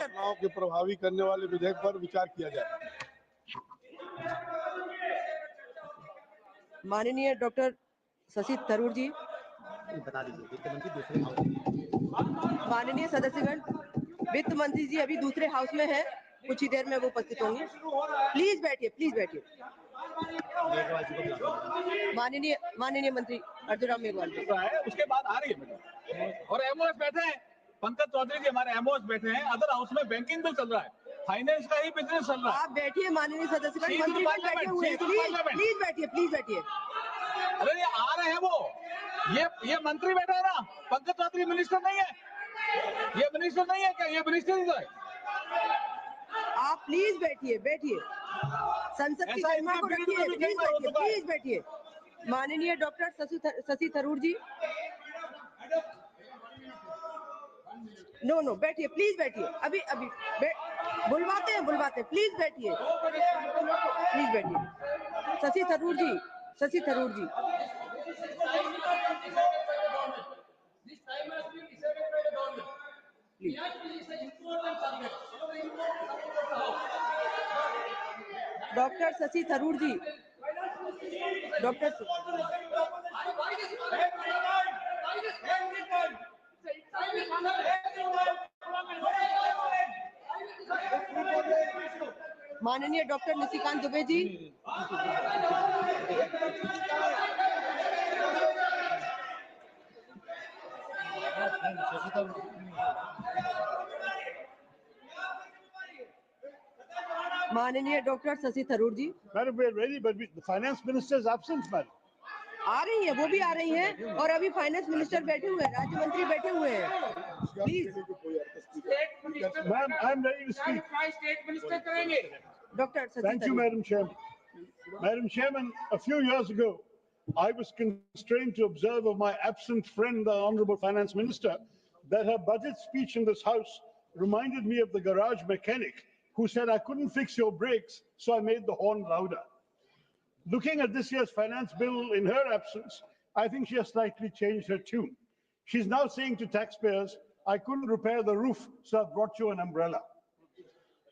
चुनाव के प्रभावी करने वाले विधेयक पर विचार किया जाए। माननीय डॉक्टर शशि थरूर जी। बता दीजिए वित्त मंत्री दूसरे हाउस। माननीय सदस्यगण, वित्त मंत्री जी अभी दूसरे हाउस में है, कुछ ही देर में वो उपस्थित होंगे। प्लीज बैठिए, प्लीज बैठिए। माननीय मंत्री अर्जुन मेघवाल जी उसके बाद आ रही है और एमओएस बैठे हैं, पंकज चौधरी जी हमारे एमओएस बैठे हैं, अदर हाउस में बैंकिंग बिल चल रहा है, फाइनेंस का ही बिजनेस चल रहा है। आप बैठिए माननीय सदस्यगण, मंत्री बैठे हुए हैं, प्लीज बैठिए, प्लीज बैठिए। अरे ये आ रहे हैं वो, ये मंत्री बैठा है ना, पंकज चौधरी मिनिस्टर नहीं है, ये मिनिस्टर नहीं है क्या, ये मिनिस्टर ही है। आप प्लीज बैठिए, बैठिए, संसद की गरिमा को रखिए, प्लीज बैठिए, प्लीज बैठिए। माननीय डॉक्टर शशि थरूर जी, नो बैठिए, प्लीज बैठिए, अभी बुलवाते हैं, प्लीज बैठिए, प्लीज बैठिए। शशि थरूर जी, डॉक्टर शशि थरूर जी, माननीय डॉक्टर निशिकांत दुबे जी, माननीय doctor Shashi Tharoor ji. Madam, we are ready, but the finance minister is absent, madam. आ रही है, वो भी आ रही हैं, और अभी फाइनेंस मिनिस्टर बैठे हुए हैं, राज्य मंत्री बैठे हुए हैं। Please Ma'am, I am ready to speak. Doctor Shashi Thank you, Tharoor. Madam Chairman. Madam Chairman, a few years ago, I was constrained to observe of my absent friend, the Honorable Finance Minister, that her budget speech in this House reminded me of the garage mechanic who said, "I couldn't fix your brakes, so I made the horn louder." Looking at this year's finance bill in her absence, I think she has slightly changed her tune. She's now saying to taxpayers, "I couldn't repair the roof, so I brought you an umbrella."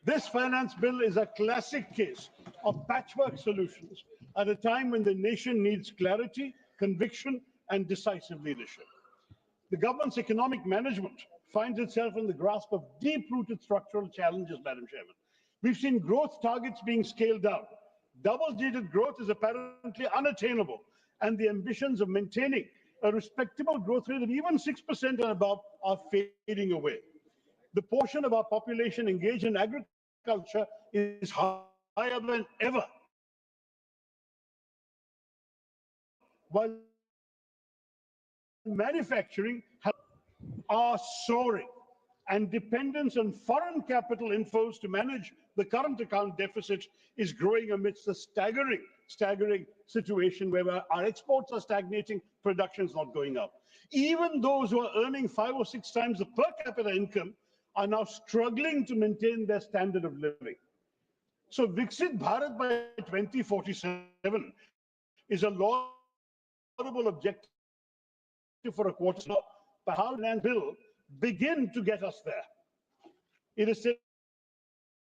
This finance bill is a classic case of patchwork solutions at a time when the nation needs clarity, conviction, and decisive leadership. The government's economic management finds itself in the grasp of deep-rooted structural challenges, Madam Chairman. We've seen growth targets being scaled down. Double-digit growth is apparently unattainable, and the ambitions of maintaining a respectable growth rate of even 6% and above are fading away. The portion of our population engaged in agriculture is higher than ever, while manufacturing are soaring, and dependence on foreign capital inflows to manage the current account deficit is growing amidst a staggering situation where our exports are stagnating, production is not going up. Even those who are earning 5 or 6 times the per capita income are now struggling to maintain their standard of living. So Viksit Bharat by 2047 is a laudable objective for a quarter. But how can bill begin to get us there? It has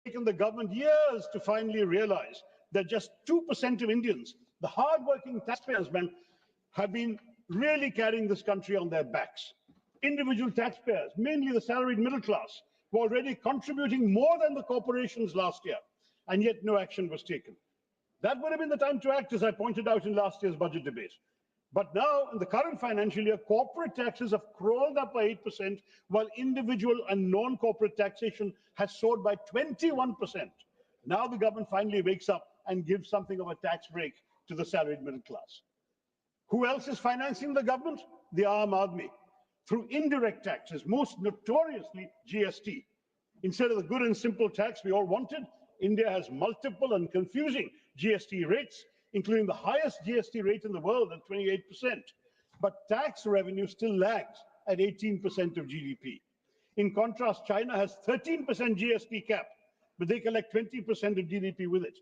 taken the government years to finally realize that just 2% of Indians, the hardworking taxpayers, have been really carrying this country on their backs. Individual taxpayers, mainly the salaried middle class, were already contributing more than the corporations last year, and yet no action was taken. That would have been the time to act, as I pointed out in last year's budget debate. But now, in the current financial year, corporate taxes have crawled up by 8%, while individual and non-corporate taxation has soared by 21%. Now the government finally wakes up and gives something of a tax break to the salaried middle class. Who else is financing the government? The Aam Aadmi, through indirect taxes, most notoriously GST. Instead of the good and simple tax we all wanted, India has multiple and confusing GST rates, including the highest GST rate in the world at 28%. But tax revenue still lags at 18% of GDP. In contrast, China has 13% GST cap, but they collect 20% of GDP with it.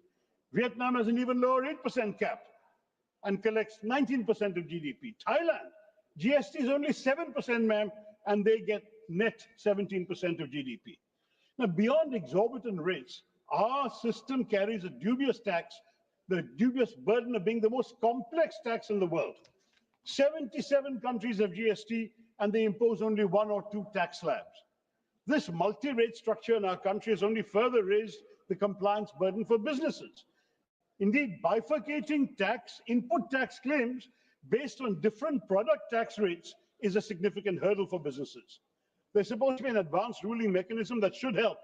Vietnam has an even lower 8% cap and collects 19% of GDP. Thailand, GST is only 7%, ma'am, and they get net 17% of GDP. Now, beyond exorbitant rates, our system carries a dubious tax, the dubious burden of being the most complex tax in the world. 77 countries have GST, and they impose only 1 or 2 tax slabs. This multi-rate structure in our country has only further raised the compliance burden for businesses. Indeed, bifurcating input tax claims based on different product tax rates is a significant hurdle for businesses. There's supposed to be an advanced ruling mechanism that should help,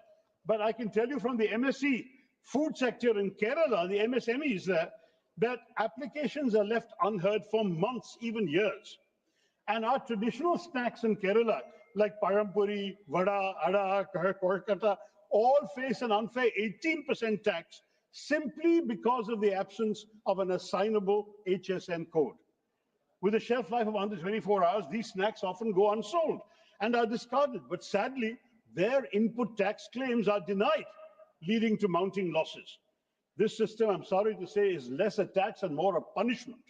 but I can tell you from the MSE food sector in Kerala, the MSMEs there, that applications are left unheard for months, even years. And our traditional snacks in Kerala, like parampuri, vada, ada, korkata, all face an unfair 18% tax simply because of the absence of an assignable HSN code. With a shelf life of under 24 hours, these snacks often go unsold and are discarded. But sadly, their input tax claims are denied, leading to mounting losses. This system, I'm sorry to say, is less a tax and more a punishment.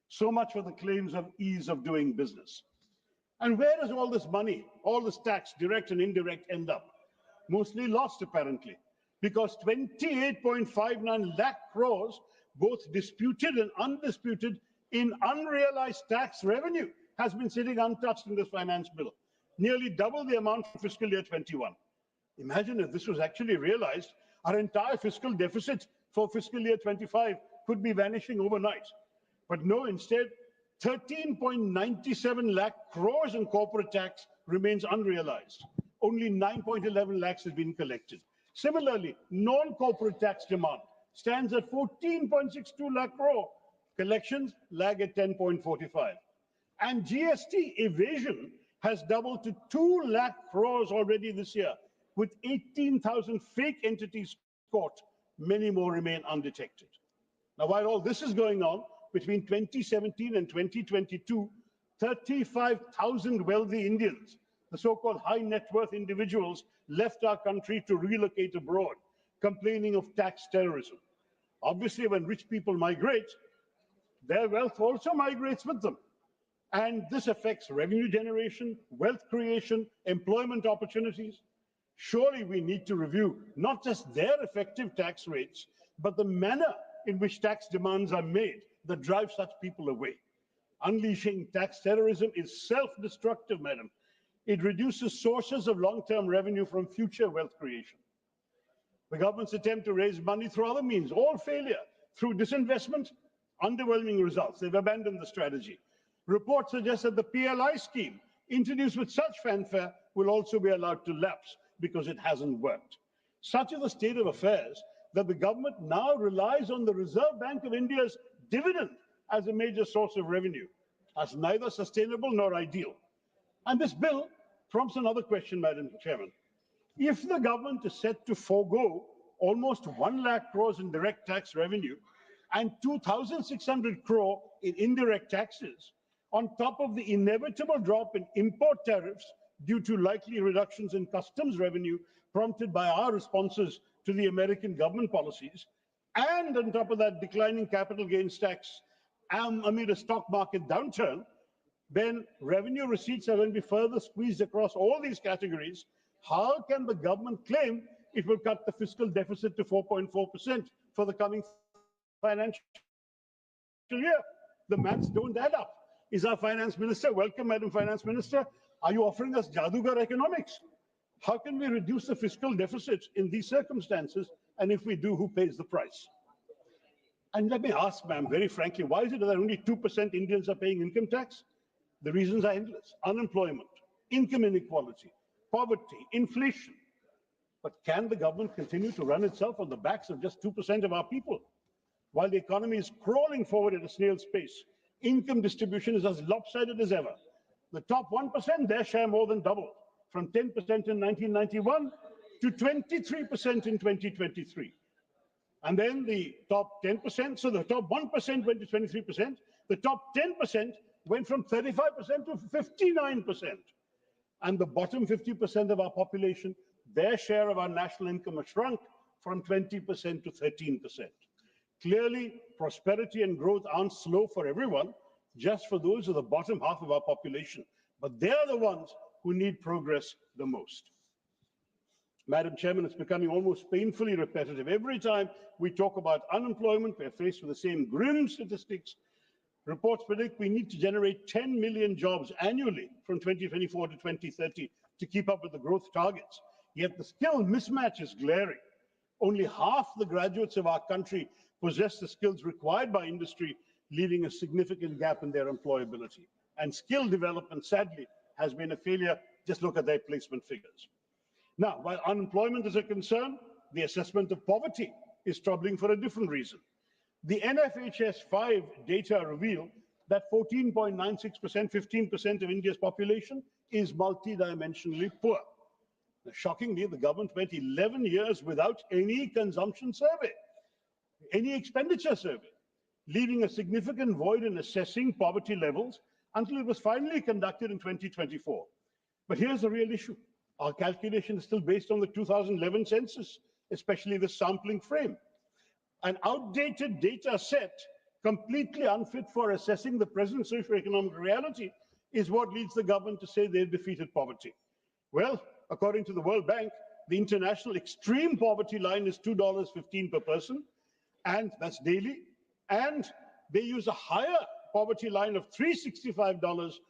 So much for the claims of ease of doing business. And where does all this money, all this tax, direct and indirect, end up? Mostly lost, apparently, because 28.59 lakh crores, both disputed and undisputed, in unrealized tax revenue has been sitting untouched in this finance bill, nearly double the amount for fiscal year 21. Imagine if this was actually realized, our entire fiscal deficit for fiscal year 25 could be vanishing overnight. But no, instead, 13.97 lakh crores in corporate tax remains unrealized. Only 9.11 lakhs has been collected. Similarly, non-corporate tax demand stands at 14.62 lakh crore. Collections lag at 10.45. And GST evasion has doubled to 2 lakh crores already this year, with 18,000 fake entities caught. Many more remain undetected. Now, while all this is going on, between 2017 and 2022, 35,000 wealthy Indians, the so-called high net worth individuals, left our country to relocate abroad, complaining of tax terrorism. Obviously, when rich people migrate, their wealth also migrates with them. And this affects revenue generation, wealth creation, employment opportunities. Surely we need to review not just their effective tax rates, but the manner in which tax demands are made that drive such people away. Unleashing tax terrorism is self-destructive, madam. It reduces sources of long-term revenue from future wealth creation. The government's attempt to raise money through other means, all failure. Through disinvestment, underwhelming results. They've abandoned the strategy. Reports suggest that the PLI scheme, introduced with such fanfare, will also be allowed to lapse because it hasn't worked. Such is the state of affairs that the government now relies on the Reserve Bank of India's dividend as a major source of revenue. That's neither sustainable nor ideal. And this bill prompts another question, Madam Chairman. If the government is set to forego almost 1 lakh crores in direct tax revenue and 2,600 crore in indirect taxes, on top of the inevitable drop in import tariffs due to likely reductions in customs revenue prompted by our responses to the American government policies, and on top of that declining capital gains tax amid a stock market downturn, then revenue receipts are going to be further squeezed across all these categories. How can the government claim it will cut the fiscal deficit to 4.4% for the coming financial year? The maths don't add up. Is our finance minister, welcome Madam Finance Minister, are you offering us Jadugar economics? How can we reduce the fiscal deficit in these circumstances? And if we do, who pays the price? And let me ask, ma'am, very frankly, why is it that only 2% Indians are paying income tax? The reasons are endless. Unemployment, income inequality, poverty, inflation. But can the government continue to run itself on the backs of just 2% of our people? While the economy is crawling forward at a snail's pace, income distribution is as lopsided as ever. The top 1%, their share more than doubled, from 10% in 1991 to 23% in 2023. And then the top 10%, so the top 1% went to 23%, the top 10% went from 35% to 59%. And the bottom 50% of our population, their share of our national income has shrunk from 20% to 13%. Clearly, prosperity and growth aren't slow for everyone, just for those of the bottom half of our population. But they're the ones who need progress the most. Madam Chairman, it's becoming almost painfully repetitive. Every time we talk about unemployment, we're faced with the same grim statistics. Reports predict we need to generate 10 million jobs annually from 2024 to 2030 to keep up with the growth targets. Yet the skill mismatch is glaring. Only half the graduates of our country possess the skills required by industry, leaving a significant gap in their employability. And skill development, sadly, has been a failure. Just look at their placement figures. Now, while unemployment is a concern, the assessment of poverty is troubling for a different reason. The NFHS 5 data reveal that 14.96%, 15% of India's population is multidimensionally poor. Now, shockingly, the government went 11 years without any consumption survey, any expenditure survey, leaving a significant void in assessing poverty levels until it was finally conducted in 2024. But here's the real issue. Our calculation is still based on the 2011 census, especially the sampling frame. An outdated data set, completely unfit for assessing the present socioeconomic reality, is what leads the government to say they've defeated poverty. Well, according to the World Bank, the international extreme poverty line is $2.15 per person, and that's daily. And they use a higher poverty line of $365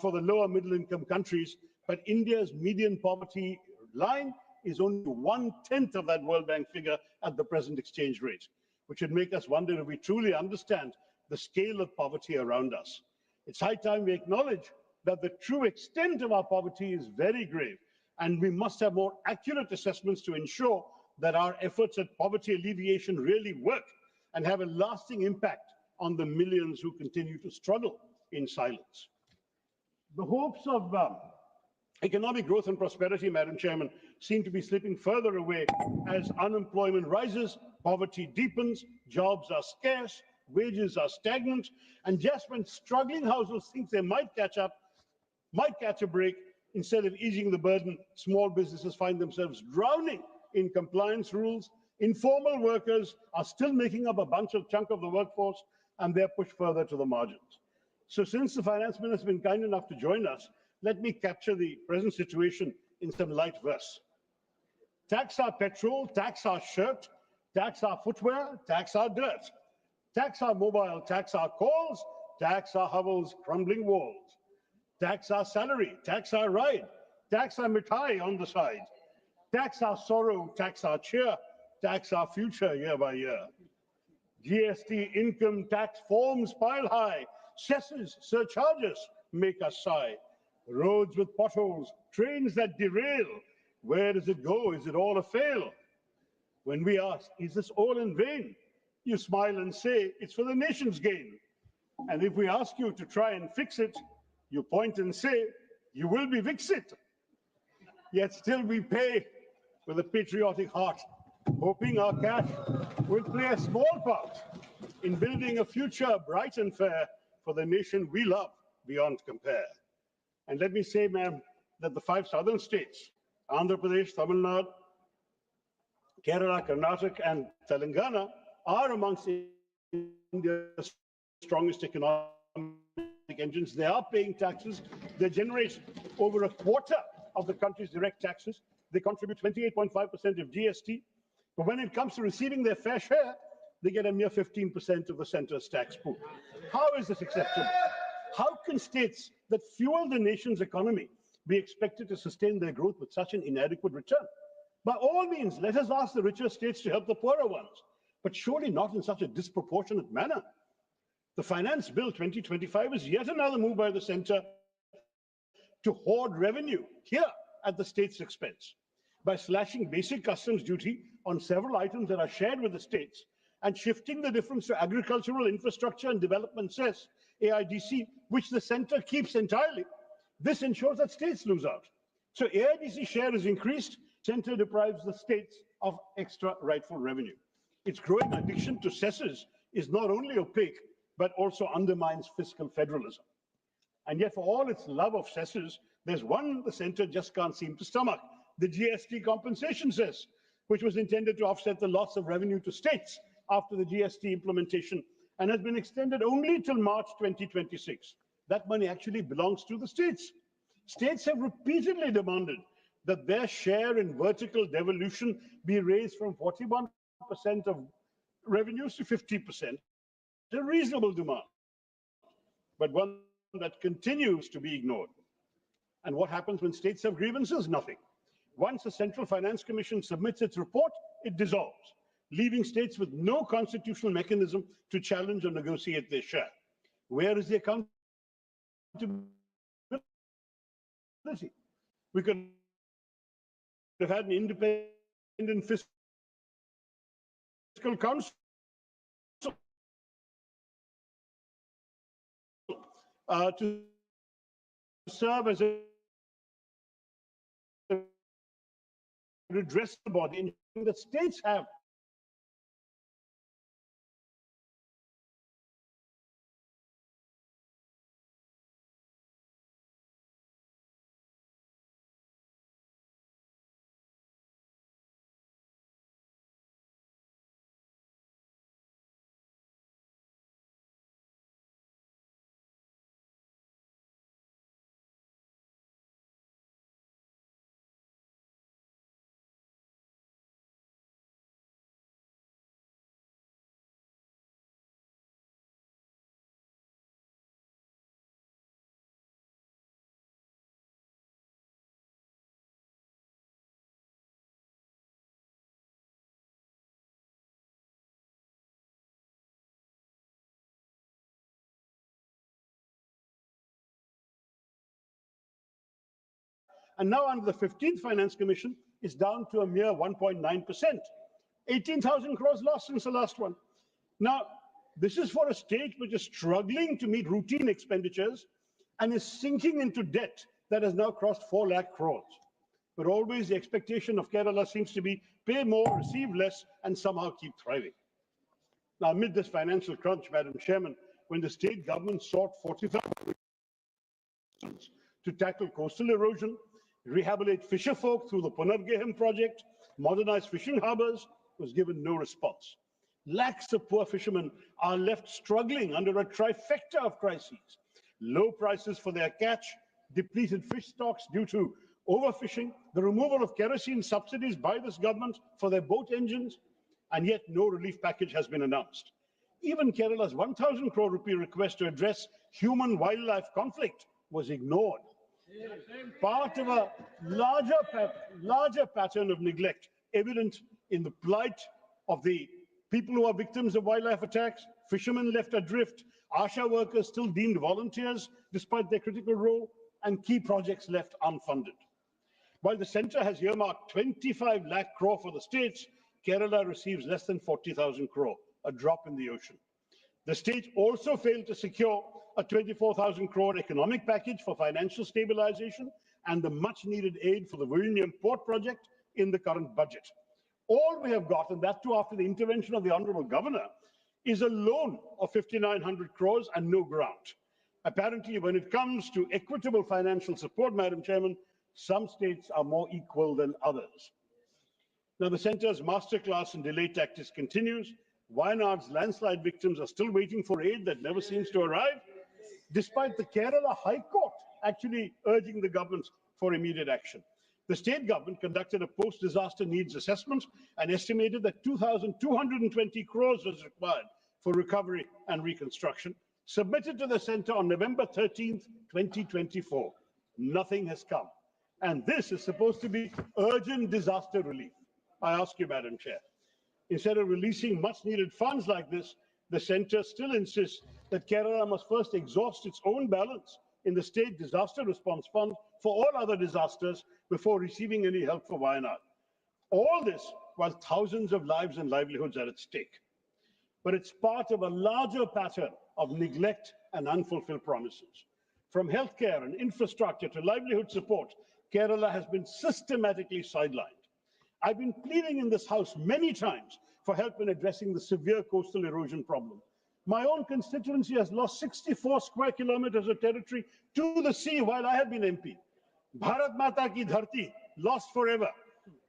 for the lower middle income countries. But India's median poverty line is only 1/10 of that World Bank figure at the present exchange rate, which should make us wonder if we truly understand the scale of poverty around us. It's high time we acknowledge that the true extent of our poverty is very grave, and we must have more accurate assessments to ensure that our efforts at poverty alleviation really work and have a lasting impact on the millions who continue to struggle in silence. The hopes of economic growth and prosperity, Madam Chairman, seem to be slipping further away as unemployment rises, poverty deepens, jobs are scarce, wages are stagnant, and just when struggling households think they might catch a break, instead of easing the burden, small businesses find themselves drowning in compliance rules. Informal workers are still making up a chunk of the workforce, and they're pushed further to the margins. So since the finance minister has been kind enough to join us, let me capture the present situation in some light verse. Tax our petrol, tax our shirt, tax our footwear, tax our dirt. Tax our mobile, tax our calls, tax our hovels, crumbling walls. Tax our salary, tax our ride, tax our mithai on the side. Tax our sorrow, tax our cheer, tax our future year by year. GST income tax forms pile high, cesses, surcharges make us sigh. Roads with potholes, trains that derail. Where does it go? Is it all a fail? When we ask, is this all in vain? You smile and say, it's for the nation's gain. And if we ask you to try and fix it, you point and say, you will be Vixit. Yet still we pay with a patriotic heart, hoping our cash will play a small part in building a future bright and fair for the nation we love beyond compare. And let me say, ma'am, that the 5 southern states, Andhra Pradesh, Tamil Nadu, Kerala, Karnataka, and Telangana, are amongst India's strongest economic engines. They are paying taxes. They generate over a quarter of the country's direct taxes. They contribute 28.5% of GST. But when it comes to receiving their fair share, they get a mere 15% of the centre's tax pool. How is this acceptable? How can states that fuel the nation's economy be expected to sustain their growth with such an inadequate return? By all means, let us ask the richer states to help the poorer ones, but surely not in such a disproportionate manner. The Finance Bill 2025 is yet another move by the centre to hoard revenue here at the state's expense. By slashing basic customs duty on several items that are shared with the states and shifting the difference to agricultural infrastructure and development cess, AIDC, which the centre keeps entirely, this ensures that states lose out. So AIDC share is increased, centre deprives the states of extra rightful revenue. Its growing addiction to cesses is not only opaque, but also undermines fiscal federalism. And yet for all its love of cesses, there's one the centre just can't seem to stomach: the GST compensation cess, which was intended to offset the loss of revenue to states after the GST implementation and has been extended only till March 2026. That money actually belongs to the states. States have repeatedly demanded that their share in vertical devolution be raised from 41% of revenues to 50%. A reasonable demand, but one that continues to be ignored. And what happens when states have grievances? Nothing. Once the Central Finance Commission submits its report, it dissolves, leaving states with no constitutional mechanism to challenge or negotiate their share. Where is the accountability? We could have had an independent fiscal council to serve as a redress body that states have. And now under the 15th Finance Commission, it's down to a mere 1.9%. 18,000 crores lost since the last one. Now, this is for a state which is struggling to meet routine expenditures and is sinking into debt that has now crossed 4 lakh crores. But always the expectation of Kerala seems to be pay more, receive less, and somehow keep thriving. Now, amid this financial crunch, Madam Chairman, when the state government sought 40,000 to tackle coastal erosion, rehabilitate fisher folk through the Punargehem project, modernize fishing harbors, was given no response. Lakhs of poor fishermen are left struggling under a trifecta of crises. Low prices for their catch, depleted fish stocks due to overfishing, the removal of kerosene subsidies by this government for their boat engines, and yet no relief package has been announced. Even Kerala's 1,000 crore rupee request to address human-wildlife conflict was ignored. Part of a larger pattern of neglect evident in the plight of the people who are victims of wildlife attacks, fishermen left adrift, ASHA workers still deemed volunteers despite their critical role, and key projects left unfunded. While the centre has earmarked 25 lakh crore for the states, Kerala receives less than 40,000 crore, a drop in the ocean. The state also failed to secure a 24,000 crore economic package for financial stabilization and the much needed aid for the Vilnius port project in the current budget. All we have got, and that too after the intervention of the Honorable Governor, is a loan of 5,900 crores and no grant. Apparently, when it comes to equitable financial support, Madam Chairman, some states are more equal than others. Now, the centre's masterclass in delay tactics continues. Wayanad's landslide victims are still waiting for aid that never seems to arrive, despite the Kerala High Court actually urging the government for immediate action. The state government conducted a post-disaster needs assessment and estimated that 2,220 crores was required for recovery and reconstruction, submitted to the centre on November 13th, 2024. Nothing has come. And this is supposed to be urgent disaster relief. I ask you, Madam Chair, instead of releasing much needed funds like this, the centre still insists that Kerala must first exhaust its own balance in the State Disaster Response Fund for all other disasters before receiving any help for Wayanad. All this while thousands of lives and livelihoods are at stake. But it's part of a larger pattern of neglect and unfulfilled promises. From healthcare and infrastructure to livelihood support, Kerala has been systematically sidelined. I've been pleading in this House many times for help in addressing the severe coastal erosion problem. My own constituency has lost 64 square kilometers of territory to the sea while I have been MP. Bharat Mata ki dharti, lost forever.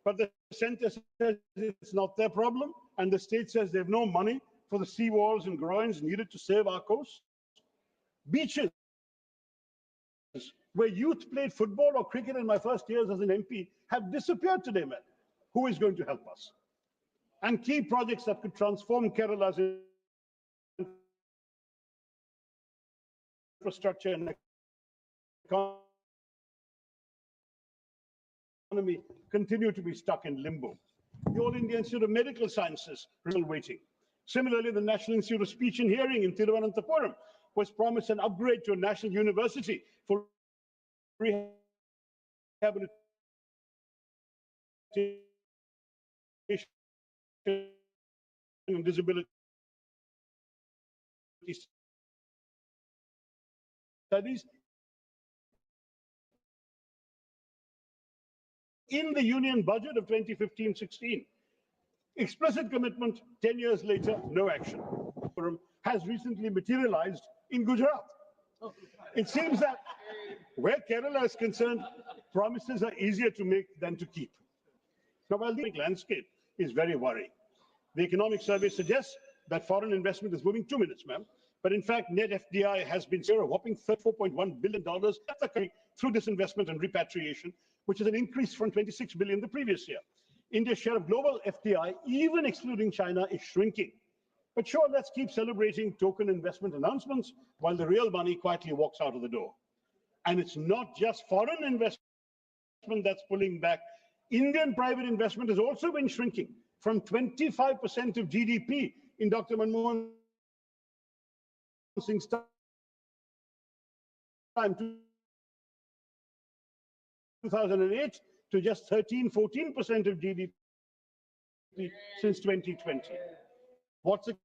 But the centre says it's not their problem, and the state says they have no money for the sea walls and groins needed to save our coast. Beaches where youth played football or cricket in my first years as an MP have disappeared today, man. Who is going to help us? And key projects that could transform Kerala's infrastructure and economy continue to be stuck in limbo. The All India Institute of Medical Sciences is still waiting. Similarly, the National Institute of Speech and Hearing in Thiruvananthapuram was promised an upgrade to a national university for rehabilitation and disability studies in the union budget of 2015-16. Explicit commitment, 10 years later, no action. Has recently materialized in Gujarat. It seems that where Kerala is concerned, promises are easier to make than to keep. Now, while the economic landscape is very worrying, the economic survey suggests that foreign investment is moving 2 minutes, ma'am. But in fact, net FDI has been a whopping $34.1 billion through disinvestment and repatriation, which is an increase from $26 billion the previous year. India's share of global FDI, even excluding China, is shrinking. But sure, let's keep celebrating token investment announcements while the real money quietly walks out of the door. And it's not just foreign investment that's pulling back. Indian private investment has also been shrinking from 25% of GDP in Dr. Manmohan Singh's time, 2008, to just 13-14% of GDP since 2020. What's the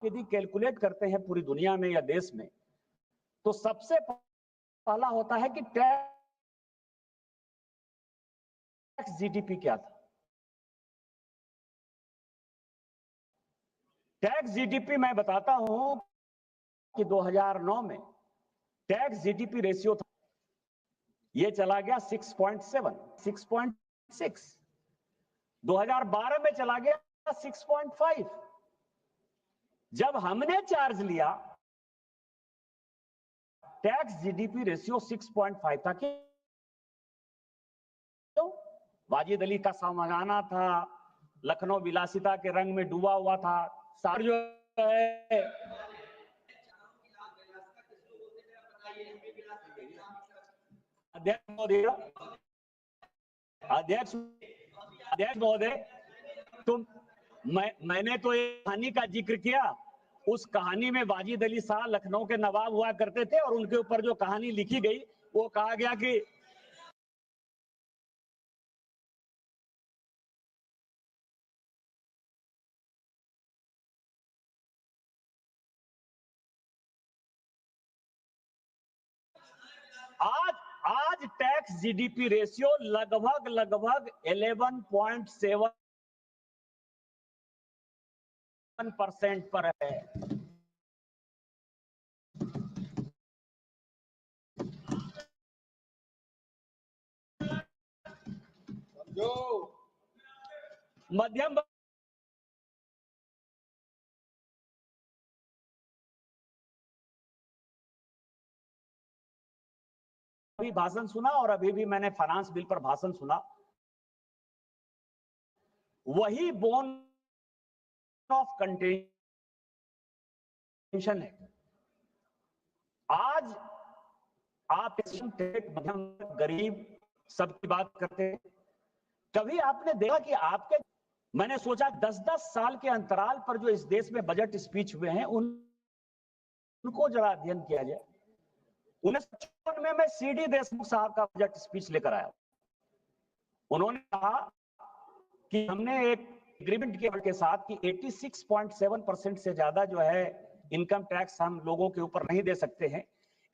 यदि calculate करते हैं पूरी दुनिया में या देश में, तो सबसे पहला होता है कि टैक्स जीडीपी क्या था। टैक्स जीडीपी मैं बताता हूं कि 2009 में टैक्स जीडीपी रेशियो था, ये चला गया 6.7, 6.6। 2012 में चला गया 6.5। जब हमने चार्ज लिया टैक्स जीडीपी रेशियो 6.5 था। क्यों? वाजिद अली का सामगाना था, लखनऊ विलासिता के रंग में डूबा हुआ था, सार जो है अध्यक्ष महोदय, मैंने तो एक कहानी का जिक्र किया। उस कहानी में वाजिद अली शाह लखनऊ के नवाब हुआ करते थे और उनके ऊपर जो कहानी लिखी गई वो कहा गया कि आज टैक्स जीडीपी रेशियो लगभग 11.7% पर है। जो मध्यम अभी भाषण सुना और अभी भी मैंने फाइनेंस बिल पर भाषण सुना, वही बोन ऑफ कंटेंशन है। आज आप मध्यम गरीब सबकी बात करते हैं, कभी आपने देखा कि आपके, मैंने सोचा 10-10 साल के अंतराल पर जो इस देश में बजट स्पीच हुए हैं उनको जरा अध्ययन किया जाए। 1954 में मैं सीडी देशमुख साहब का बजट स्पीच लेकर आया। उन्होंने कहा कि हमने एक एग्रीमेंट के साथ कि 86.7% से ज्यादा जो है इनकम टैक्स हम लोगों के ऊपर नहीं दे सकते हैं,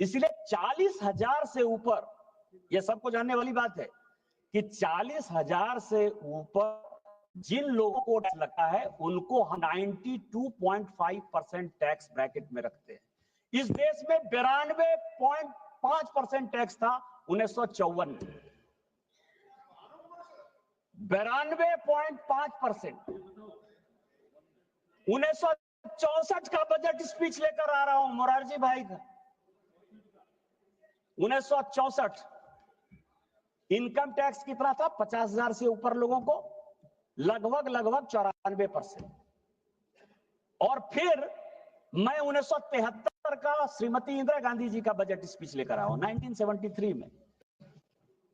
इसलिए 40,000 से ऊपर, यह सबको जानने वाली बात है कि 40,000 से ऊपर जिन लोगों को टैक्स लगता है उनको 92.5% टैक्स ब्रैकेट में रखते हैं। इस देश में 92.5% टैक्स था 1954 में, 92.5%। 1964 का बजट स्पीच लेकर आ रहा हूं मोरारजी भाई का। 1964 इनकम टैक्स कितना था? 50,000 से ऊपर लोगों को लगभग 94%। और फिर मैं 1973 का श्रीमती इंदिरा गांधी जी का बजट स्पीच लेकर आया हूं 1973 में।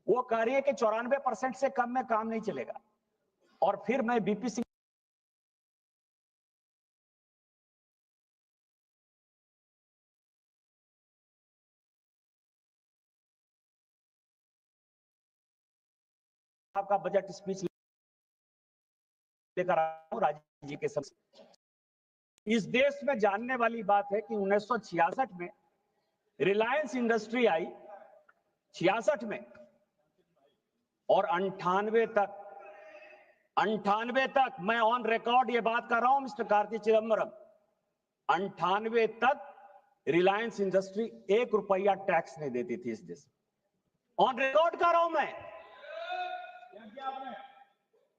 वो कह रही है कि 94% से कम में काम नहीं चलेगा। और फिर मैं बीपी सिंह का बजट स्पीच लेकर आया हूं राजीव जी के साथ। इस देश में जानने वाली बात है कि 1966 में रिलायंस इंडस्ट्री आई, 66 में, और 98 तक मैं ऑन रिकॉर्ड ये बात कर रहा हूं मिस्टर कार्ति चिदम्बरम, 98 तक रिलायंस इंडस्ट्री 1 रुपया टैक्स नहीं देती थी इस देश में। ऑन रिकॉर्ड कर रहा हूं मैं।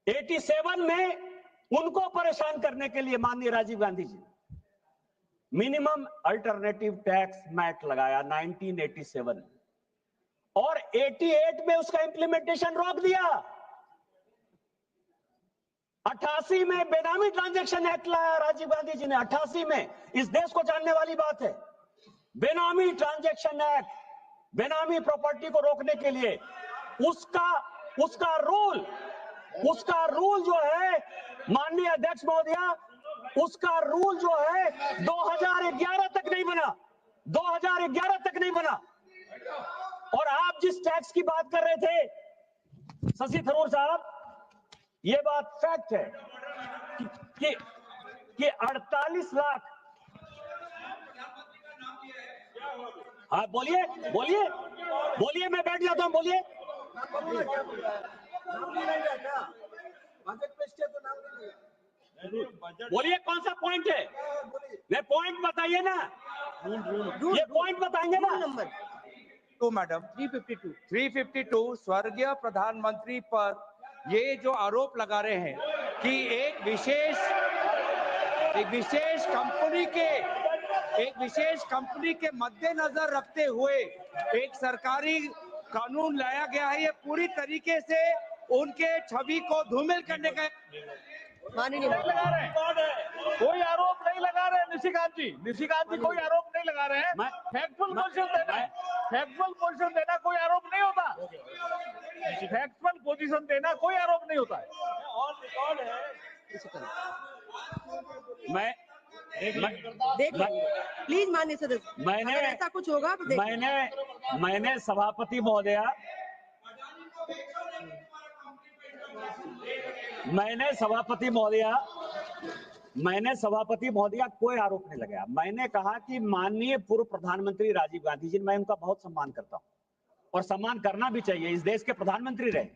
87 में उनको परेशान करने के लिए माननीय Rajiv Gandhi ji minimum alternative tax mat लगाया 1987 में, और 88 में उसका इंप्लीमेंटेशन रोक दिया। 88 में बेनामी ट्रांजैक्शन एक्ट लाया राजीव गांधी जी ने, 88 में। इस देश को जानने वाली बात है, बेनामी ट्रांजैक्शन एक्ट, बेनामी प्रॉपर्टी को रोकने के लिए उसका रूल जो है माननीय अध्यक्ष महोदया, उसका रूल जो है 2011 तक नहीं बना, 2011 तक नहीं बना। और आप जिस टैक्स की बात कर रहे थे शशि थरूर साहब, ये बात फैक्ट है कि 48 लाख हाँ बोलिए बोलिए बोलिए, मैं बैठ जाता हूँ, बोलिए। बोलिए कौन सा पॉइंट है, मैं पॉइंट बताइए ना, ये पॉइंट बताएंगे ना। नंबर टू मैडम 352 स्वर्गीय प्रधानमंत्री पर ये जो आरोप लगा रहे हैं कि एक विशेष कंपनी के मद्देनजर रखते हुए एक सरकारी कानून लाया गया है, ये पूरी तरीके से उनके छवि को धूमिल करने का। माननीय लगा रहे हैं, कोई आरोप नहीं लगा रहे हैं निशिकांत जी कोई आरोप नहीं लगा रहे हैं। फैक्चुअल पोजीशन देना कोई आरोप नहीं होता, फैक्चुअल पोजीशन देना कोई आरोप नहीं होता है। मैं देख प्लीज माननीय सदस्य, मैंने ऐसा कुछ होगा तो मैंने सभापति महोदया कोई आरोप नहीं लगाया। मैंने कहा कि माननीय पूर्व प्रधानमंत्री राजीव गांधी जी, मैं उनका बहुत सम्मान करता हूं और सम्मान करना भी चाहिए, इस देश के प्रधानमंत्री रहे।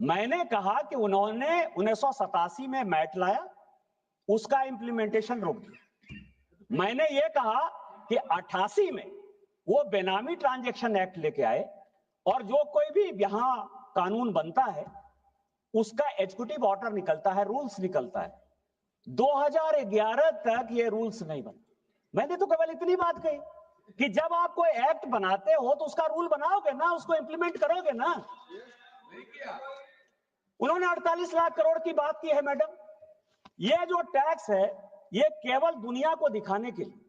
मैंने कहा कि उन्होंने 1987 में मैट लाया, उसका इंप्लीमेंटेशन रोक दिया। मैंने ये कहा कि 88 में वो बेनामी ट्रांजैक्शन एक्ट लेके आए और जो कोई भी यहां कानून बनता है उसका एग्जीक्यूटिव ऑर्डर निकलता है, रूल्स निकलता है। 2011 तक ये रूल्स नहीं बने। मैंने तो केवल इतनी बात कही कि जब आप कोई एक्ट बनाते हो तो उसका रूल बनाओगे ना, उसको इंप्लीमेंट करोगे ना। उन्होंने 48 लाख करोड़ की बात की है मैडम। ये जो टैक्स है ये केवल दुनिया को दिखाने के लिए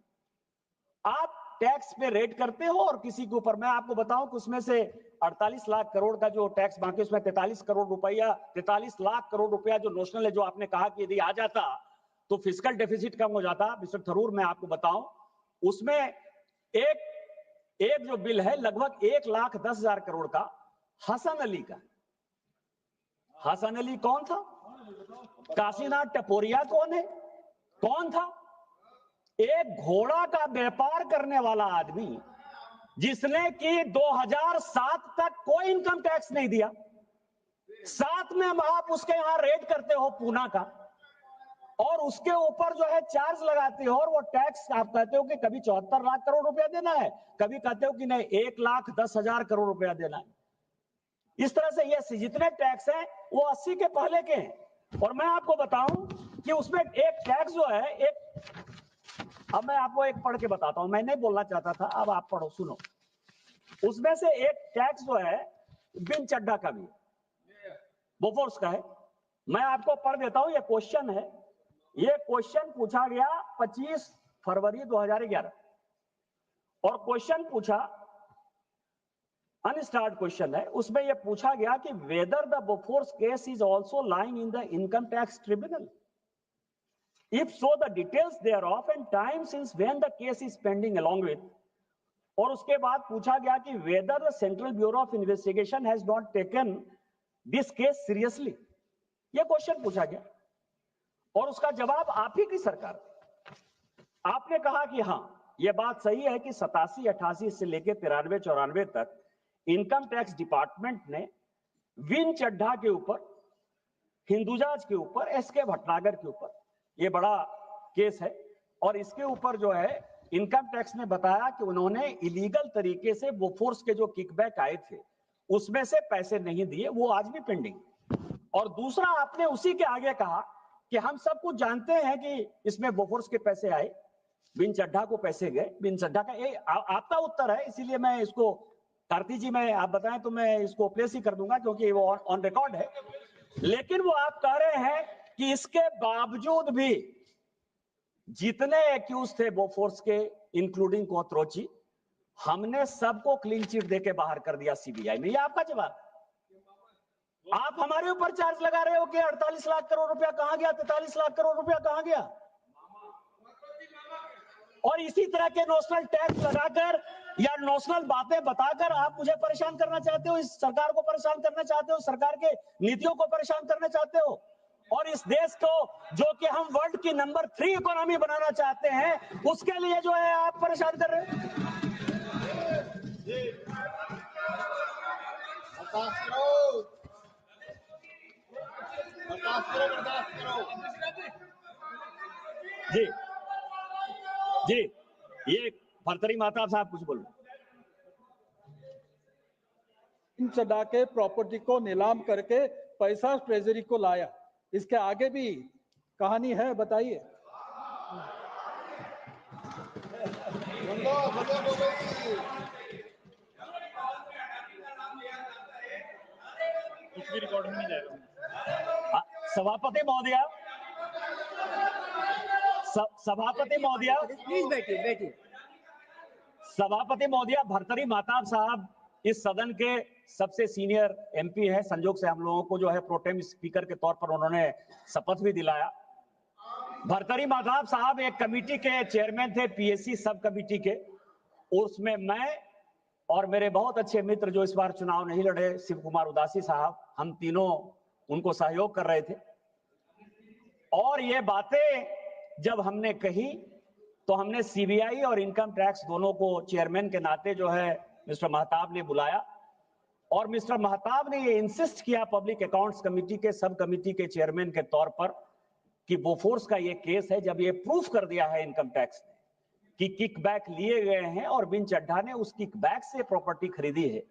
आप टैक्स पे रेट करते हो और किसी के ऊपर, मैं आपको बताऊं कि उसमें से 48 लाख करोड़ का जो टैक्स बाकी उसमें 43 लाख करोड़ रुपया जो नोशनल है, जो आपने कहा कि यदि आ जाता तो फिस्कल डेफिसिट कम हो जाता। मिस्टर थरूर, मैं आपको बताऊं उसमें एक जो बिल है लगभग 1,10,000 करोड़ का हसन अली का। हसन अली कौन था? काशीनाथ टपोरिया कौन था? एक घोड़ा का व्यापार करने वाला आदमी जिसने कि 2007 तक कोई इनकम टैक्स नहीं दिया। साथ में आप उसके यहां रेड करते हो पूना का और उसके ऊपर जो है चार्ज लगाते हो और वो टैक्स आप कहते हो कि कभी 74 लाख करोड़ रुपया देना है, कभी कहते हो कि नहीं 1,10,000 करोड़ रुपया देना है। इस तरह से ये जितने टैक्स हैं वो 80 के पहले के हैं। और मैं आपको बताऊं कि उसमें एक टैक्स जो है अब मैं आपको एक पढ़ के बताता हूं, मैं नहीं बोलना चाहता था, अब आप पढ़ो सुनो। उसमें से एक टैक्स जो है बिन चड्ढा का भी, बोफोर्स का है। मैं आपको पढ़ देता हूं, ये क्वेश्चन है। ये क्वेश्चन पूछा गया 25 फरवरी 2011 और क्वेश्चन पूछा, अनस्टार्ट क्वेश्चन है। उसमें यह पूछा गया कि whether the Bofors case is also lying in the income tax tribunal, if so the details thereof and time since when the case is pending along with। और उसके बाद पूछा गया कि whether the Central Bureau of Investigation has not taken this case seriously। यह question पूछा गया और उसका जवाब आप ही की सरकार, आपने कहा कि हां यह बात सही है कि 87-88 से लेकर 93-94 तक इनकम टैक्स डिपार्टमेंट ने विन चड्ढा के ऊपर, हिंदुजाज के ऊपर, एसके भटनागर के ऊपर, ये बड़ा केस है और इसके ऊपर जो है इनकम टैक्स ने बताया कि उन्होंने इलीगल तरीके से बोफोर्स के जो किकबैक आए थे उसमें से पैसे नहीं दिए, वो आज भी पेंडिंग। और दूसरा आपने उसी के आगे कहा कि हम सब कुछ जानते हैं कि इसमें बोफोर्स के पैसे आए, बिन चड्ढा को पैसे गए। बिन चड्ढा का आपका उत्तर है, इसीलिए मैं इसको कार्ती जी में आप बताएं तो मैं इसको प्लेस ही कर दूंगा क्योंकि वो ऑन रिकॉर्ड है। लेकिन वो आप कह रहे हैं कि इसके बावजूद भी जितने एक्यूज थे बोफोर्स के इंक्लूडिंग कोथरोची, हमने सबको क्लीन चिट देके बाहर कर दिया सीबीआई में। ये आपका जवाब। आप हमारे ऊपर चार्ज लगा रहे हो कि 48 लाख करोड़ रुपया कहां गया, 43 लाख करोड़ रुपया कहां गया। और इसी तरह के नोशनल टैक्स लगाकर या नोशनल बातें बताकर आप मुझे परेशान करना चाहते हो, इस सरकार को परेशान करना चाहते हो, सरकार के नीतियों को परेशान करना चाहते हो। और इस देश को जो कि हम वर्ल्ड की नंबर 3 इकोनॉमी बनाना चाहते हैं, उसके लिए जो है आप परेशान कर रहे हैं। जी जी, ये भर्तरी माता साहब कुछ बोलो। चढ़ा के प्रॉपर्टी को नीलाम करके पैसा ट्रेजरी को लाया, इसके आगे भी कहानी है, बताइए। कुछ भी रिकॉर्ड में नहीं जाएगा। सभापति महोदया, सभापति महोदया, प्लीज बैठिए बैठिए। सभापति महोदया, भर्तरी माताब साहब इस सदन के सबसे सीनियर एमपी है। संजोग से हम लोगों को जो है प्रोटेम स्पीकर के तौर पर उन्होंने शपथ भी दिलाया। भर्तरी माताब साहब एक कमेटी के चेयरमैन थे, पीएससी सब कमेटी के। उसमें मैं और मेरे बहुत अच्छे मित्र जो इस बार चुनाव नहीं लड़े, शिव कुमार उदासी साहब, हम तीनों उनको सहयोग कर रहे थे। और ये बातें जब हमने कही तो हमने सीबीआई और इनकम टैक्स दोनों को चेयरमैन के नाते जो है मिस्टर महताब ने बुलाया, और मिस्टर महताब ने ये इंसिस्ट किया पब्लिक अकाउंट्स कमेटी के सब कमेटी के चेयरमैन के तौर पर कि बोफोर्स का ये केस है, जब ये प्रूफ कर दिया है इनकम टैक्स ने कि किकबैक लिए गए हैं और बिन चड्ढा ने उस किकबैक से प्रॉपर्टी खरीदी है,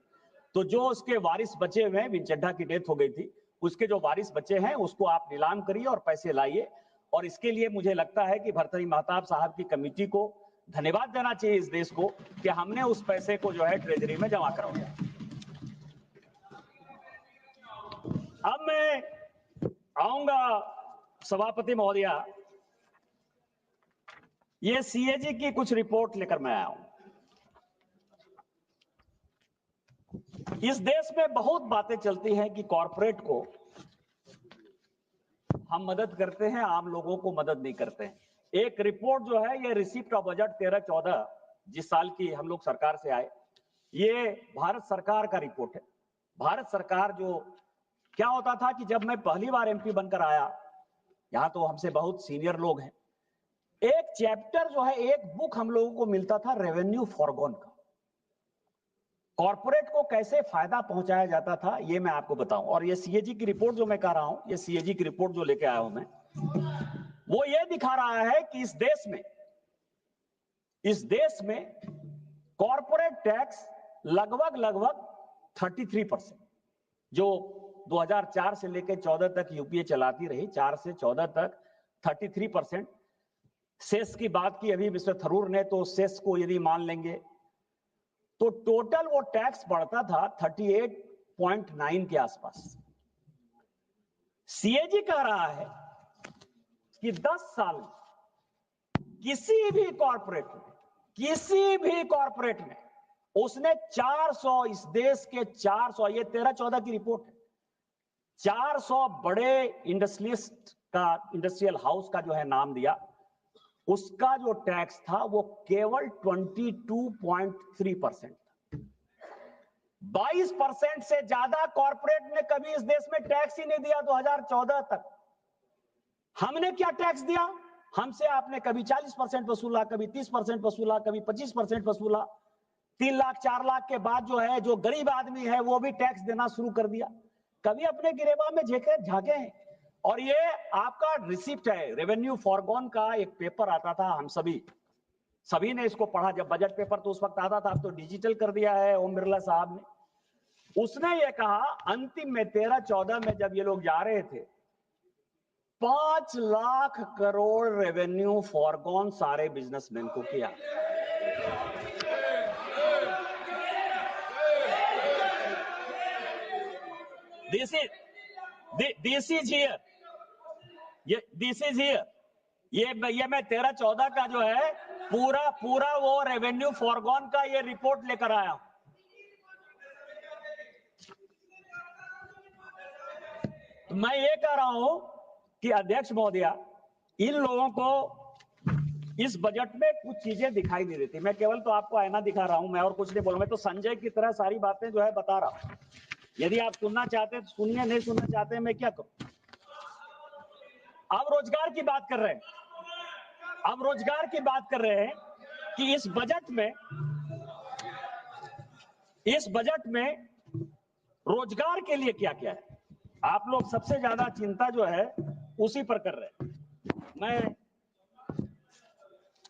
तो जो उसके वारिस बचे हुए हैं, बिन चड्ढा की डेथ हो गई थी, उसके जो वारिस बचे हैं उसको आप नीलाम करिए और पैसे लाइए। और इसके लिए मुझे लगता है कि भर्तरी महताब साहब की कमेटी को धन्यवाद देना चाहिए इस देश को कि हमने उस पैसे को जो है ट्रेजरी में जमा करवाया। अब मैं आऊंगा सभापति महोदया, ये सीएजी की कुछ रिपोर्ट लेकर मैं आया हूं। इस देश में बहुत बातें चलती हैं कि कॉरपोरेट को हम मदद करते हैं, आम लोगों को मदद नहीं करते हैं। एक रिपोर्ट जो है ये रिसिप्ट ऑफ बजट 13-14 जिस साल की हम लोग सरकार से आए, ये भारत सरकार का रिपोर्ट है। भारत सरकार जो क्या होता था कि जब मैं पहली बार एमपी बनकर आया, यहां तो हमसे बहुत सीनियर लोग हैं, एक चैप्टर जो है, एक बुक हम लोगों को मिलता था रेवेन्यू फॉरगॉन का। कॉर्पोरेट को कैसे फायदा पहुंचाया जाता था ये मैं आपको बताऊं। और ये सीएजी की रिपोर्ट जो मैं कह रहा हूं, ये सीएजी की रिपोर्ट जो लेके आया हूं मैं, वो ये दिखा रहा है कि इस देश में कॉर्पोरेट टैक्स लगभग 33%, जो 2004 से लेकर 14 तक यूपीए चलाती रही, 4 से 14 तक 33%। सेस की बात की अभी मिस्टर थरूर ने, तो सेस को यदि मान लेंगे तो टोटल वो टैक्स बढ़ता था 38.9 के आसपास। सीएजी कह रहा है कि 10 साल किसी भी कॉर्पोरेट में उसने 400, इस देश के 400, ये 13-14 की रिपोर्ट है, 400 बड़े इंडस्ट्रियल हाउस का जो है नाम दिया, उसका जो टैक्स था वो केवल 22.3% था। 22% से ज्यादा कॉर्पोरेट ने कभी इस देश में टैक्स ही नहीं दिया 2014 तक। हमने क्या टैक्स दिया? हमसे आपने कभी 40% वसूला, कभी 30% वसूला, कभी 25% वसूला। 3 लाख 4 लाख के बाद जो है, जो गरीब आदमी है वो भी टैक्स देना शुरू कर दिया। कभी अपने गिरेबा में झांके हैं। और ये आपका रिसिप्ट है, रेवेन्यू फॉरगॉन का एक पेपर आता था, हम सभी ने इसको पढ़ा। जब बजट पेपर तो उस वक्त आता था, अब तो डिजिटल कर दिया है ओम बिरला साहब ने। उसने ये कहा अंतिम में 13-14 में जब ये लोग जा रहे थे, 5 लाख करोड़ रेवेन्यू फॉरगॉन सारे बिजनेसमैन को किया। This is here. ये मैं 13-14 का जो है पूरा वो रेवेन्यू फॉरगॉन का ये रिपोर्ट लेकर आया हूं। तो मैं ये कह रहा हूं कि अध्यक्ष महोदया, इन लोगों को इस बजट में कुछ चीजें दिखाई नहीं देती। मैं केवल तो आपको आईना दिखा रहा हूं, मैं और कुछ नहीं बोलूं। मैं तो संजय की तरह सारी बातें जो है बता रहा हूं। यदि आप सुनना चाहते हैं तो सुनिए, नहीं सुनना चाहते हैं मैं क्या करूं। अब रोजगार की बात कर रहे हैं, अब रोजगार की बात कर रहे हैं कि इस बजट में रोजगार के लिए क्या क्या है। आप लोग सबसे ज्यादा चिंता जो है उसी पर कर रहे हैं। मैं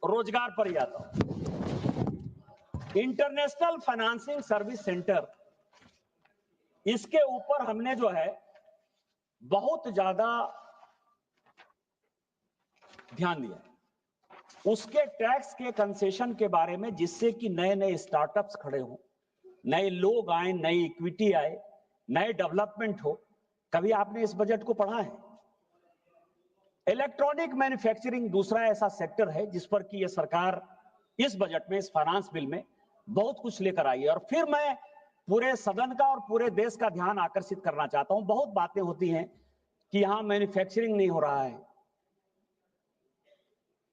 रोजगार पर ही आता हूं। इंटरनेशनल फाइनेंसिंग सर्विस सेंटर, इसके ऊपर हमने जो है बहुत ज्यादा ध्यान दिया, उसके टैक्स के कंसेशन के बारे में, जिससे कि नए नए स्टार्टअप्स खड़े हों, नए लोग आए, नई इक्विटी आए, नए डेवलपमेंट हो। कभी आपने इस बजट को पढ़ा है? इलेक्ट्रॉनिक मैन्युफैक्चरिंग दूसरा ऐसा सेक्टर है जिस पर कि यह सरकार इस बजट में, इस फाइनेंस बिल में बहुत कुछ लेकर आई है। और फिर मैं पूरे सदन का और पूरे देश का ध्यान आकर्षित करना चाहता हूं। बहुत बातें होती हैं कि यहां मैन्युफैक्चरिंग नहीं हो रहा है,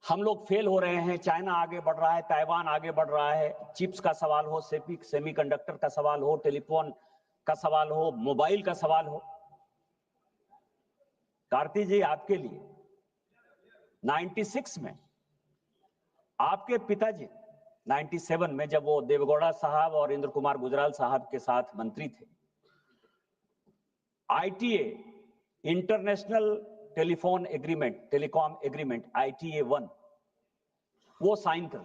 हम लोग फेल हो रहे हैं, चाइना आगे बढ़ रहा है, ताइवान आगे बढ़ रहा है, चिप्स का सवाल हो, सेमीकंडक्टर का सवाल हो, टेलीफोन का सवाल हो, मोबाइल का सवाल हो। कार्ति जी, आपके लिए 96 में आपके पिताजी 97 में, जब वो देवेगौड़ा साहब और इंद्र कुमार गुजराल साहब के साथ मंत्री थे, ITA, international telephone agreement, telecom agreement, ITA 1, वो साइन कर,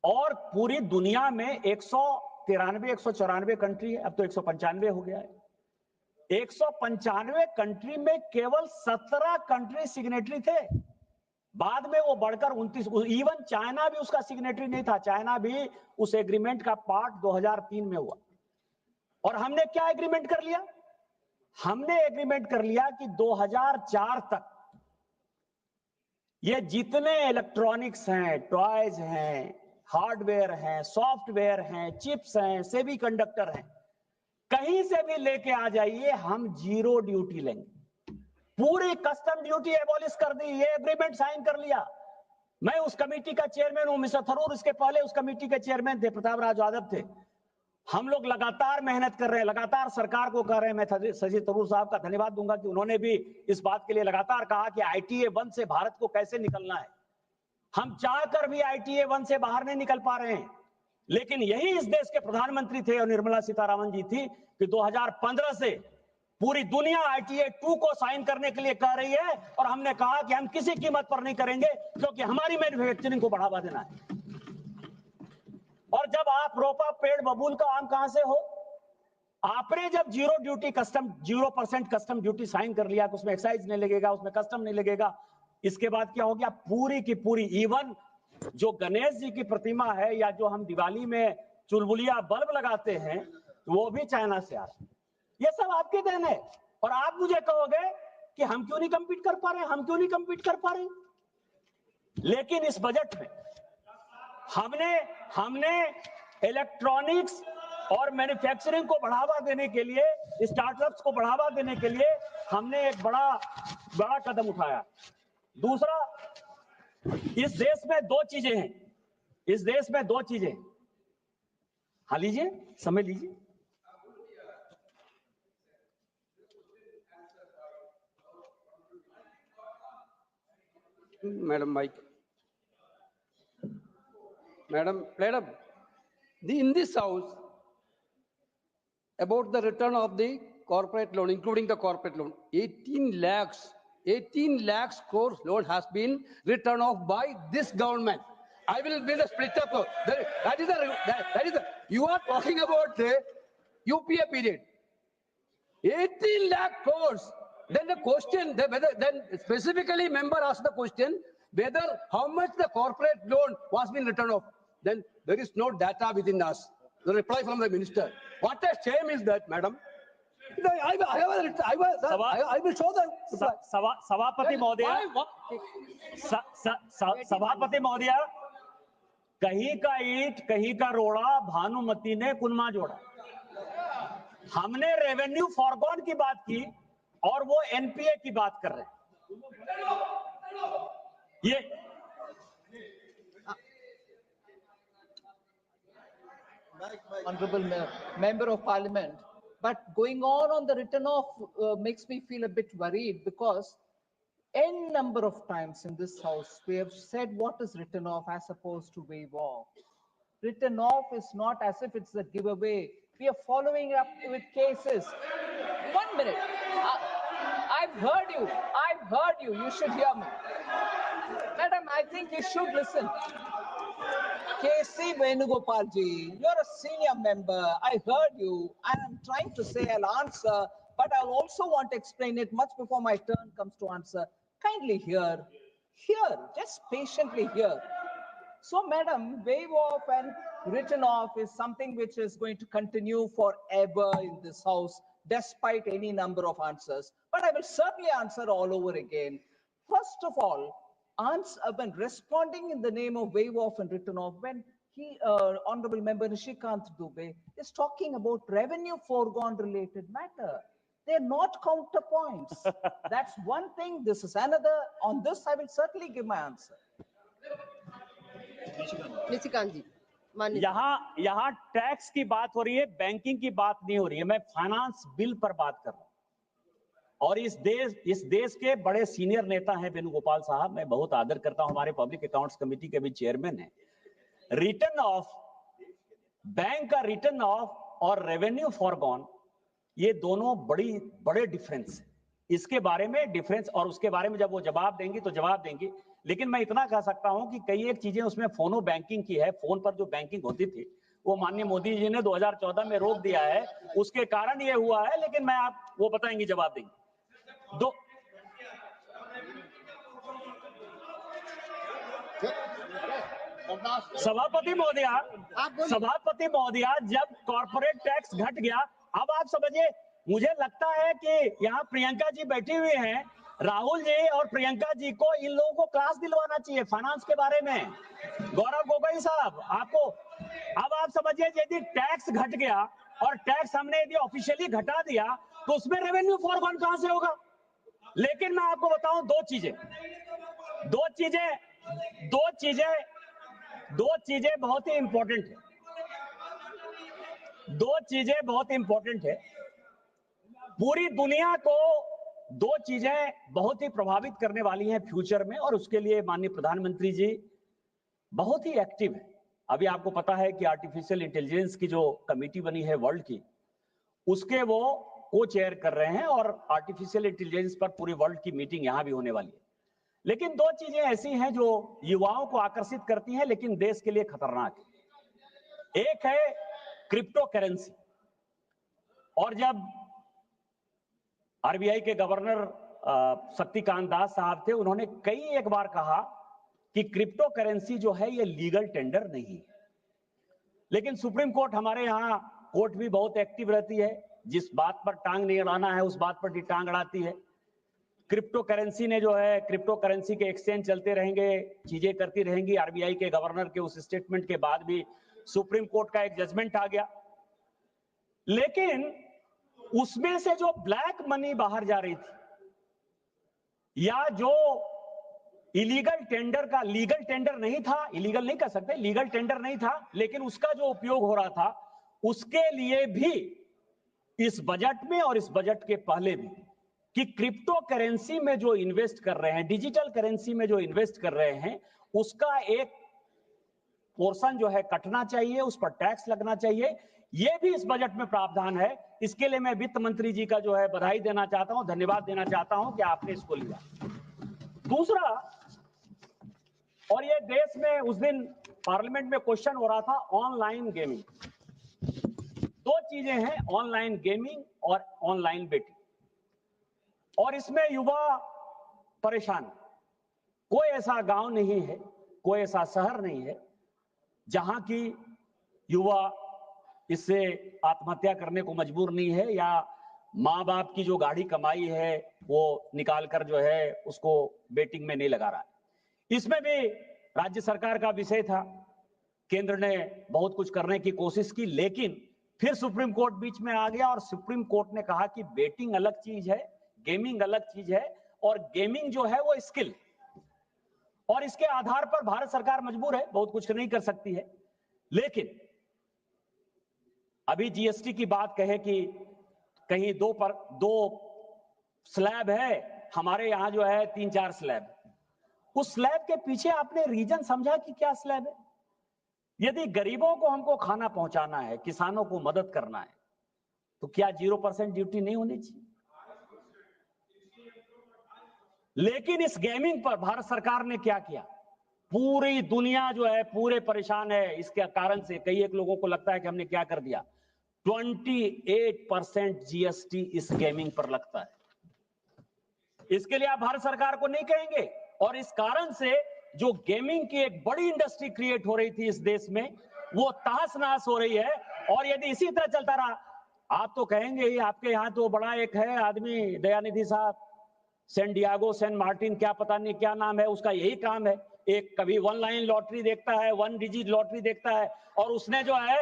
और पूरी दुनिया में 193 194 कंट्री है, अब तो 195 हो गया है। 195 कंट्री में केवल 17 कंट्री सिग्नेटरी थे। बाद में वो बढ़कर 29, इवन चाइना भी उसका सिग्नेटरी नहीं था। चाइना भी उस एग्रीमेंट का पार्ट 2003 में हुआ। और हमने क्या एग्रीमेंट कर लिया? हमने एग्रीमेंट कर लिया कि 2004 तक ये जितने इलेक्ट्रॉनिक्स हैं, टॉयज हैं, हार्डवेयर हैं, सॉफ्टवेयर हैं, चिप्स हैं, सेमीकंडक्टर हैं, कहीं से भी लेके आ जाइए, हम 0 ड्यूटी लेंगे। पूरी कस्टम ड्यूटी एबॉलिश कर दी, ये एग्रीमेंट साइन कर लिया। मैं उस कमेटी का चेयरमैन हूं, मिस्टर थरूर इसके पहले उस कमेटी के चेयरमैन थे, प्रताप राज यादव थे। हम लोग लगातार मेहनत कर रहे हैं, लगातार सरकार को कह रहे हैं। मैं शशि थरूर साहब का धन्यवाद दूंगा कि उन्होंने भी इस बात के लिए लगातार कहा कि ITA 1 से भारत को कैसे निकलना है। हम चाहकर भी ITA 1 से बाहर नहीं निकल पा रहे हैं, लेकिन यही इस देश के प्रधानमंत्री थे और निर्मला सीतारामन जी थी कि 2015 से पूरी दुनिया ITA 2 को साइन करने के लिए कह रही है, और हमने कहा कि हम किसी कीमत पर नहीं करेंगे, क्योंकि हमारी मैन्युफैक्चरिंग को बढ़ावा देना है। और जब आप रोपा पेड़ बबूल का आम कहां से हो? आपने जब 0% कस्टम ड्यूटी साइन कर लिया, तो उसमें एक्साइज नहीं लगेगा, उसमें कस्टम नहीं लगेगा। इसके बाद क्या हो गया? पूरी की पूरी, इवन जो गणेश जी की प्रतिमा है या जो हम दिवाली में चुलबुलिया बल्ब लगाते हैं, वो भी चाइना से आ रहा है। ये सब आपके देन है। और आप मुझे कहोगे कि हम क्यों नहीं कंपीट कर पा रहे, हम क्यों नहीं कंपीट कर पा रहे। लेकिन इस बजट में हमने इलेक्ट्रॉनिक्स और मैन्युफैक्चरिंग को बढ़ावा देने के लिए, स्टार्टअप्स को बढ़ावा देने के लिए हमने एक बड़ा कदम उठाया। दूसरा, इस देश में 2 चीजें हैं, इस देश में 2 चीजें। हाँ, लीजिए, समय लीजिए। Madam, in this house, about the return of the corporate loan, including the corporate loan, 18 lakhs crores loan has been written off by this government. I will be the split up. That is the, you are talking about the UPA period. 18 lakh crores. Then the question, then specifically member asked the question, whether how much the corporate loan was been written off. Then there is no data within us. The reply from the minister. What a shame is that, madam. I will show the reply. सभापति महोदय, कहीं का ईंट कहीं का रोड़ा, भानुमति ने कुनमा जोड़ा। हमने रेवेन्यू फॉरगॉन की बात की और वो NPA की बात कर रहे हैं। ये Honorable Member of Parliament, But going on the written off makes me feel a bit worried, because n number of times in this house we have said what is written off as opposed to waive off. Written off is not as if it's a giveaway. We are following up with cases. 1 minute. I've heard you. I've heard you. You should hear me. Madam, I think you should listen. KC Venugopal ji, you're a senior member. I heard you, and I'm trying to say I'll answer, but I'll also want to explain it much before my turn comes to answer. Kindly hear, just patiently hear. So, madam, waive off and written off is something which is going to continue forever in this house, despite any number of answers. But I will certainly answer all over again. First of all, when responding in the name of waive off and written off, when Honorable Member Nishikant Dubey is talking about revenue foregone related matter, they're not counterpoints. That's one thing. This is another. On this, I will certainly give my answer. Nishikant जी, माननीय यहाँ tax की बात हो रही है, banking की बात नहीं हो रही है। मैं फाइनेंस बिल पर बात कर रहा हूं, और इस देश के बड़े सीनियर नेता हैं वेणुगोपाल साहब, मैं बहुत आदर करता हूं, हमारे पब्लिक अकाउंट्स कमेटी के भी चेयरमैन हैं। रिटर्न ऑफ, बैंक का रिटर्न ऑफ और रेवेन्यू फॉरगॉन, ये दोनों बड़े डिफरेंस है। इसके बारे में डिफरेंस, और उसके बारे में जब वो जवाब देंगी तो जवाब देंगी। लेकिन मैं इतना कह सकता हूं कि कई एक चीजें उसमें फोनो बैंकिंग की है, फोन पर जो बैंकिंग होती थी वो माननीय मोदी जी ने 2014 में रोक दिया है, उसके कारण ये हुआ है। लेकिन मैं आप वो बताएंगी, जवाब देंगे। सभापति महोदया, जब कॉर्पोरेट टैक्स घट गया, अब आप समझिए, मुझे लगता है कि यहाँ प्रियंका जी बैठी हुई हैं, राहुल जी और प्रियंका जी को इन लोगों को क्लास दिलवाना चाहिए फाइनेंस के बारे में। गौरव गोगोई साहब, आपको अब आप समझिए, यदि टैक्स घट गया और टैक्स हमने यदि ऑफिशियली घटा दिया तो उसमें रेवेन्यू फॉरगॉन कहां से होगा? लेकिन मैं आपको बताऊं दो चीजें बहुत ही इंपॉर्टेंट है। दो चीजें बहुत इंपॉर्टेंट है। पूरी दुनिया को दो चीजें बहुत ही प्रभावित करने वाली हैं फ्यूचर में, और उसके लिए माननीय प्रधानमंत्री जी बहुत ही एक्टिव है। अभी आपको पता है कि आर्टिफिशियल इंटेलिजेंस की जो कमेटी बनी है वर्ल्ड की, उसके वो को चेयर कर रहे हैं, और आर्टिफिशियल इंटेलिजेंस पर पूरी वर्ल्ड की मीटिंग यहां भी होने वाली है। लेकिन दो चीजें ऐसी हैं जो युवाओं को आकर्षित करती हैं लेकिन देश के लिए खतरनाक है। एक है क्रिप्टो करेंसी, और जब आरबीआई के गवर्नर शक्तिकांत दास साहब थे, उन्होंने कई एक बार कहा कि क्रिप्टो करेंसी जो है ये लीगल टेंडर नहीं है। लेकिन सुप्रीम कोर्ट, हमारे यहाँ कोर्ट भी बहुत एक्टिव रहती है, जिस बात पर टांग नहीं अड़ाना है उस बात पर टांग अड़ाती है। क्रिप्टो करेंसी ने जो है, क्रिप्टो करेंसी के एक्सचेंज चलते रहेंगे, चीजें करती रहेंगी। आरबीआई के गवर्नर के उस स्टेटमेंट के बाद भी सुप्रीम कोर्ट का एक जजमेंट आ गया। लेकिन उसमें से जो ब्लैक मनी बाहर जा रही थी, या जो इलीगल टेंडर का, लीगल टेंडर नहीं था, इलीगल नहीं कर सकते, लीगल टेंडर नहीं था, लेकिन उसका जो उपयोग हो रहा था, उसके लिए भी इस बजट में और इस बजट के पहले भी, कि क्रिप्टो करेंसी में जो इन्वेस्ट कर रहे हैं, डिजिटल करेंसी में जो इन्वेस्ट कर रहे हैं, उसका एक पोर्शन जो है कटना चाहिए, उस पर टैक्स लगना चाहिए। यह भी इस बजट में प्रावधान है। इसके लिए मैं वित्त मंत्री जी का जो है बधाई देना चाहता हूं, धन्यवाद देना चाहता हूं कि आपने इसको लिया। दूसरा, और ये देश में उस दिन पार्लियामेंट में क्वेश्चन हो रहा था, ऑनलाइन गेमिंग। दो चीजें हैं, ऑनलाइन गेमिंग और ऑनलाइन बेटिंग, और इसमें युवा परेशान। कोई ऐसा गांव नहीं है, कोई ऐसा शहर नहीं है जहां की युवा इससे आत्महत्या करने को मजबूर नहीं है, या माँ बाप की जो गाढ़ी कमाई है वो निकालकर जो है उसको बेटिंग में नहीं लगा रहा है। इसमें भी राज्य सरकार का विषय था। केंद्र ने बहुत कुछ करने की कोशिश की, लेकिन फिर सुप्रीम कोर्ट बीच में आ गया, और सुप्रीम कोर्ट ने कहा कि बेटिंग अलग चीज है, गेमिंग अलग चीज है, और गेमिंग जो है वो स्किल, और इसके आधार पर भारत सरकार मजबूर है, बहुत कुछ नहीं कर सकती है। लेकिन अभी जीएसटी की बात कहे कि कहीं दो स्लैब है, हमारे यहां जो है 3-4 स्लैब। उस स्लैब के पीछे आपने रीजन समझा कि क्या स्लैब है? यदि गरीबों को हमको खाना पहुंचाना है, किसानों को मदद करना है, तो क्या 0% ड्यूटी नहीं होनी चाहिए? लेकिन इस गेमिंग पर भारत सरकार ने क्या किया? पूरी दुनिया जो है पूरे परेशान है इसके कारण से। कई एक लोगों को लगता है कि हमने क्या कर दिया। 28% जीएसटी इस गेमिंग पर लगता है। इसके लिए आप भारत सरकार को नहीं कहेंगे। और इस कारण से जो गेमिंग की एक बड़ी इंडस्ट्री क्रिएट हो रही थी इस देश में, वो तहस नहस हो रही है। और यदि इसी तरह चलता रहा, आप तो कहेंगे ही, आपके यहां तो बड़ा एक है आदमी, दयानिधि साहब, सेंट मार्टिन, क्या पता नहीं क्या नाम है उसका, यही काम है, एक कभी 1 लाइन लॉटरी देखता है, 1 डिजिट लॉटरी देखता है। और उसने जो है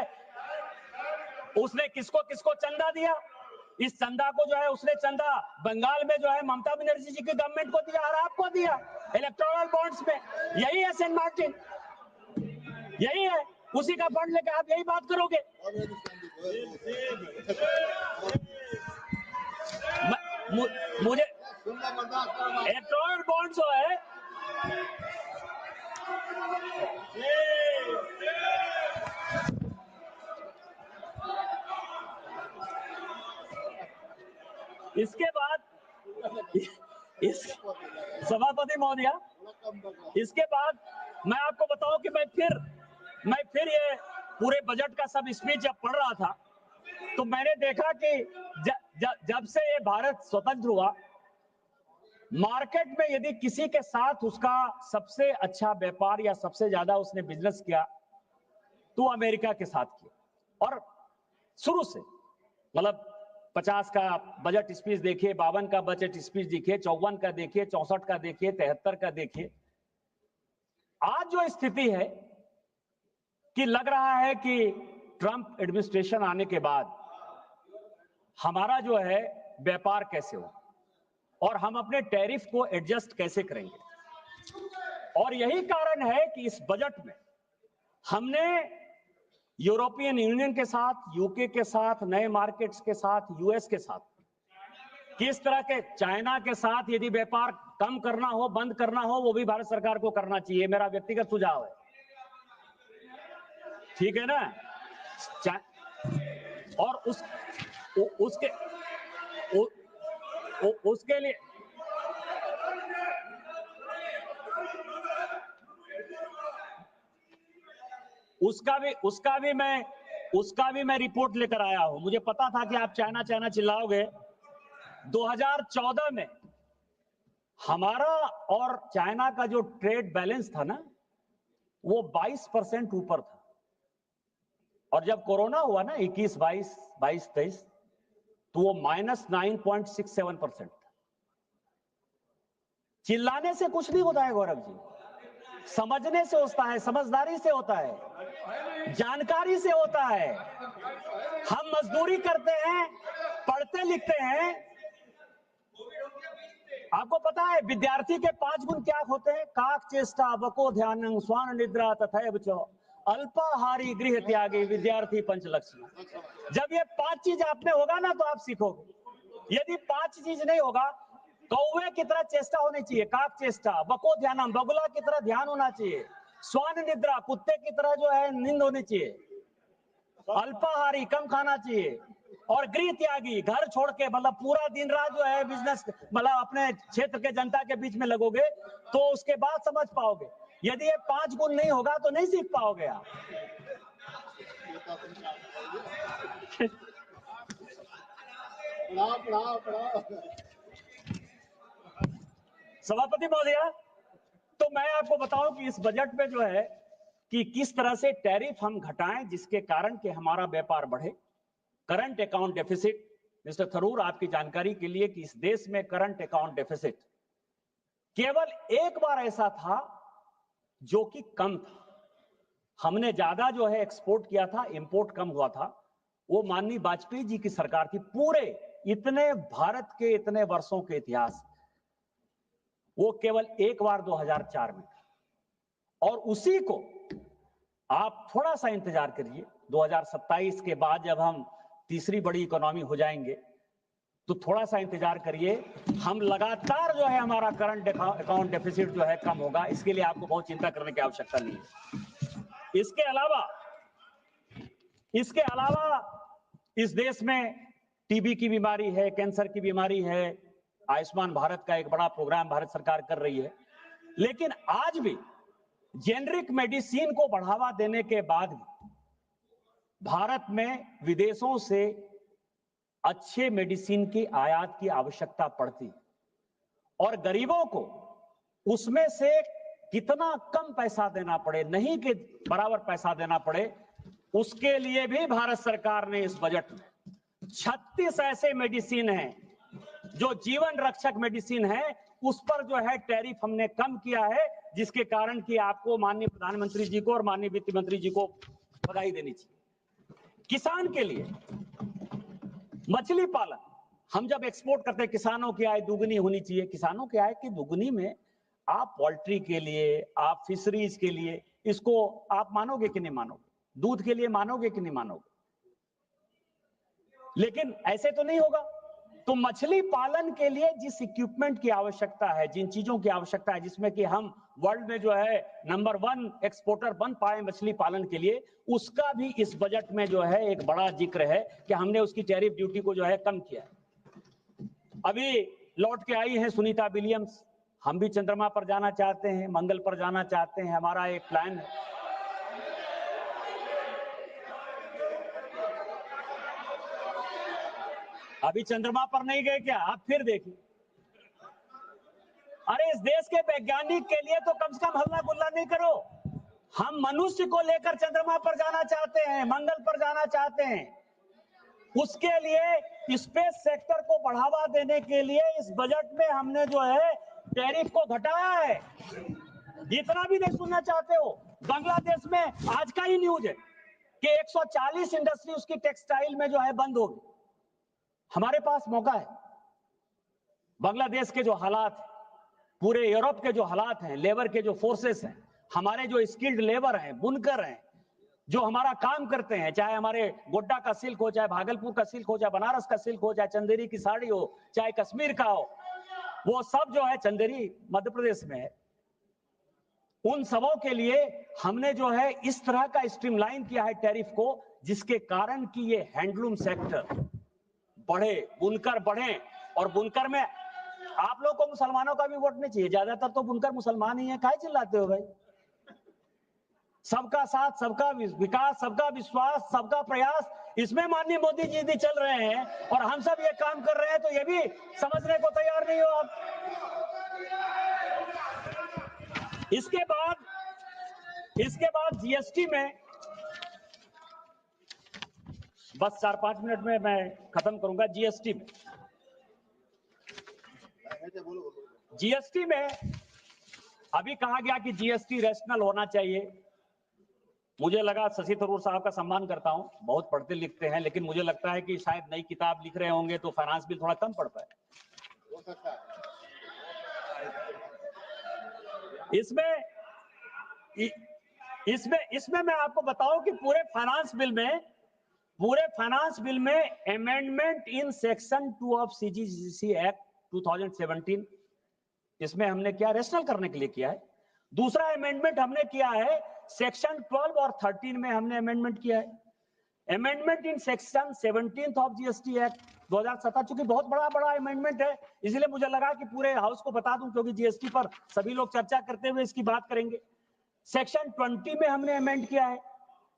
उसने किसको किसको चंदा दिया? इस चंदा को जो है उसने चंदा बंगाल में जो है ममता बनर्जी जी की गवर्नमेंट को दिया और आपको दिया इलेक्टोरल बॉन्ड्स में। यही है सेंट मार्टिन, यही है। उसी का फंड लेके आप यही बात करोगे। मुझे इलेक्टोरल बॉन्ड्स जो है इसके बाद इस सभापति महोदय, इसके बाद मैं आपको बताऊं कि मैं फिर ये पूरे बजट का सब स्पीच जब पढ़ रहा था तो मैंने देखा कि जब से ये भारत स्वतंत्र हुआ, मार्केट में यदि किसी के साथ उसका सबसे अच्छा व्यापार या सबसे ज्यादा उसने बिजनेस किया तो अमेरिका के साथ किया। और शुरू से मतलब 50 का बजट स्पीच देखिए, 52 का बजट स्पीच देखिए, 54 का देखिए, 64 का देखिए, 73 का देखिए। आज जो स्थिति है कि लग रहा है कि ट्रंप एडमिनिस्ट्रेशन आने के बाद हमारा जो है व्यापार कैसे हो और हम अपने टैरिफ को एडजस्ट कैसे करेंगे। और यही कारण है कि इस बजट में हमने यूरोपियन यूनियन के साथ, यूके के साथ, नए मार्केट्स के साथ, यूएस के साथ, किस तरह के, चाइना के साथ यदि व्यापार कम करना हो, बंद करना हो, वो भी भारत सरकार को करना चाहिए, मेरा व्यक्तिगत सुझाव है। ठीक है ना? और उसके लिए उसका भी मैं रिपोर्ट लेकर आया हूं। मुझे पता था कि आप चाइना चिल्लाओगे। 2014 में हमारा और चाइना का जो ट्रेड बैलेंस था ना, वो 22% ऊपर था। और जब कोरोना हुआ ना 21-22-23, तो वो -9.67% था। चिल्लाने से कुछ नहीं होता है गौरव जी, समझने से होता है, समझदारी से होता है, जानकारी से होता है। हम मजदूरी करते हैं, पढ़ते लिखते हैं। आपको पता है विद्यार्थी के 5 गुण क्या होते हैं? काक चेष्टा, बको ध्यानं, स्वान निद्रा तथैव च, अल्पाहारी गृह त्यागी, विद्यार्थी पंचलक्षण। जब ये 5 चीज आप में होगा ना तो आप सीखोगे। यदि 5 चीज नहीं होगा, कौवे की तरह चेष्टा होनी चाहिए, काक चेष्टा, बको ध्यानम, बगुला की तरह ध्यान होना चाहिए, स्वान निद्रा, कुत्ते की तरह जो है नींद होनी चाहिए, अल्पाहारी, कम खाना चाहिए, और गृह त्यागी, घर छोड़ के, मतलब पूरा दिन रात जो है बिजनेस, मतलब अपने क्षेत्र के जनता के बीच में लगोगे तो उसके बाद समझ पाओगे। यदि ये 5 गुण नहीं होगा तो नहीं सीख पाओगे आप। सभापति महोदय, तो मैं आपको बताऊं कि इस बजट में जो है कि किस तरह से टैरिफ हम घटाएं जिसके कारण कि हमारा व्यापार बढ़े। Current account deficit, mister Tharoor, आपकी जानकारी के लिए कि इस देश में करंट अकाउंट डेफिसिट केवल एक बार ऐसा था जो कि कम था। हमने ज्यादा जो है एक्सपोर्ट किया था, इंपोर्ट कम हुआ था। वो माननीय वाजपेयी जी की सरकार थी। पूरे इतने भारत के इतने वर्षों के इतिहास, वो केवल एक बार 2004 में था। और उसी को आप थोड़ा सा इंतजार करिए, 2027 के बाद जब हम तीसरी बड़ी इकोनॉमी हो जाएंगे तो थोड़ा सा इंतजार करिए, हम लगातार जो है हमारा करंट अकाउंट डेफिसिट जो है कम होगा, इसके लिए आपको बहुत चिंता करने की आवश्यकता नहीं है। इसके अलावा इस देश में टीबी की बीमारी है, कैंसर की बीमारी है, आयुष्मान भारत का एक बड़ा प्रोग्राम भारत सरकार कर रही है, लेकिन आज भी जेनरिक मेडिसिन को बढ़ावा देने के बाद भी भारत में विदेशों से अच्छे मेडिसिन की आयात की आवश्यकता पड़ती है और गरीबों को उसमें से कितना कम पैसा देना पड़े, नहीं कि बराबर पैसा देना पड़े, उसके लिए भी भारत सरकार ने इस बजट में 36 ऐसे मेडिसिन हैं जो जीवन रक्षक मेडिसिन है, उस पर जो है टैरिफ हमने कम किया है, जिसके कारण कि आपको माननीय प्रधानमंत्री जी को और माननीय वित्त मंत्री जी को बधाई देनी चाहिए। किसान के लिए मछली पालन, हम जब एक्सपोर्ट करते हैं, किसानों की आय दुगनी होनी चाहिए। किसानों की आय की दुगनी में आप पोल्ट्री के लिए, आप फिशरीज के लिए, इसको आप मानोगे कि नहीं मानोगे? दूध के लिए मानोगे कि नहीं मानोगे? लेकिन ऐसे तो नहीं होगा। तो मछली पालन के लिए जिस इक्विपमेंट की आवश्यकता है, जिन चीजों की आवश्यकता है, जिसमें कि हम वर्ल्ड में जो है नंबर 1 एक्सपोर्टर बन पाए मछली पालन के लिए, उसका भी इस बजट में जो है एक बड़ा जिक्र है कि हमने उसकी टैरिफ ड्यूटी को जो है कम किया। अभी लौट के आई हैं सुनीता विलियम्स, हम भी चंद्रमा पर जाना चाहते हैं, मंगल पर जाना चाहते हैं, हमारा एक प्लान है। अभी चंद्रमा पर नहीं गए क्या? आप फिर देखिए। अरे इस देश के वैज्ञानिक के लिए तो कम से कम हल्ला गुल्ला नहीं करो। हम मनुष्य को लेकर चंद्रमा पर जाना चाहते हैं, मंगल पर जाना चाहते हैं। उसके लिए स्पेस सेक्टर को बढ़ावा देने के लिए इस बजट में हमने जो है टैरिफ को घटाया है। इतना भी नहीं सुनना चाहते हो? बांग्लादेश में आज का ही न्यूज है कि 140 इंडस्ट्री उसकी टेक्सटाइल में जो है बंद हो गई। हमारे पास मौका है। बांग्लादेश के जो हालात हैं, पूरे यूरोप के जो हालात हैं, लेबर के जो फोर्सेस हैं, हमारे जो स्किल्ड लेबर हैं, बुनकर हैं, जो हमारा काम करते हैं, चाहे हमारे गोड्डा का सिल्क हो, चाहे भागलपुर का सिल्क हो, चाहे बनारस का सिल्क हो, चाहे चंदेरी की साड़ी हो, चाहे कश्मीर का हो, वो सब जो है, चंदेरी मध्य प्रदेश में है, उन सबों के लिए हमने जो है इस तरह का स्ट्रीमलाइन किया है टैरिफ को, जिसके कारण कि ये हैंडलूम सेक्टर बढ़े, बुनकर बढ़े। और बुनकर में आप लोग को मुसलमानों का भी वोट नहीं चाहिए, ज्यादातर तो बुनकर मुसलमान ही है, काहे चिल्लाते हो भाई? सबका साथ, सबका विकास, सबका विश्वास, सबका प्रयास, इसमें माननीय मोदी जी भी चल रहे हैं और हम सब ये काम कर रहे हैं, तो ये भी समझने को तैयार नहीं हो आप। इसके बाद जीएसटी में, बस 4-5 मिनट में मैं खत्म करूंगा। जीएसटी में अभी कहा गया कि जीएसटी रैशनल होना चाहिए। मुझे लगा, शशि थरूर साहब का सम्मान करता हूं, बहुत पढ़ते लिखते हैं, लेकिन मुझे लगता है कि शायद नई किताब लिख रहे होंगे तो फाइनेंस बिल थोड़ा कम पड़ पाए। इसमें मैं आपको बताऊं कि पूरे फाइनेंस बिल में amendment in section 2 of CGC act 2017, इसमें हमने क्या रैशनल करने के लिए किया है। दूसरा अमेंडमेंट हमने किया है सेक्शन 12 और 13 में हमने अमेंडमेंट किया है। Amendment in section 17 of GST act 2017, चूंकि बहुत बड़ा अमेंडमेंट है, इसलिए मुझे लगा कि पूरे हाउस को बता दूं, क्योंकि जीएसटी पर सभी लोग चर्चा करते हुए इसकी बात करेंगे। सेक्शन 20 में हमने अमेंड किया है,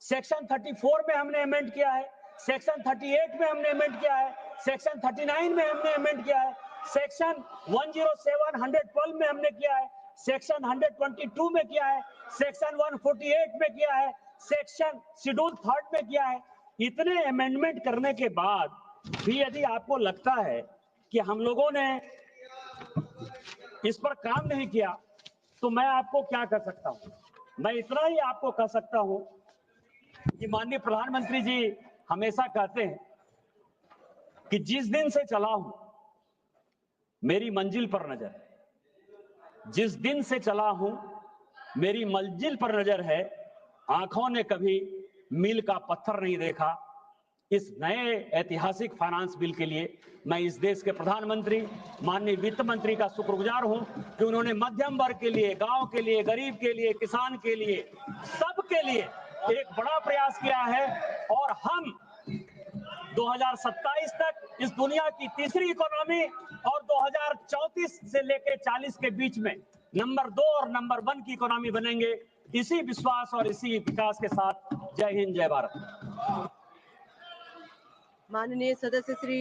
सेक्शन 34 में हमने अमेंड किया है, सेक्शन 38 में हमने अमेंड किया है, सेक्शन 39 में हमने अमेंड किया है, सेक्शन 107, 112 में हमने किया है, सेक्शन 122 में किया है, सेक्शन 148 में किया है, सेक्शन शेड्यूल 3 में किया है। इतने अमेंडमेंट करने के बाद भी यदि आपको लगता है कि हम लोगों ने इस पर काम नहीं किया, तो मैं आपको क्या कर सकता हूं? मैं इतना ही आपको कह सकता हूं कि माननीय प्रधानमंत्री जी हमेशा कहते हैं कि जिस दिन से चला हूं मेरी मंजिल पर नजर है, जिस दिन से चला हूं मेरी मंजिल पर नजर है, आंखों ने कभी मील का पत्थर नहीं देखा, इस नए ऐतिहासिक फाइनेंस बिल के लिए मैं इस देश के प्रधानमंत्री माननीय वित्त मंत्री का शुक्रगुजार हूं कि उन्होंने मध्यम वर्ग के लिए, गांव के लिए, गरीब के लिए, किसान के लिए, सबके लिए एक बड़ा प्रयास किया है। और हम 2027 तक इस दुनिया की तीसरी इकोनॉमी और 2034 से लेकर 40 के बीच में नंबर 2 और नंबर 1 की इकोनॉमी बनेंगे। इसी विश्वास और इसी विकास के साथ जय हिंद, जय भारत। माननीय सदस्य श्री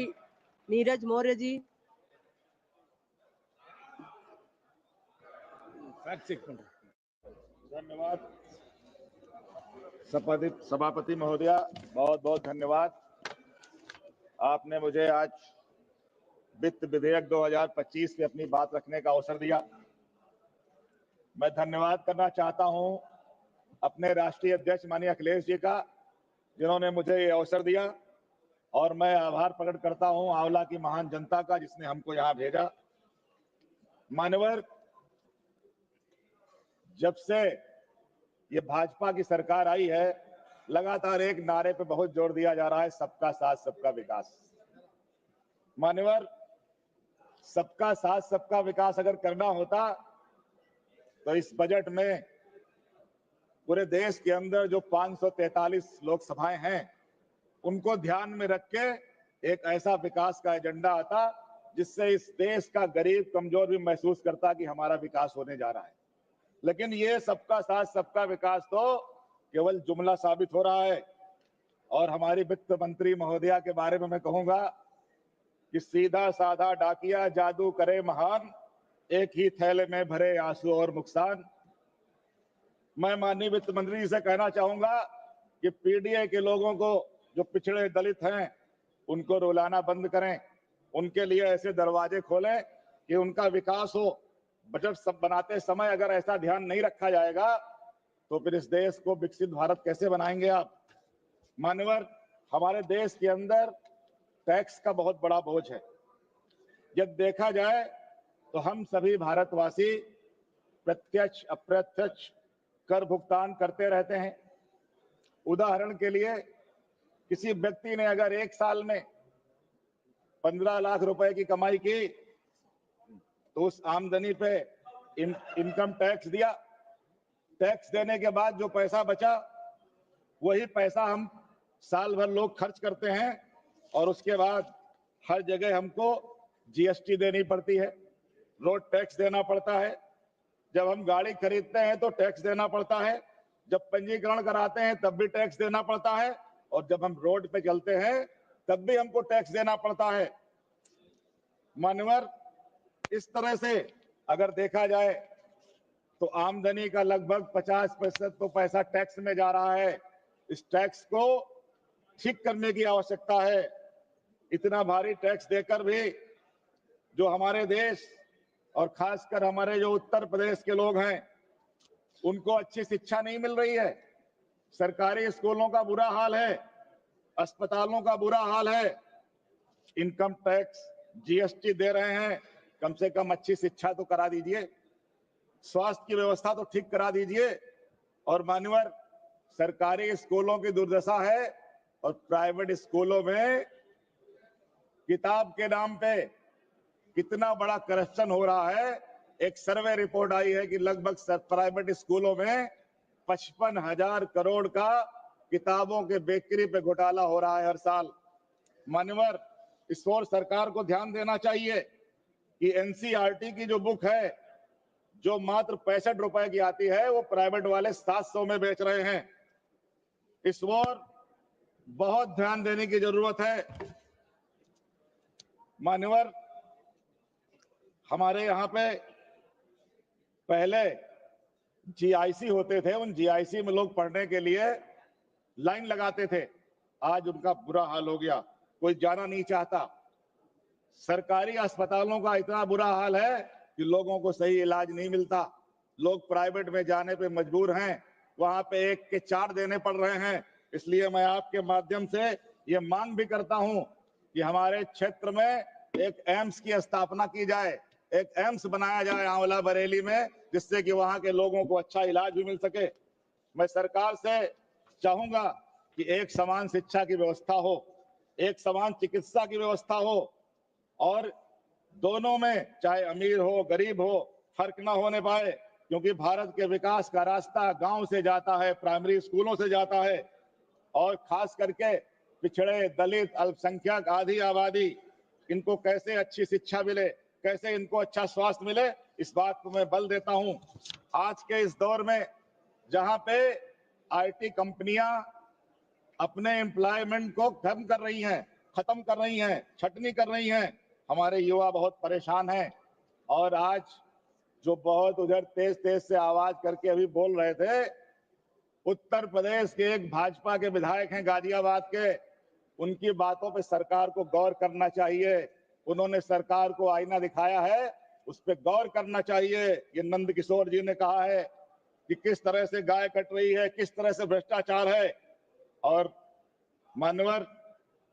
नीरज मौर्य जी। धन्यवाद सभापति महोदया, बहुत बहुत धन्यवाद। आपने मुझे आज वित्त विधेयक 2025 पे अपनी बात रखने का अवसर दिया। मैं धन्यवाद करना चाहता हूं अपने राष्ट्रीय अध्यक्ष माननीय अखिलेश जी का, जिन्होंने मुझे ये अवसर दिया, और मैं आभार प्रकट करता हूं आंवला की महान जनता का, जिसने हमको यहां भेजा। मान्यवर, जब से ये भाजपा की सरकार आई है, लगातार एक नारे पे बहुत जोर दिया जा रहा है, सबका साथ सबका विकास। मान्यवर, सबका साथ सबका विकास अगर करना होता तो इस बजट में पूरे देश के अंदर जो 543 लोकसभाएं हैं, उनको ध्यान में रख के एक ऐसा विकास का एजेंडा आता जिससे इस देश का गरीब कमजोर भी महसूस करता कि हमारा विकास होने जा रहा है। लेकिन ये सबका साथ सबका विकास तो केवल जुमला साबित हो रहा है। और हमारी वित्त मंत्री महोदया के बारे में मैं कहूंगा कि सीधा साधा डाकिया जादू करे महान, एक ही थैले में भरे आंसू और नुकसान। मैं माननीय वित्त मंत्री जी से कहना चाहूंगा कि पीडीए के लोगों को, जो पिछड़े दलित हैं, उनको रुलाना बंद करें। उनके लिए ऐसे दरवाजे खोलें कि उनका विकास हो। बजट सब बनाते समय अगर ऐसा ध्यान नहीं रखा जाएगा तो फिर इस देश को विकसित भारत कैसे बनाएंगे आप? मान्यवर, हमारे देश के अंदर टैक्स का बहुत बड़ा बोझ है। जब देखा जाए तो हम सभी भारतवासी प्रत्यक्ष अप्रत्यक्ष कर भुगतान करते रहते हैं। उदाहरण के लिए, किसी व्यक्ति ने अगर एक साल में 15 लाख रुपए की कमाई की तो उस आमदनी पे इनकम टैक्स दिया। टैक्स देने के बाद जो पैसा बचा, वही पैसा हम साल भर लोग खर्च करते हैं, और उसके बाद हर जगह हमको जीएसटी देनी पड़ती है, रोड टैक्स देना पड़ता है। जब हम गाड़ी खरीदते हैं तो टैक्स देना पड़ता है, जब पंजीकरण कराते हैं तब भी टैक्स देना पड़ता है, और जब हम रोड पे चलते हैं तब भी हमको टैक्स देना पड़ता है। मान्यवर, इस तरह से अगर देखा जाए तो आमदनी का लगभग 50% तो पैसा टैक्स में जा रहा है। इस टैक्स को ठीक करने की आवश्यकता है। इतना भारी टैक्स देकर भी जो हमारे देश और खासकर हमारे जो उत्तर प्रदेश के लोग हैं, उनको अच्छी शिक्षा नहीं मिल रही है। सरकारी स्कूलों का बुरा हाल है, अस्पतालों का बुरा हाल है। इनकम टैक्स, जीएसटी दे रहे हैं, कम से कम अच्छी शिक्षा तो करा दीजिए, स्वास्थ्य की व्यवस्था तो ठीक करा दीजिए। और मान्यवर, सरकारी स्कूलों की दुर्दशा है और प्राइवेट स्कूलों में किताब के नाम पे कितना बड़ा करप्शन हो रहा है। एक सर्वे रिपोर्ट आई है कि लगभग प्राइवेट स्कूलों में 55,000 करोड़ का किताबों के बिक्री पे घोटाला हो रहा है हर साल। मान्यवर, इस ओर सरकार को ध्यान देना चाहिए कि एनसीईआरटी की जो बुक है, जो मात्र 65 रुपए की आती है, वो प्राइवेट वाले 700 में बेच रहे हैं। इस ओर बहुत ध्यान देने की जरूरत है। मान्यवर, हमारे यहाँ पे पहले जीआईसी होते थे, उन जीआईसी में लोग पढ़ने के लिए लाइन लगाते थे। आज उनका बुरा हाल हो गया, कोई जाना नहीं चाहता। सरकारी अस्पतालों का इतना बुरा हाल है कि लोगों को सही इलाज नहीं मिलता। लोग प्राइवेट में जाने पे मजबूर हैं, वहां पे 1 के 4 देने पड़ रहे हैं। इसलिए मैं आपके माध्यम से ये मांग भी करता हूं कि हमारे क्षेत्र में एक एम्स की स्थापना की जाए, एक एम्स बनाया जाए आंवला बरेली में, जिससे कि वहां के लोगों को अच्छा इलाज भी मिल सके। मैं सरकार से चाहूंगा कि एक समान शिक्षा की व्यवस्था हो। एक समान चिकित्सा की व्यवस्था हो और दोनों में चाहे अमीर हो गरीब हो फर्क ना होने पाए, क्योंकि भारत के विकास का रास्ता गांव से जाता है, प्राइमरी स्कूलों से जाता है और खास करके पिछड़े दलित अल्पसंख्यक आधी आबादी इनको कैसे अच्छी शिक्षा मिले, कैसे इनको अच्छा स्वास्थ्य मिले, इस बात को मैं बल देता हूं। आज के इस दौर में जहां पे आईटी कंपनियां अपने एम्प्लॉयमेंट को खत्म कर रही हैं, छटनी कर रही हैं, हमारे युवा बहुत परेशान हैं। और आज जो बहुत उधर तेज तेज से आवाज करके अभी बोल रहे थे, उत्तर प्रदेश के एक भाजपा के विधायक हैं गाजियाबाद के, उनकी बातों पे सरकार को गौर करना चाहिए। उन्होंने सरकार को आईना दिखाया है, उस पर गौर करना चाहिए। ये नंद किशोर जी ने कहा है कि किस तरह से गाय कट रही है, किस तरह से भ्रष्टाचार है और मानवर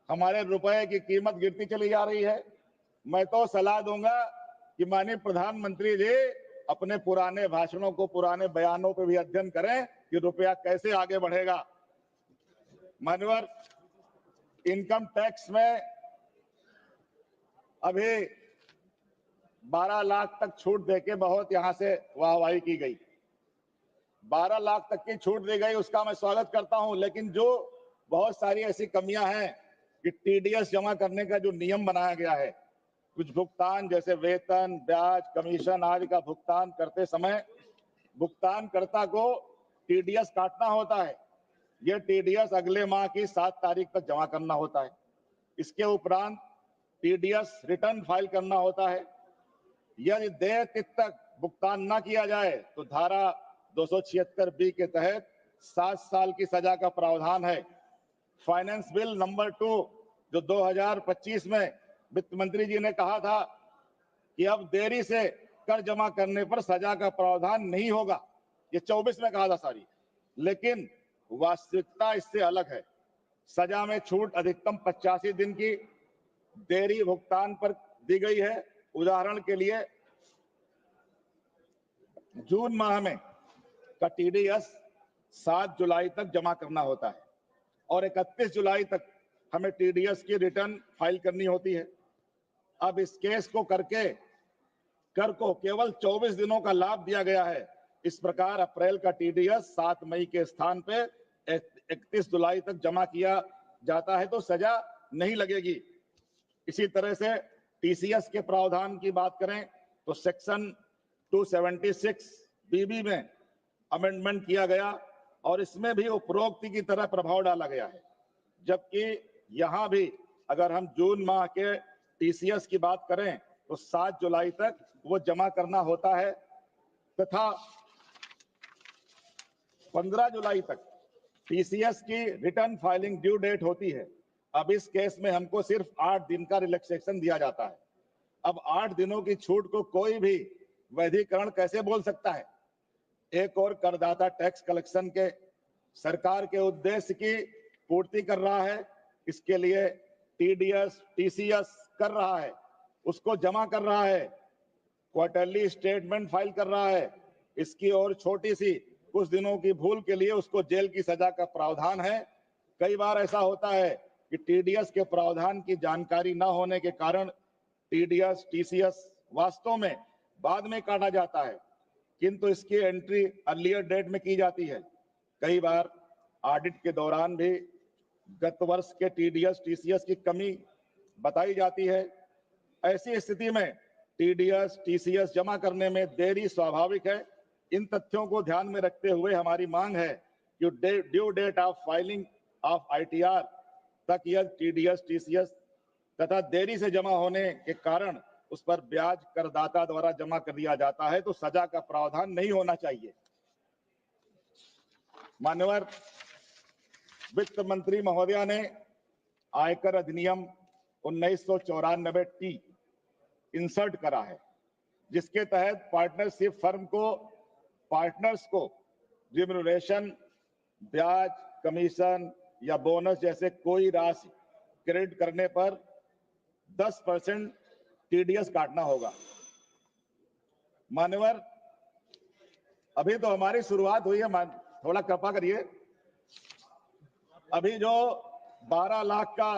हमारे रुपए की कीमत गिरती चली जा रही है। मैं तो सलाह दूंगा कि माननीय प्रधानमंत्री जी अपने पुराने भाषणों को, पुराने बयानों पर भी अध्ययन करें कि रुपया कैसे आगे बढ़ेगा। मानवर इनकम टैक्स में अभी 12 लाख तक छूट देके बहुत यहां से वाहवाही की गई। 12 लाख तक की छूट दी गई, उसका मैं स्वागत करता हूं, लेकिन जो बहुत सारी ऐसी कमियां हैं कि टीडीएस जमा करने का जो नियम बनाया गया है, कुछ भुगतान जैसे वेतन, ब्याज, कमीशन आदि का भुगतान करते समय भुगतानकर्ता को टीडीएस काटना होता है। यह टीडीएस अगले माह की 7 तारीख तक जमा करना होता है। इसके उपरांत टीडीएस रिटर्न फाइल करना होता है। यदि देय तिथि तक भुगतान न किया जाए तो धारा 276B के तहत 7 साल की सजा का प्रावधान है। फाइनेंस बिल नंबर 2 जो 2025 में वित्त मंत्री जी ने कहा था कि अब देरी से कर जमा करने पर सजा का प्रावधान नहीं होगा, ये 24 में कहा था सारी, लेकिन वास्तविकता इससे अलग है। सजा में छूट अधिकतम 85 दिन की देरी भुगतान पर दी गई है। उदाहरण के लिए जून माह में का टीडीएस 7 जुलाई तक जमा करना होता है और 31 जुलाई तक हमें टीडीएस की रिटर्न फाइल करनी होती है। अब इस केस को करके कर को केवल 24 दिनों का लाभ दिया गया है। इस प्रकार अप्रैल का टीडीएस 7 मई के स्थान पे 31 जुलाई तक जमा किया जाता है तो सजा नहीं लगेगी। इसी तरह से टीसीएस के प्रावधान की बात करें तो सेक्शन 276BB में अमेंडमेंट किया गया और इसमें भी उपरोक्ति की तरह प्रभाव डाला गया है, जबकि यहां भी अगर हम जून माह के टीसीएस की बात करें तो 7 जुलाई तक वो जमा करना होता है तथा 15 जुलाई तक टीसीएस की रिटर्न फाइलिंग ड्यू डेट होती है। अब इस केस में हमको सिर्फ 8 दिन का रिलैक्सेशन दिया जाता है। अब 8 दिनों की छूट को कोई भी वैधीकरण कैसे बोल सकता है? एक और करदाता टैक्स कलेक्शन के सरकार के उद्देश्य की पूर्ति कर रहा है, इसके लिए टीडीएस टीसीएस कर रहा है, उसको जमा कर रहा है, क्वार्टरली स्टेटमेंट फाइल कर रहा है। इसकी और छोटी सी कुछ दिनों की भूल के लिए उसको जेल की सजा का प्रावधान है। कई बार ऐसा होता है कि टीडीएस के प्रावधान की जानकारी न होने के कारण टीडीएस टीसीएस वास्तव में बाद में काटा जाता है, किंतु इसकी एंट्री अर्लियर डेट में की जाती है। कई बार ऑडिट के दौरान भी गत वर्ष के टीडीएस टीसीएस की कमी बताई जाती है। ऐसी स्थिति में टीडीएस टीसीएस जमा करने में देरी स्वाभाविक है। इन तथ्यों को ध्यान में रखते हुए हमारी मांग है कि due date of filing of ITR तक यह टीडीएस टीसीएस तथा देरी से जमा होने के कारण उस पर ब्याज करदाता द्वारा जमा कर दिया जाता है तो सजा का प्रावधान नहीं होना चाहिए। मान्यवर वित्त मंत्री महोदया ने आयकर अधिनियम 1994 इंसर्ट करा है, जिसके तहत पार्टनरशिप फर्म को पार्टनर्स को रिम्यूनरेशन, ब्याज, कमीशन या बोनस जैसे कोई राशि क्रेडिट करने पर 10% टीडीएस काटना होगा। मान्यवर अभी तो हमारी शुरुआत हुई है, थोड़ा कृपा करिए। अभी जो 12 लाख का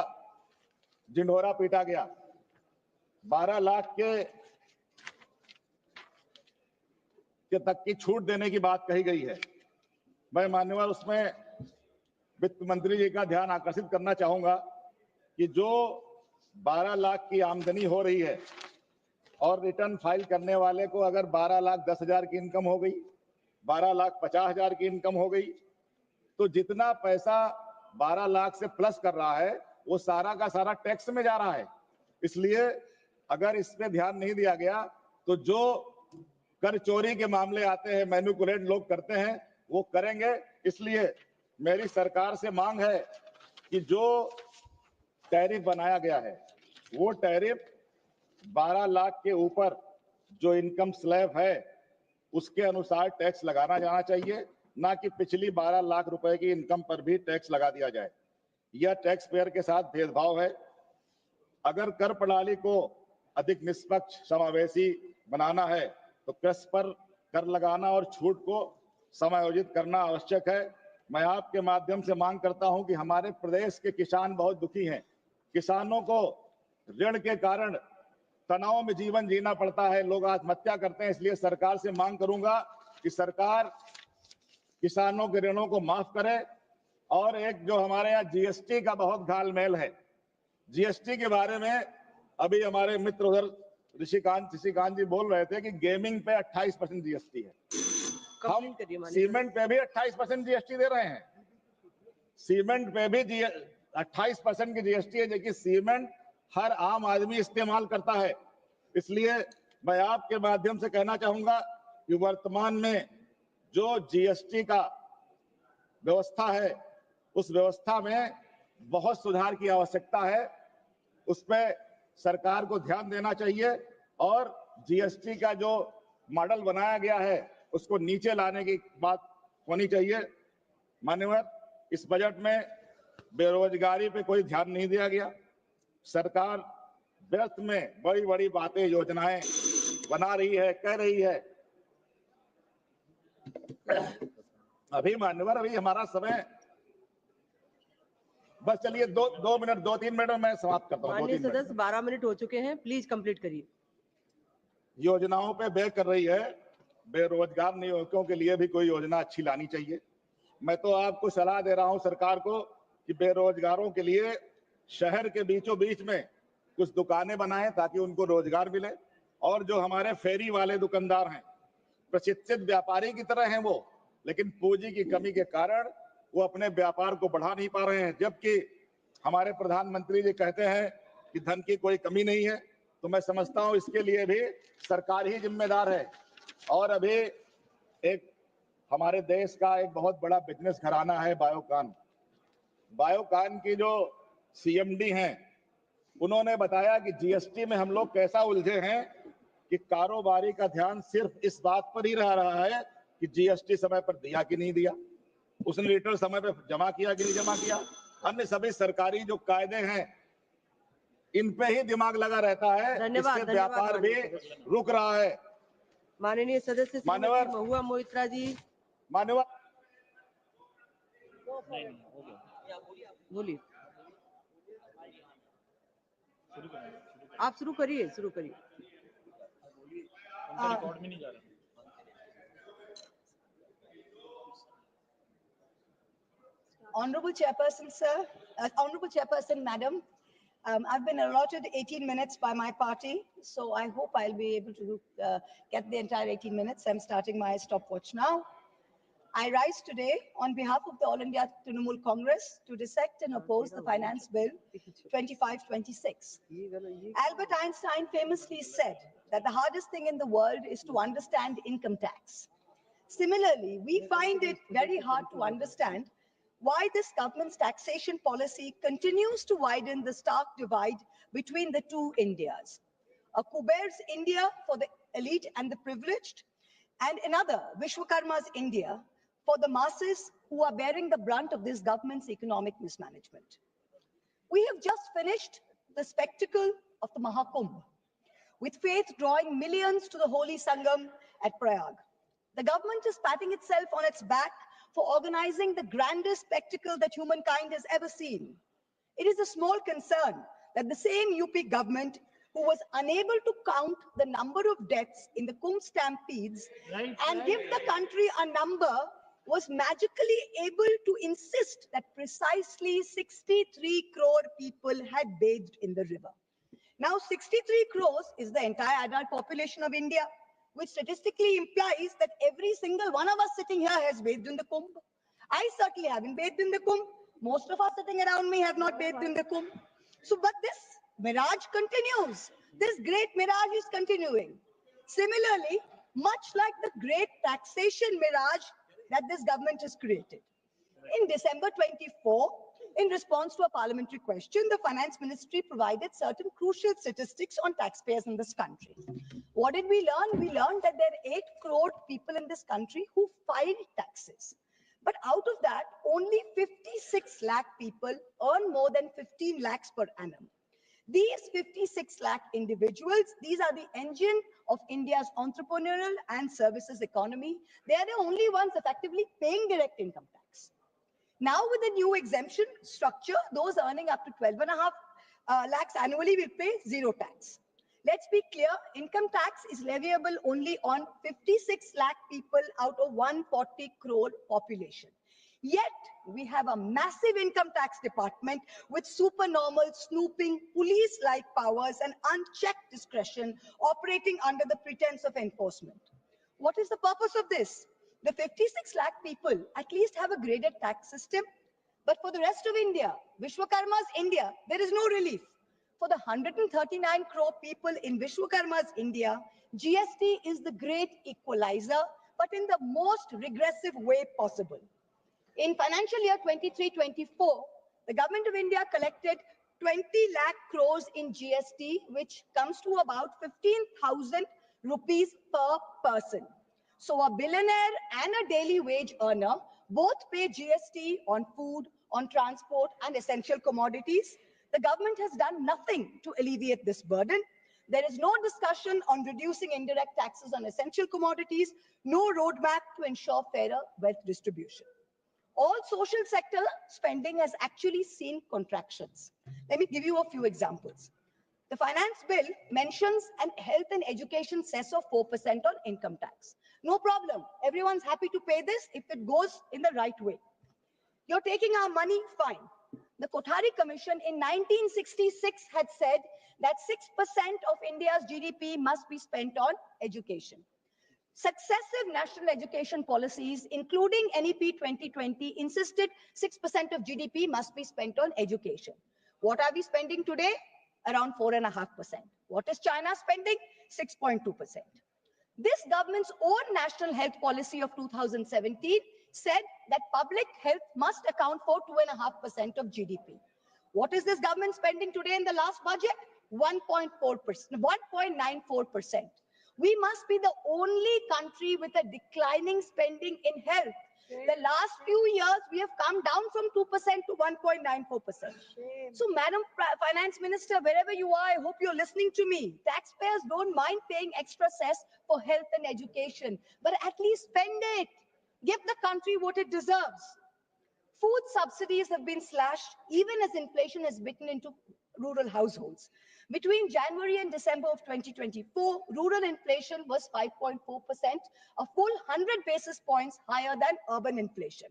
झिंडोरा पीटा गया। 12 लाख के तक की छूट देने की बात कही गई है। मैं मान्यवर उसमें वित्त मंत्री जी का ध्यान आकर्षित करना चाहूंगा कि जो 12 लाख की आमदनी हो रही है और रिटर्न फाइल करने वाले को अगर 12,10,000 की इनकम हो गई, 12,50,000 की इनकम हो गई, तो जितना पैसा 12 लाख से प्लस कर रहा है वो सारा का सारा टैक्स में जा रहा है। इसलिए अगर इस पे ध्यान नहीं दिया गया तो जो कर चोरी के मामले आते हैं, मैनिपुलेट लोग करते हैं, वो करेंगे। इसलिए मेरी सरकार से मांग है कि जो टैरिफ बनाया गया है वो टैरिफ 12 लाख के ऊपर जो इनकम स्लैब है उसके अनुसार टैक्स लगाना जाना चाहिए, ना कि पिछली 12 लाख रुपए की इनकम पर भी टैक्स लगा दिया जाए। यह टैक्स पेयर के साथ भेदभाव है। अगर कर प्रणाली को अधिक निष्पक्ष समावेशी बनाना है तो कृषि पर कर लगाना और छूट को समायोजित करना आवश्यक है। मैं आपके माध्यम से मांग करता हूं कि हमारे प्रदेश के किसान बहुत दुखी हैं। किसानों को ऋण के कारण तनाव में जीवन जीना पड़ता है, लोग आत्महत्या करते हैं। इसलिए सरकार से मांग करूंगा कि सरकार किसानों के ऋणों को माफ करे। और एक जो हमारे यहाँ जीएसटी का बहुत घालमेल है, जीएसटी के बारे में अभी हमारे मित्र उधर ऋषिकांत जी बोल रहे थे कि गेमिंग पे 28% जीएसटी है। हम सीमेंट पे भी 28% जीएसटी दे रहे हैं। सीमेंट पे भी 28% की जीएसटी है, जबकि सीमेंट हर आम आदमी इस्तेमाल करता है। इसलिए मैं आपके माध्यम से कहना चाहूंगा कि वर्तमान में जो जीएसटी का व्यवस्था है उस व्यवस्था में बहुत सुधार की आवश्यकता है। उस पर सरकार को ध्यान देना चाहिए और जीएसटी का जो मॉडल बनाया गया है उसको नीचे लाने की बात होनी चाहिए। मान्यवर, इस बजट में बेरोजगारी पे कोई ध्यान नहीं दिया गया। सरकार व्यर्थ में बड़ी बड़ी बातें, योजनाएं बना रही है, कह रही है। अभी मान्यवर, अभी हमारा समय बस, चलिए 2-3 मिनट में मैं समाप्त करता हूँ। माननीय सदस्य 12 मिनट हो चुके हैं, प्लीज कंप्लीट करिए। योजनाओं पे व्यय कर रही है। बेरोजगार युवकों के लिए भी कोई योजना अच्छी लानी चाहिए। मैं तो आपको सलाह दे रहा हूं सरकार को कि बेरोजगारों के लिए शहर के बीचों बीच में कुछ दुकानें बनाएं ताकि उनको रोजगार मिले। और जो हमारे फेरी वाले दुकानदार हैं, प्रशिक्षित व्यापारी की तरह हैं वो, लेकिन पूंजी की कमी के कारण वो अपने व्यापार को बढ़ा नहीं पा रहे हैं। जबकि हमारे प्रधानमंत्री जी कहते हैं कि धन की कोई कमी नहीं है, तो मैं समझता हूं इसके लिए भी सरकार ही जिम्मेदार है। और अभी एक हमारे देश का एक बहुत बड़ा बिजनेस घराना है बायोकॉन। बायोकॉन की जो सीएमडी हैं, उन्होंने बताया कि जीएसटी में हम लोग कैसा उलझे हैं कि कारोबारी का ध्यान सिर्फ इस बात पर ही रहा है कि जीएसटी समय पर दिया कि नहीं दिया, उसने रिटर्न समय पर जमा किया कि नहीं जमा किया। अन्य सभी सरकारी जो कायदे हैं इन पे ही दिमाग लगा रहता है, इससे व्यापार भी रुक रहा है। माननीय सदस्य मान्यवर महुआ मोइत्रा जी, मान्यवर बोलिए। आप शुरू करिए, शुरू करिए। रिकॉर्ड में नहीं जा रहा। Honorable Chairperson, sir, Honorable Chairperson, Madam, I've been allotted 18 minutes by my party, so I hope I'll be able to get the entire 18 minutes. I'm starting my stopwatch now. I rise today on behalf of the All India Trinamool Congress to dissect and oppose the Finance Bill 2526. Albert Einstein famously said that the hardest thing in the world is to understand income tax. Similarly, we find it very hard to understand why this government's taxation policy continues to widen the stark divide between the two Indias. A Kuber's India for the elite and the privileged, and another, Vishwakarma's India, for the masses who are bearing the brunt of this government's economic mismanagement. We have just finished the spectacle of the Mahakumbh, with faith drawing millions to the holy Sangam at Prayag. The government is patting itself on its back for organizing the grandest spectacle that humankind has ever seen. It is a small concern that the same UP government who was unable to count the number of deaths in the Kumbh stampedes and give the country a number was magically able to insist that precisely 63 crore people had bathed in the river. Now, 63 crores is the entire adult population of India, which statistically implies that every single one of us sitting here has bathed in the Kumbh. I certainly haven't bathed in the Kumbh. Most of us sitting around me have not bathed in the Kumbh. So, but this mirage continues. This great mirage is continuing. Similarly, much like the great taxation mirage that this government has created. In December 24, in response to a parliamentary question, the Finance Ministry provided certain crucial statistics on taxpayers in this country. What did we learn? We learned that there are 8 crore people in this country who file taxes. But out of that, only 56 lakh people earn more than 15 lakhs per annum. These 56 lakh individuals, these are the engine of India's entrepreneurial and services economy. They are the only ones effectively paying direct income tax. Now, with the new exemption structure, those earning up to 12.5 lakhs annually will pay zero tax. Let's be clear, income tax is leviable only on 56 lakh people out of 140 crore population. Yet, we have a massive income tax department with supernormal snooping, police-like powers and unchecked discretion operating under the pretense of enforcement. What is the purpose of this? The 56 lakh people at least have a graded tax system. But for the rest of India, Vishwakarma's India, there is no relief. For the 139 crore people in Vishwakarma's India, GST is the great equalizer, but in the most regressive way possible. In financial year 23-24, the government of India collected 20 lakh crores in GST, which comes to about 15,000 rupees per person. So a billionaire and a daily wage earner both pay GST on food, on transport and essential commodities. The government has done nothing to alleviate this burden. There is no discussion on reducing indirect taxes on essential commodities, no roadmap to ensure fairer wealth distribution. All social sector spending has actually seen contractions. Let me give you a few examples. The finance bill mentions an health and education cess of 4% on income tax. No problem. Everyone's happy to pay this if it goes in the right way. You're taking our money, fine. The Kothari Commission in 1966 had said that 6% of India's GDP must be spent on education. Successive national education policies, including NEP 2020, insisted 6% of GDP must be spent on education. What are we spending today? Around 4.5%. What is China spending? 6.2%. This government's own national health policy of 2017 said that public health must account for 2.5% of GDP. What is this government spending today in the last budget? 1.4%, 1.94%. We must be the only country with a declining spending in health. The last few years, we have come down from 2% to 1.94%. So, Madam Finance Minister, wherever you are, I hope you're listening to me. Taxpayers don't mind paying extra cess for health and education, but at least spend it. Give the country what it deserves. Food subsidies have been slashed, even as inflation has bitten into rural households. Between January and December of 2024, rural inflation was 5.4%, a full 100 basis points higher than urban inflation,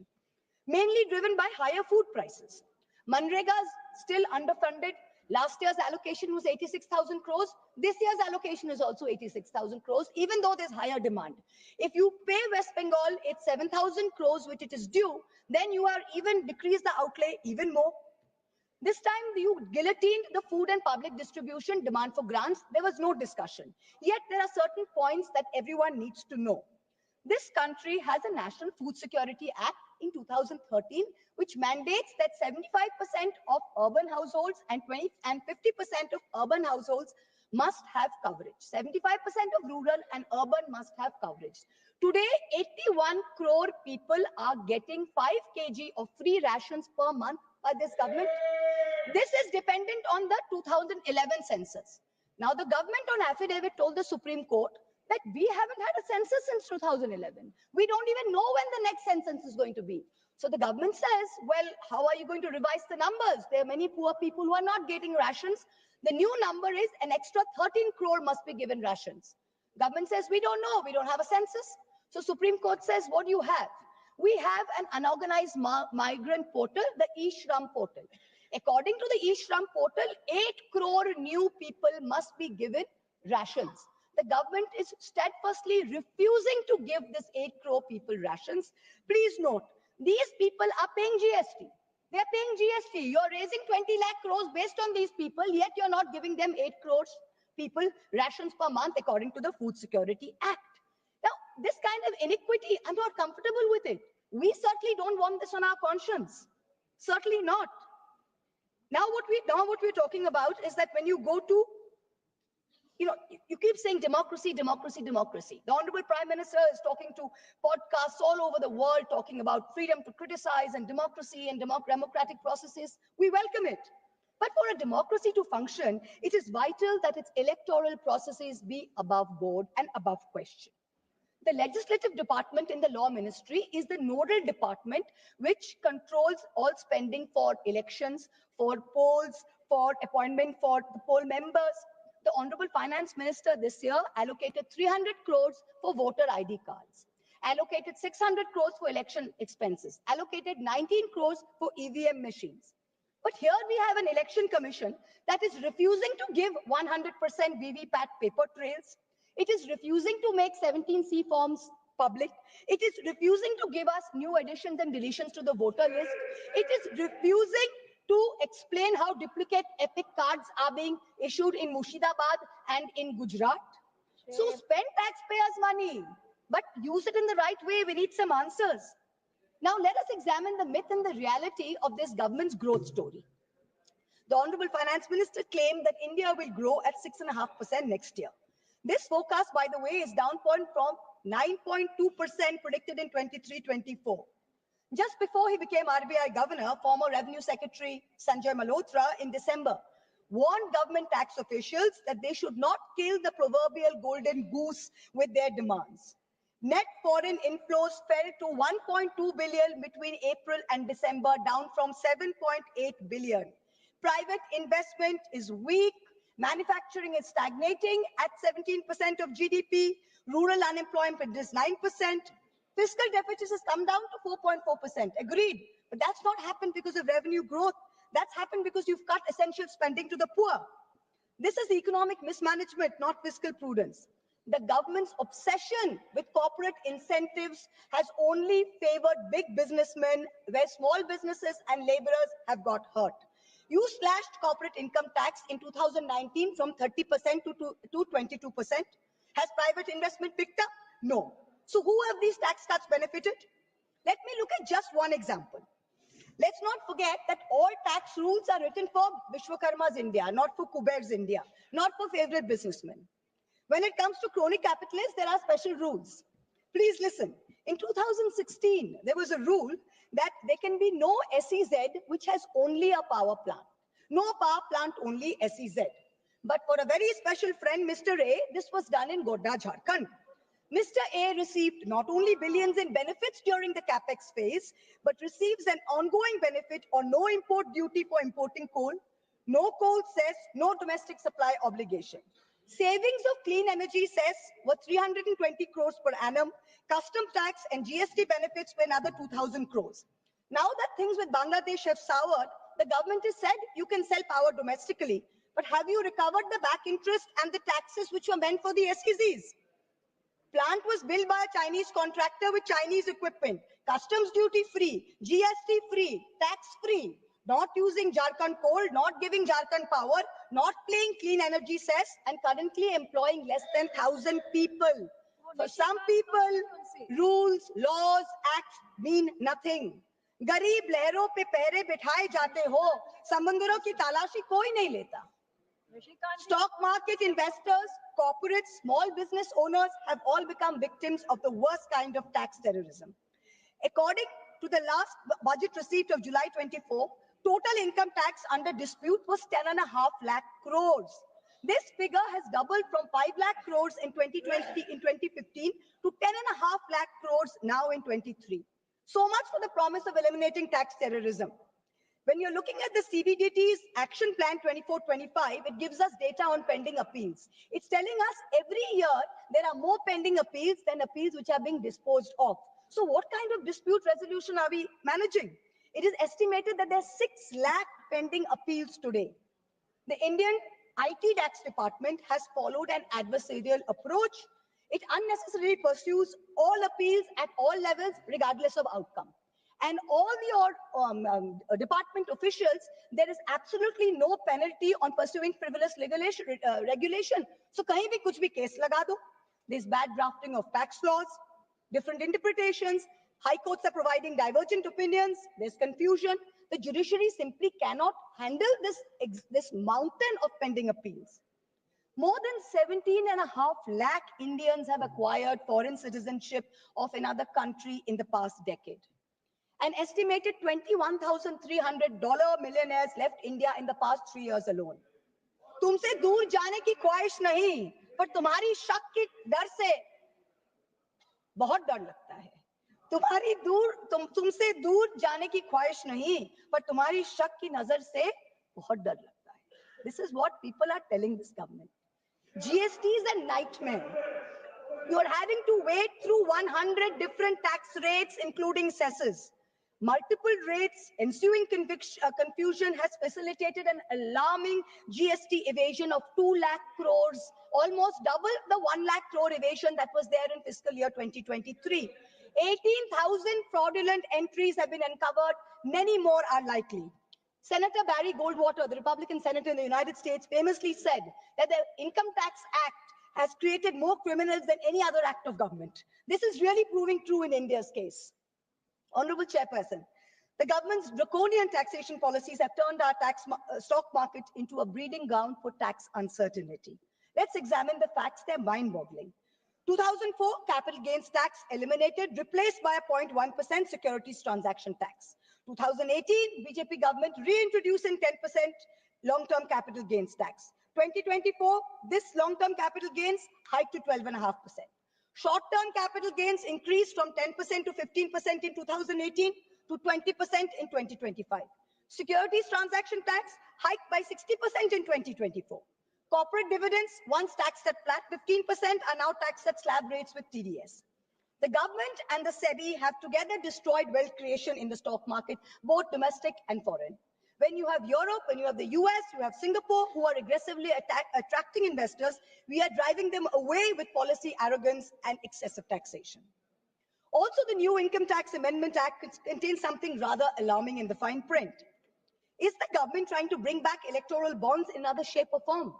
mainly driven by higher food prices. Manrega is still underfunded. Last year's allocation was 86,000 crores. This year's allocation is also 86,000 crores, even though there's higher demand. If you pay West Bengal its 7,000 crores, which it is due, then you are even decrease the outlay even more. This time you guillotined the food and public distribution demand for grants. There was no discussion. Yet there are certain points that everyone needs to know. This country has a National Food Security Act in 2013, which mandates that 75% of urban households and 50% of urban households must have coverage. 75% of rural and urban must have coverage. Today, 81 crore people are getting 5 kg of free rations per month by this government. This is dependent on the 2011 census. Now, the government on affidavit told the Supreme Court that we haven't had a census since 2011. We don't even know when the next census is going to be. So the government says, well, how are you going to revise the numbers? There are many poor people who are not getting rations. The new number is an extra 13 crore must be given rations. Government says, we don't know, we don't have a census. So Supreme Court says, what do you have? We have an unorganized migrant portal, the e-Shram portal. According to the e-Shram portal, 8 crore new people must be given rations. The government is steadfastly refusing to give this 8 crore people rations. Please note, these people are paying GST. They're paying GST. You're raising 20 lakh crores based on these people, yet you're not giving them 8 crores people rations per month according to the Food Security Act. Now, this kind of iniquity, I'm not comfortable with it. We certainly don't want this on our conscience. Certainly not. Now what we're talking about is that when you go to, you keep saying democracy, democracy, democracy. The Honorable Prime Minister is talking to podcasts all over the world, talking about freedom to criticize and democracy and democratic processes. We welcome it. But for a democracy to function, it is vital that its electoral processes be above board and above question. The legislative department in the law ministry is the nodal department which controls all spending for elections, for polls, for appointment for the poll members. The Honorable Finance Minister this year allocated 300 crores for voter ID cards, allocated 600 crores for election expenses, allocated 19 crores for EVM machines. But here we have an election commission that is refusing to give 100% VVPAT paper trails. It is refusing to make 17C forms public. It is refusing to give us new additions and deletions to the voter list. It is refusing to explain how duplicate epic cards are being issued in Murshidabad and in Gujarat. So spend taxpayers' money, but use it in the right way. We need some answers. Now let us examine the myth and the reality of this government's growth story. The Honorable Finance Minister claimed that India will grow at 6.5% next year. This forecast, by the way, is down from 9.2% predicted in 23-24. Just before he became RBI governor, former Revenue Secretary Sanjay Malhotra in December warned government tax officials that they should not kill the proverbial golden goose with their demands. Net foreign inflows fell to 1.2 billion between April and December, down from 7.8 billion. Private investment is weak. Manufacturing is stagnating at 17% of GDP. Rural unemployment is 9%. Fiscal deficit has come down to 4.4%. Agreed. But that's not happened because of revenue growth. That's happened because you've cut essential spending to the poor. This is economic mismanagement, not fiscal prudence. The government's obsession with corporate incentives has only favored big businessmen, where small businesses and laborers have got hurt. You slashed corporate income tax in 2019 from 30% to 22%. Has private investment picked up? No. So who have these tax cuts benefited? Let me look at just one example. Let's not forget that all tax rules are written for Vishwakarma's India, not for Kuber's India, not for favorite businessmen. When it comes to crony capitalists, there are special rules. Please listen. In 2016, there was a rule that there can be no SEZ which has only a power plant. No power plant, only SEZ. But for a very special friend, Mr. A, this was done in Godda, Jharkhand. Mr. A received not only billions in benefits during the capex phase, but receives an ongoing benefit on no import duty for importing coal, no coal cess, no domestic supply obligation. Savings of clean energy cess were 320 crores per annum. Custom tax and GST benefits were another 2,000 crores. Now that things with Bangladesh have soured, the government has said you can sell power domestically. But have you recovered the back interest and the taxes which were meant for the SEZs? Plant was built by a Chinese contractor with Chinese equipment. Customs duty free, GST free, tax free. Not using Jharkhand coal, not giving Jharkhand power, not paying clean energy cess, and currently employing less than 1,000 people. For some people, rules, laws, acts mean nothing. गरीब लहरों पे पहरे बिठाए जाते हो, समंदरों की तलाशी कोई नहीं लेता. Stock market investors, corporates, small business owners have all become victims of the worst kind of tax terrorism. According to the last budget receipt of July 24, total income tax under dispute was 10.5 lakh crores. This figure has doubled from 5 lakh crores in 2015 to 10.5 lakh crores now in 23. So much for the promise of eliminating tax terrorism. When you're looking at the CBDT's Action Plan 24-25, it gives us data on pending appeals. It's telling us every year there are more pending appeals than appeals which are being disposed of. So what kind of dispute resolution are we managing? It is estimated that there's 6 lakh pending appeals today. The Indian IT tax department has followed an adversarial approach. It unnecessarily pursues all appeals at all levels, regardless of outcome. And all the department officials, there is absolutely no penalty on pursuing frivolous regulation. So kahin bhi kuch bhi case laga do. There's bad drafting of tax laws, different interpretations. High courts are providing divergent opinions. There's confusion. The judiciary simply cannot handle this mountain of pending appeals. More than 17.5 lakh Indians have acquired foreign citizenship of another country in the past decade. An estimated $21,300 millionaires left India in the past 3 years alone. तुमसे दूर जाने की ख्वाहिश नहीं, पर तुम्हारी शक की डर से बहुत डर लगता है. तुमसे दूर जाने की ख्वाहिश नहीं, पर तुम्हारी शक की नजर से बहुत डर लगता है. This is what people are telling this government. GST is a nightmare. You are having to wade through 100 different tax rates, including cesses. Multiple rates, ensuing confusion has facilitated an alarming GST evasion of 2 lakh crores, almost double the 1 lakh crore evasion that was there in fiscal year 2023. 18,000 fraudulent entries have been uncovered. Many more are likely. Senator Barry Goldwater, the Republican senator in the United States, famously said that the Income Tax Act has created more criminals than any other act of government. This is really proving true in India's case. Honorable Chairperson, the government's draconian taxation policies have turned our stock market into a breeding ground for tax uncertainty. Let's examine the facts. They're mind-boggling. 2004, capital gains tax eliminated, replaced by a 0.1% securities transaction tax. 2018, BJP government reintroducing 10% long-term capital gains tax. 2024, this long-term capital gains hiked to 12.5%. Short-term capital gains increased from 10% to 15% in 2018 to 20% in 2025. Securities transaction tax hiked by 60% in 2024. Corporate dividends, once taxed at flat 15%, are now taxed at slab rates with TDS. The government and the SEBI have together destroyed wealth creation in the stock market, both domestic and foreign. When you have Europe, when you have the US, you have Singapore, who are aggressively attracting investors, we are driving them away with policy arrogance and excessive taxation. Also, the new Income Tax Amendment Act contains something rather alarming in the fine print. Is the government trying to bring back electoral bonds in another shape or form?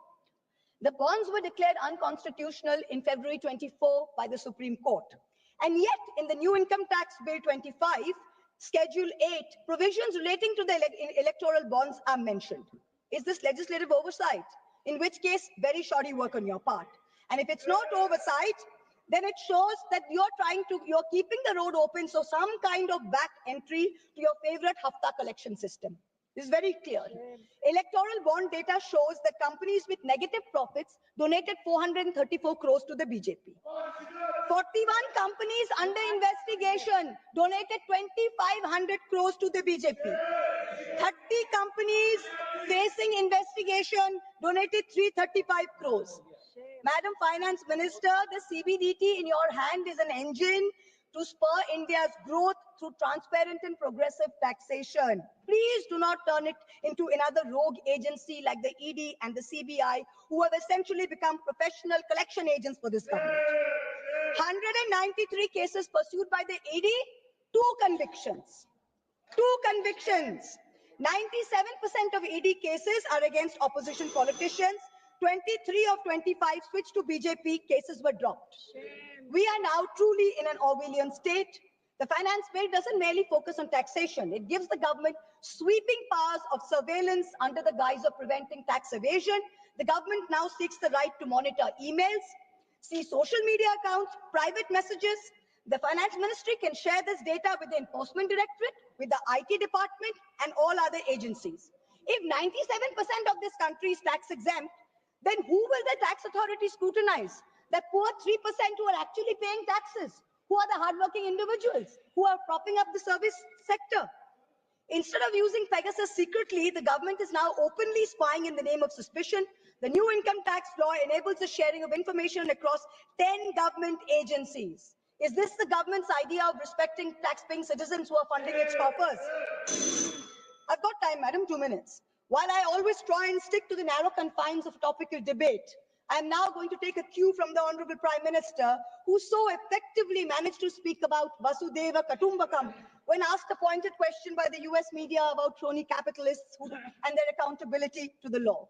The bonds were declared unconstitutional in February 24 by the Supreme Court. And yet, in the new Income Tax Bill 25, Schedule 8, provisions relating to the electoral bonds are mentioned. Is this legislative oversight? In which case, very shoddy work on your part. And if it's not oversight, then it shows that you're keeping the road open so some kind of back entry to your favorite Hafta collection system. This is very clear. Electoral bond data shows that companies with negative profits donated 434 crores to the BJP. 41 companies under investigation donated 2,500 crores to the BJP. 30 companies facing investigation donated 335 crores. Madam Finance Minister, the CBDT in your hand is an engine to spur India's growth through transparent and progressive taxation. Please do not turn it into another rogue agency like the ED and the CBI, who have essentially become professional collection agents for this government. 193 cases pursued by the ED, 2 convictions. 2 convictions. 97% of ED cases are against opposition politicians. 23 of 25 switched to BJP, cases were dropped. We are now truly in an Orwellian state. The finance bill doesn't merely focus on taxation. It gives the government sweeping powers of surveillance under the guise of preventing tax evasion. The government now seeks the right to monitor emails, see social media accounts, private messages. The finance ministry can share this data with the enforcement directorate, with the IT department, and all other agencies. If 97% of this country is tax exempt, then who will the tax authority scrutinize? The poor 3% who are actually paying taxes. Who are the hardworking individuals who are propping up the service sector? Instead of using Pegasus secretly, the government is now openly spying in the name of suspicion. The new income tax law enables the sharing of information across 10 government agencies. Is this the government's idea of respecting tax-paying citizens who are funding its coffers? I've got time, madam, 2 minutes. While I always try and stick to the narrow confines of topical debate, I am now going to take a cue from the Honorable Prime Minister, who so effectively managed to speak about Vasudeva Kutumbakam when asked a pointed question by the US media about crony capitalists and their accountability to the law.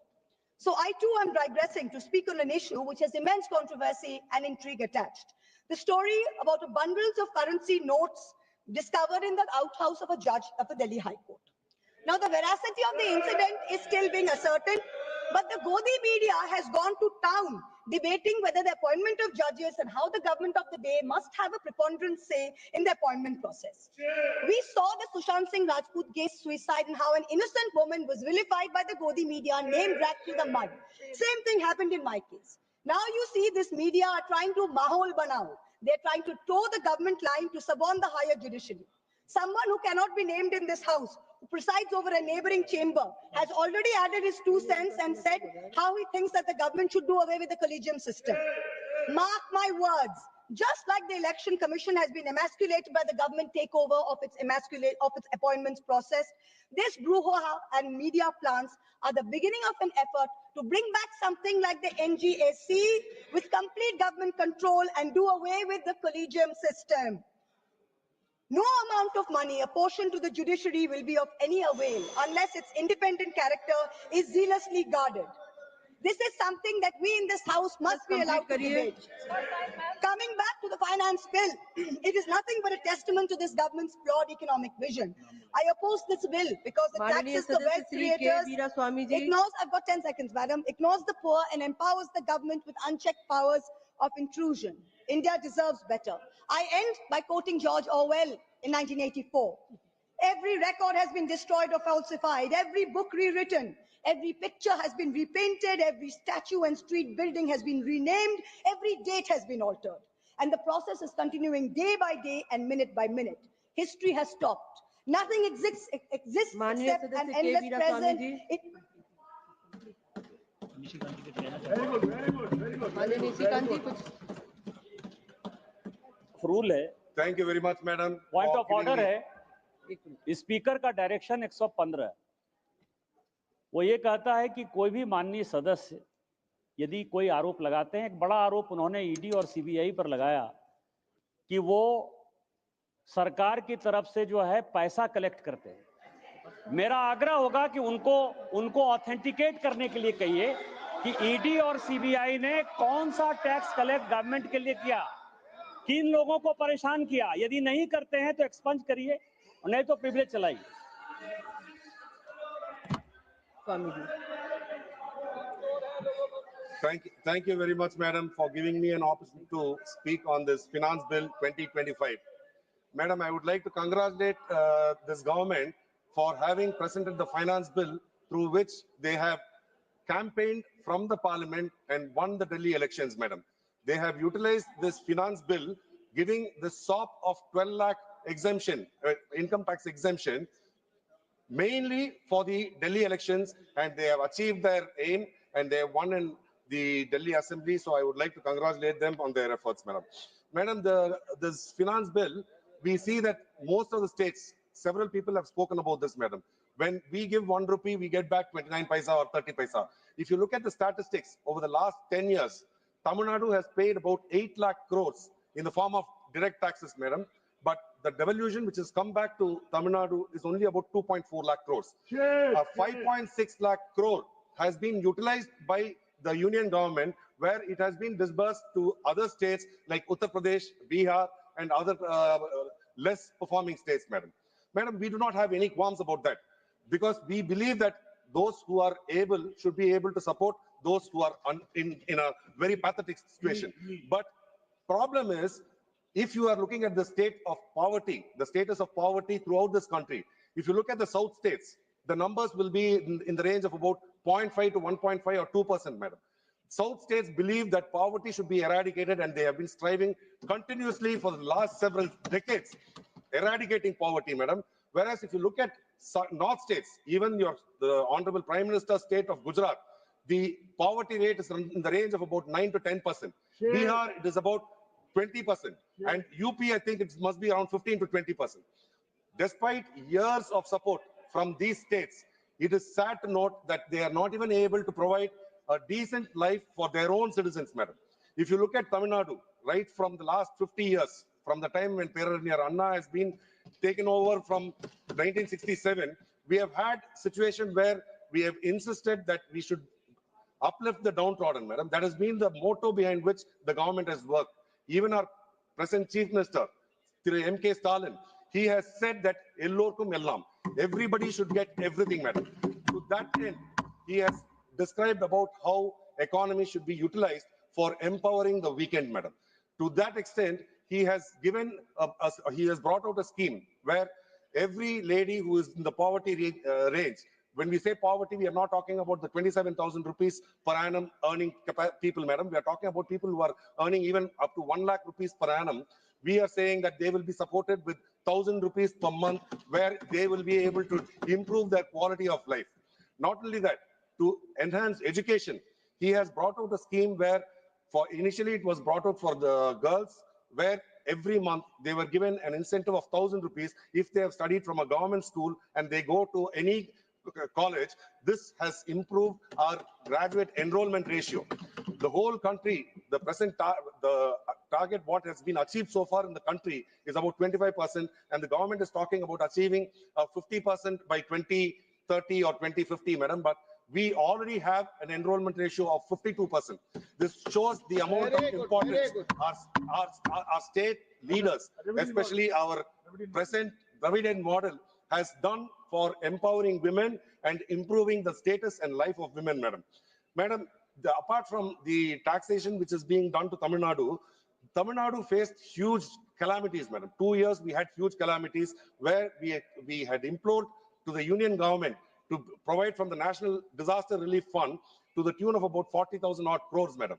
So I too am digressing to speak on an issue which has immense controversy and intrigue attached. The story about the bundles of currency notes discovered in the outhouse of a judge of the Delhi High Court. Now, the veracity of the incident is still being ascertained, but the Godi media has gone to town debating whether the appointment of judges and how the government of the day must have a preponderant say in the appointment process. We saw the Sushant Singh Rajput case suicide and how an innocent woman was vilified by the Godi media, name dragged through the mud. Same thing happened in my case. Now you see this media are trying to mahol banao. They're trying to toe the government line to suborn the higher judiciary. Someone who cannot be named in this house, who presides over a neighboring chamber, has already added his 2 cents and said how he thinks that the government should do away with the collegium system. Mark my words, just like the Election Commission has been emasculated by the government takeover of its appointments process, this brouhaha and media plants are the beginning of an effort to bring back something like the NGAC with complete government control and do away with the collegium system. No amount of money apportioned to the judiciary will be of any avail unless its independent character is zealously guarded. This is something that we in this house must be allowed to debate. Coming back to the finance bill, it is nothing but a testament to this government's flawed economic vision. I oppose this bill because it taxes the wealth creators, ignores, I've got 10 seconds, madam, ignores the poor and empowers the government with unchecked powers of intrusion. India deserves better. I end by quoting George Orwell in 1984. Every record has been destroyed or falsified, every book rewritten, every picture has been repainted, every statue and street building has been renamed, every date has been altered. And the process is continuing day by day and minute by minute. History has stopped. Nothing exists except an endless present. Rule है. Thank you very much, madam. Point of order है. Speaker का direction 115 है. वो ये कहता है कि कोई भी माननीय सदस्य यदि कोई आरोप लगाते हैं, एक बड़ा आरोप उन्होंने ईडी और सीबीआई पर लगाया कि वो सरकार की तरफ से जो है पैसा कलेक्ट करते हैं. मेरा आग्रह होगा कि उनको ऑथेंटिकेट करने के लिए कहिए कि ईडी और सीबीआई ने कौन सा टैक्स कलेक्ट गवर्नमेंट के लिए किया, किन लोगों को परेशान किया. यदि नहीं करते हैं तो एक्सपंज करिए, नहीं तो प्रिविलेज चलाइए. Thank you very much, madam, for giving me an opportunity to speak on this Finance Bill 2025. Madam, I would like to congratulate this government for having presented the Finance Bill through which they have campaigned from the Parliament and won the Delhi elections, madam. They have utilized this Finance Bill, giving the SOP of 12 lakh exemption, income tax exemption, mainly for the Delhi elections, and they have achieved their aim and they have won in the Delhi Assembly. So I would like to congratulate them on their efforts, madam. Madam, this finance bill, we see that most of the states, several people have spoken about this, madam. When we give 1 rupee, we get back 29 paisa or 30 paisa. If you look at the statistics over the last 10 years, Tamil Nadu has paid about 8 lakh crores in the form of direct taxes, madam. But the devolution which has come back to Tamil Nadu is only about 2.4 lakh crores. 5.6 lakh crore has been utilized by the union government, where it has been disbursed to other states like Uttar Pradesh, Bihar, and other less performing states, madam. Madam, we do not have any qualms about that, because we believe that those who are able should be able to support those who are in a very pathetic situation. But problem is, if you are looking at the state of poverty, the status of poverty throughout this country, if you look at the south states, the numbers will be in the range of about 0.5 to 1.5 or 2%, madam. South states believe that poverty should be eradicated, and they have been striving continuously for the last several decades, eradicating poverty, madam. Whereas if you look at North states, even the Honorable Prime Minister's state of Gujarat, the poverty rate is in the range of about 9 to 10%. Bihar, it is about 20%. And UP, I think it must be around 15 to 20%. Despite years of support from these states, it is sad to note that they are not even able to provide a decent life for their own citizens, madam. If you look at Tamil Nadu, right from the last 50 years, from the time when Peraranyar Anna has been taken over from 1967, we have had situation where we have insisted that we should uplift the downtrodden, madam. That has been the motto behind which the government has worked. Even our present Chief Minister, M.K. Stalin, he has said that Ellorkum Ellam, everybody should get everything, madam. To that end, he has described about how economy should be utilized for empowering the weekend, madam. To that extent, he has given, he has brought out a scheme where every lady who is in the poverty range, when we say poverty, we are not talking about the 27,000 rupees per annum earning people, madam. We are talking about people who are earning even up to 1 lakh rupees per annum. We are saying that they will be supported with 1,000 rupees per month, where they will be able to improve their quality of life. Not only that, to enhance education, he has brought out a scheme where, initially it was brought out for the girls, where every month they were given an incentive of 1,000 rupees if they have studied from a government school and they go to any college. This has improved our graduate enrollment ratio. The whole country, the present the target what has been achieved so far in the country is about 25%, and the government is talking about achieving 50% by 2030 or 2050, madam. But we already have an enrollment ratio of 52%. This shows the amount of importance our state leaders, especially our present Dravidian model, has done for empowering women and improving the status and life of women, madam. Madam, apart from the taxation which is being done to Tamil Nadu faced huge calamities, madam. 2 years we had huge calamities where we had implored to the union government to provide from the National Disaster Relief Fund to the tune of about 40,000 odd crores, madam.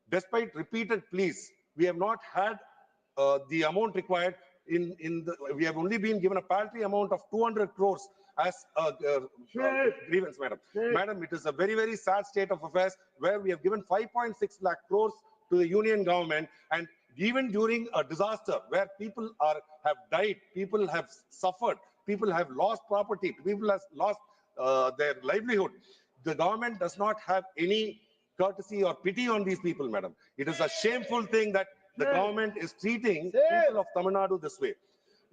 Despite repeated pleas, we have not had the amount required. We have only been given a paltry amount of 200 crores as a grievance, madam. Madam, it is a very, very sad state of affairs where we have given 5.6 lakh crores to the union government, and even during a disaster where people have died, people have suffered, people have lost property, people have lost their livelihood, the government does not have any courtesy or pity on these people, madam. It is a shameful thing that the government is treating people of Tamil Nadu this way.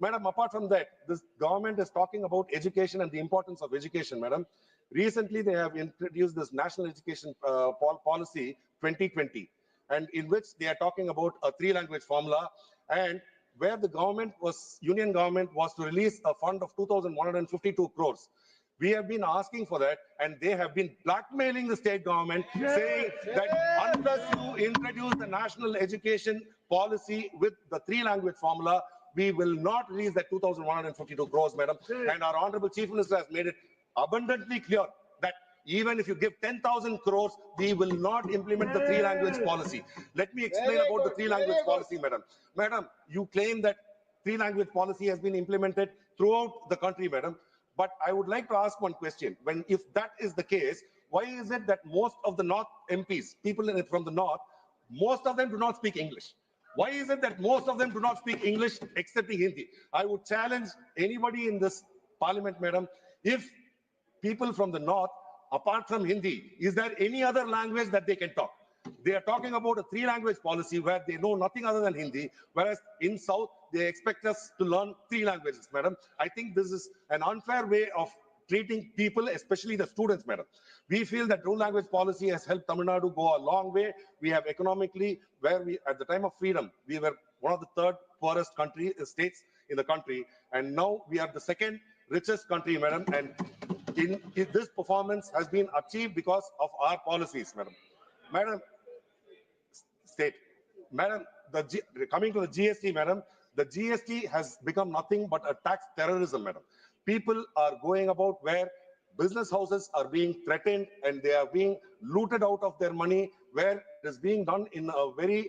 Madam, apart from that, this government is talking about education and the importance of education, madam. Recently, they have introduced this National Education Policy 2020, and in which they are talking about a 3-language formula, and where the union government was to release a fund of 2,152 crores. We have been asking for that, and they have been blackmailing the state government, saying that unless you introduce the national education policy with the 3-language formula, we will not release that 2,152 crores, madam. And our Honorable Chief Minister has made it abundantly clear that even if you give 10,000 crores, we will not implement the 3-language policy. Let me explain about the 3-language policy, madam. Madam, you claim that 3-language policy has been implemented throughout the country, madam. But I would like to ask one question. If that is the case, why is it that most of the North MPs, people from the North, most of them do not speak English? Why is it that most of them do not speak English except Hindi? I would challenge anybody in this parliament, madam, if people from the North, apart from Hindi, is there any other language that they can talk? They are talking about a 3-language policy where they know nothing other than Hindi, whereas in South, they expect us to learn 3 languages, madam. I think this is an unfair way of treating people, especially the students, madam. We feel that 2-language policy has helped Tamil Nadu go a long way. We have economically, where at the time of freedom, we were one of the 3rd poorest states in the country, and now we are the 2nd richest country, madam. And this performance has been achieved because of our policies, madam. Madam, coming to the GST, madam, the GST has become nothing but a tax terrorism, madam. People are going about where business houses are being threatened and they are being looted out of their money, where it is being done in a very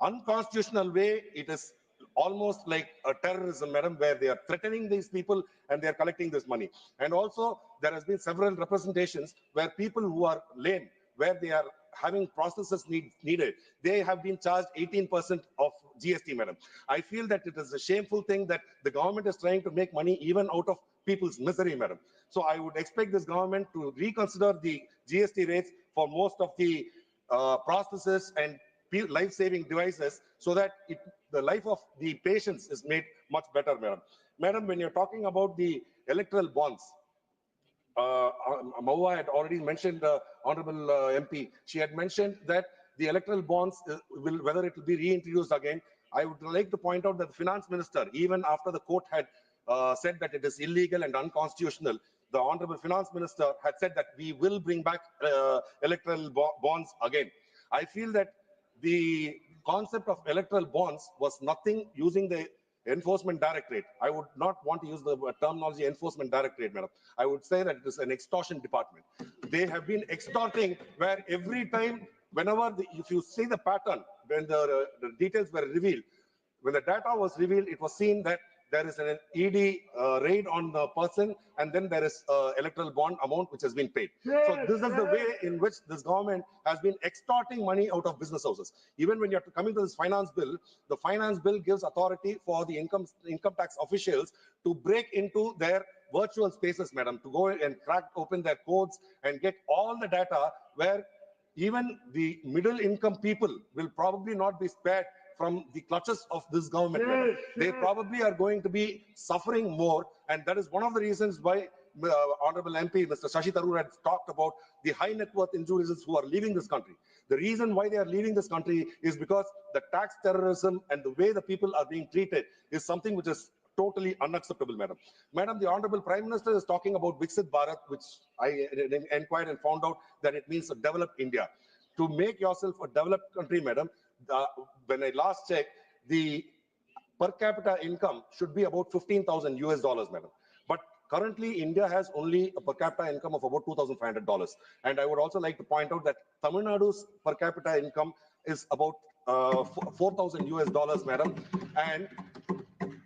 unconstitutional way. It is almost like a terrorism, madam, where they are threatening these people and they are collecting this money. And also there has been several representations where people who are lame, where they are having processes needed, they have been charged 18% of GST, madam. I feel that it is a shameful thing that the government is trying to make money even out of people's misery, madam. So I would expect this government to reconsider the GST rates for most of the processes and life-saving devices, so that the life of the patients is made much better, madam. Madam, when you're talking about the electoral bonds, Maua had already mentioned, Honorable MP, she had mentioned that the electoral bonds whether it will be reintroduced again. I would like to point out that the finance minister, even after the court had said that it is illegal and unconstitutional, the Honorable Finance Minister had said that we will bring back electoral bonds again. I feel that the concept of electoral bonds was nothing using the enforcement directorate. I would not want to use the terminology enforcement directorate, madam. I would say that it is an extortion department. They have been extorting, where every time, whenever, if you see the pattern, when the details were revealed, when the data was revealed, it was seen that there is an ED raid on the person, and then there is electoral bond amount which has been paid. So this is the way in which this government has been extorting money out of business houses. Even when you're coming to this finance bill, the finance bill gives authority for the income tax officials to break into their virtual spaces, madam, to go and crack open their codes and get all the data, where even the middle income people will probably not be spared from the clutches of this government. Yes, they probably are going to be suffering more, and that is one of the reasons why Honorable MP Mr. Shashi Tharoor had talked about the high net worth individuals who are leaving this country. The reason why they are leaving this country is because the tax terrorism and the way the people are being treated is something which is totally unacceptable, madam. Madam, the Honorable Prime Minister is talking about Viksit Bharat, which I inquired and found out that it means a developed India. To make yourself a developed country, madam, when I last checked, the per capita income should be about $15,000 US, madam. But currently, India has only a per capita income of about $2,500. And I would also like to point out that Tamil Nadu's per capita income is about $4,000 US, madam. And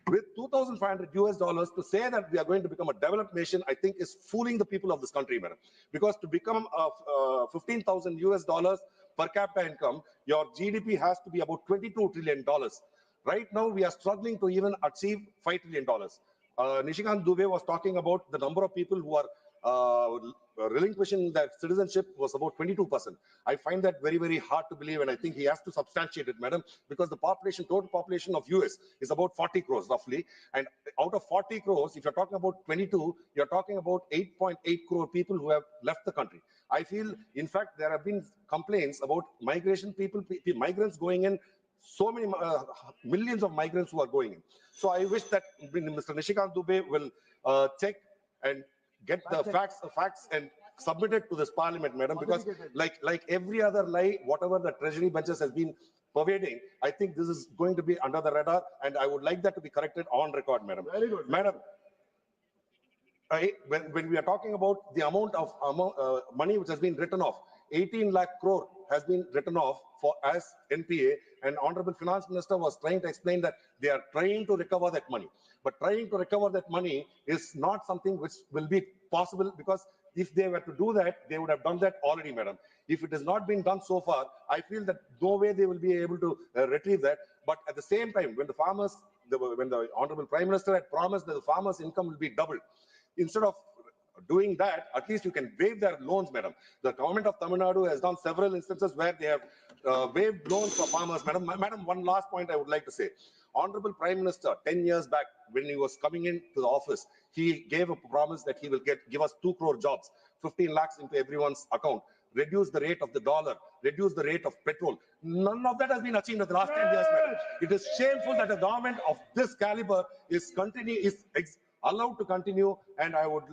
with $2,500 US to say that we are going to become a developed nation, I think is fooling the people of this country, madam. Because to become a $15,000 US per capita income, your GDP has to be about $22 trillion. Right now, we are struggling to even achieve $5 trillion. Nishikant Dubey was talking about the number of people who are relinquishing their citizenship was about 22%. I find that very, very hard to believe, and I think he has to substantiate it, madam, because the total population of US is about 40 crores roughly, and out of 40 crores, if you're talking about 22, you're talking about 8.8 crore people who have left the country. I feel, in fact, there have been complaints about migration migrants going in, so many millions of migrants who are going in. So I wish that Mr. Nishikant Dubey will check and get the facts and submit it to this parliament, madam, because like every other lie, whatever the treasury benches has been pervading, I think this is going to be under the radar, and I would like that to be corrected on record, madam. Very good. Madam, when we are talking about the amount of money which has been written off, 18 lakh crore has been written off for as NPA, and Honorable Finance Minister was trying to explain that they are trying to recover that money. But trying to recover that money is not something which will be possible, because if they were to do that, they would have done that already, madam. If it has not been done so far, I feel that no way they will be able to retrieve that. But at the same time, when the farmers, when the Honorable Prime Minister had promised that the farmers' income will be doubled, instead of doing that, at least you can waive their loans, madam. The government of Tamil Nadu has done several instances where they have waived loans for farmers, madam. Madam, one last point I would like to say. Honorable Prime Minister, 10 years back, when he was coming into the office, he gave a promise that he will give us 2 crore jobs, 15 lakhs into everyone's account, reduce the rate of the dollar, reduce the rate of petrol. None of that has been achieved in the last 10 years, madam. It is shameful that a government of this caliber is allowed to continue, and I would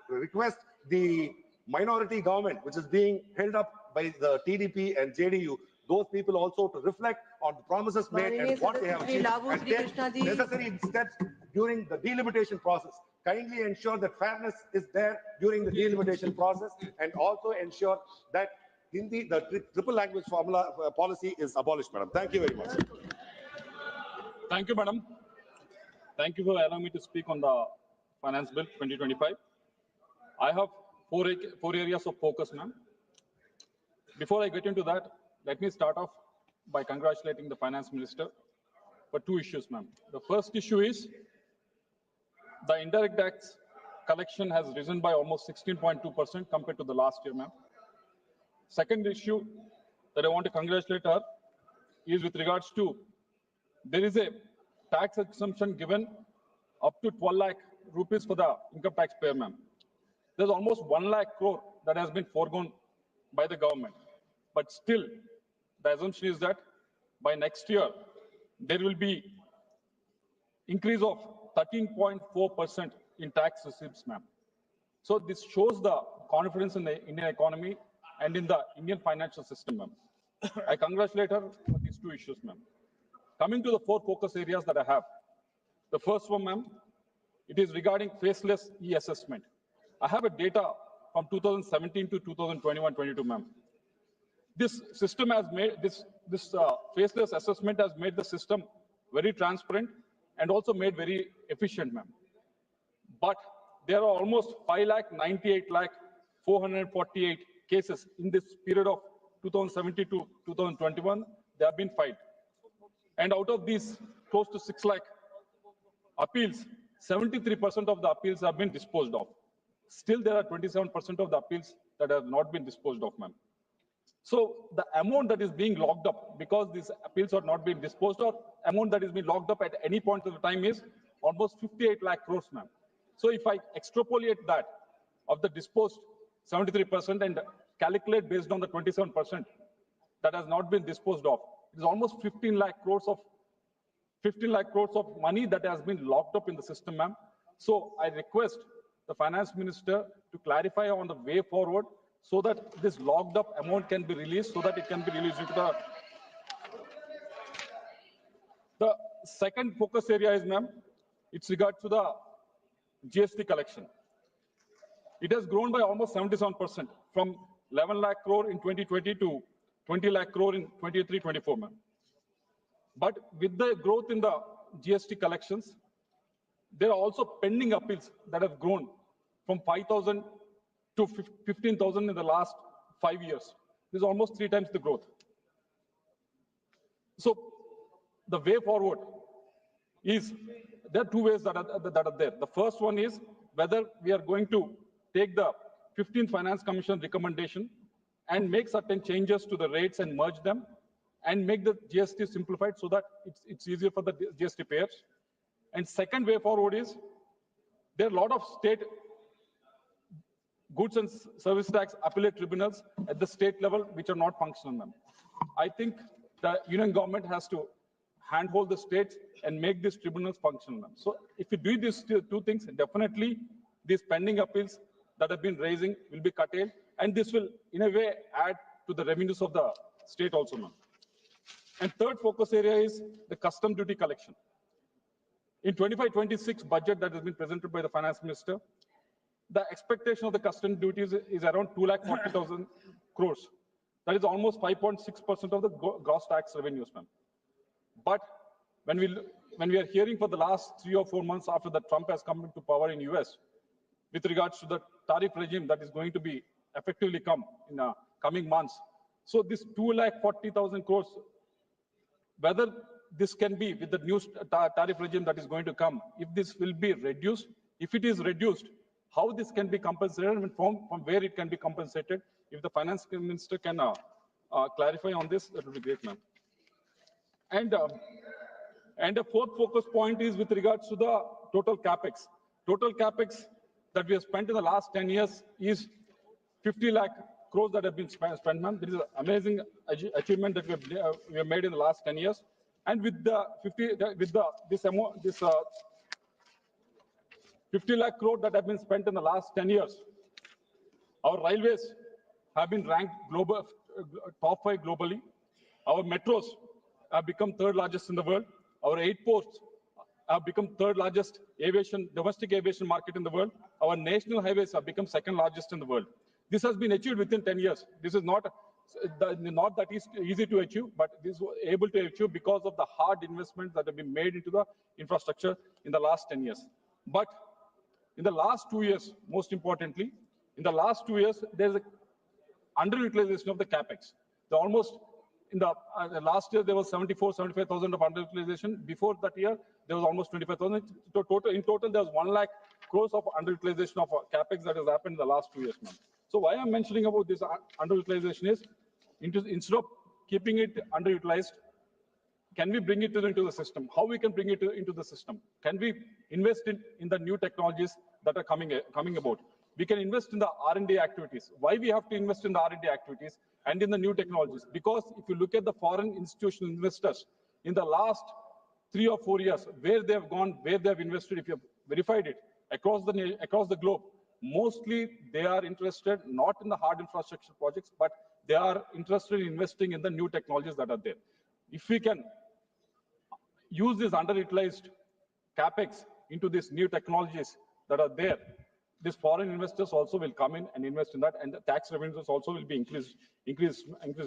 request the minority government, which is being held up by the TDP and JDU, those people also to reflect on the promises made and what they have achieved and take necessary steps during the delimitation process. Kindly ensure that fairness is there during the delimitation process, and also ensure that Hindi, the triple language formula policy is abolished, madam. Thank you very much. Thank you, madam. Thank you for allowing me to speak on the Finance Bill 2025. I have four areas of focus, ma'am. Before I get into that, let me start off by congratulating the Finance Minister for two issues, ma'am. The first issue is the indirect tax collection has risen by almost 16.2% compared to the last year, ma'am. Second issue that I want to congratulate her is with regards to there is a tax exemption given up to 12 lakh rupees for the income tax payer, ma'am. There's almost 1 lakh crore that has been foregone by the government. But still, the assumption is that by next year, there will be increase of 13.4% in tax receipts, ma'am. So this shows the confidence in the Indian economy and in the Indian financial system, ma'am. I congratulate her for these two issues, ma'am. Coming to the four focus areas that I have. The first one, ma'am, it is regarding faceless e-assessment. I have a data from 2017 to 2021-22, ma'am. This system has made this faceless assessment has made the system very transparent and also made very efficient, ma'am. But there are almost 5,98,448 cases in this period of 2017 to 2021. They have been filed, and out of these, close to 6 lakh appeals, 73% of the appeals have been disposed of. Still, there are 27% of the appeals that have not been disposed of, ma'am. So the amount that is being locked up because these appeals are not being disposed of, amount that is being locked up at any point of the time is almost 58 lakh crores, ma'am. So if I extrapolate that of the disposed 73% and calculate based on the 27% that has not been disposed of, it is almost 15 lakh crores of money that has been locked up in the system, ma'am. So I request the finance minister to clarify on the way forward so that this locked up amount can be released, so that it can be released into the second focus area is, ma'am, it's regard to the GST collection. It has grown by almost 77% from 11 lakh crore in 2020 to 20 lakh crore in 23-24, ma'am. But with the growth in the GST collections, there are also pending appeals that have grown from 5,000 to 15,000 in the last 5 years. This is almost 3 times the growth. So the way forward is, there are 2 ways that are there. The first one is whether we are going to take the 15th Finance Commission recommendation and make certain changes to the rates and merge them and make the GST simplified so that it's easier for the GST payers. And second way forward is, there are a lot of state goods and service tax appellate tribunals at the state level which are not functional, ma'am. I think the union government has to handhold the states and make these tribunals functional, ma'am. So if we do these 2 things, definitely these pending appeals that have been raising will be curtailed, and this will in a way add to the revenues of the state also, ma'am. And third focus area is the custom duty collection. In 25-26 budget that has been presented by the finance minister, the expectation of the custom duties is around 2,40,000 crores. That is almost 5.6% of the gross tax revenues, ma'am. But when we are hearing for the last 3 or 4 months after that Trump has come into power in US, with regards to the tariff regime that is going to be effectively come in coming months. So this 2,40,000 crores, whether this can be with the new tariff regime that is going to come, if this will be reduced, if it is reduced, how this can be compensated and from where it can be compensated. If the finance minister can clarify on this, that would be great, ma'am. And the fourth focus point is with regards to the total capex. Total capex that we have spent in the last 10 years is 50 lakh crores that have been spent, ma'am. This is an amazing achievement that we have made in the last 10 years. And with the 50 lakh crore that have been spent in the last 10 years, our railways have been ranked global, top 5 globally. Our metros have become 3rd largest in the world. Our airports have become third largest domestic aviation market in the world. Our national highways have become second largest in the world. This has been achieved within 10 years. This is not that is easy to achieve, but this was able to achieve because of the hard investments that have been made into the infrastructure in the last 10 years. But in the last 2 years, most importantly, in the last 2 years, there's an underutilization of the capex. In the last year, there was 75,000 of underutilization. Before that year, there was almost 25,000. In total, there was 1 lakh crores of underutilization of capex that has happened in the last 2 years, ma'am. So why I'm mentioning about this underutilization is, instead of keeping it underutilized, can we bring it into the system? How we can bring it into the system? Can we invest in the new technologies that are coming about? We can invest in the R&D activities. Why we have to invest in the R&D activities and in the new technologies? Because if you look at the foreign institutional investors in the last 3 or 4 years, where they have gone, where they have invested, if you have verified it across the globe, mostly they are interested not in the hard infrastructure projects, but they are interested in investing in the new technologies that are there. If we can use this underutilized capex into these new technologies that are there, these foreign investors also will come in and invest in that, and the tax revenues also will be increased,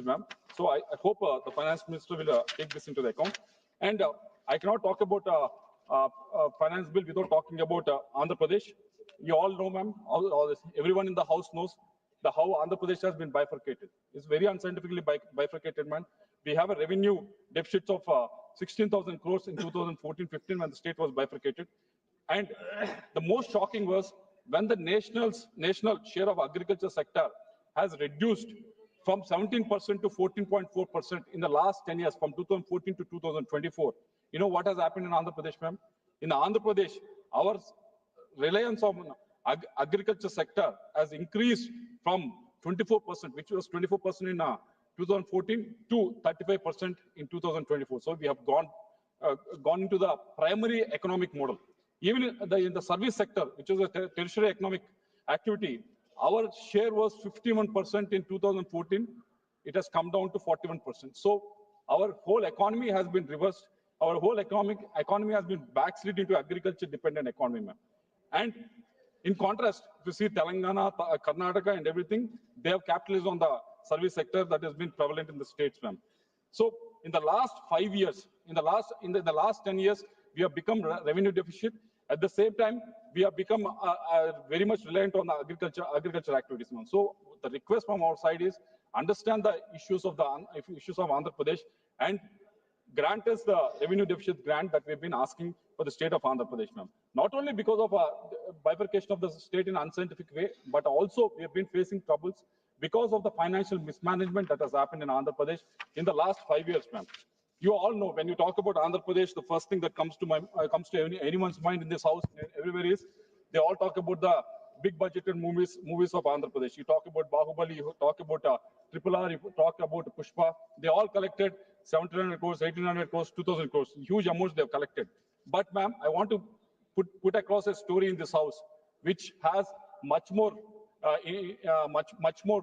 ma'am. So I hope the finance minister will take this into the account. And I cannot talk about finance bill without talking about Andhra Pradesh. You all know, ma'am, everyone in the house knows how Andhra Pradesh has been bifurcated. It's very unscientifically bifurcated, man. We have a revenue deficit of 16,000 crores in 2014-15 when the state was bifurcated. And the most shocking was when the national share of agriculture sector has reduced from 17% to 14.4% in the last 10 years, from 2014 to 2024. You know what has happened in Andhra Pradesh, ma'am? In Andhra Pradesh, our reliance on agriculture sector has increased from 24%, which was 24% in 2014, to 35% in 2024. So we have gone into the primary economic model. Even in the service sector, which is a tertiary economic activity, our share was 51% in 2014. It has come down to 41%. So our whole economy has been reversed. Our whole economy has been backslid into agriculture-dependent economy, ma'am. And in contrast, if you see Telangana, Karnataka, and everything, they have capitalized on the service sector that has been prevalent in the states, ma'am. So in the last 5 years, in the last 10 years, we have become revenue deficit. At the same time, we have become very much reliant on the agriculture activities, ma'am. So the request from our side is understand the issues of Andhra Pradesh and grant us the revenue deficit grant that we've been asking for the state of Andhra Pradesh, ma'am. Not only because of bifurcation of the state in an unscientific way, but also we have been facing troubles because of the financial mismanagement that has happened in Andhra Pradesh in the last 5 years, ma'am. You all know, when you talk about Andhra Pradesh, the first thing that comes to anyone's mind in this house, everywhere, is they all talk about the big budgeted movies of Andhra Pradesh. You talk about Bahubali, you talk about RRR, you talk about Pushpa. They all collected 1,700 crores, 1,800 crores, 2,000 crores, huge amounts they have collected. But ma'am, I want to put across a story in this house which has much more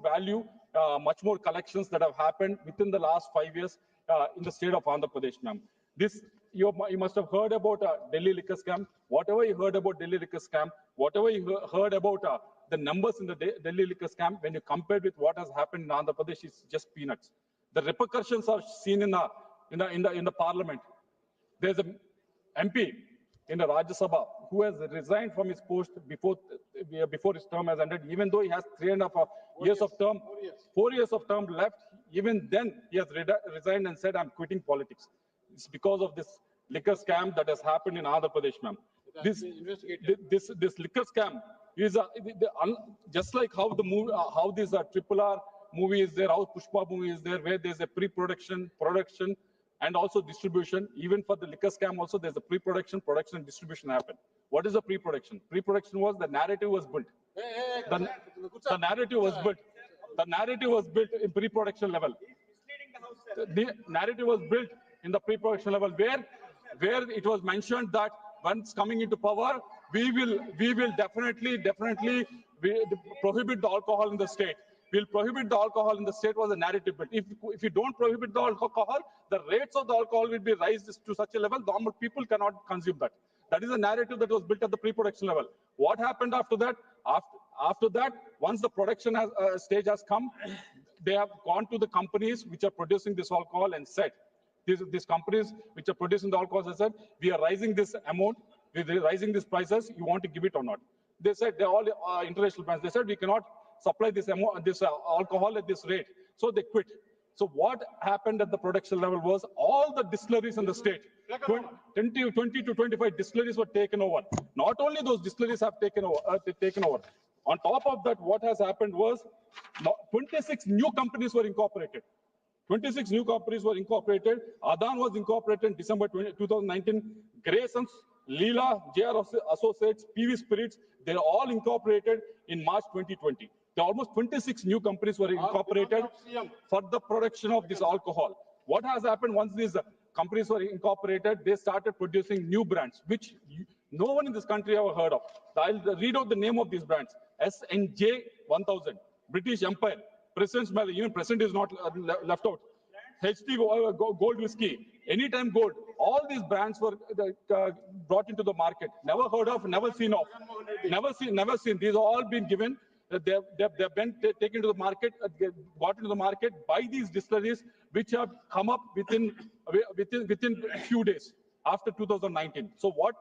value, much more collections that have happened within the last 5 years in the state of Andhra Pradesh, ma'am. You must have heard about Delhi liquor scam. Whatever you heard about Delhi liquor scam, whatever you heard about the numbers in the Delhi liquor scam, when you compare with what has happened in Andhra Pradesh, it's just peanuts. The repercussions are seen in the parliament. There's an MP in the Rajya Sabha who has resigned from his post before his term has ended, even though he has 3.5 years of term, 4 years of term left. Even then, he has resigned and said, "I'm quitting politics." It's because of this liquor scam that has happened in Andhra Pradesh, ma'am. This liquor scam is just like how this RRR movie is there, how Pushpa movie is there, where there's a pre-production, production, and also distribution. Even for the liquor scam also, there's a pre-production, production, and distribution happen. What is the pre-production? Pre-production was the narrative was built. The narrative was built. The narrative was built in pre-production level. The narrative was built in the pre-production level where it was mentioned that once coming into power, we will definitely prohibit the alcohol in the state. we'll prohibit the alcohol in the state was a narrative built. If you don't prohibit the alcohol, the rates of the alcohol will be raised to such a level, normal people cannot consume that. That is a narrative that was built at the pre-production level. What happened after that? After that, once the production stage has come, they have gone to the companies which are producing this alcohol and said, these companies which are producing the alcohol have said, we are raising this amount, we are raising these prices, you want to give it or not? They said, they're all international brands. They said, we cannot supply this alcohol at this rate. So they quit. So what happened at the production level was all the distilleries in the state, 20 to 25 distilleries were taken over. Not only those distilleries have taken over. On top of that, what has happened was 26 new companies were incorporated. 26 new companies were incorporated. Adan was incorporated in December 2019. Graysons, Leela, JR Associates, PV Spirits, they're all incorporated in March 2020. There are almost 26 new companies were incorporated for the production of this alcohol. What has happened once these companies were incorporated, they started producing new brands, which no one in this country ever heard of. I'll read out the name of these brands. SNJ 1000, British Empire, President's Medal, even President is not left out. HT Gold Whiskey, Anytime Gold, all these brands were brought into the market. Never heard of, never seen of. Never seen. These have all been given. They've been taken to the market, brought into the market by these distilleries, which have come up within a few days after 2019. So what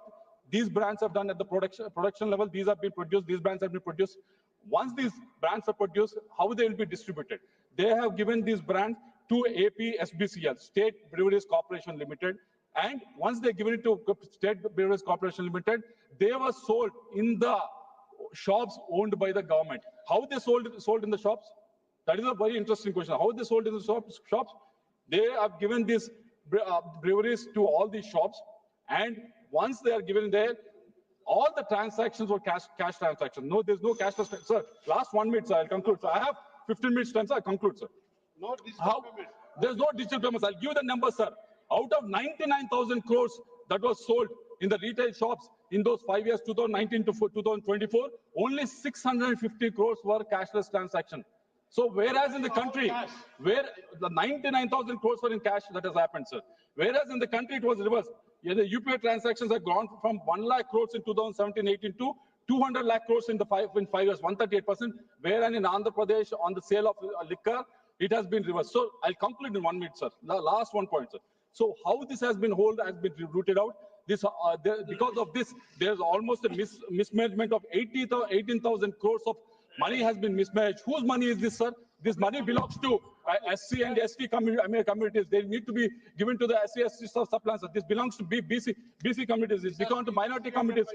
these brands have done at the production level, these have been produced, these brands have been produced. Once these brands are produced, how they will be distributed? They have given these brands to APSBCL, State Breweries Corporation Limited, and once they given it to State Breweries Corporation Limited, they were sold in the shops owned by the government. How they sold in the shops? That is a very interesting question. How they sold in the shops? They have given these breweries to all these shops, and once they are given there, all the transactions were cash transactions. No, there's no cashless. Sir, last 1 minute, sir, I'll conclude. So I have 15 minutes time, sir, I'll conclude, sir. No digital payment. There's no digital payments. I'll give you the number, sir. Out of 99,000 crores that was sold in the retail shops in those 5 years, 2019 to 2024, only 650 crores were cashless transactions. So whereas in the country, where the 99,000 crores were in cash, that has happened, sir. Whereas in the country, it was reversed. Yeah, the UPI transactions have gone from 1 lakh crores in 2017-18 to 200 lakh crores in 5 years, 138%. Whereas in Andhra Pradesh, on the sale of liquor, it has been reversed. So I'll conclude in 1 minute, sir. The last 1 point, sir. So how this has been rooted out. This because of this, there's almost a mismanagement of 18,000 crores of money has been mismanaged. Whose money is this, sir? This money belongs to SC and ST communities. They need to be given to the SC subplans. This belongs to BC communities. This belongs to minority communities.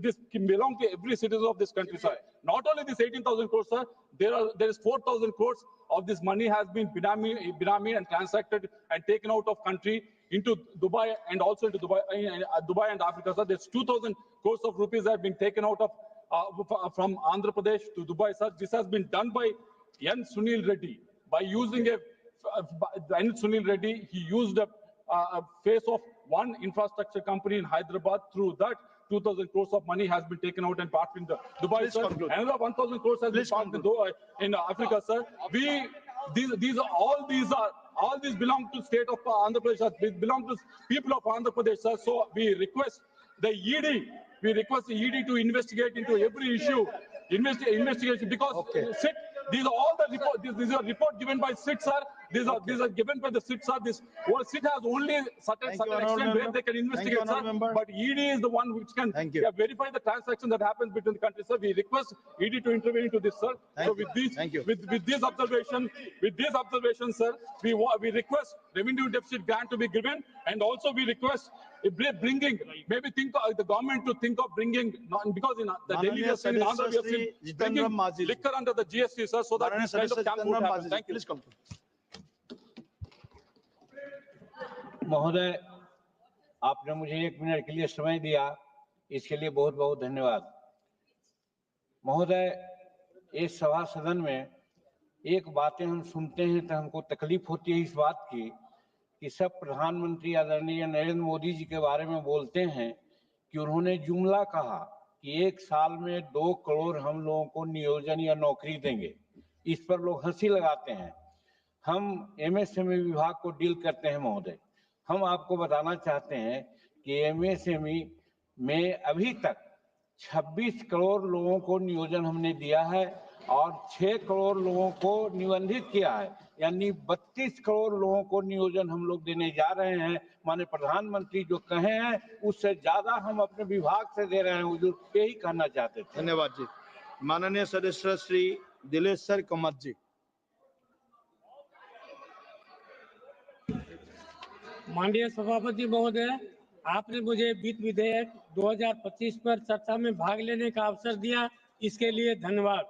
This belongs to every citizen of this country, sir. Not only this 18,000 crores, sir. There is 4,000 crores of this money has been binami and transacted and taken out of country into Dubai and also into Dubai and Africa, sir. There's 2,000 crores of rupees that have been taken out of from Andhra Pradesh to Dubai, sir. This has been done by N. Sunil Reddy. By using N. Sunil Reddy, he used a face of one infrastructure company in Hyderabad. Through that, 2,000 crores of money has been taken out and parked in the Dubai, sir. Another 1,000 crores has been parked in Africa, sir. All these belong to state of Andhra Pradesh, sir. They belong to people of Andhra Pradesh, sir. So we request the ED. We request the ED to investigate into every issue, investigation, because SIT, these are all the report. These are report given by SIT, sir. These are given by the SIT, sir. SIT has only certain extent where they can investigate, sir. But ED is the one which can verify the transaction that happens between the countries, sir. We request ED to intervene into this, sir. So with this observation, sir, we request revenue deficit grant to be given, and also we request bringing, maybe the government to think of bringing, because in the Delhi we have seen, in Andhra we have seen, bringing liquor under the GST, sir, so that this kind of camp would happen. Thank you. महोदय, आपने मुझे 1 minute के लिए समय दिया, इसके लिए बहुत बहुत धन्यवाद। महोदय, इस सभा सदन में एक बातें हम सुनते हैं तो हमको तकलीफ होती है इस बात की कि सब प्रधानमंत्री आदरणीय नरेंद्र मोदी जी के बारे में बोलते हैं कि उन्होंने जुमला कहा कि 1 साल में 2 करोड़ हम लोगों को नियोजन या नौकरी देंगे। इस पर लोग हंसी लगाते हैं। हम एमएसएमई विभाग को डील करते हैं महोदय। हम आपको बताना चाहते हैं कि एमएसएमई में अभी तक 26 करोड़ लोगों को नियोजन हमने दिया है और 6 करोड़ लोगों को निबंधित किया है, यानी 32 करोड़ लोगों को नियोजन हम लोग देने जा रहे हैं। माननीय प्रधानमंत्री जो कहे हैं उससे ज्यादा हम अपने विभाग से दे रहे हैं हुजूर, यही कहना चाहते थे। धन्यवाद जी। माननीय सदस्य श्री दिलेश्वर कामत जी। माननीय सभापति महोदय, आपने मुझे वित्त विधेयक 2025 पर चर्चा में भाग लेने का अवसर दिया, इसके लिए धन्यवाद।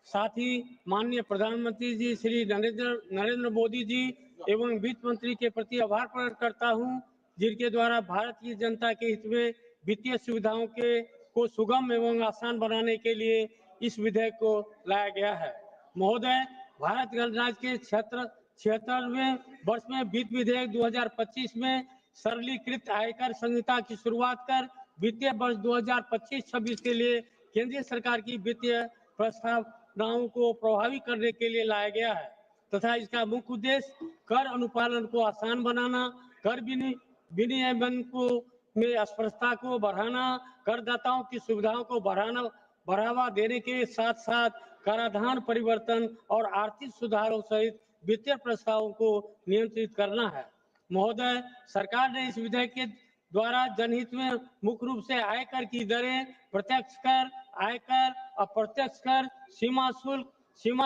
साथ ही माननीय प्रधानमंत्री जी श्री नरेंद्र मोदी जी एवं वित्त मंत्री के प्रति आभार प्रकट करता हूं, जिनके द्वारा भारत की जनता के हित में वित्तीय सुविधाओं को सुगम एवं आसान बनाने के लिए इस विधेयक को लाया गया है। महोदय, भारत गणराज्य के 76वें वर्ष में वित्त विधेयक 2025 में सरलीकृत आयकर संहिता की शुरुआत कर वित्तीय वर्ष 2025-26 के लिए केंद्रीय सरकार की वित्तीय प्रस्तावनाओं को प्रभावी करने के लिए लाया गया है तथा इसका मुख्य उद्देश्य कर अनुपालन को आसान बनाना, कर विनियमन को में स्पष्टता को बढ़ाना, करदाताओं की सुविधाओं को बढ़ावा देने के साथ साथ कराधान परिवर्तन और आर्थिक सुधारों सहित वित्तीय प्रस्तावों को नियंत्रित करना है। महोदय, सरकार ने इस विधेयक के द्वारा जनहित में मुख्य रूप से आयकर की दरें, प्रत्यक्ष कर, आयकर, अप्रत्यक्ष कर, सीमा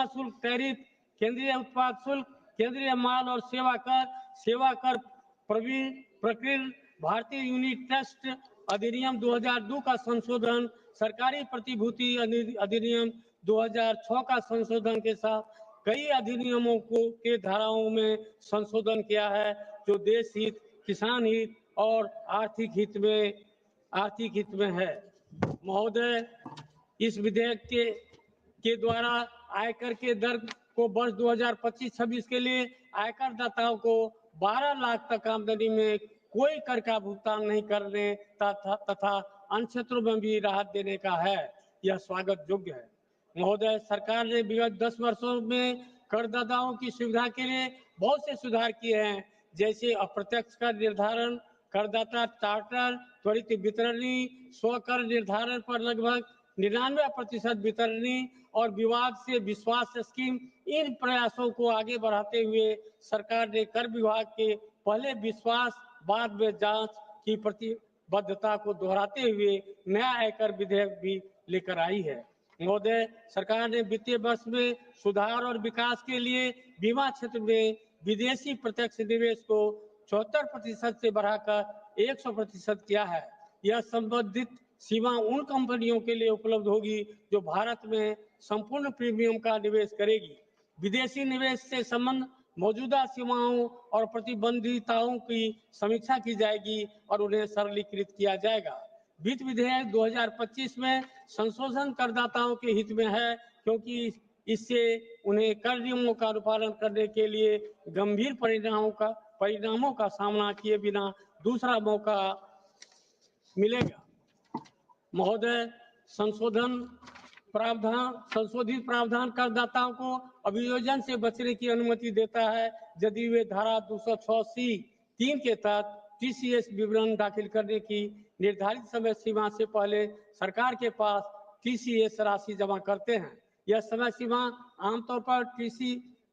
शुल्क टैरिफ, केंद्रीय उत्पाद शुल्क, केंद्रीय माल और सेवा कर प्रकृति, भारतीय यूनिट ट्रस्ट अधिनियम 2002 का संशोधन, सरकारी प्रतिभूति अधिनियम 2006 का संशोधन के साथ कई अधिनियमों के धाराओं में संशोधन किया है, जो देश हित, किसान हित और आर्थिक हित में है। महोदय, इस विधेयक के द्वारा आयकर के दर को वर्ष 2025-26 के लिए आयकर दाताओं को 12 लाख तक आमदनी में कोई कर का भुगतान नहीं करने तथा अन्य क्षेत्रों में भी राहत देने का है। यह स्वागत योग्य है। महोदय, सरकार ने विगत 10 वर्षों में करदाताओं की सुविधा के लिए बहुत से सुधार किए हैं, जैसे अप्रत्यक्ष कर निर्धारण, करदाता चार्टर, त्वरित वितरणी, स्वकर निर्धारण पर लगभग 99% वितरणी और विवाद से विश्वास स्कीम। इन प्रयासों को आगे बढ़ाते हुए सरकार ने कर विभाग के पहले विश्वास बाद में जांच की प्रतिबद्धता को दोहराते हुए नया आयकर विधेयक भी लेकर आई है। महोदय, सरकार ने वित्तीय वर्ष में सुधार और विकास के लिए बीमा क्षेत्र में विदेशी प्रत्यक्ष निवेश को 74% से बढ़ाकर 100% किया है। यह संबंधित सीमा उन कंपनियों के लिए उपलब्ध होगी जो भारत में संपूर्ण प्रीमियम का निवेश करेगी। विदेशी निवेश से संबंध मौजूदा सीमाओं और प्रतिबंधिताओं की समीक्षा की जाएगी और उन्हें सरलीकृत किया जाएगा। वित्त विधेयक 2025 में संशोधन करदाताओं के हित में है, क्योंकि इससे उन्हें कर नियमों का अनुपालन करने के लिए गंभीर परिणामों का सामना किए बिना दूसरा मौका मिलेगा। महोदय, संशोधित प्रावधान करदाताओं को अभियोजन से बचने की अनुमति देता है, यदि वे धारा 206(3) के तहत टीसीएस विवरण दाखिल करने की निर्धारित समय सीमा से पहले सरकार के पास टीसीएस राशि जमा करते हैं। यह समय सीमा आमतौर पर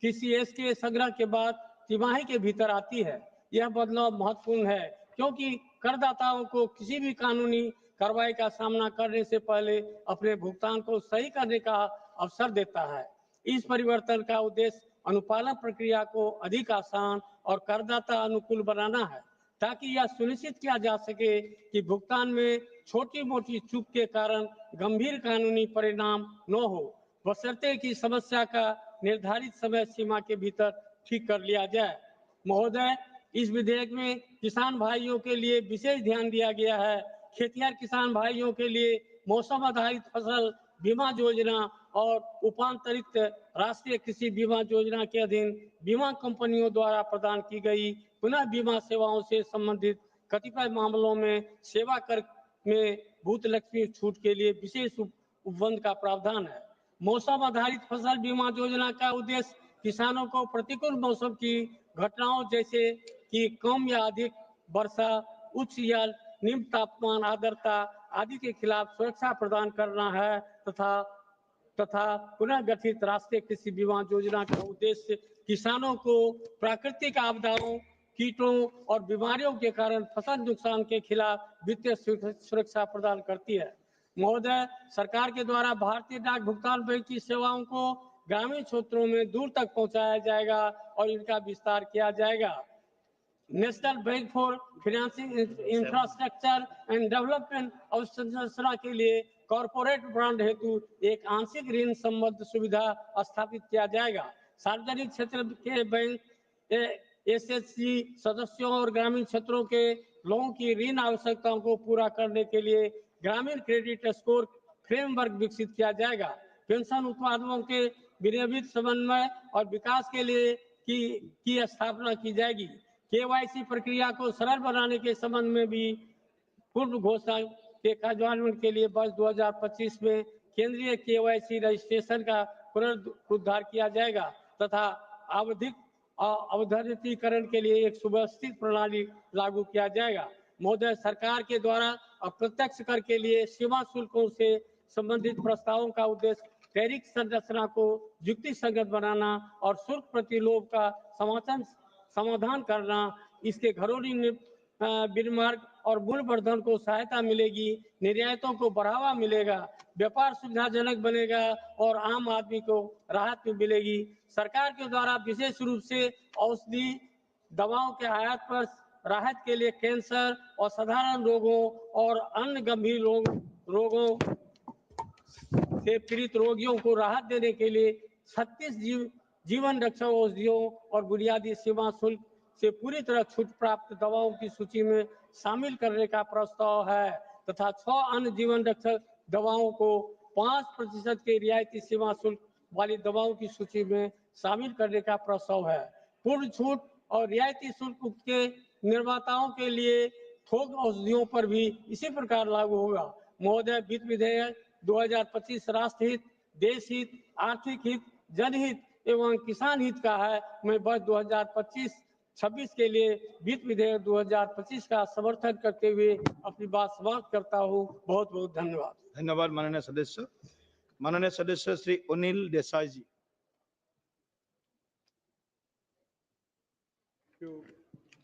टीसीएस के संग्रह के बाद तिमाही के भीतर आती है। यह बदलाव महत्वपूर्ण है, क्योंकि करदाताओं को किसी भी कानूनी कार्रवाई का सामना करने से पहले अपने भुगतान को सही करने का अवसर देता है। इस परिवर्तन का उद्देश्य अनुपालन प्रक्रिया को अधिक आसान और करदाता अनुकूल बनाना है, ताकि यह सुनिश्चित किया जा सके कि भुगतान में छोटी मोटी चूक के कारण गंभीर कानूनी परिणाम न हो, बशर्ते कि समस्या का निर्धारित समय सीमा के भीतर ठीक कर लिया जाए। महोदय, इस विधेयक में किसान भाइयों के लिए विशेष ध्यान दिया गया है। खेतिहर किसान भाइयों के लिए मौसम आधारित फसल बीमा योजना और उपांतरित राष्ट्रीय कृषि बीमा योजना के अधीन बीमा कंपनियों द्वारा प्रदान की गई पुनः बीमा सेवाओं से संबंधित कतिपय मामलों में सेवा कर में भूत लक्ष्मी छूट के लिए विशेष उपबंध का प्रावधान है। मौसम आधारित फसल बीमा योजना का उद्देश्य किसानों को प्रतिकूल मौसम की घटनाओं जैसे कि कम या अधिक वर्षा, उच्च या निम्न तापमान, आर्द्रता आदि के खिलाफ सुरक्षा प्रदान करना है तथा पुनः गठित राष्ट्रीय कृषि बीमा योजना का उद्देश्य किसानों को प्राकृतिक आपदाओं, कीटों और बीमारियों के कारण फसल नुकसान के खिलाफ वित्तीय सुरक्षा प्रदान करती है। महोदय, सरकार के द्वारा भारतीय डाक भुगतान बैंक की सेवाओं को ग्रामीण क्षेत्रों में दूर तक पहुंचाया जाएगा और इनका विस्तार किया जाएगा। National bank for financing infrastructure and development अवसंरचना के लिए कॉरपोरेट ब्रांड हेतु एक आंशिक ऋण संबद्ध सुविधा स्थापित किया जाएगा। सार्वजनिक क्षेत्र के बैंक एसएचजी सदस्यों और ग्रामीण क्षेत्रों के लोगों की ऋण आवश्यकताओं को पूरा करने के लिए ग्रामीण क्रेडिट स्कोर फ्रेमवर्क विकसित किया जाएगा। पेंशन उत्पादों के विनियमित समन्वय और विकास के लिए की स्थापना की जाएगी। केवाईसी प्रक्रिया को सरल बनाने के संबंध में भी पूर्व घोषणा के कार्यान्वयन के लिए वर्ष 2025 में केंद्रीय केवाईसी रजिस्ट्रेशन का पुनरुद्धार किया जाएगा तथा अवधारितीकरण के लिए एक सुव्यवस्थित प्रणाली लागू किया जाएगा। महोदय, सरकार के द्वारा अप्रत्यक्ष कर के लिए सीमा शुल्कों से संबंधित प्रस्तावों का उद्देश्य टैरिफ संरचना को युक्ति संगत बनाना और शुल्क प्रतिलोभ का समाधान करना। इसके घरेलू विनिर्माण और मूल्यवर्धन को सहायता मिलेगी, निर्यातों को बढ़ावा मिलेगा, व्यापार सुविधाजनक बनेगा और आम आदमी को राहत भी मिलेगी। सरकार के द्वारा विशेष रूप से औषधि दवाओं के आयात पर राहत के लिए कैंसर, असाधारण रोगों और अन्य गंभीर रोगों से पीड़ित रोगियों को राहत देने के लिए 36 जीवन रक्षक औषधियों और बुनियादी सीमा शुल्क से पूरी तरह छूट प्राप्त दवाओं की सूची में शामिल करने का प्रस्ताव है तथा 6 अन्य जीवन रक्षक दवाओं को 5% के रियायती सीमा शुल्क वाली दवाओं की सूची में शामिल करने का प्रस्ताव है। पूर्ण छूट और रियायती शुल्क के निर्माताओं के लिए थोक औषधियों पर भी इसी प्रकार लागू होगा। महोदय, वित्त विधेयक 2025 राष्ट्र हित, देश हित, आर्थिक हित, जनहित एवं किसान हित का है। मैं वर्ष 2025-26 के लिए वित्त विधेयक 2025 का समर्थन करते हुए अपनी बात समाप्त करता हूँ। बहुत बहुत धन्यवाद। धन्यवाद माननीय सदस्य। माननीय सदस्य श्री अनिल देसाई जी।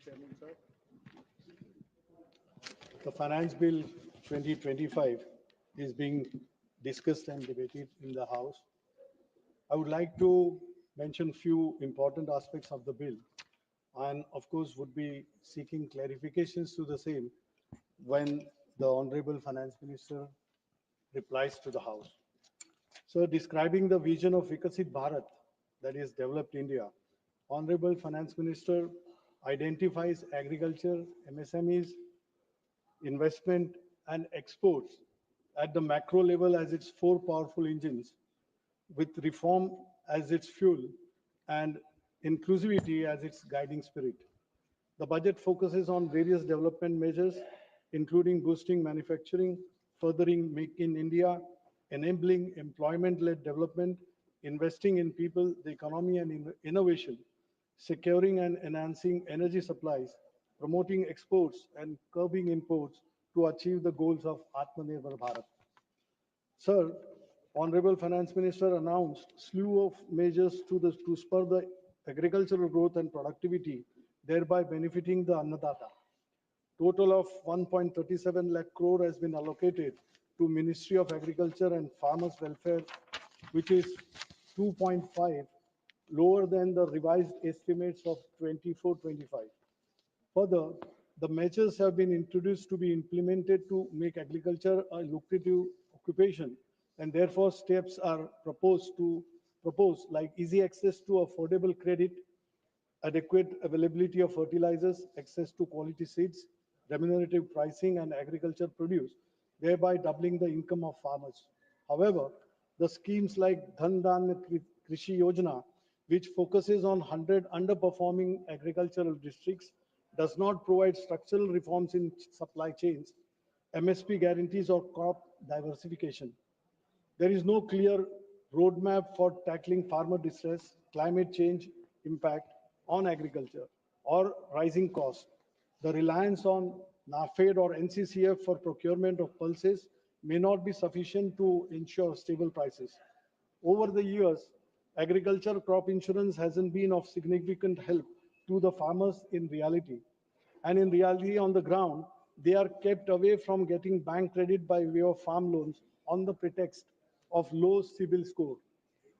Chairman, sir. The Finance Bill 2025 is being discussed and debated in the House. I would like to mention few important aspects of the bill and of course would be seeking clarifications to the same when the Honorable Finance Minister replies to the House. So describing the vision of Vikasit Bharat, that is developed India, Honorable Finance Minister identifies agriculture, MSMEs, investment and exports at the macro level as its 4 powerful engines, with reform as its fuel and inclusivity as its guiding spirit. The budget focuses on various development measures, including boosting manufacturing, furthering Make in India, enabling employment-led development, investing in people, the economy and innovation, securing and enhancing energy supplies, promoting exports and curbing imports to achieve the goals of Atmanirbhar Bharat. Sir, Honorable Finance Minister announced slew of measures to spur the agricultural growth and productivity, thereby benefiting the Annadata. Total of 1.37 lakh crore has been allocated to Ministry of Agriculture and Farmers Welfare, which is 2.5 lower than the revised estimates of 24-25. Further, the measures have been introduced to be implemented to make agriculture a lucrative occupation, and therefore steps are proposed like easy access to affordable credit, adequate availability of fertilizers, access to quality seeds, remunerative pricing and agriculture produce, thereby doubling the income of farmers. However, the schemes like Dhan Dhanya Krishi Yojana, which focuses on 100 underperforming agricultural districts, does not provide structural reforms in supply chains, MSP guarantees or crop diversification. There is no clear roadmap for tackling farmer distress, climate change impact on agriculture, or rising costs. The reliance on NAFED or NCCF for procurement of pulses may not be sufficient to ensure stable prices. Over the years, agriculture crop insurance hasn't been of significant help to the farmers in reality. And in reality, on the ground, they are kept away from getting bank credit by way of farm loans on the pretext of low CIBIL score.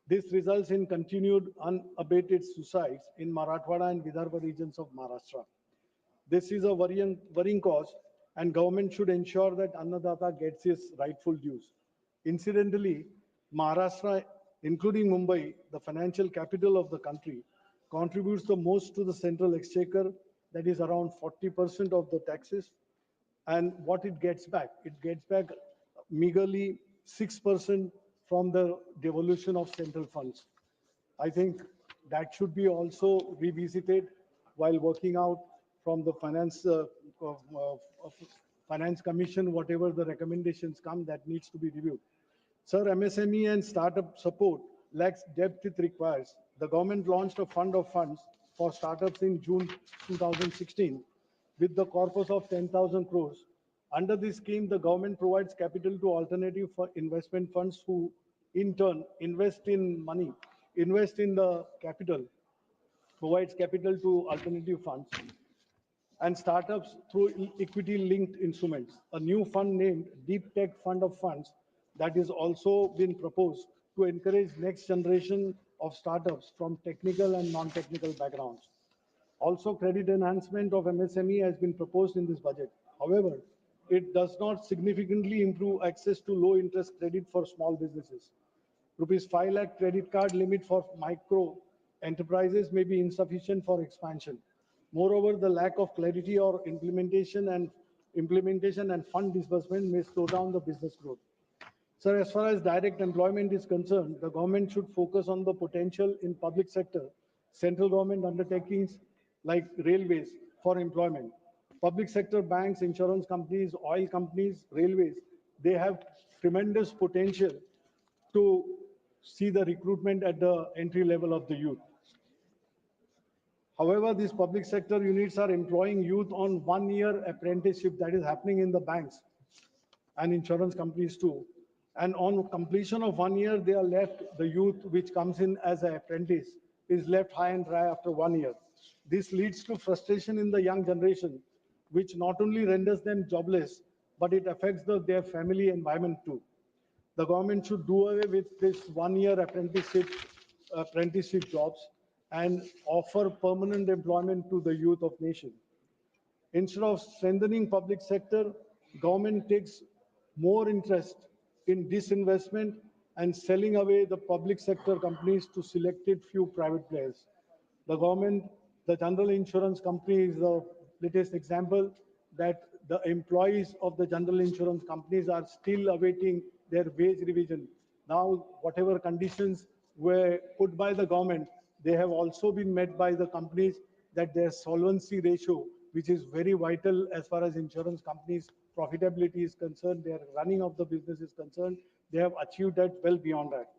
This results in continued unabated suicides in Marathwada and Vidarbha regions of Maharashtra. This is a worrying cause, and government should ensure that Annadata gets his rightful dues. Incidentally, Maharashtra, including Mumbai, the financial capital of the country, contributes the most to the central exchequer, that is around 40% of the taxes. And what it gets back meagerly 6% from the devolution of central funds. I think that should be also revisited while working out from the finance commission, whatever the recommendations come, that needs to be reviewed. Sir, MSME and startup support lacks depth it requires. The government launched a fund of funds for startups in June 2016 with the corpus of 10,000 crores. Under this scheme, the government provides capital to alternative for investment funds who in turn invest in the capital, provides capital to alternative funds and startups through equity-linked instruments. A new fund named Deep Tech Fund of Funds that is also been proposed to encourage next generation of startups from technical and non-technical backgrounds. Also, credit enhancement of MSME has been proposed in this budget. However, it does not significantly improve access to low-interest credit for small businesses. Rupees 5 lakh credit card limit for micro enterprises may be insufficient for expansion. Moreover, the lack of clarity or implementation and fund disbursement may slow down the business growth. Sir, as far as direct employment is concerned, the government should focus on the potential in public sector, central government undertakings like railways for employment. Public sector banks, insurance companies, oil companies, railways, they have tremendous potential to see the recruitment at the entry level of the youth. However, these public sector units are employing youth on 1-year apprenticeship that is happening in the banks and insurance companies too. And on completion of 1 year, they are left, the youth which comes in as an apprentice is left high and dry after 1 year. This leads to frustration in the young generation, which not only renders them jobless, but it affects their family environment too. The government should do away with this 1-year apprenticeship jobs and offer permanent employment to the youth of nation. Instead of strengthening public sector, government takes more interest in disinvestment and selling away the public sector companies to selected few private players. The government, the general insurance company is the latest example that the employees of the general insurance companies are still awaiting their wage revision. Now, whatever conditions were put by the government, they have also been met by the companies, that their solvency ratio, which is very vital as far as insurance companies' profitability is concerned, their running of the business is concerned, they have achieved that well beyond that.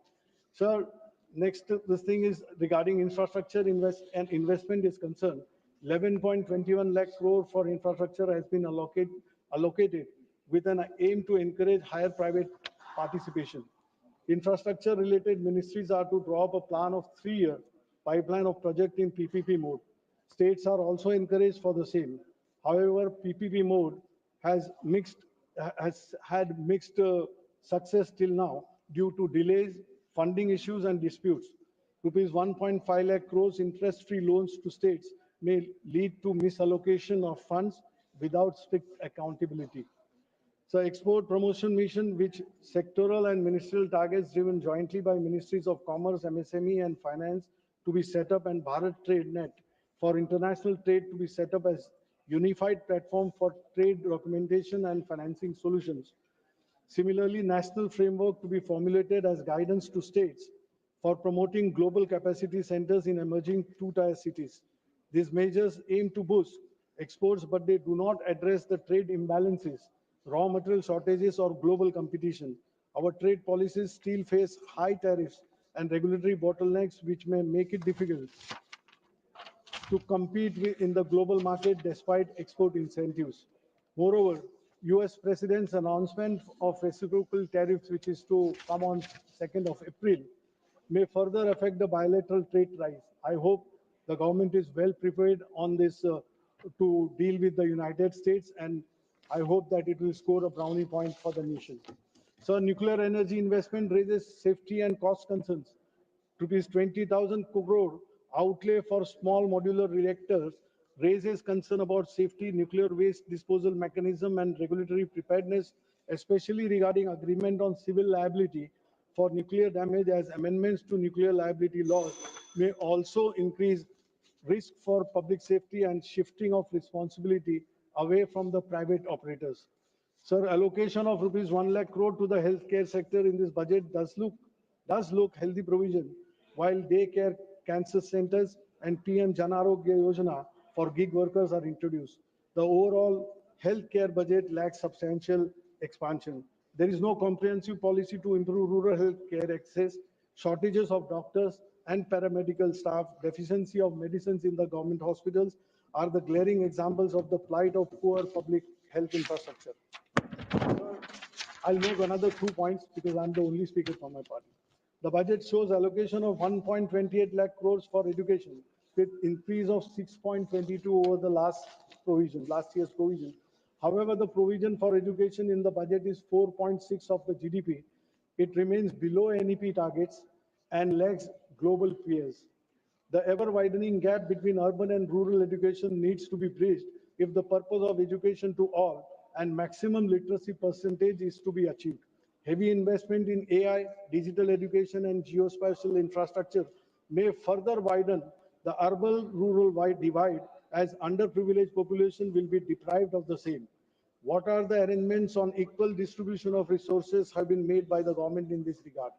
Sir, next, this thing is regarding infrastructure investment is concerned. 11.21 lakh crore for infrastructure has been allocated with an aim to encourage higher private participation. Infrastructure-related ministries are to draw up a plan of 3-year pipeline of project in PPP mode. States are also encouraged for the same. However, PPP mode has had mixed success till now due to delays, funding issues and disputes. Rupees 1.5 lakh crores interest-free loans to states may lead to misallocation of funds without strict accountability. So export promotion mission, which sectoral and ministerial targets driven jointly by Ministries of Commerce, MSME and Finance to be set up, and Bharat Trade Net for international trade to be set up as unified platform for trade documentation and financing solutions. Similarly, national framework to be formulated as guidance to states for promoting global capacity centers in emerging 2-tier cities. These measures aim to boost exports, but they do not address the trade imbalances, raw material shortages or global competition. Our trade policies still face high tariffs and regulatory bottlenecks, which may make it difficult to compete in the global market despite export incentives. Moreover, US President's announcement of reciprocal tariffs, which is to come on 2nd of April, may further affect the bilateral trade rise. I hope the government is well prepared on this to deal with the United States, and I hope that it will score a brownie point for the nation. So nuclear energy investment raises safety and cost concerns. Rupees 20,000 crore outlay for small modular reactors raises concern about safety, nuclear waste disposal mechanism, and regulatory preparedness, especially regarding agreement on civil liability for nuclear damage, as amendments to nuclear liability laws may also increase risk for public safety and shifting of responsibility away from the private operators. Sir, allocation of rupees 1 lakh crore to the healthcare sector in this budget does look healthy provision, while daycare, cancer centers, and PM Jan Arogya Yojana for gig workers are introduced. The overall healthcare budget lacks substantial expansion. There is no comprehensive policy to improve rural healthcare access. Shortages of doctors and paramedical staff, deficiency of medicines in the government hospitals are the glaring examples of the plight of poor public health infrastructure. I'll make another 2 points because I'm the only speaker from my party. The budget shows allocation of 1.28 lakh crores for education, with increase of 6.22 over the last year's provision. However, the provision for education in the budget is 4.6 of the GDP. It remains below NEP targets and lags global peers. The ever-widening gap between urban and rural education needs to be bridged if the purpose of education to all and maximum literacy percentage is to be achieved. Heavy investment in AI, digital education, and geospatial infrastructure may further widen the urban-rural divide, as underprivileged population will be deprived of the same. What are the arrangements on equal distribution of resources have been made by the government in this regard?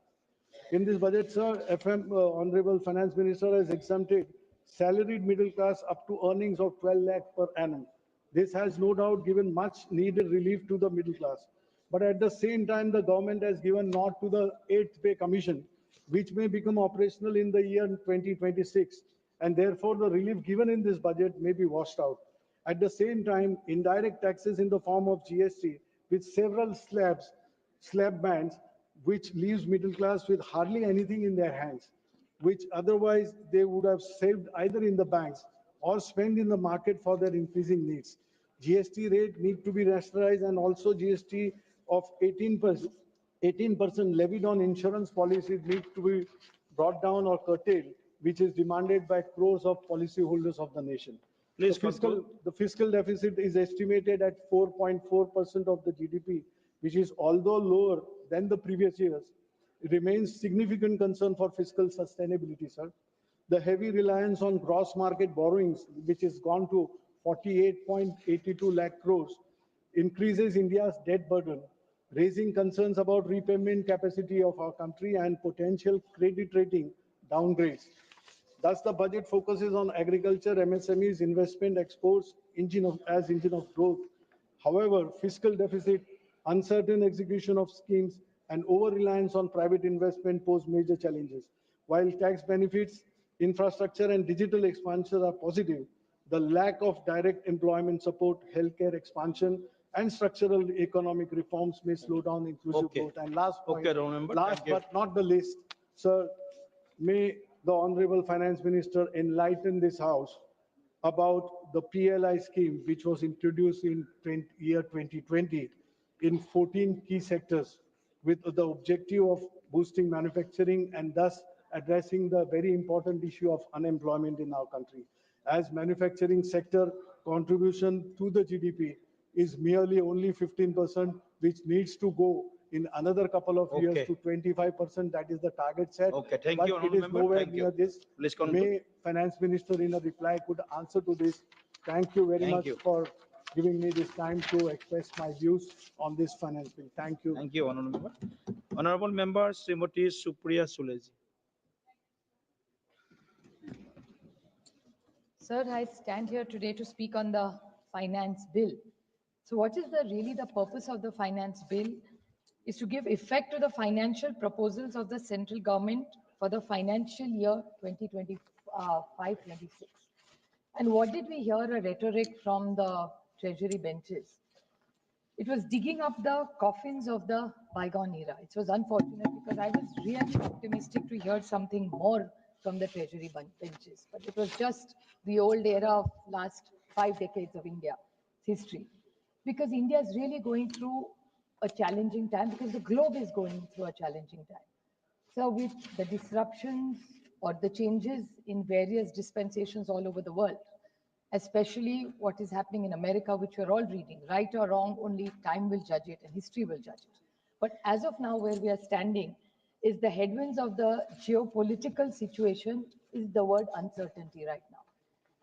In this budget, sir, Honorable Finance Minister has exempted salaried middle class up to earnings of 12 lakh per annum. This has no doubt given much needed relief to the middle class. But at the same time, the government has given nod to the 8th Pay Commission, which may become operational in the year 2026. And therefore, the relief given in this budget may be washed out. At the same time, indirect taxes in the form of GST with several slab bands, which leaves middle class with hardly anything in their hands, which otherwise they would have saved either in the banks or spent in the market for their increasing needs. GST rate need to be rationalized, and also GST of 18% levied on insurance policies need to be brought down or curtailed, which is demanded by crores of policyholders of the nation. Please the fiscal deficit is estimated at 4.4% of the GDP, which is, although lower than the previous years, it remains significant concern for fiscal sustainability, sir. The heavy reliance on gross market borrowings, which has gone to 48.82 lakh crores, increases India's debt burden, raising concerns about repayment capacity of our country and potential credit rating downgrades. Thus, the budget focuses on agriculture, MSMEs, investment, exports, engine of growth. However, fiscal deficit, uncertain execution of schemes, and over-reliance on private investment pose major challenges. While tax benefits, infrastructure, and digital expansion are positive, the lack of direct employment support, healthcare expansion, and structural economic reforms may slow down inclusive growth. And last point, last but not the least, sir, may the Honorable Finance Minister enlighten this House about the PLI scheme, which was introduced in year 2020 in 14 key sectors, with the objective of boosting manufacturing and thus addressing the very important issue of unemployment in our country. As manufacturing sector contribution to the GDP is merely only 15%, which needs to go in another couple of years to 25%. That is the target set. Okay, thank you, It is nowhere near this. May Finance Minister in a reply could answer to this. Thank you very much for giving me this time to express my views on this finance bill. Thank you. Thank you, Honorable Member. Honorable Member Srimati Supriya Suleji. Sir, I stand here today to speak on the finance bill. So what is really the purpose of the finance bill? is to give effect to the financial proposals of the central government for the financial year 2025-26. And what did we hear a rhetoric from the treasury benches? It was digging up the coffins of the bygone era. It was unfortunate because I was really optimistic to hear something more from the treasury benches. But it was just the old era of last 5 decades of India's history. Because India is really going through a challenging time, because the globe is going through a challenging time. So with the disruptions or the changes in various dispensations all over the world, especially what is happening in America, which we're all reading, right or wrong, only time will judge it and history will judge it. But as of now, where we are standing is the headwinds of the geopolitical situation is the word uncertainty right now.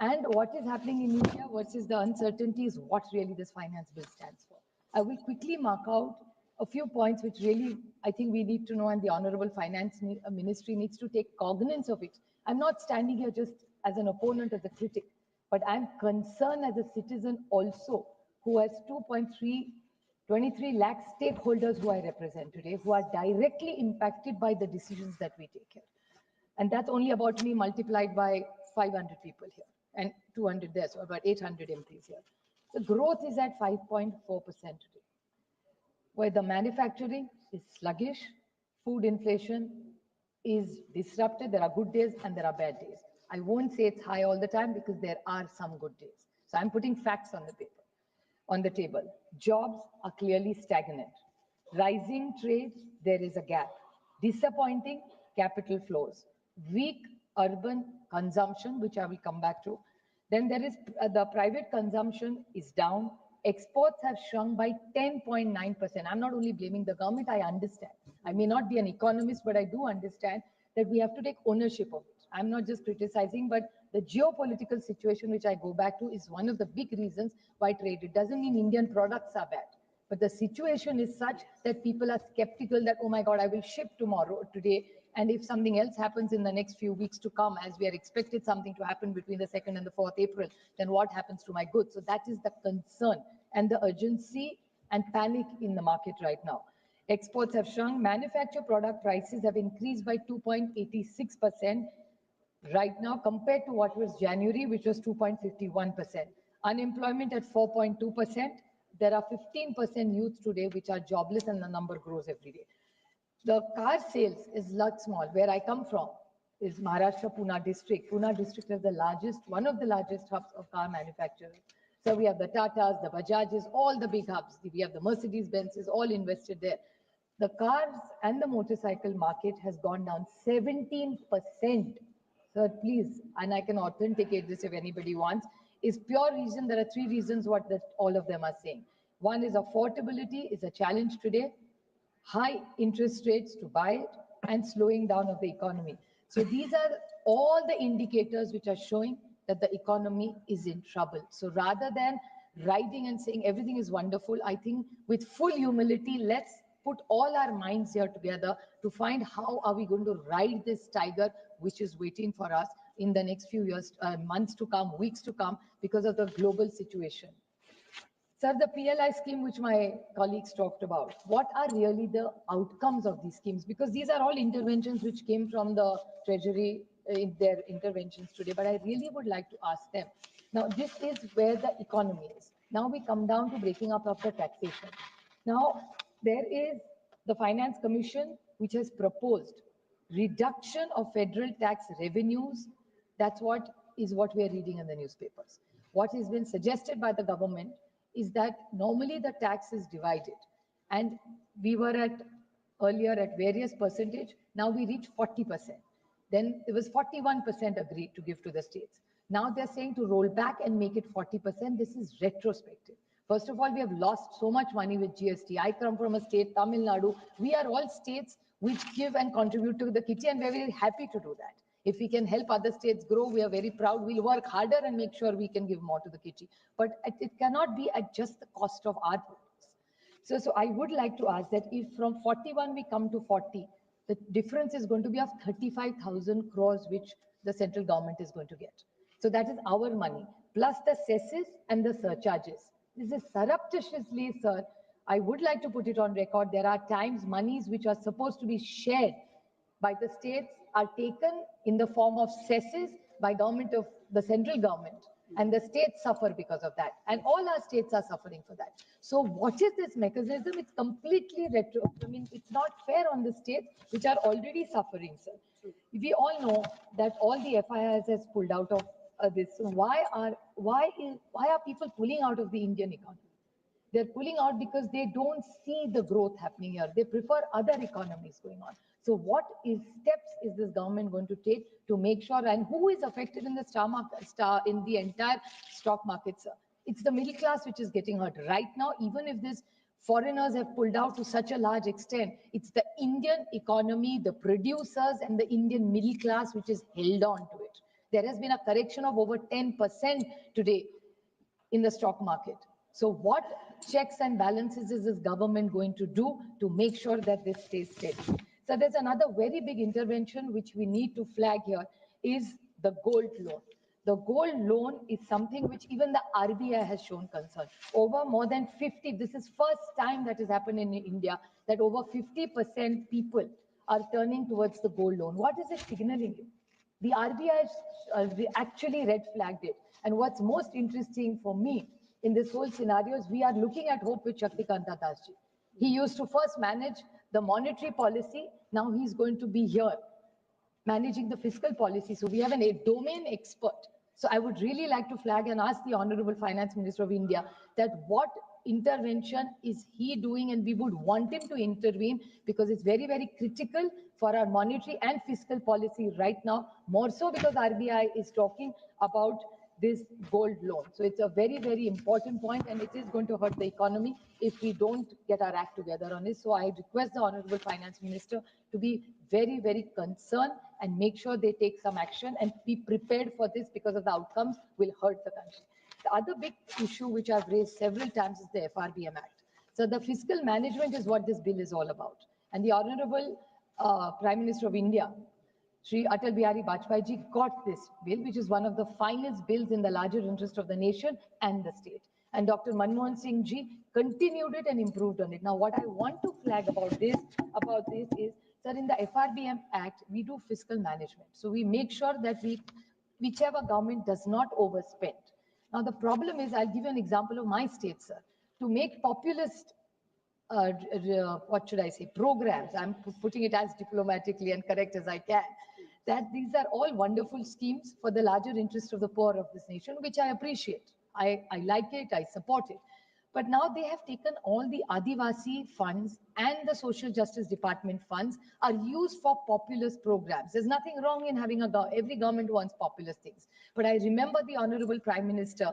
And what is happening in India versus the uncertainty is what really this finance bill stands for. I will quickly mark out a few points which really I think we need to know, and the Honorable Finance Ministry needs to take cognizance of it. I'm not standing here just as an opponent, as a critic, but I'm concerned as a citizen also, who has 23 lakh stakeholders who I represent today, who are directly impacted by the decisions that we take here. And that's only about me multiplied by 500 people here and 200 there, so about 800 MPs here. The growth is at 5.4% today, where the manufacturing is sluggish, food inflation is disrupted. There are good days and there are bad days. I won't say it's high all the time because there are some good days. So I'm putting facts on the table. Jobs are clearly stagnant. Rising trade, there is a gap. Disappointing capital flows. Weak urban consumption, which I will come back to. Then there is the private consumption is down. Exports have shrunk by 10.9%. I'm not only blaming the government, I understand. I may not be an economist, but I do understand that we have to take ownership of it. I'm not just criticizing, but the geopolitical situation, which I go back to, is one of the big reasons why trade. It doesn't mean Indian products are bad, but the situation is such that people are skeptical that, oh my God, I will ship today, and if something else happens in the next few weeks to come, as we are expected something to happen between the 2nd and the 4th April, then what happens to my goods? So that is the concern and the urgency and panic in the market right now. Exports have shrunk. Manufactured product prices have increased by 2.86% right now compared to what was January, which was 2.51%. Unemployment at 4.2%. There are 15% youths today which are jobless, and the number grows every day. The car sales is lot small. Where I come from is Maharashtra, Pune district. Pune district is one of the largest hubs of car manufacturers. So we have the Tatas, the Bajajs, all the big hubs. We have the Mercedes-Benzes, all invested there. The cars and the motorcycle market has gone down 17%. So please, and I can authenticate this if anybody wants, is pure reason. There are 3 reasons what all of them are saying. One is affordability is a challenge today. High interest rates to buy it, and slowing down of the economy. So these are all the indicators which are showing that the economy is in trouble. So rather than riding and saying everything is wonderful, I think with full humility, let's put all our minds here together to find how are we going to ride this tiger which is waiting for us in the next few years, months to come, weeks to come, because of the global situation. Sir, the PLI scheme, which my colleagues talked about, what are really the outcomes of these schemes? Because these are all interventions which came from the Treasury in their interventions today, but I really would like to ask them. Now, this is where the economy is. Now we come down to breaking up of the taxation. Now, there is the Finance Commission, which has proposed reduction of federal tax revenues. That's what we are reading in the newspapers. What has been suggested by the government is that normally the tax is divided, and we were earlier at various percentage. Now we reach 40%. Then there was 41% agreed to give to the states. Now they're saying to roll back and make it 40%. This is retrospective. First of all, we have lost so much money with GST. I come from a state, Tamil Nadu. We are all states which give and contribute to the kitty, and we're very happy to do that. If we can help other states grow, we are very proud. We'll work harder and make sure we can give more to the kitty. But it cannot be at just the cost of our products. So I would like to ask that if from 41 we come to 40, the difference is going to be of 35,000 crores, which the central government is going to get. So that is our money, plus the cesses and the surcharges. This is surreptitiously, sir, I would like to put it on record, there are times monies which are supposed to be shared by the states are taken in the form of cesses by government of the central government, and the states suffer because of that, and all our states are suffering for that. So what is this mechanism? It's completely retro. I mean, it's not fair on the states which are already suffering, sir. We all know that all the FIIs has pulled out of this. So why are people pulling out of the Indian economy? They're pulling out because they don't see the growth happening here. They prefer other economies going on. So what steps is this government going to take to make sure, and who is affected in the in the entire stock market, sir? It's the middle class which is getting hurt. Right now, even if these foreigners have pulled out to such a large extent, it's the Indian economy, the producers and the Indian middle class which is held on to it. There has been a correction of over 10% today in the stock market. So what checks and balances is this government going to do to make sure that this stays steady? So there's another very big intervention which we need to flag here is the gold loan. The gold loan is something which even the RBI has shown concern. Over more than 50, this is first time that has happened in India, that over 50% people are turning towards the gold loan. What is it signaling you? The RBI actually red flagged it. And what's most interesting for me in this whole scenario is we are looking at hope with Shaktikanta Das ji. He used to first manage the monetary policy. Now he's going to be here managing the fiscal policy. So we have a domain expert. So I would really like to flag and ask the Honorable Finance Minister of India that what intervention is he doing, and we would want him to intervene because it's very, very critical for our monetary and fiscal policy right now, more so because RBI is talking about this gold loan. So it's a very, very important point, and it is going to hurt the economy if we don't get our act together on this. So I request the Honorable Finance Minister to be very, very concerned and make sure they take some action and be prepared for this because of the outcomes will hurt the country. The other big issue which I've raised several times is the FRBM Act. So the fiscal management is what this bill is all about. And the Honorable Prime Minister of India, Shri Atal Bihari Vajpayee ji, got this bill, which is one of the finest bills in the larger interest of the nation and the state. And Dr. Manmohan Singh ji continued it and improved on it. Now, what I want to flag about this is that in the FRBM Act, we do fiscal management. So we make sure that whichever government does not overspend. Now, the problem is, I'll give you an example of my state, sir. To make populist what should I say, programs, I'm putting it as diplomatically and correct as I can, that these are all wonderful schemes for the larger interest of the poor of this nation, which I appreciate. I like it, I support it. But now they have taken all the Adivasi funds and the Social Justice Department funds are used for populist programs. There's nothing wrong in having every government wants populist things. But I remember the Honorable Prime Minister,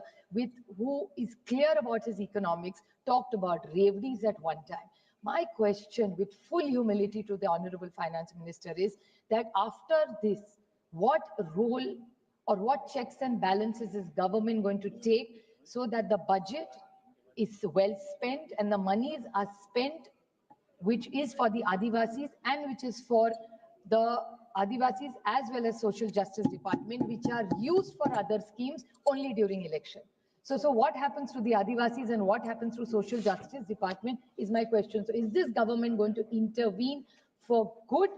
who is clear about his economics, talked about Revdis at one time. My question with full humility to the Honorable Finance Minister is that after this, what role or what checks and balances is government going to take so that the budget is well spent and the monies are spent which is for the Adivasis and which is for the Adivasis as well as Social Justice Department, which are used for other schemes only during election. So what happens to the Adivasis and what happens to Social Justice Department is my question. So is this government going to intervene for good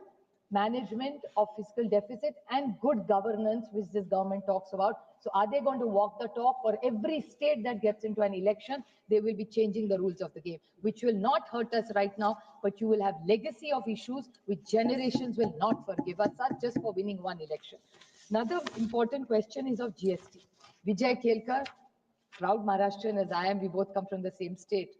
management of fiscal deficit and good governance, which this government talks about? So are they going to walk the talk? For every state that gets into an election, they will be changing the rules of the game, which will not hurt us right now, but you will have legacy of issues which generations will not forgive us just for winning one election. Another important question is of GST. Vijay Kelkar, proud Maharashtrian as I am, we both come from the same state,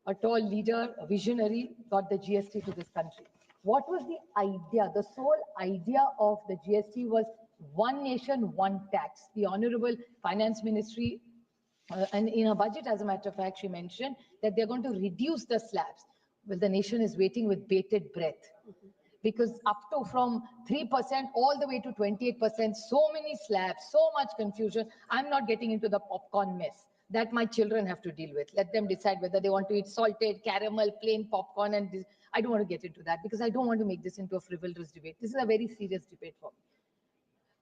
a tall leader, a visionary, got the GST to this country. What was the idea? The sole idea of the GST was one nation, one tax. The Honorable Finance Ministry, and in her budget, as a matter of fact, she mentioned that they're going to reduce the slabs. Well, the nation is waiting with bated breath. Because up to from 3% all the way to 28%, so many slabs, so much confusion. I'm not getting into the popcorn mess that my children have to deal with. Let them decide whether they want to eat salted, caramel, plain popcorn. And I don't want to get into that because I don't want to make this into a frivolous debate. This is a very serious debate for me.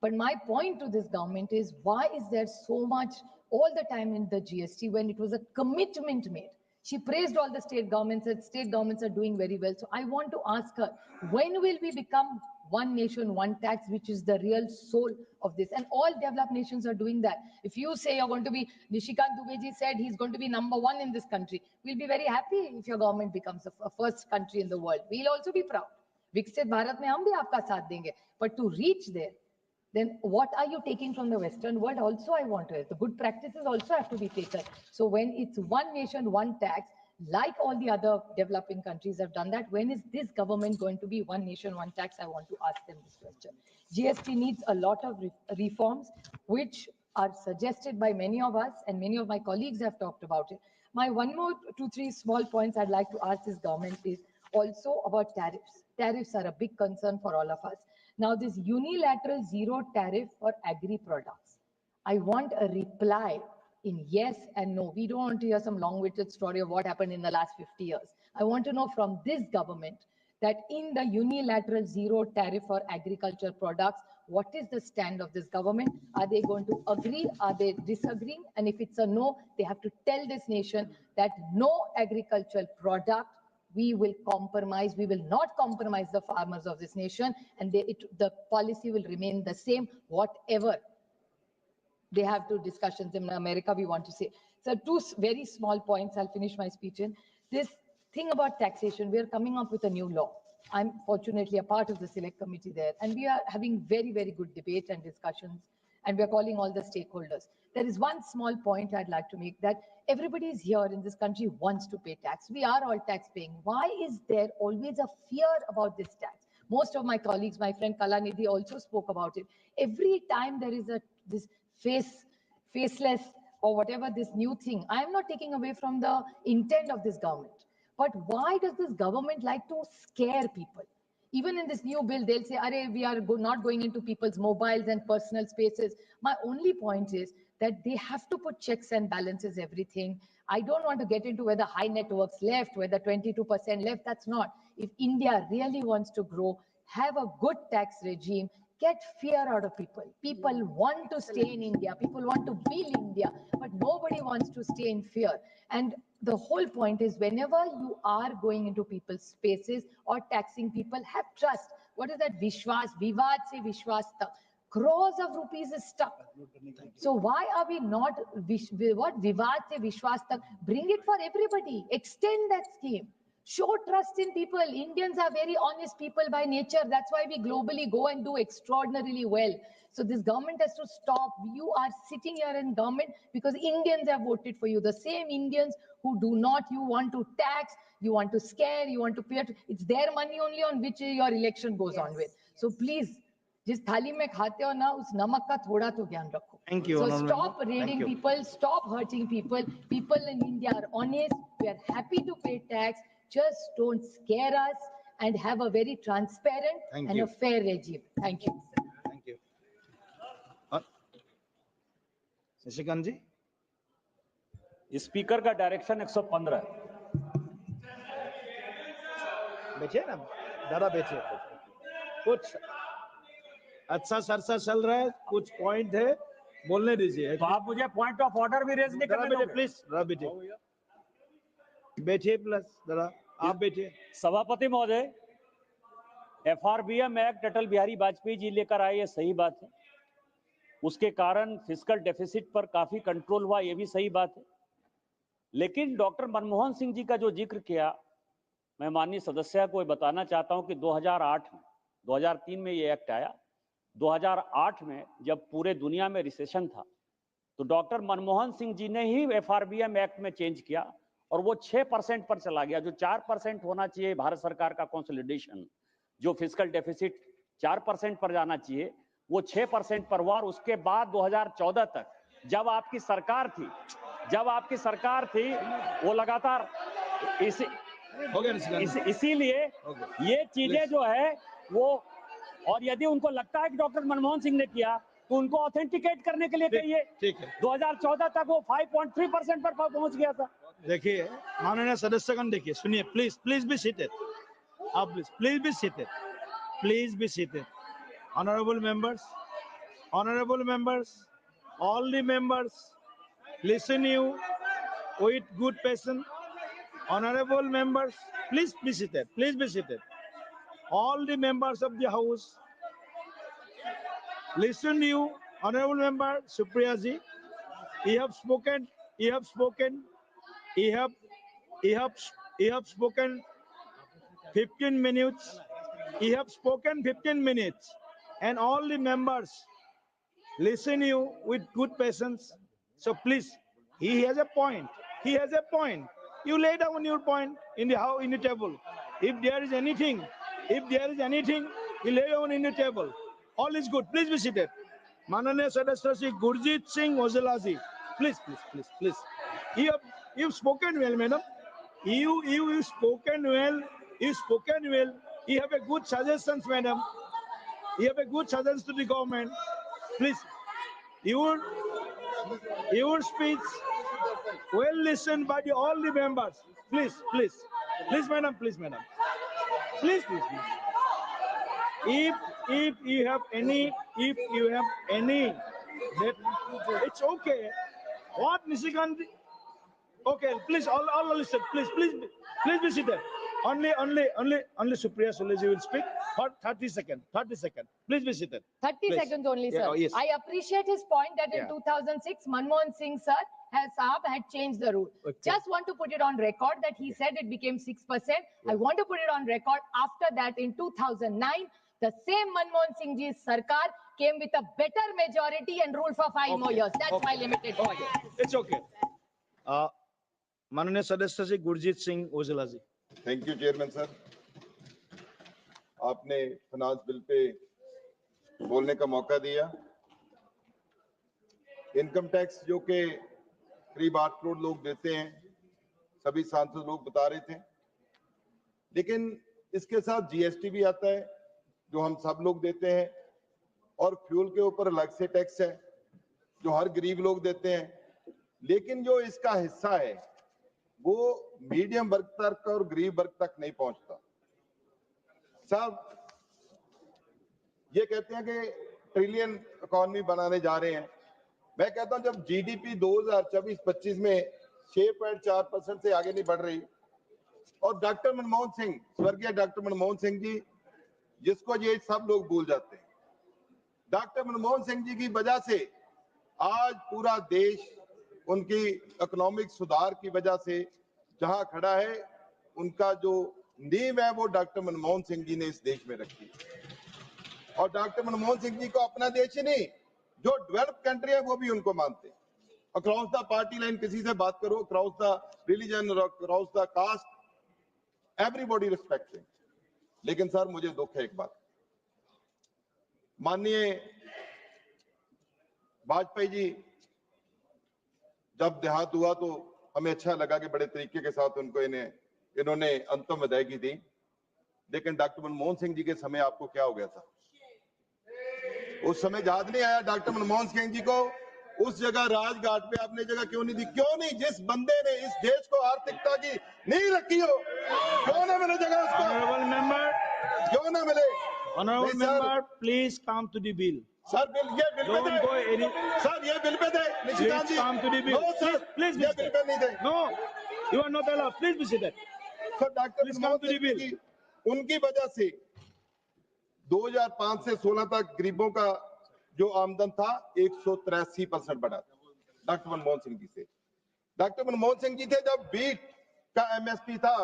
But my point to this government is, why is there so much all the time in the GST when it was a commitment made? She praised all the state governments, said state governments are doing very well. So I want to ask her, when will we become one nation, one tax, which is the real soul of this? And all developed nations are doing that. If you say you're going to be, Nishikant Dubeji said he's going to be #1 in this country, we'll be very happy if your government becomes a first country in the world. We'll also be proud. Viksit Bharat mein hum bhi aapka saath denge. But to reach there, then what are you taking from the Western world? Also, I want to have the good practices also have to be taken. So when it's one nation, one tax, like all the other developing countries have done that, when is this government going to be one nation, one tax? I want to ask them this question. GST needs a lot of reforms, which are suggested by many of us, and many of my colleagues have talked about it. My one more 2-3 small points I'd like to ask this government is also about tariffs. Tariffs are a big concern for all of us. Now, this unilateral zero tariff for agri products, I want a reply in yes and no. We don't want to hear some long-winded story of what happened in the last 50 years. I want to know from this government that in the unilateral zero tariff for agriculture products, what is the stand of this government? Are they going to agree? Are they disagreeing? And if it's a no, they have to tell this nation that no agricultural product we will compromise. We will not compromise the farmers of this nation, and the policy will remain the same, whatever they have to discussions in America, we want to say. So 2 very small points, I'll finish my speech in. This thing about taxation, we are coming up with a new law. I'm fortunately a part of the select committee there, and we are having very, very good debate and discussions, and we are calling all the stakeholders. There is one small point I'd like to make, that everybody is here in this country wants to pay tax. We are all tax paying. Why is there always a fear about this tax? Most of my colleagues, my friend Kalanidhi also spoke about it. Every time there is this faceless or whatever this new thing, I am not taking away from the intent of this government. But why does this government like to scare people? Even in this new bill, they'll say, we are not going into people's mobiles and personal spaces. My only point is that they have to put checks and balances, everything. I don't want to get into whether high networks left, whether 22% left, that's not. If India really wants to grow, have a good tax regime, get fear out of people. People want to stay in India, people want to build India, but nobody wants to stay in fear. And the whole point is, whenever you are going into people's spaces or taxing people, have trust. What is that? Vishwas, Vivad se Vishwas tak. Crores of rupees is stuck. So why are we not, what Vivad se Vishwas tak? Bring it for everybody. Extend that scheme. Show trust in people. Indians are very honest people by nature. That's why we globally go and do extraordinarily well. So this government has to stop. You are sitting here in government because Indians have voted for you. The same Indians who do not, you want to tax, you want to scare, you want to pay. It's their money only on which your election goes on with. So please, जिस थाली में खाते हो ना, उस नमक का थोड़ा तो ज्ञान रखो. Thank you. So stop raiding people, stop hurting people. People in India are honest. We are happy to pay tax. Just don't scare us and have a very transparent and a fair regime. Thank you. Thank you. Nishikant ji? Speaker का direction 115 बैठिए ना, दादा बैठिए. कुछ अच्छा सरसा चल रहा है, कुछ पॉइंट है, बोलने दीजिए. तो आप मुझे पॉइंट ऑफ ऑर्डर भी रेज नहीं करने दोगे? प्लीज बैठिए. प्लस दादा आप बैठिए. सभापति महोदय, FRBM एक्ट अटल बिहारी वाजपेयी जी लेकर आए, ये सही बात है. उसके कारण फिस्कल डेफिसिट पर काफी कंट्रोल हुआ, ये भी सही बात है. लेकिन डॉक्टर मनमोहन सिंह जी का जो जिक्र किया, मैं माननीय सदस्य को बताना चाहता हूं कि 2008 में, 2003 में ये एक्ट आया. 2008 में जब पूरे दुनिया में रिसेशन था, तो डॉक्टर मनमोहन सिंह जी ने ही FRBM एक्ट में चेंज किया और वो 6% पर चला गया. जो 4% होना चाहिए भारत सरकार का कंसोलिडेशन, जो फिस्कल डेफिसिट 4% पर जाना चाहिए, वो 6% पर हुआ. और उसके बाद 2014 तक जब आपकी सरकार थी वो लगातार इसीलिए ये चीजें जो है वो, और यदि उनको लगता है कि डॉक्टर मनमोहन सिंह ने किया तो उनको ऑथेंटिकेट करने के लिए कहिए. 2014 तक वो 5.3% पर पहुंच गया था. देखिए माननीय सदस्यगण, देखिए सुनिए, प्लीज बी सीटेड. आप please be seated. Please be seated. Honorable members, all the members, listen you with good patience. Honorable members, please be seated. Please be seated. All the members of the House, listen to you, Honorable Member Supriya ji. You have spoken. You have spoken. You have spoken 15 minutes. You have spoken 15 minutes, and all the members listen you with good patience. So please, he has a point. He has a point. You lay down your point in the table. If there is anything, you lay down in the table. All is good. Please be seated. Mananiya Sadasya Shri Gurjit Singh Ojala ji. Please. You've spoken well, madam. You spoken well. You spoken well. You have a good suggestions, madam. You have a good suggestions to the government. Please, your speech well listened by all the members. Please, madam. If you have any, it's okay. What Nishikant? Okay, please, all listen. Please be seated. Only Supriya Sule ji will speak for 30 seconds. Please be seated. 30 seconds only, sir. Yeah, yes. I appreciate his point that in Yeah. 2006, Manmohan Singh sir had changed the rule. Okay. Just want to put it on record that he said it became 6%. I want to put it on record after that in 2009, the same Manmohan Singh ji's sarkar came with a better majority and ruled for 5 more years. That's my limited point. It's okay. Mananiya Sadasya Shri Gurjit Singh Ojala ji. Thank you chairman sir, आपने finance bill pay बोलने का मौका दिया। Income tax जो कि करीब 8 करोड़ लोग देते हैं, सभी सांसद लोग बता रहे थे, लेकिन इसके साथ जीएसटी भी आता है जो हम सब लोग देते हैं, और फ्यूल के ऊपर अलग से टैक्स है जो हर गरीब लोग देते हैं, लेकिन जो इसका हिस्सा है वो मीडियम वर्ग तक और गरीब वर्ग तक नहीं पहुंचता। सब ये कहते हैं कि ट्रिलियन इकोनॉमी बनाने जा रहे हैं। मैं कहता हूं जब जीडीपी 2024-25 में 6.4% से आगे नहीं बढ़ रही, और डॉक्टर मनमोहन सिंह, स्वर्गीय डॉक्टर मनमोहन सिंह जी, जिसको ये सब लोग भूल जाते हैं, डॉक्टर मनमोहन सिंह जी की वजह से आज पूरा देश उनकी इकोनॉमिक सुधार की वजह से जहां खड़ा है, उनका जो नींव है वो डॉक्टर मनमोहन सिंह जी ने इस देश में रखी। और डॉक्टर मनमोहन सिंह जी को अपना देश ही नहीं, जो डेवलप्ड कंट्री है वो भी उनको मानते हैं। अक्रॉस द पार्टी लाइन किसी से बात करो, across the religion, across the caste, everybody respect. लेकिन सर मुझे दुख है एक बात, माननीय वाजपेयी जी जब देहांत हुआ तो हमें अच्छा लगा कि बड़े तरीके के साथ उनको इन्होंने अंतिम विदायगी दी, लेकिन डॉक्टर मनमोहन सिंह जी के समय आपको क्या हो गया था? उस समय याद नहीं आया डॉक्टर मनमोहन सिंह जी को? उस जगह राजघाट पे आपने जगह क्यों नहीं दी? क्यों नहीं? जिस बंदे ने इस देश को आर्थिकता की नींव रखी हो, क्यों ना मिले जगह उसको? Honorable member, क्यों ना मिले? Honorable member, please come to the bill. Sir bill, ये बिल पे Don't दे। go any. सर ये बिल पे दे। Nishikant Please ji, come to the bill. No sir, Please be ये बिल पे नहीं दे। No, you are not allowed. Please be seated. Sir doctor Please Manmohan come to the Singh bill. जी, उनकी वजह से 2005 से 16 तक गरीबों का जो आमदन था 183% बढ़ा डॉक्टर मनमोहन सिंह जी से। डॉक्टर मनमोहन सिंह जी थे जब बीट का एमएसपी था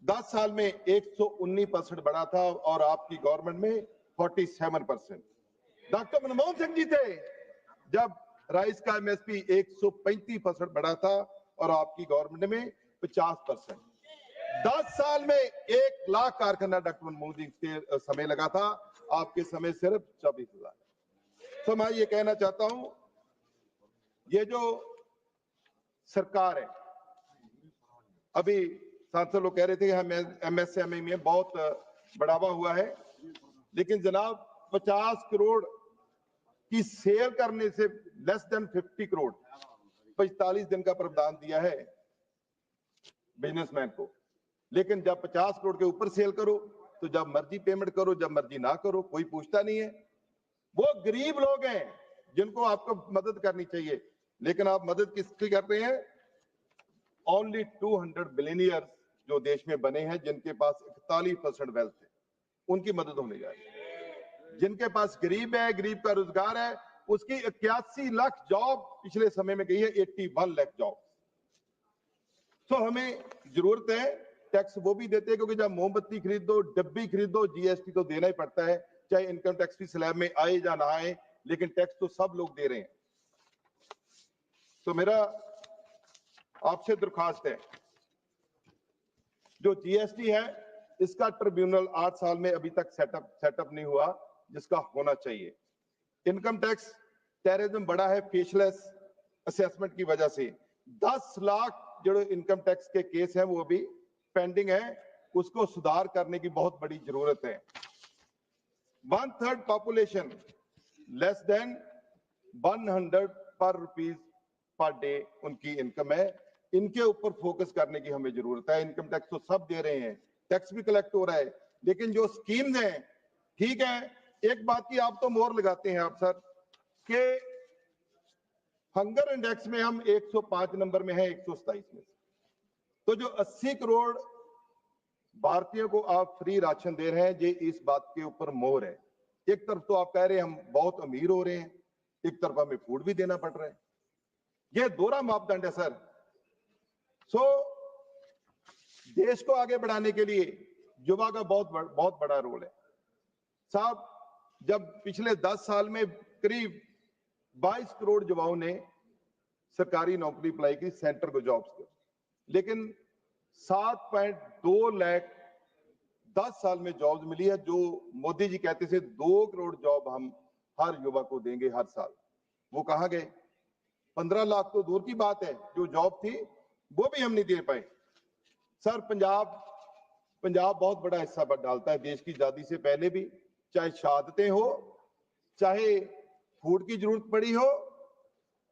10 साल में 119% बढ़ा था, और आपकी गवर्नमेंट में 47%। डॉक्टर मनमोहन सिंह जी थे जब राइस का एमएसपी 135% बढ़ा था, और आपकी गवर्नमेंट में 50%। 10 साल में 1 लाख कारखाना डॉक्टर मनमोहन सिंह के समय लगा था, आपके समय सिर्फ 24,000। तो मैं ये कहना चाहता हूं, ये जो सरकार है, अभी सांसद लोग कह रहे थे कि हम एमएसएमई में बहुत बढ़ावा हुआ है, लेकिन जनाब 50 करोड़ की सेल करने से लेस देन 50 करोड़ 45 दिन का प्रावधान दिया है बिजनेसमैन को। लेकिन जब 50 करोड़ के ऊपर सेल करो तो जब मर्जी पेमेंट करो, जब मर्जी ना करो, कोई पूछता नहीं है। वो गरीब लोग हैं जिनको आपको मदद करनी चाहिए, लेकिन आप मदद किसकी कर रहे हैं? ओनली 200 बिलियनियर्स जो देश में बने हैं, जिनके पास 41% वेल्थ है, उनकी मदद होने जा रही है। जिनके पास गरीब है, गरीब का रोजगार है, उसकी 81 लाख जॉब पिछले समय में गई है, 81 लाख जॉब। तो हमें जरूरत है टैक्स वो भी देते हैं, क्योंकि जब मोमबत्ती खरीदो, डब्बी खरीदो, जीएसटी तो देना ही पड़ता है, चाहे इनकम टैक्स की स्लैब में आए या ना आए, लेकिन टैक्स तो सब लोग दे रहे हैं। तो मेरा आपसे दरख्वास्त है, जो जीएसटी है इसका ट्रिब्यूनल 8 साल में अभी तक सेटअप नहीं हुआ, जिसका होना चाहिए। इनकम टैक्स टेररिज्म बढ़ा है फेसलेस असेसमेंट की वजह से। 10 लाख जो इनकम टैक्स के केस हैं वो अभी पेंडिंग है, उसको सुधार करने की बहुत बड़ी जरूरत है। 1/3 पॉपुलेशन लेस देन 100 पर रुपीज पर डे उनकी इनकम है, इनके ऊपर फोकस करने की हमें जरूरत है। इनकम टैक्स तो सब दे रहे हैं, टैक्स भी कलेक्ट हो रहा है, लेकिन जो स्कीम्स हैं, ठीक है, एक बात की आप तो मोहर लगाते हैं आप सर, कि हंगर इंडेक्स में हम 105 नंबर में है 127 में, तो जो 80 करोड़ भारतीयों को आप फ्री राशन दे रहे हैं, ये इस बात के ऊपर मोहर है। एक तरफ तो आप कह रहे हैं हम बहुत अमीर हो रहे हैं, एक तरफ हमें फूड भी देना पड़ रहा है, ये दोहरा मापदंड है सर। सो देश को आगे बढ़ाने के लिए युवा का बहुत बड़ा रोल है साहब। जब पिछले 10 साल में करीब 22 करोड़ युवाओं ने सरकारी नौकरी अप्लाई की, सेंटर को जॉब्स को, लेकिन 7.2 लाख 10 साल में जॉब्स मिली है। जो मोदी जी कहते थे 2 करोड़ जॉब हम हर युवा को देंगे हर साल, वो कहां गए? 15 लाख तो दूर की बात है, जो जॉब थी वो भी हम नहीं दे पाए। सर पंजाब बहुत बड़ा हिस्सा डालता है देश की आजादी से पहले भी, चाहे शहादतें हो, चाहे फूड की जरूरत पड़ी हो,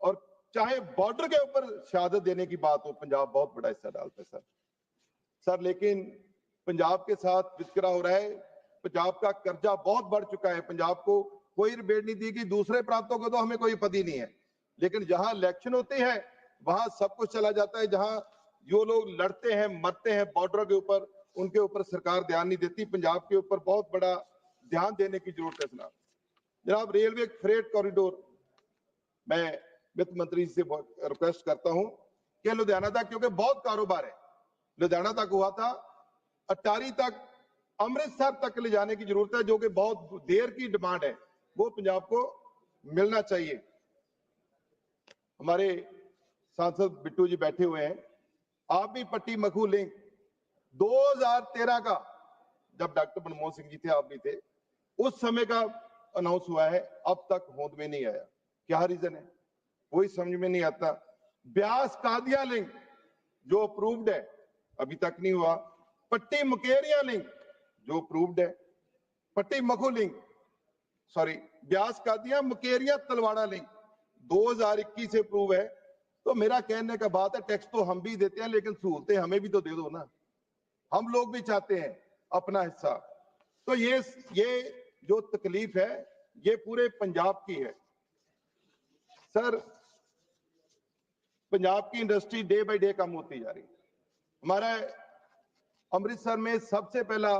और चाहे बॉर्डर के ऊपर शहादत देने की बात हो, पंजाब बहुत बड़ा हिस्सा डालता है सर। लेकिन पंजाब के साथ वितकरा हो रहा है, पंजाब का कर्जा बहुत बढ़ चुका है, पंजाब को कोई रिबेट नहीं दी कि दूसरे प्रांतों को तो हमें कोई पता ही नहीं है, लेकिन जहां इलेक्शन होती है वहां सब कुछ चला जाता है। जहां जो लोग लड़ते हैं मरते हैं बॉर्डर के ऊपर, उनके ऊपर सरकार ध्यान नहीं देती। पंजाब के ऊपर बहुत बड़ा ध्यान देने की जरूरत है जनाब। रेलवे फ्रेट कॉरिडोर, मैं वित्त मंत्री से रिक्वेस्ट करता हूं कि लुधियाना तक, क्योंकि बहुत कारोबार है, लुधियाना तक हुआ था, अटारी तक, अमृतसर तक ले जाने की जरूरत है, जो कि बहुत देर की डिमांड है, वो पंजाब को मिलना चाहिए। हमारे सांसद बिट्टू जी बैठे हुए हैं, आप भी पट्टी मखू लिंक 2013 का, जब डॉक्टर मनमोहन सिंह जी थे, आप भी थे, उस समय का अनाउंस हुआ है, अब तक होंद में नहीं आया। क्या रीजन है, कोई समझ में नहीं आता। ब्यास कादिया लिंक जो अप्रूव्ड है, अभी तक नहीं हुआ। पट्टी मुकेरिया लिंक जो अप्रूव्ड है, Patti Makhu link, sorry, Beas Qadian Mukerian Talwara link 2021 से अप्रूव है। तो मेरा कहने का बात है, टैक्स तो हम भी देते हैं, लेकिन सहूलतें हमें भी तो दे दो ना, हम लोग भी चाहते हैं अपना हिस्सा। तो ये जो तकलीफ है ये पूरे पंजाब की है सर। पंजाब की इंडस्ट्री डे बाय डे कम होती जा रही है। हमारा अमृतसर में सबसे पहला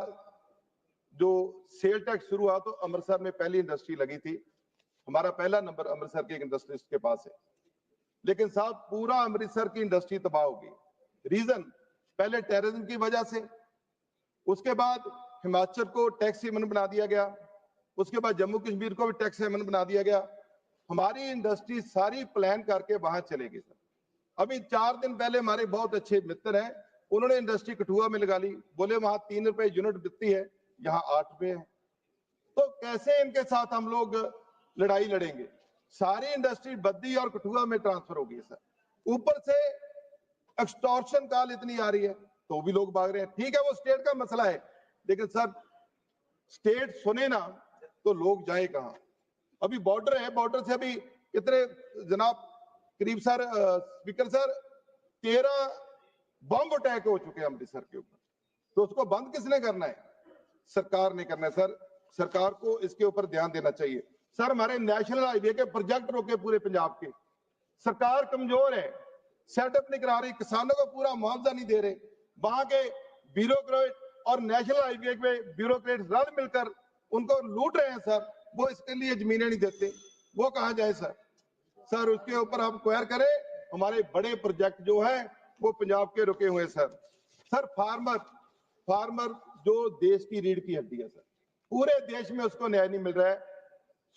जो सेल टैक्स शुरू हुआ, तो अमृतसर में पहली इंडस्ट्री लगी थी, हमारा पहला नंबर अमृतसर के एक इंडस्ट्रिस्ट के पास है। लेकिन साहब पूरा अमृतसर की इंडस्ट्री तबाह हो गई। रीजन, पहले टेररिज्म की वजह से, उसके बाद हिमाचल को टैक्स हेवन बना दिया गया, उसके बाद जम्मू कश्मीर को भी टैक्स हेवन बना दिया गया। हमारी इंडस्ट्री सारी प्लान करके वहां चले गई सर। अभी 4 दिन पहले हमारे बहुत अच्छे मित्र हैं, उन्होंने इंडस्ट्री कठुआ में लगा ली, बोले वहां 3 रुपए यूनिट बिकती है, यहाँ 8 रुपए है। तो कैसे इनके साथ हम लोग लड़ाई लड़ेंगे? सारी इंडस्ट्री बद्दी और कठुआ में ट्रांसफर हो गई सर। ऊपर से एक्सटॉर्शन कॉल इतनी आ रही है तो भी लोग भाग रहे हैं। ठीक है, वो स्टेट का मसला है, लेकिन सर स्टेट सुने ना तो लोग जाए कहां? अभी बॉर्डर है, बॉर्डर से अभी कितने जनाब, करीब सर स्पीकर सर 13 बम अटैक हो चुके हैं अमृतसर के ऊपर। तो उसको बंद किसने करना है? सरकार ने करना है सर। सरकार को इसके ऊपर ध्यान देना चाहिए सर। हमारे नेशनल हाईवे के प्रोजेक्ट रोके पूरे पंजाब के, सरकार कमजोर है। सेटअप नहीं करा रही, किसानों को पूरा मुआवजा नहीं दे रहे, वहां के ब्यूरोक्रेट और नेशनल हाईवे पे ब्यूरोक्रेट रल मिलकर उनको लूट रहे हैं सर, वो इसके लिए जमीनें नहीं देते, वो कहाँ जाए सर? सर उसके ऊपर हम क्वेर करें, हमारे बड़े प्रोजेक्ट जो है वो पंजाब के रुके हुए सर। सर फार्मर जो देश की रीढ़ की हड्डी है सर, पूरे देश में उसको न्याय नहीं मिल रहा है।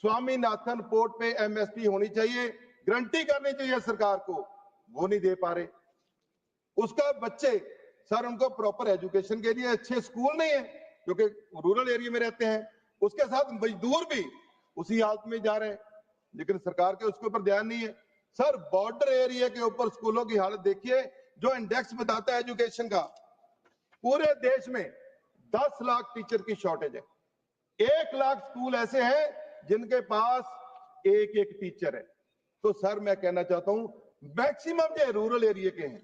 स्वामीनाथन पोर्ट पे एमएसपी होनी चाहिए, गारंटी करनी चाहिए सरकार को, वो नहीं दे पा रहे। उसका बच्चे सर उनको प्रॉपर एजुकेशन के लिए अच्छे स्कूल नहीं है क्योंकि रूरल एरिया में रहते हैं, उसके साथ मजदूर भी उसी हालत में जा रहे हैं, लेकिन सरकार के उसके ऊपर ध्यान नहीं है। सर बॉर्डर एरिया के ऊपर स्कूलों की हालत देखिए, जो इंडेक्स बताता है एजुकेशन का, पूरे देश में 10 लाख टीचर की शॉर्टेज है, 1 लाख स्कूल ऐसे हैं जिनके पास एक टीचर है। तो सर मैं कहना चाहता हूं मैक्सिमम जो रूरल एरिया के हैं,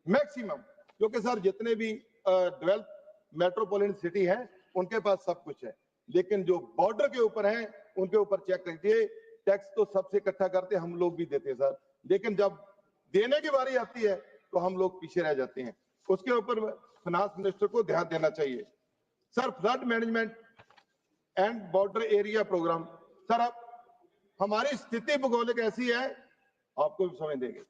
मैक्सिमम, क्योंकि सर जितने भी डेवलप मेट्रोपॉलिटन सिटी हैं उनके पास सब कुछ है, लेकिन जो बॉर्डर के ऊपर हैं उनके ऊपर चेक कीजिए, टैक्स तो सबसे इकट्ठा करते हम लोग भी देते सर, लेकिन जब देने की बारी आती है तो हम लोग पीछे रह जाते हैं। उसके ऊपर फाइनेंस मिनिस्टर को ध्यान देना चाहिए। Sir flood management and border area programme, sir अब हमारी स्थिति भौगोलिक ऐसी है, आपको भी समझ देंगे,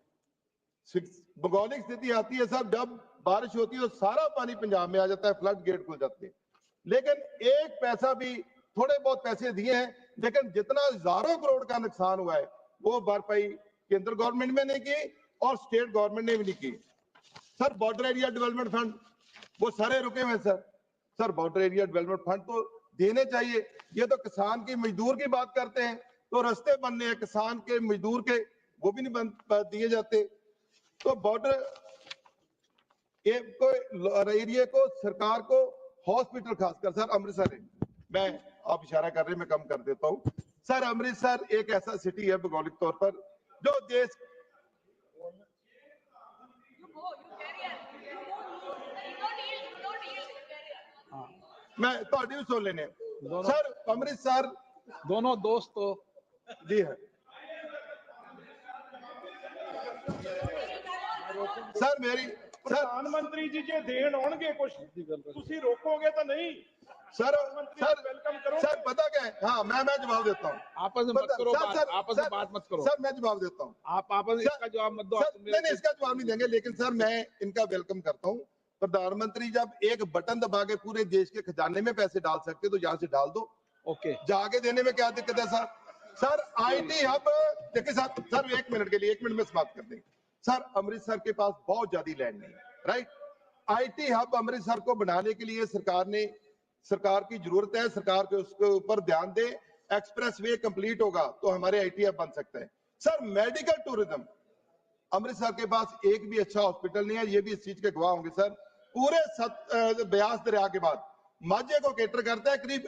भौगोलिक स्थिति आती है सर, जब बारिश होती है तो सारा पानी पंजाब में आ जाता है, फ्लड गेट खुल जाते हैं, लेकिन एक पैसा भी, थोड़े बहुत पैसे दिए हैं, लेकिन जितना हजारों करोड़ का नुकसान हुआ है वो भरपाई केंद्र गवर्नमेंट में नहीं की और स्टेट गवर्नमेंट ने भी नहीं की। Sir border area development fund वो सारे रुके हुए हैं sir. Sir border area development fund तो देने चाहिए, ये तो किसान की मजदूर की बात करते हैं, तो रास्ते बनने हैं किसान के मजदूर के, वो भी नहीं दिए जाते। तो बॉर्डर एरिया को सरकार को हॉस्पिटल, खासकर सर अमृतसर है, मैं आप इशारा कर रहे हैं मैं कम कर देता हूं सर, अमृतसर एक ऐसा सिटी है भौगोलिक तौर पर जो देश मैं थोड़ी भी सुन लेने सर, अमृतसर दोनों दोस्त तो जी है सर, मेरी प्रधानमंत्री जी जे देन आउणगे कुछ तुसी रोकोगे तो नहीं सर वेलकम करो सर, पता क्या है, हाँ मैं जवाब देता हूँ, आपस में मत करो, आपस में बात मत करो सर, मैं जवाब देता हूँ, आप आपस इसका जवाब मत दो, नहीं इसका जवाब नहीं देंगे, लेकिन सर मैं इनका वेलकम करता हूँ। प्रधानमंत्री जब एक बटन दबा के पूरे देश के खजाने में पैसे डाल सकते तो यहाँ से डाल दो, ओके, जाके देने में क्या दिक्कत है सर? सर IT हब देखिए सर 1 मिनट के लिए, 1 मिनट में बात कर देंगे सर, अमृतसर के पास बहुत ज्यादा लैंड नहीं है, राइट? IT हब अमृतसर को बनाने के लिए सरकार की जरूरत है, सरकार के उसके ऊपर ध्यान दे, एक्सप्रेसवे कंप्लीट होगा तो हमारे IT हब बन सकते हैं। सर मेडिकल टूरिज्म, अमृतसर के पास एक भी अच्छा हॉस्पिटल नहीं है, ये भी इस चीज के गवाह होंगे सर। पूरे ब्यास दरिया के बाद माझे को केटर करता है, करीब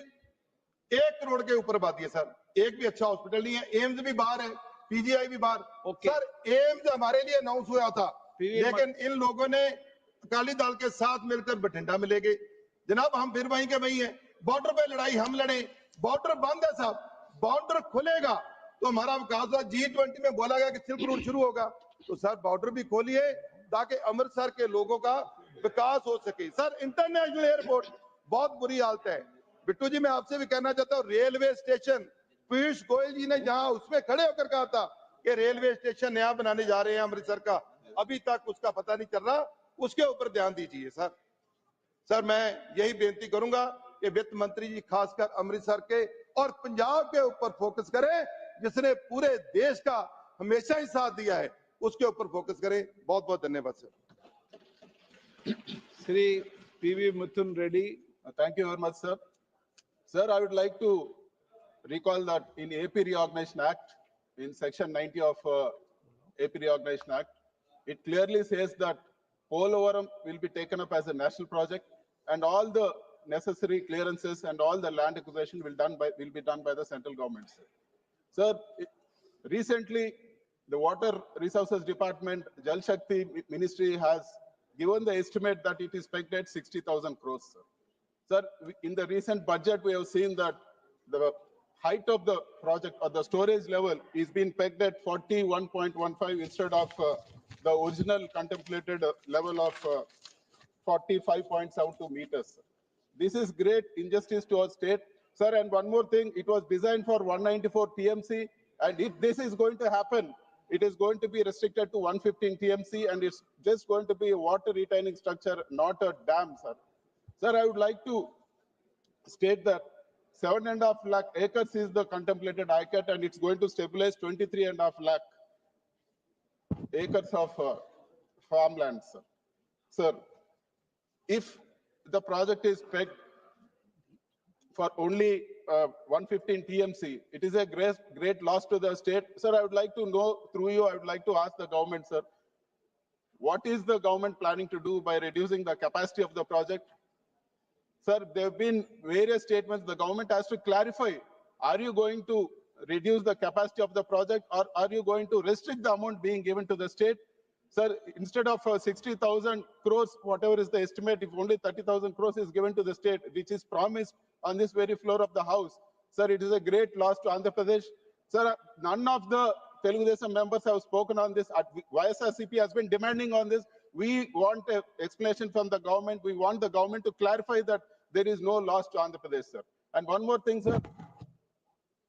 1 करोड़ के ऊपर आबादी है सर, एक भी अच्छा हॉस्पिटल नहीं है, एम्स भी बाहर है, PGI भी बाहर। सर एम्स हमारे लिए अनाउंस हुआ था, लेकिन इन लोगों ने अकाली दल के साथ मिलकर बठिंडा में ले गए। जनाब हम फिर वहीं के वहीं हैं, बॉर्डर पे लड़ाई हम लड़े, बॉर्डर बंद है साहब, बॉर्डर खुलेगा तो हमारा विकास होगा। G20 में बोला गया कि सिल्क रूट शुरू होगा, तो सर बॉर्डर भी खोलिए ताकि अमृतसर के लोगों का विकास हो सके। सर इंटरनेशनल एयरपोर्ट बहुत बुरी हालत है, बिट्टू जी मैं आपसे भी कहना चाहता हूँ, रेलवे स्टेशन पीयूष गोयल जी ने जहां उसमें खड़े होकर कहा था कि रेलवे स्टेशन नया बनाने जा रहे हैं अमृतसर का, अभी तक उसका पता नहीं चल रहा, उसके ऊपर ध्यान दीजिए सर। सर मैं यही बेनती करूंगा कि वित्त मंत्री जी खासकर अमृतसर के और पंजाब के ऊपर फोकस करें, जिसने पूरे देश का हमेशा ही साथ दिया है, उसके ऊपर फोकस करें। बहुत बहुत धन्यवाद sir. Shri PV Mithun Reddy, thank you very much, sir. Sir, I would like to recall that in AP Reorganization Act, in Section 90 of AP Reorganization Act, it clearly says that Polavaram will be taken up as a national project, and all the necessary clearances and all the land acquisition will be done by the central government. Sir, recently the Water Resources Department, Jal Shakti Ministry has given the estimate that it is pegged at 60,000 crores. Sir, in the recent budget, we have seen that the height of the project or the storage level is being pegged at 41.15 instead of the original contemplated level of 45.72 meters. This is great injustice to our state. Sir, and one more thing, it was designed for 194 TMC, and if this is going to happen, it is going to be restricted to 115 TMC, and it's just going to be a water retaining structure, not a dam, sir. Sir, I would like to state that 7.5 lakh acres is the contemplated ICAT, and it's going to stabilize 23.5 lakh acres of farmlands, sir. Sir, if the project is pegged for only 115 TMC, it is a great loss to the state. Sir, I would like to know, through you, I would like to ask the government, sir, what is the government planning to do by reducing the capacity of the project? Sir, there have been various statements. The government has to clarify, are you going to reduce the capacity of the project, or are you going to restrict the amount being given to the state? Sir, instead of 60,000 crores, whatever is the estimate, if only 30,000 crores is given to the state, which is promised on this very floor of the house, sir, it is a great loss to Andhra Pradesh. Sir, none of the Telugu members have spoken on this. YSRCP has been demanding on this. We want an explanation from the government. We want the government to clarify that there is no loss to Andhra Pradesh, sir. And one more thing, sir,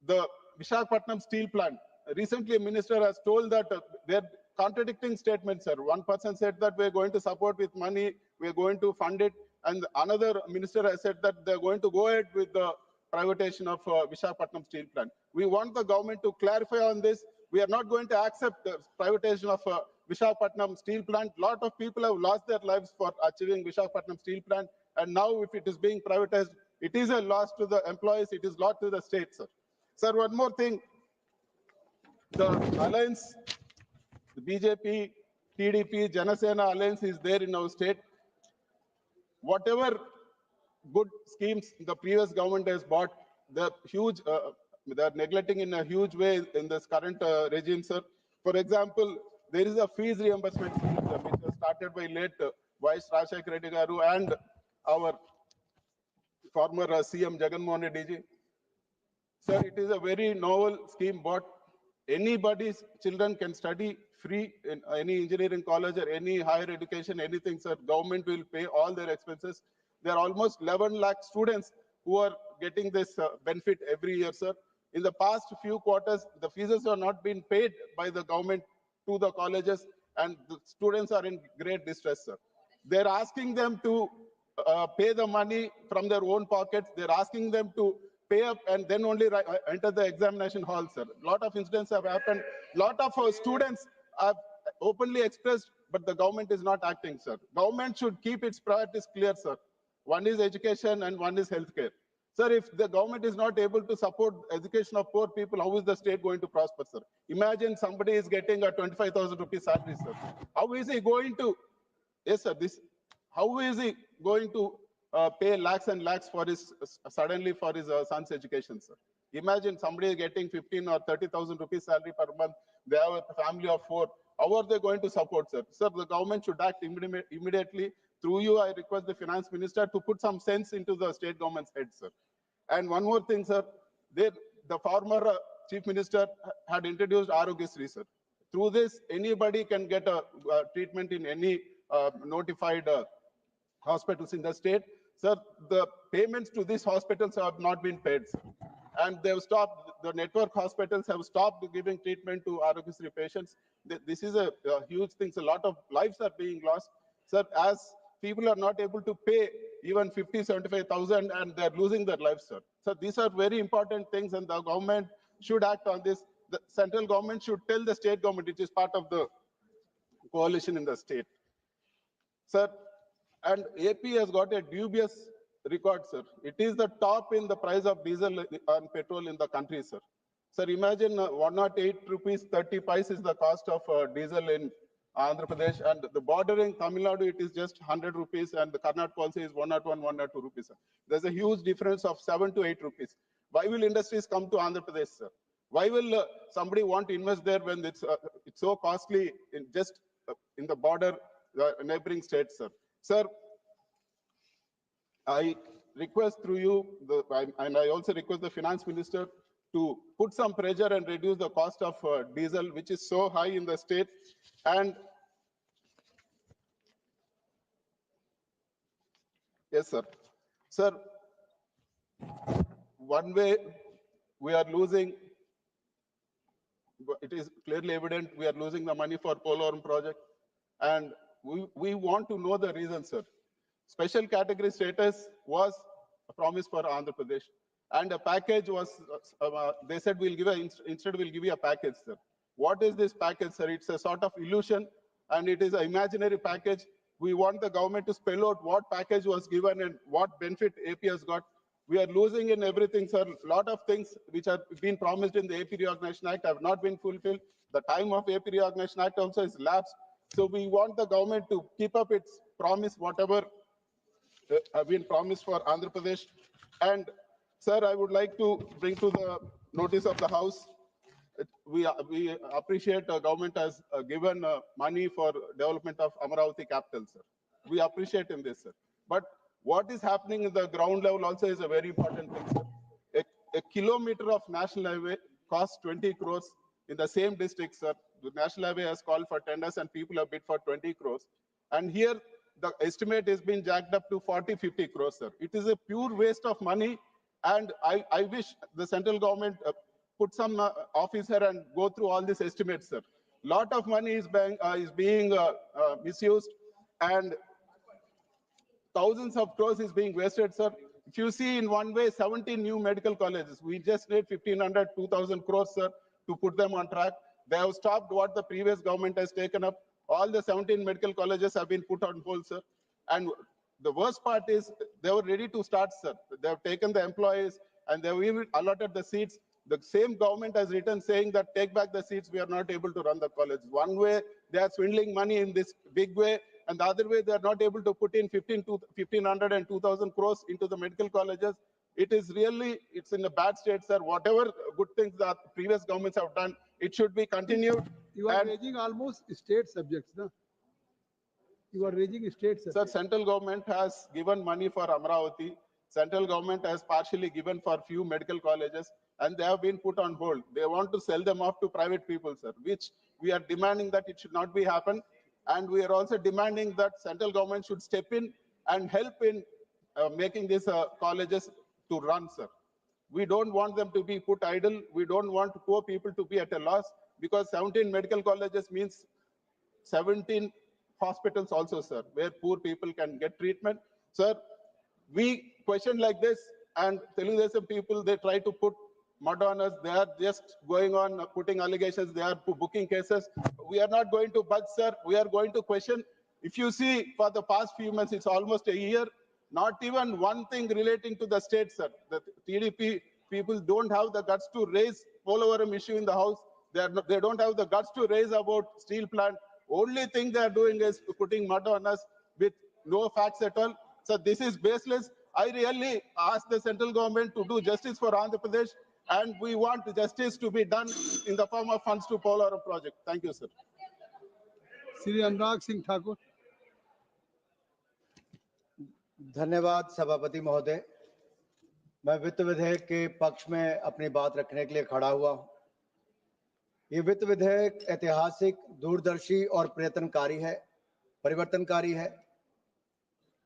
the Visakhapatnam steel plant. Recently, a minister has told that they're contradicting statements, sir. One person said that we're going to support with money, we're going to fund it, and another minister has said that they're going to go ahead with the privatization of Visakhapatnam steel plant. We want the government to clarify on this. We are not going to accept the privatization of Visakhapatnam steel plant. A lot of people have lost their lives for achieving Visakhapatnam steel plant, and now if it is being privatized, it is a loss to the employees, it is a loss to the state, sir. Sir, one more thing, the alliance, the BJP, TDP, Janasena alliance is there in our state. Whatever good schemes the previous government has bought, they're neglecting in a huge way in this current regime, sir. For example, there is a fees reimbursement scheme, sir, which was started by late Vice Rajshekar Reddy Garu and our former CM Jagan Mohan Reddy ji. Sir, it is a very novel scheme, but anybody's children can study free in any engineering college or any higher education, anything, sir. Government will pay all their expenses. There are almost 11 lakh students who are getting this benefit every year, sir. In the past few quarters, the fees have not been paid by the government to the colleges, and the students are in great distress, sir. They're asking them to pay the money from their own pockets. They're asking them to pay up and then only enter the examination hall, sir. A lot of incidents have happened. A lot of students have openly expressed, but the government is not acting, sir. Government should keep its priorities clear, sir. One is education and one is healthcare. Sir, if the government is not able to support education of poor people, how is the state going to prosper, sir? Imagine somebody is getting a 25,000 rupees salary, sir. How is he going to, yes, sir, how is he going to pay lakhs and lakhs for his suddenly for his son's education, sir? Imagine somebody is getting 15 or 30,000 rupees salary per month. They have a family of 4. How are they going to support, sir? Sir, the government should act immediately. Through you, I request the finance minister to put some sense into the state government's head, sir. And one more thing, sir. The former chief minister had introduced Arogyasri, sir. Through this, anybody can get a treatment in any notified hospitals in the state. Sir, the payments to these hospitals have not been paid, sir. And they've stopped, the network hospitals have stopped giving treatment to Arogyasri patients. This is a huge thing. So a lot of lives are being lost. Sir, as people are not able to pay even 50, 75,000 and they're losing their lives, sir. So these are very important things and the government should act on this. The central government should tell the state government, which is part of the coalition in the state. Sir, and AP has got a dubious record, sir. It is the top in the price of diesel and petrol in the country, sir. Sir, imagine 108 rupees 30 paise is the cost of diesel in Andhra Pradesh, and the bordering Tamil Nadu, it is just 100 rupees, and the Karnataka also is 101, 102 rupees, sir. There's a huge difference of 7 to 8 rupees. Why will industries come to Andhra Pradesh, sir? Why will somebody want to invest there when it's so costly in just in the border, neighboring states, sir? Sir, I request through you, and I also request the finance minister to put some pressure and reduce the cost of diesel, which is so high in the state. And Yes, sir. Sir, one way we are losing, it is clearly evident we are losing the money for Polvaram project, and we want to know the reason, sir. Special category status was a promise for Andhra Pradesh, and a package was, they said we'll give instead we'll give you a package, sir. What is this package, sir? It's a sort of illusion, and it is an imaginary package. We want the government to spell out what package was given and what benefit AP has got. We are losing in everything, sir. A lot of things which have been promised in the AP Reorganization Act have not been fulfilled. The time of AP Reorganization Act also is lapsed. So we want the government to keep up its promise, whatever have been promised for Andhra Pradesh. And sir, I would like to bring to the notice of the House. We appreciate the government has given money for development of Amaravati capital, sir. We appreciate in this, sir. But what is happening in the ground level also is a very important thing, sir. A kilometer of national highway costs 20 crores in the same district, sir. The national highway has called for tenders and people have bid for 20 crores. And here the estimate has been jacked up to 40, 50 crores, sir. It is a pure waste of money. And I wish the central government put some officer and go through all these estimates, sir. Lot of money is being misused, and thousands of crores is being wasted, sir. If you see in one way, 17 new medical colleges, we just need 1,500, 2,000 crores, sir, to put them on track. They have stopped what the previous government has taken up. All the 17 medical colleges have been put on hold, sir. And the worst part is they were ready to start, sir. They have taken the employees and they have even allotted the seats. The same government has written saying that take back the seats, we are not able to run the college. One way, they are swindling money in this big way, and the other way, they are not able to put in 1,500 and 2,000 crores into the medical colleges. It is really, it's in a bad state, sir. Whatever good things that previous governments have done, it should be continued. You are raising almost state subjects, no? You are raising state subjects. Sir, central government has given money for Amaravati. Central government has partially given for few medical colleges, and they have been put on hold. They want to sell them off to private people, sir, which we are demanding that it should not be happen. And we are also demanding that central government should step in and help in making these colleges to run, sir. We don't want them to be put idle. We don't want poor people to be at a loss, because 17 medical colleges means 17 hospitals also, sir, where poor people can get treatment. Sir, we question like this, and Telugu people, they try to put mud on us. They are just going on putting allegations. They are booking cases. We are not going to budge, sir. We are going to question. If you see, for the past few months, it's almost a year, not even one thing relating to the state, sir. The TDP people don't have the guts to raise Polavaram issue in the House. They don't have the guts to raise about steel plant. Only thing they are doing is putting mud on us with no facts at all. So this is baseless. I really ask the central government to do justice for Andhra Pradesh, and we want justice to be done in the form of funds to Polvaram project. Thank you, sir. Sri Anurag Singh Thakur. धन्यवाद सभापति महोदय। मैं वित्त विधेयक के पक्ष में अपनी बात रखने के लिए खड़ा हुआ हूं। ये वित्त विधेयक ऐतिहासिक, दूरदर्शी और प्रयत्नकारी है, परिवर्तनकारी है।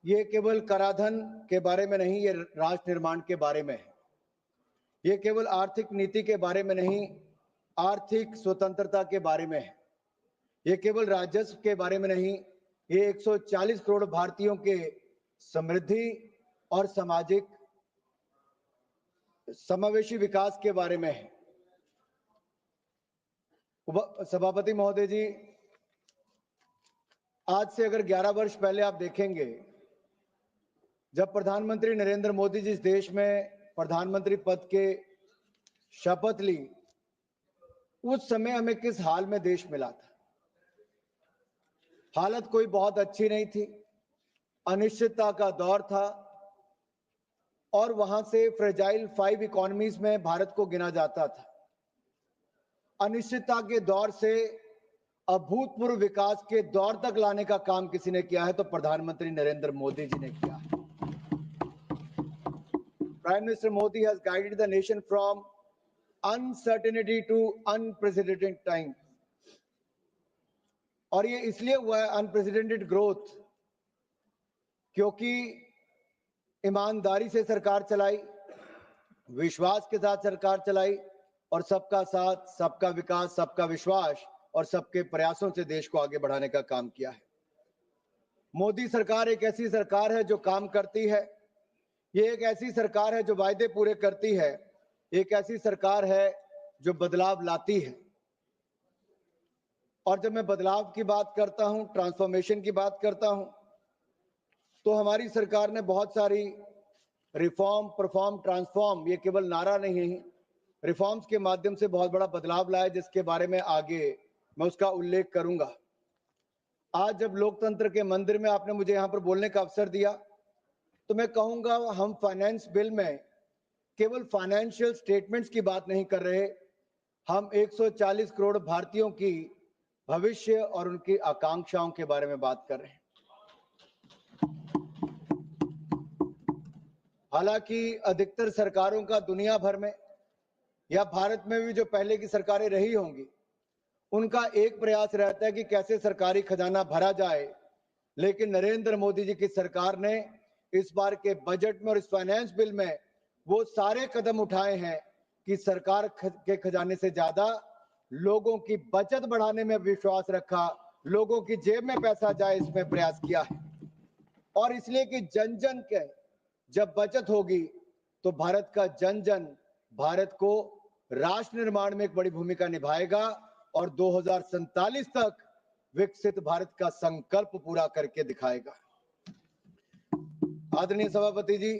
ये केवल कराधान के बारे में नहीं, ये राष्ट्र निर्माण के बारे में है। ये केवल आर्थिक नीति के बारे में नहीं, आर्थिक स्वतंत्रता के बारे में है। ये केवल राजस्व के बारे में नहीं, ये 140 करोड़ भारतीयों के समृद्धि और सामाजिक समावेशी विकास के बारे में है। सभापति महोदय जी, आज से अगर 11 वर्ष पहले आप देखेंगे, जब प्रधानमंत्री नरेंद्र मोदी जी इस देश में प्रधानमंत्री पद के शपथ ली, उस समय हमें किस हाल में देश मिला था। हालत कोई बहुत अच्छी नहीं थी, अनिश्चितता का दौर था, और वहां से फ्रेजाइल 5 इकोनॉमीज में भारत को गिना जाता था। अनिश्चितता के दौर से अभूतपूर्व विकास के दौर तक लाने का काम किसी ने किया है तो प्रधानमंत्री नरेंद्र मोदी जी ने किया है। Prime Minister Modi has guided the nation from uncertainty to unprecedented time. और ये इसलिए हुआ है अनप्रेसिडेंटेड ग्रोथ, क्योंकि ईमानदारी से सरकार चलाई, विश्वास के साथ सरकार चलाई और सबका साथ, सबका विकास, सबका विश्वास और सबके प्रयासों से देश को आगे बढ़ाने का काम किया है। मोदी सरकार एक ऐसी सरकार है जो काम करती है, ये एक ऐसी सरकार है जो वायदे पूरे करती है, एक ऐसी सरकार है जो बदलाव लाती है। और जब मैं बदलाव की बात करता हूं, ट्रांसफॉर्मेशन की बात करता हूं, तो हमारी सरकार ने बहुत सारी रिफॉर्म, परफॉर्म, ट्रांसफॉर्म, ये केवल नारा नहीं है, रिफॉर्म्स के माध्यम से बहुत बड़ा बदलाव लाया, जिसके बारे में आगे मैं उसका उल्लेख करूंगा। आज जब लोकतंत्र के मंदिर में आपने मुझे यहां पर बोलने का अवसर दिया, तो मैं कहूंगा हम फाइनेंस बिल में केवल फाइनेंशियल स्टेटमेंट्स की बात नहीं कर रहे, हम 140 करोड़ भारतीयों की भविष्य और उनकी आकांक्षाओं के बारे में बात कर रहे हैं। हालांकि अधिकतर सरकारों का दुनिया भर में या भारत में भी जो पहले की सरकारें रही होंगी, उनका एक प्रयास रहता है कि कैसे सरकारी खजाना भरा जाए, लेकिन नरेंद्र मोदी जी की सरकार ने इस बार के बजट में और इस फाइनेंस बिल में वो सारे कदम उठाए हैं कि सरकार के खजाने से ज्यादा लोगों की बचत बढ़ाने में विश्वास रखा, लोगों की जेब में पैसा जाए इसमें प्रयास किया है। और इसलिए कि जन जन के जब बचत होगी तो भारत का जन जन भारत को राष्ट्र निर्माण में एक बड़ी भूमिका निभाएगा और 2047 तक विकसित भारत का संकल्प पूरा करके दिखाएगा। आदरणीय सभापति जी,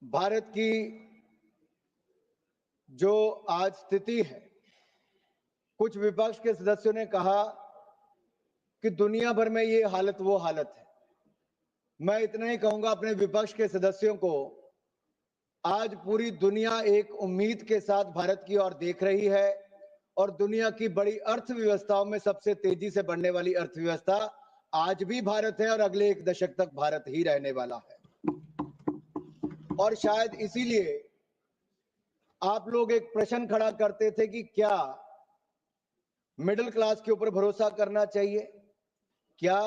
भारत की जो आज स्थिति है, कुछ विपक्ष के सदस्यों ने कहा कि दुनिया भर में ये हालत वो हालत है। मैं इतना ही कहूंगा अपने विपक्ष के सदस्यों को, आज पूरी दुनिया एक उम्मीद के साथ भारत की ओर देख रही है और दुनिया की बड़ी अर्थव्यवस्थाओं में सबसे तेजी से बढ़ने वाली अर्थव्यवस्था आज भी भारत है और अगले एक दशक तक भारत ही रहने वाला है। और शायद इसीलिए आप लोग एक प्रश्न खड़ा करते थे कि क्या मिडिल क्लास के ऊपर भरोसा करना चाहिए, क्या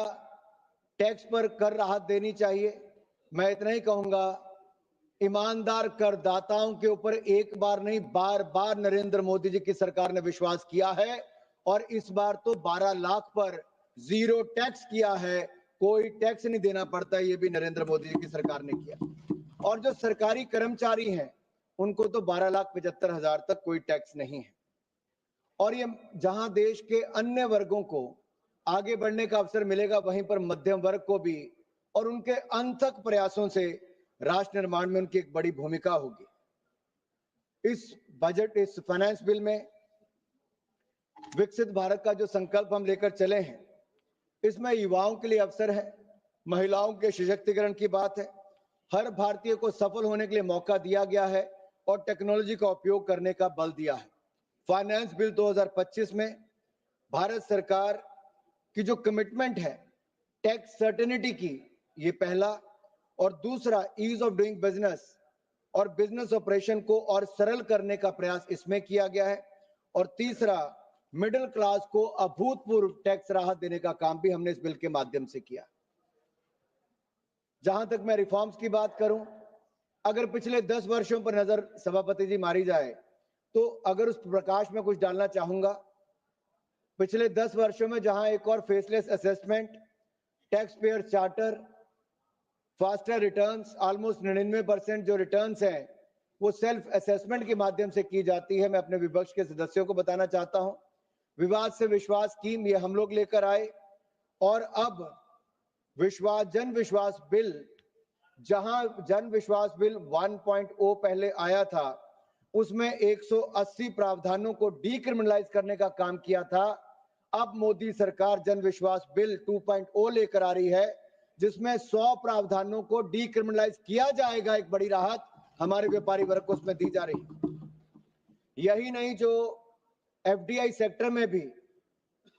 टैक्स पर कर राहत देनी चाहिए। मैं इतना ही कहूंगा, ईमानदार करदाताओं के ऊपर एक बार नहीं बार बार नरेंद्र मोदी जी की सरकार ने विश्वास किया है और इस बार तो 12 लाख पर जीरो टैक्स किया है, कोई टैक्स नहीं देना पड़ता, ये भी नरेंद्र मोदी जी की सरकार ने किया। और जो सरकारी कर्मचारी हैं उनको तो 12,75,000 तक कोई टैक्स नहीं है। और ये जहां देश के अन्य वर्गों को आगे बढ़ने का अवसर मिलेगा, वहीं पर मध्यम वर्ग को भी और उनके अनथक प्रयासों से राष्ट्र निर्माण में उनकी एक बड़ी भूमिका होगी। इस बजट, इस फाइनेंस बिल में विकसित भारत का जो संकल्प हम लेकर चले हैं, इसमें युवाओं के लिए अवसर है, महिलाओं के सशक्तिकरण की बात है, हर भारतीय को सफल होने के लिए मौका दिया गया है और टेक्नोलॉजी का उपयोग करने का बल दिया है। फाइनेंस बिल 2025 में भारत सरकार की जो कमिटमेंट है टैक्स सर्टेनिटी की, ये पहला, और दूसरा ईज ऑफ डूइंग बिजनेस और बिजनेस ऑपरेशन को और सरल करने का प्रयास इसमें किया गया है, और तीसरा मिडिल क्लास को अभूतपूर्व टैक्स राहत देने का काम भी हमने इस बिल के माध्यम से किया। जहां तक मैं रिफॉर्म्स की बात करूं, अगर पिछले 10 वर्षों पर नजर सभापति जी मारी जाए तो अगर उस प्रकाश में कुछ डालना चाहूंगा, पिछले 10 वर्षों में जहां एक और faceless assessment, tax payer charter, faster returns, almost 99% जो रिटर्न्स हैं वो सेल्फ असेसमेंट के माध्यम से की जाती है। मैं अपने विपक्ष के सदस्यों को बताना चाहता हूं, विवाद से विश्वास स्कीम ये हम लोग लेकर आए और अब जन विश्वास बिल, जहां जन विश्वास बिल 1.0 पहले आया था उसमें 180 प्रावधानों को डीक्रिमिनलाइज करने का काम किया था, अब मोदी सरकार जन विश्वास बिल 2.0 लेकर आ रही है जिसमें 100 प्रावधानों को डीक्रिमिनलाइज किया जाएगा। एक बड़ी राहत हमारे व्यापारी वर्ग को उसमें दी जा रही है। यही नहीं, जो एफडीआई सेक्टर में भी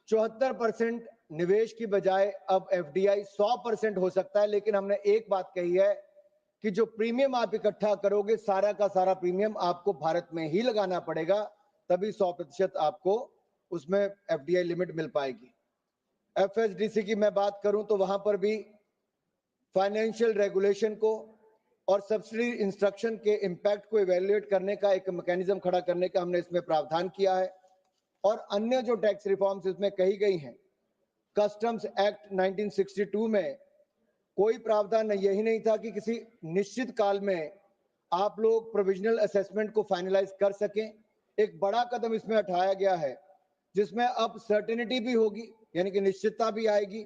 74% निवेश की बजाय अब एफडीआई 100% हो सकता है, लेकिन हमने एक बात कही है कि जो प्रीमियम आप इकट्ठा करोगे सारा का सारा प्रीमियम आपको भारत में ही लगाना पड़ेगा, तभी 100% आपको उसमें एफडीआई लिमिट मिल पाएगी। FSDC की मैं बात करूं तो वहां पर भी फाइनेंशियल रेगुलेशन को और सब्सिडी इंस्ट्रक्शन के इम्पैक्ट को इवैल्यूएट करने का एक मैकेनिज्म खड़ा करने का हमने इसमें प्रावधान किया है। और अन्य जो टैक्स रिफॉर्म्स इसमें कही गई हैं, कस्टम्स एक्ट 1962 में कोई प्रावधान यही नहीं था कि किसी निश्चित काल में आप लोग प्रोविजनल असेसमेंट को फाइनलाइज कर सकें। एक बड़ा कदम इसमें उठाया गया है जिसमें अब सर्टेनिटी भी होगी, यानी कि निश्चितता भी आएगी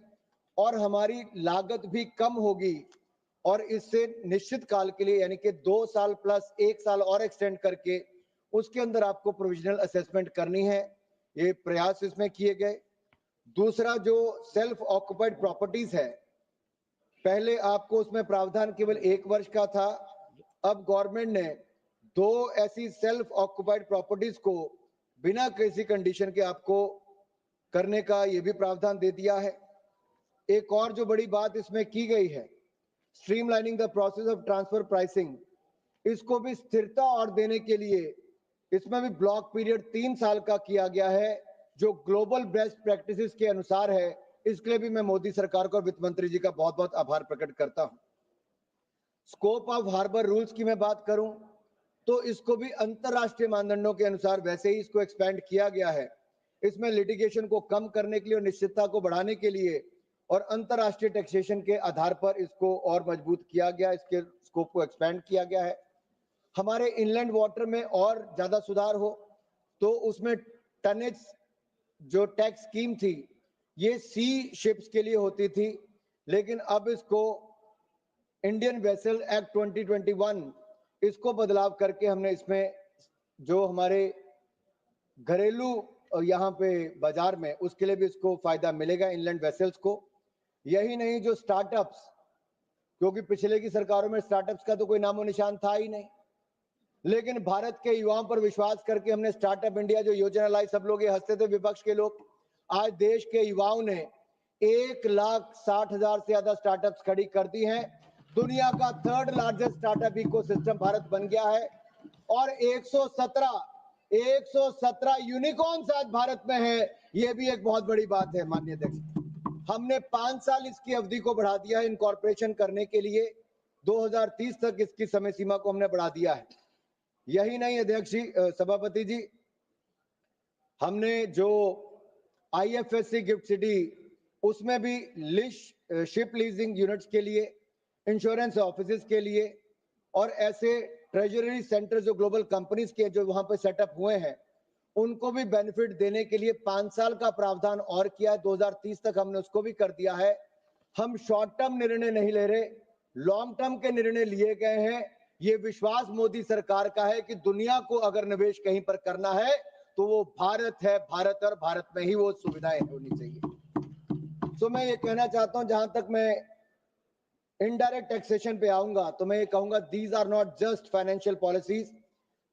और हमारी लागत भी कम होगी। और इससे निश्चित काल के लिए यानी कि 2 साल प्लस 1 साल और एक्सटेंड करके उसके अंदर आपको प्रोविजनल असेसमेंट करनी है। ये प्रयास इसमें किए गए। दूसरा जो सेल्फ ऑक्युपाइड प्रॉपर्टीज है, पहले आपको उसमें प्रावधान केवल 1 वर्ष का था, अब गवर्नमेंट ने 2 ऐसी सेल्फ ऑक्युपाइड प्रॉपर्टीज को बिना किसी कंडीशन के आपको करने का ये भी प्रावधान दे दिया है। एक और जो बड़ी बात इसमें की गई है, streamlining the process of transfer pricing, इसको भी स्थिरता और देने के लिए इसमें भी ब्लॉक पीरियड 3 साल का किया गया है, जो ग्लोबल बेस्ट प्रैक्टिसेस के अनुसार है। इसके लिए भी मैं मोदी सरकार को और वित्त मंत्री जी का बहुत बहुत आभार प्रकट करता हूं। स्कोप ऑफ हार्बर रूल्स की मैं बात करूं तो इसको भी अंतरराष्ट्रीय मानदंडों के अनुसार वैसे ही इसको एक्सपेंड किया गया है। इसमें लिटिगेशन को कम करने के लिए और निश्चितता को बढ़ाने के लिए और अंतरराष्ट्रीय टैक्सेशन के आधार पर इसको और मजबूत किया गया, इसके स्कोप को एक्सपेंड किया गया है। हमारे इनलैंड वाटर में और ज्यादा सुधार हो तो उसमें टनेज जो टैक्स स्कीम थी ये सी शिप्स के लिए होती थी, लेकिन अब इसको इंडियन वेसल एक्ट 2021 इसको बदलाव करके हमने इसमें जो हमारे घरेलू यहाँ पे बाजार में उसके लिए भी इसको फायदा मिलेगा इनलैंड वेसल्स को। यही नहीं, जो स्टार्टअप्स, क्योंकि पिछले की सरकारों में स्टार्टअप्स का तो कोई नामो निशान था ही नहीं, लेकिन भारत के युवाओं पर विश्वास करके हमने स्टार्टअप इंडिया जो योजना लाई, सब लोग ये हंसते थे विपक्ष के लोग, आज देश के युवाओं ने 1,60,000 से ज्यादा स्टार्टअप्स खड़ी कर दी हैं। दुनिया का 3rd largest startup ecosystem Bharat बन गया है और 117 यूनिकॉर्न्स आज भारत में है। ये भी एक बहुत बड़ी बात है माननीय अध्यक्ष। हमने 5 साल इसकी अवधि को बढ़ा दिया है इनकॉर्पोरेशन करने के लिए, 2030 तक इसकी समय सीमा को हमने बढ़ा दिया है। यही नहीं अध्यक्ष जी, सभापति जी, हमने जो IFSC गिफ्ट सिटी उसमें भी शिप लीजिंग यूनिट्स के लिए, इंश्योरेंस ऑफिसेज के लिए और ऐसे ट्रेजरी सेंटर जो ग्लोबल कंपनीज के जो वहां पे सेटअप हुए हैं उनको भी बेनिफिट देने के लिए 5 साल का प्रावधान और किया है। 2030 तक हमने उसको भी कर दिया है। हम शॉर्ट टर्म निर्णय नहीं ले रहे, लॉन्ग टर्म के निर्णय लिए गए हैं। ये विश्वास मोदी सरकार का है कि दुनिया को अगर निवेश कहीं पर करना है तो वो भारत है, भारत और भारत में ही वो सुविधाएं होनी चाहिए। तो मैं ये कहना चाहता हूं, जहां तक मैं इनडायरेक्ट टैक्सेशन पे आऊंगा तो मैं ये कहूंगा, these are not just financial policies,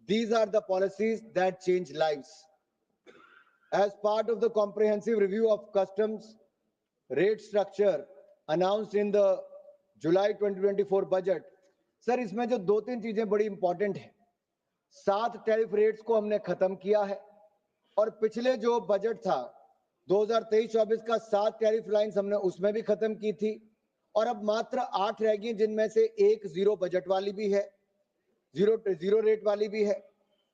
these are the policies that change lives. As part of the comprehensive review of customs rate structure announced in the July 2024 budget, sir इसमें जो 2-3 चीजें बड़ी इंपॉर्टेंट है। 7 टैरिफ रेट्स को हमने खत्म किया है और पिछले जो बजट था 2023-24 का 7 टैरिफ लाइंस हमने उसमें भी खत्म की थी और अब मात्र 8 रह गई, जिनमें से एक जीरो बजट वाली भी है, जीरो रेट वाली भी है।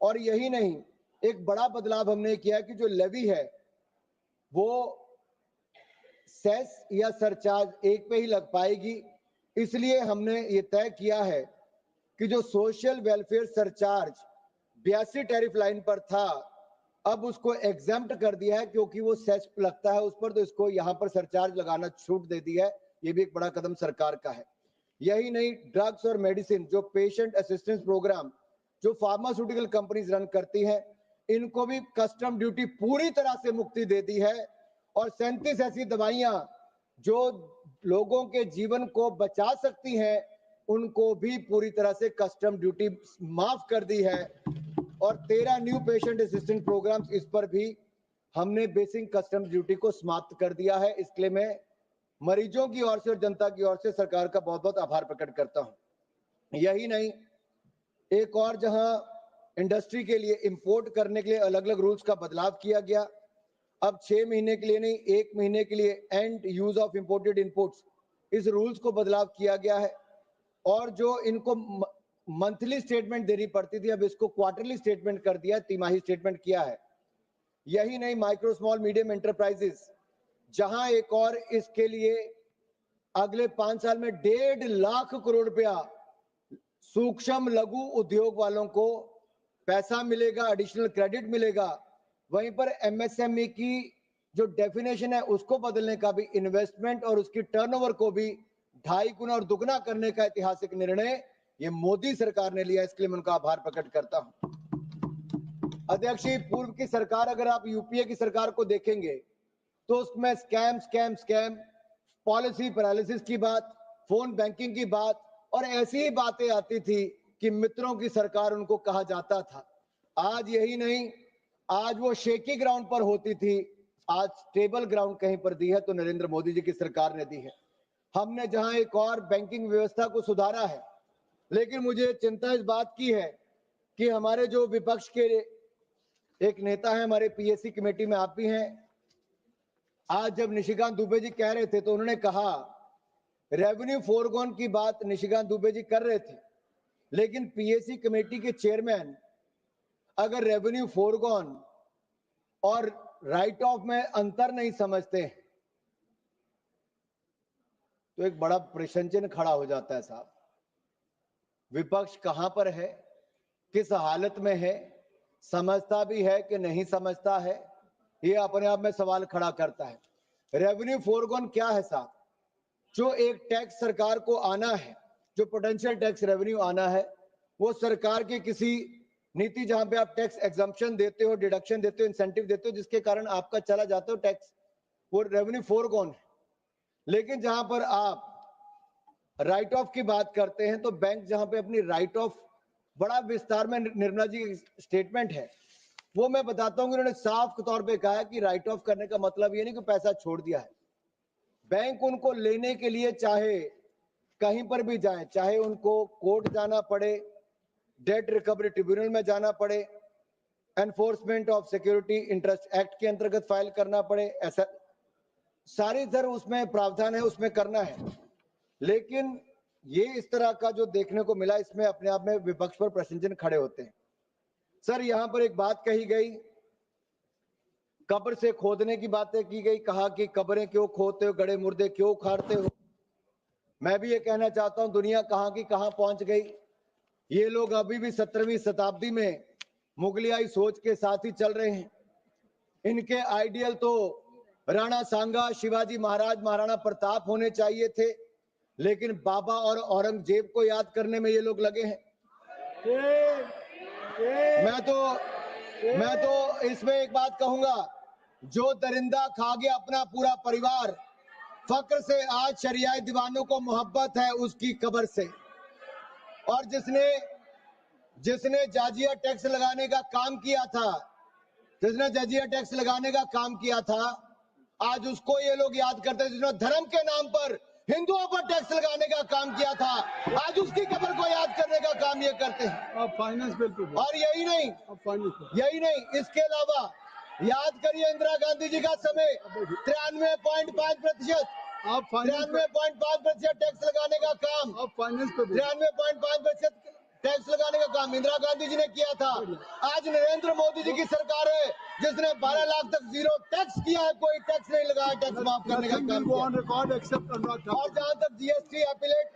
और यही नहीं, एक बड़ा बदलाव हमने किया है कि जो लेवी है वो सेस या सरचार्ज एक पे ही लग पाएगी। इसलिए हमने ये तय किया है कि जो social welfare surcharge 82 tariff line पर था, अब उसको एग्जेम्प्ट कर दिया है क्योंकि वो सेस लगता है उस पर, तो इसको यहाँ पर सरचार्ज लगाना छूट दे दी है। ये भी एक बड़ा कदम सरकार का है। यही नहीं, ड्रग्स और मेडिसिन जो पेशेंट असिस्टेंस प्रोग्राम जो फार्मास्यूटिकल कंपनीज रन करती हैं, इनको भी कस्टम ड्यूटी पूरी तरह से मुक्ति दे दी है और 37 ऐसी दवाइयां जो लोगों के जीवन को बचा सकती हैं उनको भी पूरी तरह से कस्टम ड्यूटी माफ कर दी है। और 13 न्यू पेशेंट असिस्टेंस प्रोग्राम्स, इस पर भी हमने बेसिक कस्टम ड्यूटी को समाप्त कर दिया है। इसके लिए मैं मरीजों की ओर से और जनता की ओर से सरकार का बहुत बहुत आभार प्रकट करता हूं। यही नहीं, एक और जहां इंडस्ट्री के लिए इंपोर्ट करने के लिए अलग अलग रूल्स का बदलाव किया गया। अब 6 महीने के लिए नहीं, 1 महीने के लिए and use of imported inputs, इस रूल्स को बदलाव किया गया है। और जो इनको मंथली स्टेटमेंट देनी पड़ती थी, अब इसको क्वार्टरली स्टेटमेंट कर दिया, तिमाही स्टेटमेंट किया है। यही नहीं, माइक्रो स्मॉल मीडियम एंटरप्राइजेस, जहां एक और इसके लिए अगले 5 साल में 1.5 लाख करोड़ रुपया सूक्ष्म लघु उद्योग वालों को पैसा मिलेगा, एडिशनल क्रेडिट मिलेगा। वहीं पर एमएसएमई की जो डेफिनेशन है उसको बदलने का भी, इन्वेस्टमेंट और उसकी टर्नओवर को भी 2.5 गुना और दुगना करने का ऐतिहासिक निर्णय ये मोदी सरकार ने लिया। इसके लिए मैं उनका आभार प्रकट करता हूं। अध्यक्ष जी, पूर्व की सरकार, अगर आप यूपीए की सरकार को देखेंगे तो उसमें scam scam scam, policy paralysis की बात, फोन बैंकिंग की बात और ऐसी ही बातें आती थी कि मित्रों की सरकार उनको कहा जाता था। आज यही नहीं, आज वो शेकी ग्राउंड पर होती थी, आज स्टेबल ग्राउंड कहीं पर दी है तो नरेंद्र मोदी जी की सरकार ने दी है। हमने जहां एक और बैंकिंग व्यवस्था को सुधारा है, लेकिन मुझे चिंता इस बात की है कि हमारे जो विपक्ष के एक नेता है, हमारे पीएससी कमेटी में आप भी हैं, आज जब निशिकांत दुबे जी कह रहे थे तो उन्होंने कहा रेवेन्यू फोरगॉन की बात निशिकांत दुबे जी कर रहे थे, लेकिन पीएससी कमेटी के चेयरमैन अगर रेवेन्यू फोरगॉन और राइट ऑफ में अंतर नहीं समझते तो एक बड़ा प्रश्न चिन्ह खड़ा हो जाता है साहब। विपक्ष कहां पर है, किस हालत में है, समझता भी है कि नहीं समझता है, ये अपने आप में सवाल खड़ा करता है। रेवेन्यू फोरगॉन क्या है साहब? जो एक टैक्स सरकार को आना है, जो पोटेंशियल टैक्स रेवेन्यू आना है, वो सरकार की किसी नीति जहां पे आप टैक्स एग्जम्पशन देते हो, डिडक्शन देते हो, इंसेंटिव देते हो, जिसके कारण आपका चला जाता हो टैक्स, वो रेवेन्यू फोरगॉन है। लेकिन जहां पर आप राइट ऑफ की बात करते हैं तो बैंक जहां पे अपनी राइट ऑफ बड़ा विस्तार में, निर्मला जी स्टेटमेंट है वो मैं बताता हूं कि उन्होंने साफ तौर पे कहा कि राइट ऑफ करने का मतलब ये नहीं कि पैसा छोड़ दिया है। बैंक उनको लेने के लिए चाहे कहीं पर भी जाए, चाहे उनको कोर्ट जाना पड़े, डेट रिकवरी ट्रिब्यूनल में जाना पड़े, enforcement of security interest act के अंतर्गत फाइल करना पड़े, ऐसा सारी तरह उसमें प्रावधान है, उसमें करना है। लेकिन ये इस तरह का जो देखने को मिला, इसमें अपने आप में विपक्ष पर प्रश्न चिन्ह खड़े होते हैं। सर, यहां पर एक बात कही गई, कब्र से खोदने की बातें की गई, कहा कि कब्रें क्यों खोदते हो, गड़े मुर्दे क्यों उखाड़ते हो। मैं भी ये कहना चाहता हूं, दुनिया कहां की कहां पहुंच गई। ये लोग अभी भी 17वीं शताब्दी में मुगलियाई सोच के साथ ही चल रहे हैं। इनके आइडियल तो राणा सांगा, शिवाजी महाराज, महाराणा प्रताप होने चाहिए थे, लेकिन बाबा और औरंगजेब को याद करने में ये लोग लगे हैं। मैं तो इसमें एक बात कहूंगा, जो दरिंदा खा गया अपना पूरा परिवार, फक्र से आज शरियाई दीवानों को मोहब्बत है उसकी कब्र से। और जिसने जाजिया टैक्स लगाने का काम किया था, जिसने जाजिया टैक्स लगाने का काम किया था, आज उसको ये लोग याद करते हैं। जिसने धर्म के नाम पर हिंदुओं पर टैक्स लगाने का काम किया था, आज उसकी कब्र को याद करने का काम ये करते हैं। फाइनेंस बिल पे और यही नहीं, इसके अलावा याद करिए इंदिरा गांधी जी का समय 93.5%, 93.5% टैक्स लगाने का काम, 93.5% टैक्स लगाने का काम इंदिरा गांधी जी ने किया था। आज नरेंद्र मोदी जी की सरकार है जिसने 12 लाख तक जीरो टैक्स किया है, कोई टैक्स नहीं लगाया, टैक्स माफ करने का काम किया। और जहां तक जीएसटी अपीलेट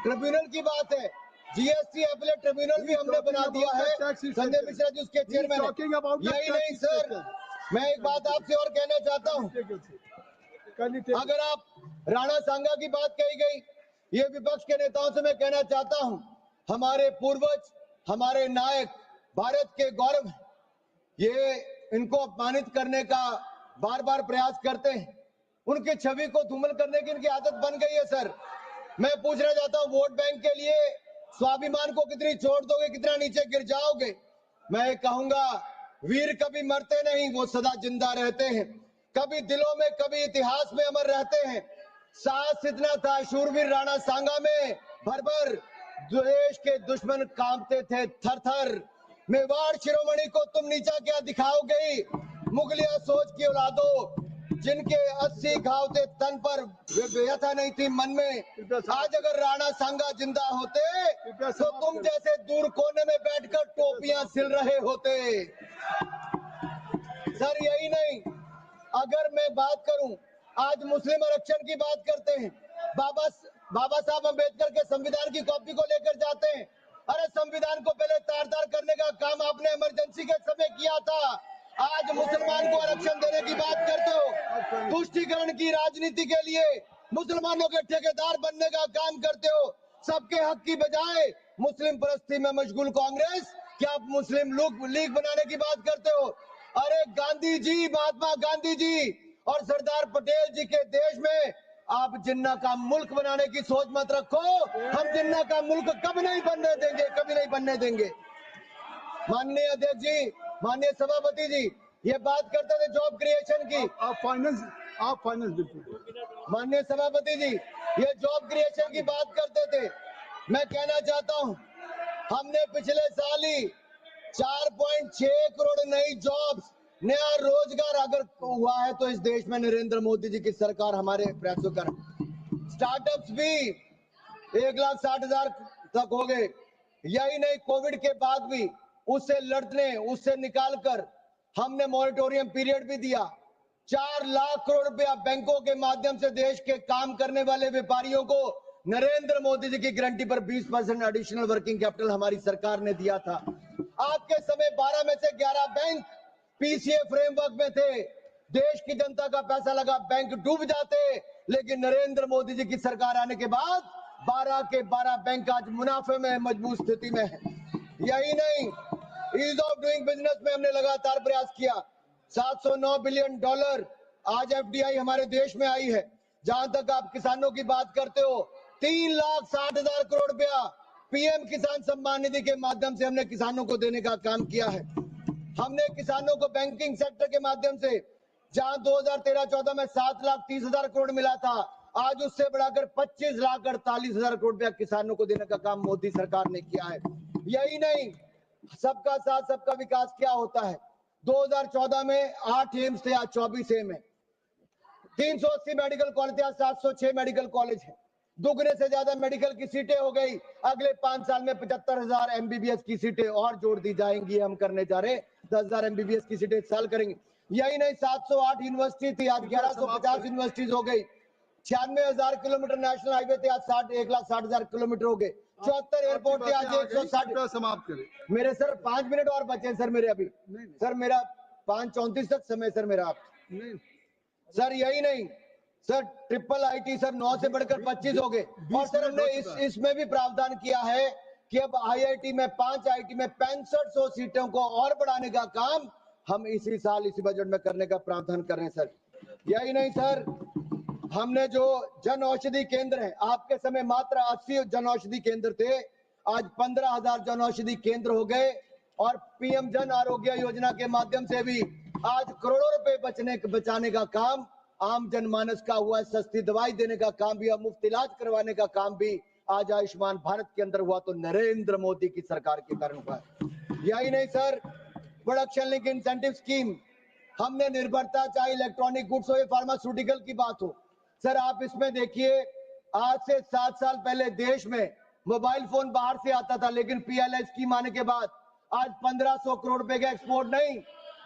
ट्रिब्यूनल की बात है, जीएसटी अपीलेट ट्रिब्यूनल भी हमने बना दिया है, संजय मिश्रा जी उसके चेयरमैन है। यही नहीं सर, मैं एक बात आपसे और कहना चाहता हूं, अगर आप राणा सांगा की बात कही गई, ये विपक्ष के नेताओं से मैं कहना चाहता हूं, हमारे पूर्वज, हमारे नायक भारत के गौरव, ये इनको अपमानित करने का बार बार प्रयास करते हैं। उनकी छवि को धूमिल करने की इनकी आदत बन गई है। सर, मैं पूछना चाहता हूं, वोट बैंक के लिए स्वाभिमान को कितनी छोड़ दोगे, कितना नीचे गिर जाओगे। मैं कहूंगा, वीर कभी मरते नहीं, वो सदा जिंदा रहते हैं, कभी दिलों में, कभी इतिहास में अमर रहते हैं। साहस इतना था शूरवीर राणा सांगा में, भर भर देश के दुश्मन कांपते थे थर थर। मेवाड़ शिरोमणि को तुम नीचा क्या दिखाओगे, मुगलिया सोच की औलादों, जिनके 80 घाव थे तन पर, व्यथा नहीं थी मन में, आज अगर राणा सांगा जिंदा होते तो तुम जैसे दूर कोने में बैठकर टोपियां सिल रहे होते। सर यही नहीं, अगर मैं बात करूं, आज मुस्लिम आरक्षण की बात करते हैं, बाबा साहब अम्बेडकर के संविधान की कॉपी को लेकर जाते हैं। अरे संविधान को पहले तार-तार करने का काम आपने इमरजेंसी के समय किया था, आज मुसलमान को आरक्षण देने की बात करते हो। तुष्टीकरण की राजनीति के लिए मुसलमानों के ठेकेदार बनने का काम करते हो। सबके हक की बजाय मुस्लिम परस्ती में मशगूल कांग्रेस, क्या आप मुस्लिम लीग बनाने की बात करते हो। अरे गांधी जी, महात्मा गांधी जी और सरदार पटेल जी के देश में आप जिन्ना का मुल्क बनाने की सोच मत रखो। हम जिन्ना का मुल्क कभी नहीं बनने देंगे, कभी नहीं बनने देंगे। माननीय अध्यक्ष जी, माननीय सभापति जी, ये बात करते थे जॉब क्रिएशन की। आप फाइनेंस बिल्कुल। माननीय सभापति जी, ये जॉब क्रिएशन की बात करते थे। मैं कहना चाहता हूँ, हमने पिछले साल ही 4.6 करोड़ नई जॉब्स, नया रोजगार अगर हुआ है तो इस देश में नरेंद्र मोदी जी की सरकार हमारे प्रयासों कर। स्टार्टअप्स भी 1,60,000 तक हो गए। यही नहीं, कोविड के बाद भी उससे लड़ने, उससे निकालकर हमने मॉरिटोरियम पीरियड भी दिया। 4 लाख करोड़ रुपया बैंकों के माध्यम से देश के काम करने वाले व्यापारियों को नरेंद्र मोदी जी की गारंटी पर 20% एडिशनल वर्किंग कैपिटल हमारी सरकार ने दिया था। आपके समय 12 में से 11 बैंक पीसीए फ्रेमवर्क में थे। देश की जनता का पैसा लगा, बैंक डूब जाते, लेकिन नरेंद्र मोदी जी की सरकार आने के बाद 12 के 12 बैंक आज मुनाफे में, मजबूत स्थिति में है। यही नहीं, ईज ऑफ डूइंग बिजनेस में हमने लगातार प्रयास किया। 709 बिलियन डॉलर आज एफडीआई हमारे देश में आई है। जहां तक आप किसानों की बात करते हो, 3,60,000 करोड़ रुपया पीएम किसान सम्मान निधि के माध्यम से हमने किसानों को देने का काम किया है। हमने किसानों को बैंकिंग सेक्टर के माध्यम से, जहां 2013-14 में 7,30,000 करोड़ मिला था, आज उससे बढ़ाकर 25,48,000 करोड़ रुपया किसानों को देने का काम मोदी सरकार ने किया है। यही नहीं, सबका साथ सबका विकास क्या होता है। 2014 में 8 एम्स थे, आज 24 एम्स है। 380 मेडिकल कॉलेज थे, आज 706 मेडिकल कॉलेज है। दुगने से ज्यादा मेडिकल की सीटें हो गई। अगले 5 साल में 75,000 एमबीबीएस की सीटें और जोड़ दी जाएंगी। हम करने जा रहे 10,000 एमबीबीएस की सीटें इस साल करेंगे। यही नहीं, 708 यूनिवर्सिटी थी, आज 1150 यूनिवर्सिटीज हो गई। 96,000 किलोमीटर नेशनल हाईवे थे, आज 1,60,000 किलोमीटर हो गए। 74 एयरपोर्ट थे, आज 160। समाप्त करें मेरे सर 5 मिनट और बचे सर मेरे अभी। सर मेरा 5:34 तक समय सर मेरा। सर यही नहीं सर, ट्रिपल आईटी सर 9 से बढ़कर 25 हो गए। और सर हमने इसमें भी प्रावधान किया है कि अब आईआईटी में 5 आईटी में 6500 सीटों को और बढ़ाने का काम हम इसी साल इसी बजट में करने का प्रावधान कर रहे हैं सर। यही नहीं सर, हमने जो जन औषधि केंद्र है, आपके समय मात्र 80 जन औषधि केंद्र थे, आज 15,000 जन औषधि केंद्र हो गए। और पीएम जन आरोग्य योजना के माध्यम से भी आज करोड़ों रुपए बचाने का काम आम जनमानस का हुआ है। सस्ती दवाई देने का काम भी, मुफ्त इलाज करवाने का काम भी आज आयुष्मान भारत के अंदर हुआ तो नरेंद्र मोदी की सरकार के कारण हुआ है। यही नहीं sir, production link incentive scheme हमने निर्भरता, चाहे इलेक्ट्रॉनिक गुड्स हो या फार्मास्यूटिकल की बात हो। सर आप इसमें देखिए, आज से 7 साल पहले देश में मोबाइल फोन बाहर से आता था, लेकिन पीएलआई स्कीम आने के बाद आज 1500 करोड़ रुपए का एक्सपोर्ट नहीं,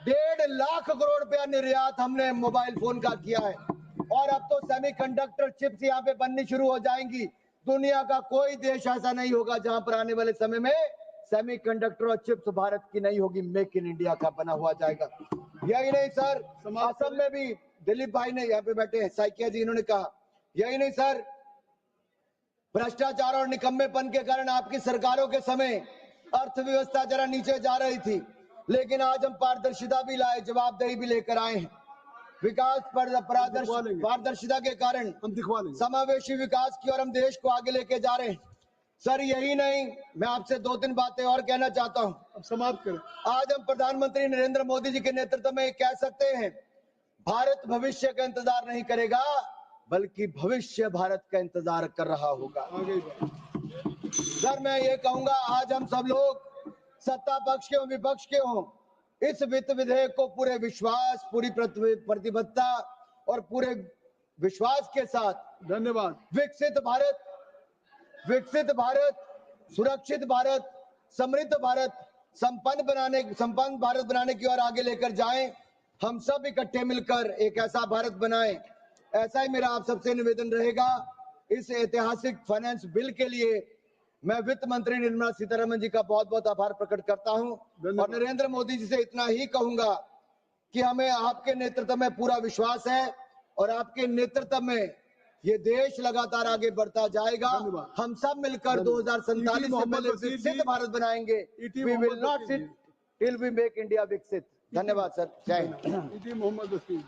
1.5 लाख करोड़ रुपया निर्यात हमने मोबाइल फोन का किया है। और अब तो सेमीकंडक्टर चिप्स यहाँ पे बननी शुरू हो जाएंगी। दुनिया का कोई देश ऐसा नहीं होगा जहां पर आने वाले समय में सेमीकंडक्टर और चिप्स भारत की नहीं होगी, मेक इन इंडिया का बना हुआ जाएगा। यही नहीं सर, असम में भी दिलीप भाई ने यहाँ पे बैठे हैं, साइकिया जी, इन्होंने कहा। यही नहीं सर, भ्रष्टाचार और निकम्मेपन के कारण आपकी सरकारों के समय अर्थव्यवस्था जरा नीचे जा रही थी, लेकिन आज हम पारदर्शिता भी लाए, जवाबदेही भी लेकर आए हैं। विकास पारदर्शिता के कारण समावेशी विकास की ओर हम देश को आगे लेके जा रहे हैं। सर यही नहीं, मैं आपसे 2-3 बातें और कहना चाहता हूं। अब समाप्त करें। आज हम प्रधानमंत्री नरेंद्र मोदी जी के नेतृत्व में कह सकते हैं, भारत भविष्य का इंतजार नहीं करेगा, बल्कि भविष्य भारत का इंतजार कर रहा होगा। सर मैं ये कहूंगा, आज हम सब लोग सत्ता पक्ष के हो, विपक्ष के हो, इस वित्त विधेयक को पूरे विश्वास, पूरी प्रतिबद्धता और पूरे विश्वास के साथ धन्यवाद। विकसित भारत, सुरक्षित भारत, समृद्ध भारत, संपन्न भारत बनाने की ओर आगे लेकर जाएं। हम सब इकट्ठे मिलकर एक ऐसा भारत बनाएं। ऐसा ही मेरा आप सबसे निवेदन रहेगा। इस ऐतिहासिक फाइनेंस बिल के लिए मैं वित्त मंत्री निर्मला सीतारमण जी का बहुत बहुत आभार प्रकट करता हूं और नरेंद्र मोदी जी से इतना ही कहूंगा कि हमें आपके नेतृत्व में पूरा विश्वास है और आपके नेतृत्व में ये देश लगातार आगे बढ़ता जाएगा। हम सब मिलकर 2047 से पहले विकसित भारत बनाएंगे। We will not sit till we make India विकसित। धन्यवाद सर। जय Hind.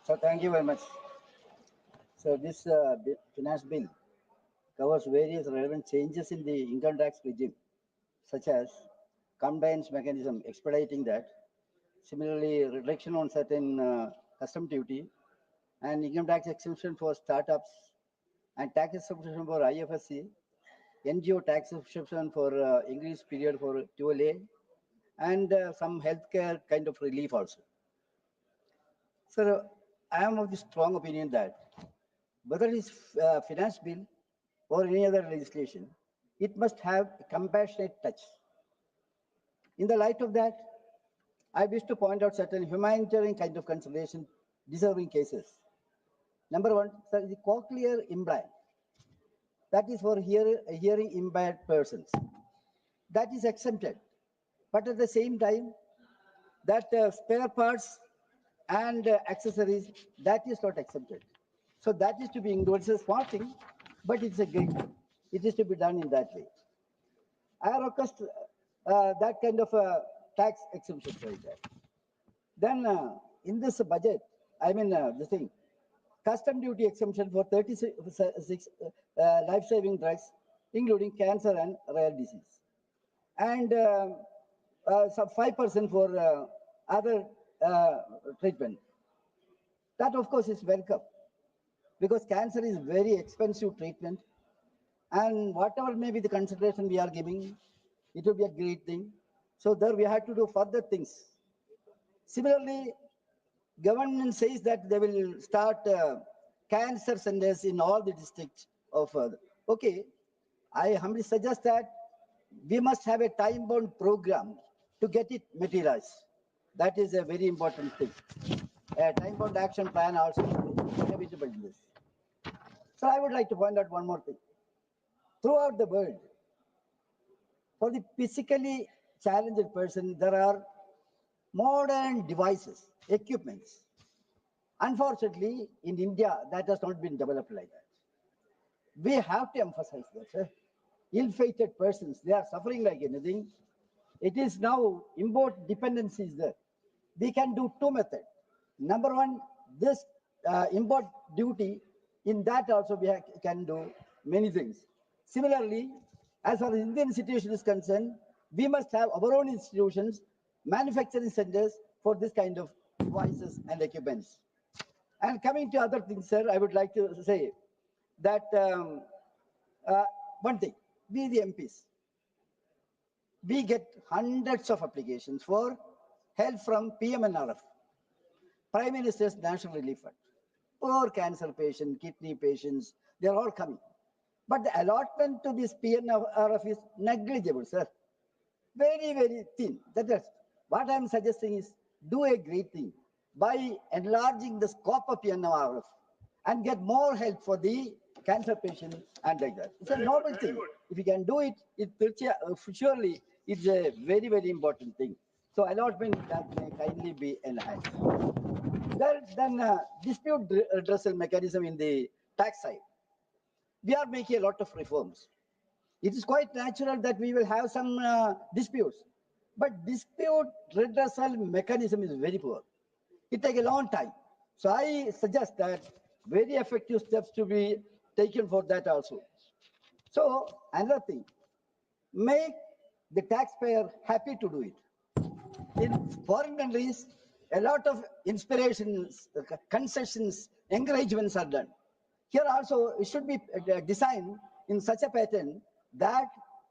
So thank you very much. So this finance bill covers various relevant changes in the income tax regime, such as compliance mechanism expediting that, similarly reduction on certain custom duty, and income tax exemption for startups, and tax exemption for IFSC, NGO tax exemption for increased period for 12A, and some healthcare kind of relief also. Sir, I am of the strong opinion that whether it is finance bill or any other legislation, it must have a compassionate touch. In the light of that, I wish to point out certain humanitarian kind of consideration deserving cases. Number one, sir, the cochlear implant. That is for hearing impaired persons. That is exempted. But at the same time, that spare parts and accessories, that is not exempted. So that is to be included. It's a small thing, but it's a great thing. It is to be done in that way. I request that kind of tax exemptions right there. Then in this budget, I mean this thing, custom duty exemption for 36 life-saving drugs, including cancer and rare disease. And some 5% for other treatment. That of course is welcome, because cancer is very expensive treatment, and whatever may be the consideration we are giving, it will be a great thing. So there we have to do further things. Similarly, government says that they will start cancer centers in all the districts of okay, I humbly suggest that we must have a time-bound program to get it materialized. That is a very important thing. A time-bound action plan also is inevitable in this. So I would like to point out one more thing. Throughout the world, for the physically challenged person, there are modern devices, equipments. Unfortunately, in India, that has not been developed like that. We have to emphasize that. Ill-fated persons, they are suffering like anything. It is now import dependency is there. We can do two methods. Number one, this import duty, in that also we can do many things. Similarly, as far as Indian situation is concerned, we must have our own institutions, manufacturing centers for this kind of devices and equipments. And coming to other things, sir, I would like to say that one thing, we the MPs, we get hundreds of applications for help from PMNRF, Prime Minister's National Relief Fund. Poor cancer patients, kidney patients, they are all coming. But the allotment to this PMNRF is negligible, sir. Very, very thin. That is what I am suggesting is do a great thing by enlarging the scope of PMNRF and get more help for the cancer patient and like that. It's a noble thing. If you can do it, surely it's a very, very important thing. So allotment that may kindly be enhanced. Then dispute redressal mechanism in the tax side. We are making a lot of reforms. It is quite natural that we will have some disputes, but dispute redressal mechanism is very poor. It takes a long time. So I suggest that very effective steps to be taken for that also. So another thing, make the taxpayer happy to do it. In foreign countries, a lot of inspirations, concessions, encouragements are done. Here also, it should be designed in such a pattern that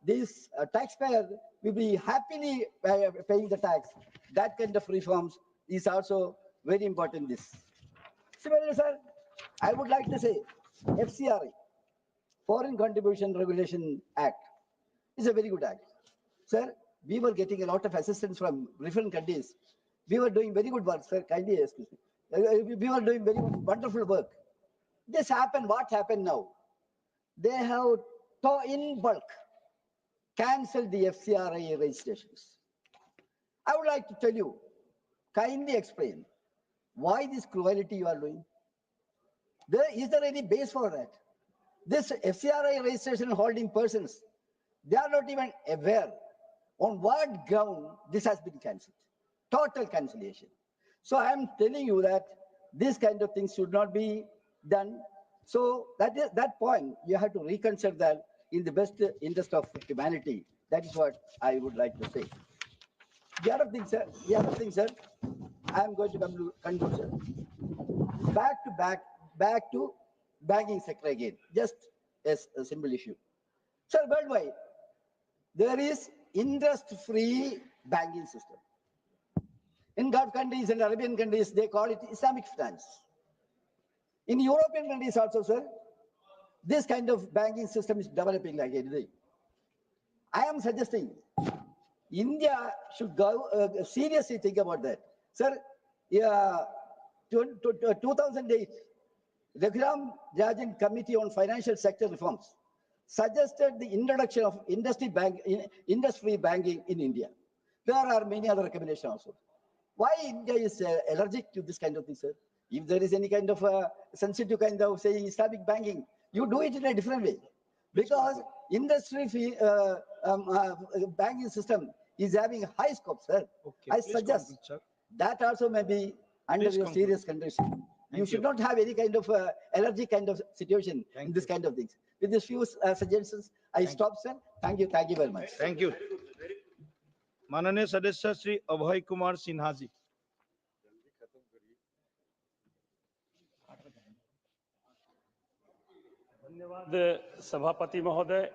this taxpayer will be happily paying the tax. That kind of reforms is also very important. This. Similarly, sir, I would like to say FCRA, Foreign Contribution Regulation Act, is a very good act. Sir, we were getting a lot of assistance from different countries. We were doing very good work, sir. Kindly excuse me. We were doing very wonderful work. This happened. What happened now? They have in bulk cancelled the FCRA registrations. I would like to tell you, kindly explain why this cruelty you are doing. Is there any base for that? This FCRA registration holding persons, they are not even aware on what ground this has been cancelled. Total cancellation. So I am telling you that this kind of things should not be done. So that point, you have to reconsider that in the best interest of humanity. That is what I would like to say. The other thing, sir, I am going to conclude, sir. Back to banking sector again, just as a simple issue. Sir, worldwide, there is interest-free banking system. In Gulf countries and Arabian countries, they call it Islamic finance. In European countries also, sir, this kind of banking system is developing like anything. I am suggesting India should go seriously think about that. Sir, 2008, the Ram Rajan Committee on Financial Sector Reforms suggested the introduction of industry banking in India. There are many other recommendations also. Why India is allergic to this kind of thing, sir? If there is any kind of sensitive kind of, say, Islamic banking, you do it in a different way. Because industry banking system is having high scope, sir. Okay, I suggest that also may be under your serious condition. You should not have any kind of allergic kind of situation in this kind of things. With these few suggestions, I stop, sir. Thank you very much. Thank you. माननीय सदस्य श्री अभय कुमार सिन्हा जी। धन्यवाद सभापति महोदय।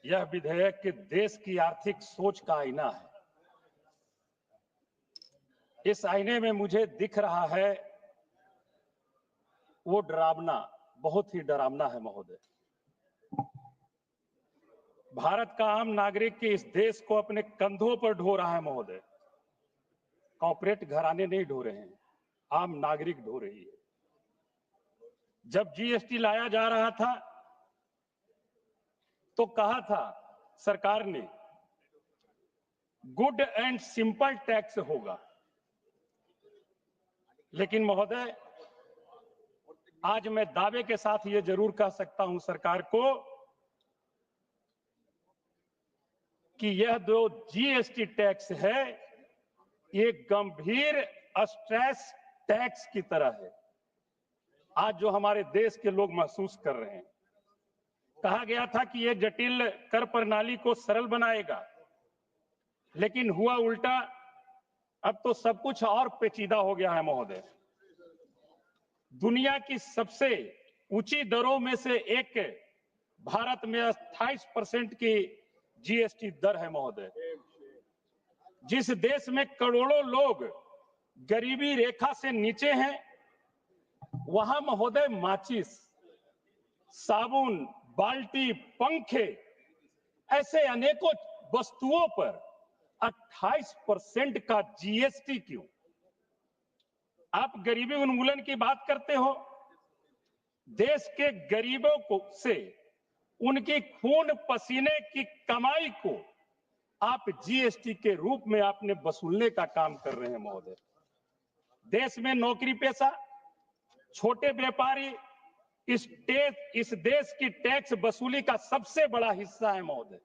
यह विधेयक देश की आर्थिक सोच का आईना है। इस आईने में मुझे दिख रहा है वो डरावना, बहुत ही डरावना है महोदय। भारत का आम नागरिक के इस देश को अपने कंधों पर ढो रहा है महोदय। कॉर्पोरेट घराने नहीं ढो रहे हैं, आम नागरिक ढो रही है। जब जीएसटी लाया जा रहा था तो कहा था सरकार ने गुड एंड सिंपल टैक्स होगा, लेकिन महोदय आज मैं दावे के साथ ये जरूर कह सकता हूं सरकार को कि यह जो जीएसटी टैक्स है ये गंभीर स्ट्रेस टैक्स की तरह है। आज जो हमारे देश के लोग महसूस कर रहे हैं, कहा गया था कि ये जटिल कर प्रणाली को सरल बनाएगा, लेकिन हुआ उल्टा। अब तो सब कुछ और पेचीदा हो गया है महोदय। दुनिया की सबसे ऊंची दरों में से एक भारत में 28% की जीएसटी दर है महोदय। जिस देश में करोड़ों लोग गरीबी रेखा से नीचे हैं, वहां महोदय माचिस, साबुन, बाल्टी, पंखे ऐसे अनेकों वस्तुओं पर 28% का जीएसटी क्यों? आप गरीबी उन्मूलन की बात करते हो, देश के गरीबों को से उनकी खून पसीने की कमाई को आप जीएसटी के रूप में आपने वसूलने का काम कर रहे हैं महोदय। देश में नौकरी पेशा, छोटे व्यापारी इस देश की टैक्स वसूली का सबसे बड़ा हिस्सा है महोदय,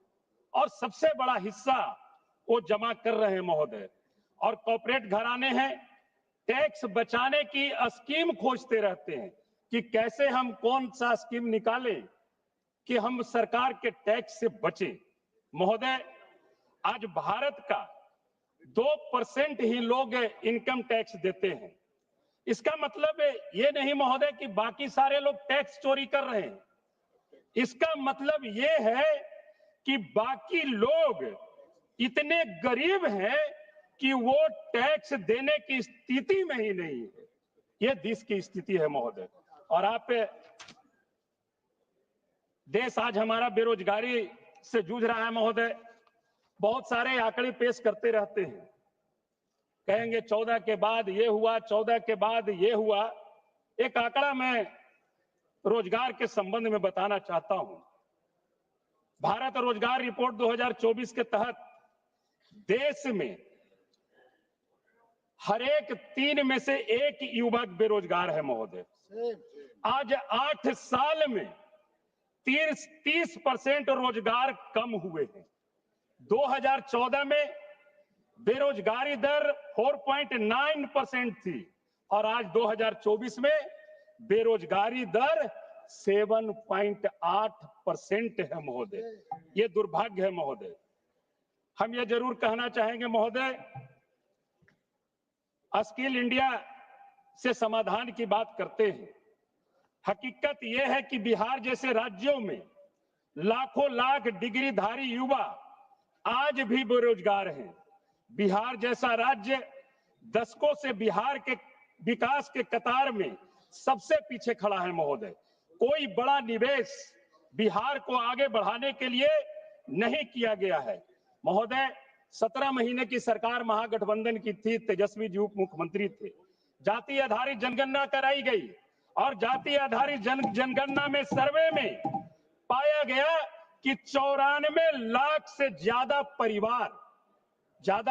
और सबसे बड़ा हिस्सा वो जमा कर रहे हैं महोदय। और कॉर्पोरेट घराने हैं, टैक्स बचाने की स्कीम खोजते रहते हैं कि कैसे हम कौन सा स्कीम निकालें कि हम सरकार के टैक्स से बचें। महोदय, आज भारत का 2% ही लोग इनकम टैक्स देते हैं, इसका मतलब ये नहीं महोदय कि बाकी सारे लोग टैक्स चोरी कर रहे हैं। इसका मतलब ये है कि बाकी लोग इतने गरीब हैं कि वो टैक्स देने की स्थिति में ही नहीं है। ये देश की स्थिति है महोदय। और आप देश आज हमारा बेरोजगारी से जूझ रहा है महोदय। बहुत सारे आंकड़े पेश करते रहते हैं, कहेंगे 14 के बाद ये हुआ, 14 के बाद ये हुआ। एक आंकड़ा मैं रोजगार के संबंध में बताना चाहता हूं। भारत रोजगार रिपोर्ट 2024 के तहत देश में हर एक 3 में से 1 युवक बेरोजगार है महोदय। आज 8 साल में 30% रोजगार कम हुए हैं। 2014 में बेरोजगारी दर 4.9% थी और आज 2024 में बेरोजगारी दर 7.8% है महोदय। ये दुर्भाग्य है महोदय। हम ये जरूर कहना चाहेंगे महोदय, स्किल इंडिया से समाधान की बात करते हैं। हकीकत यह है कि बिहार जैसे राज्यों में लाखों लाख डिग्रीधारी युवा आज भी बेरोजगार हैं। बिहार जैसा राज्य दशकों से बिहार के विकास के कतार में सबसे पीछे खड़ा है महोदय। कोई बड़ा निवेश बिहार को आगे बढ़ाने के लिए नहीं किया गया है महोदय। 17 महीने की सरकार महागठबंधन की थी, तेजस्वी जी उप मुख्यमंत्री थे। जाति आधारित जनगणना कराई गई और जाति आधारित जनगणना में सर्वे में पाया गया कि 94 लाख से ज्यादा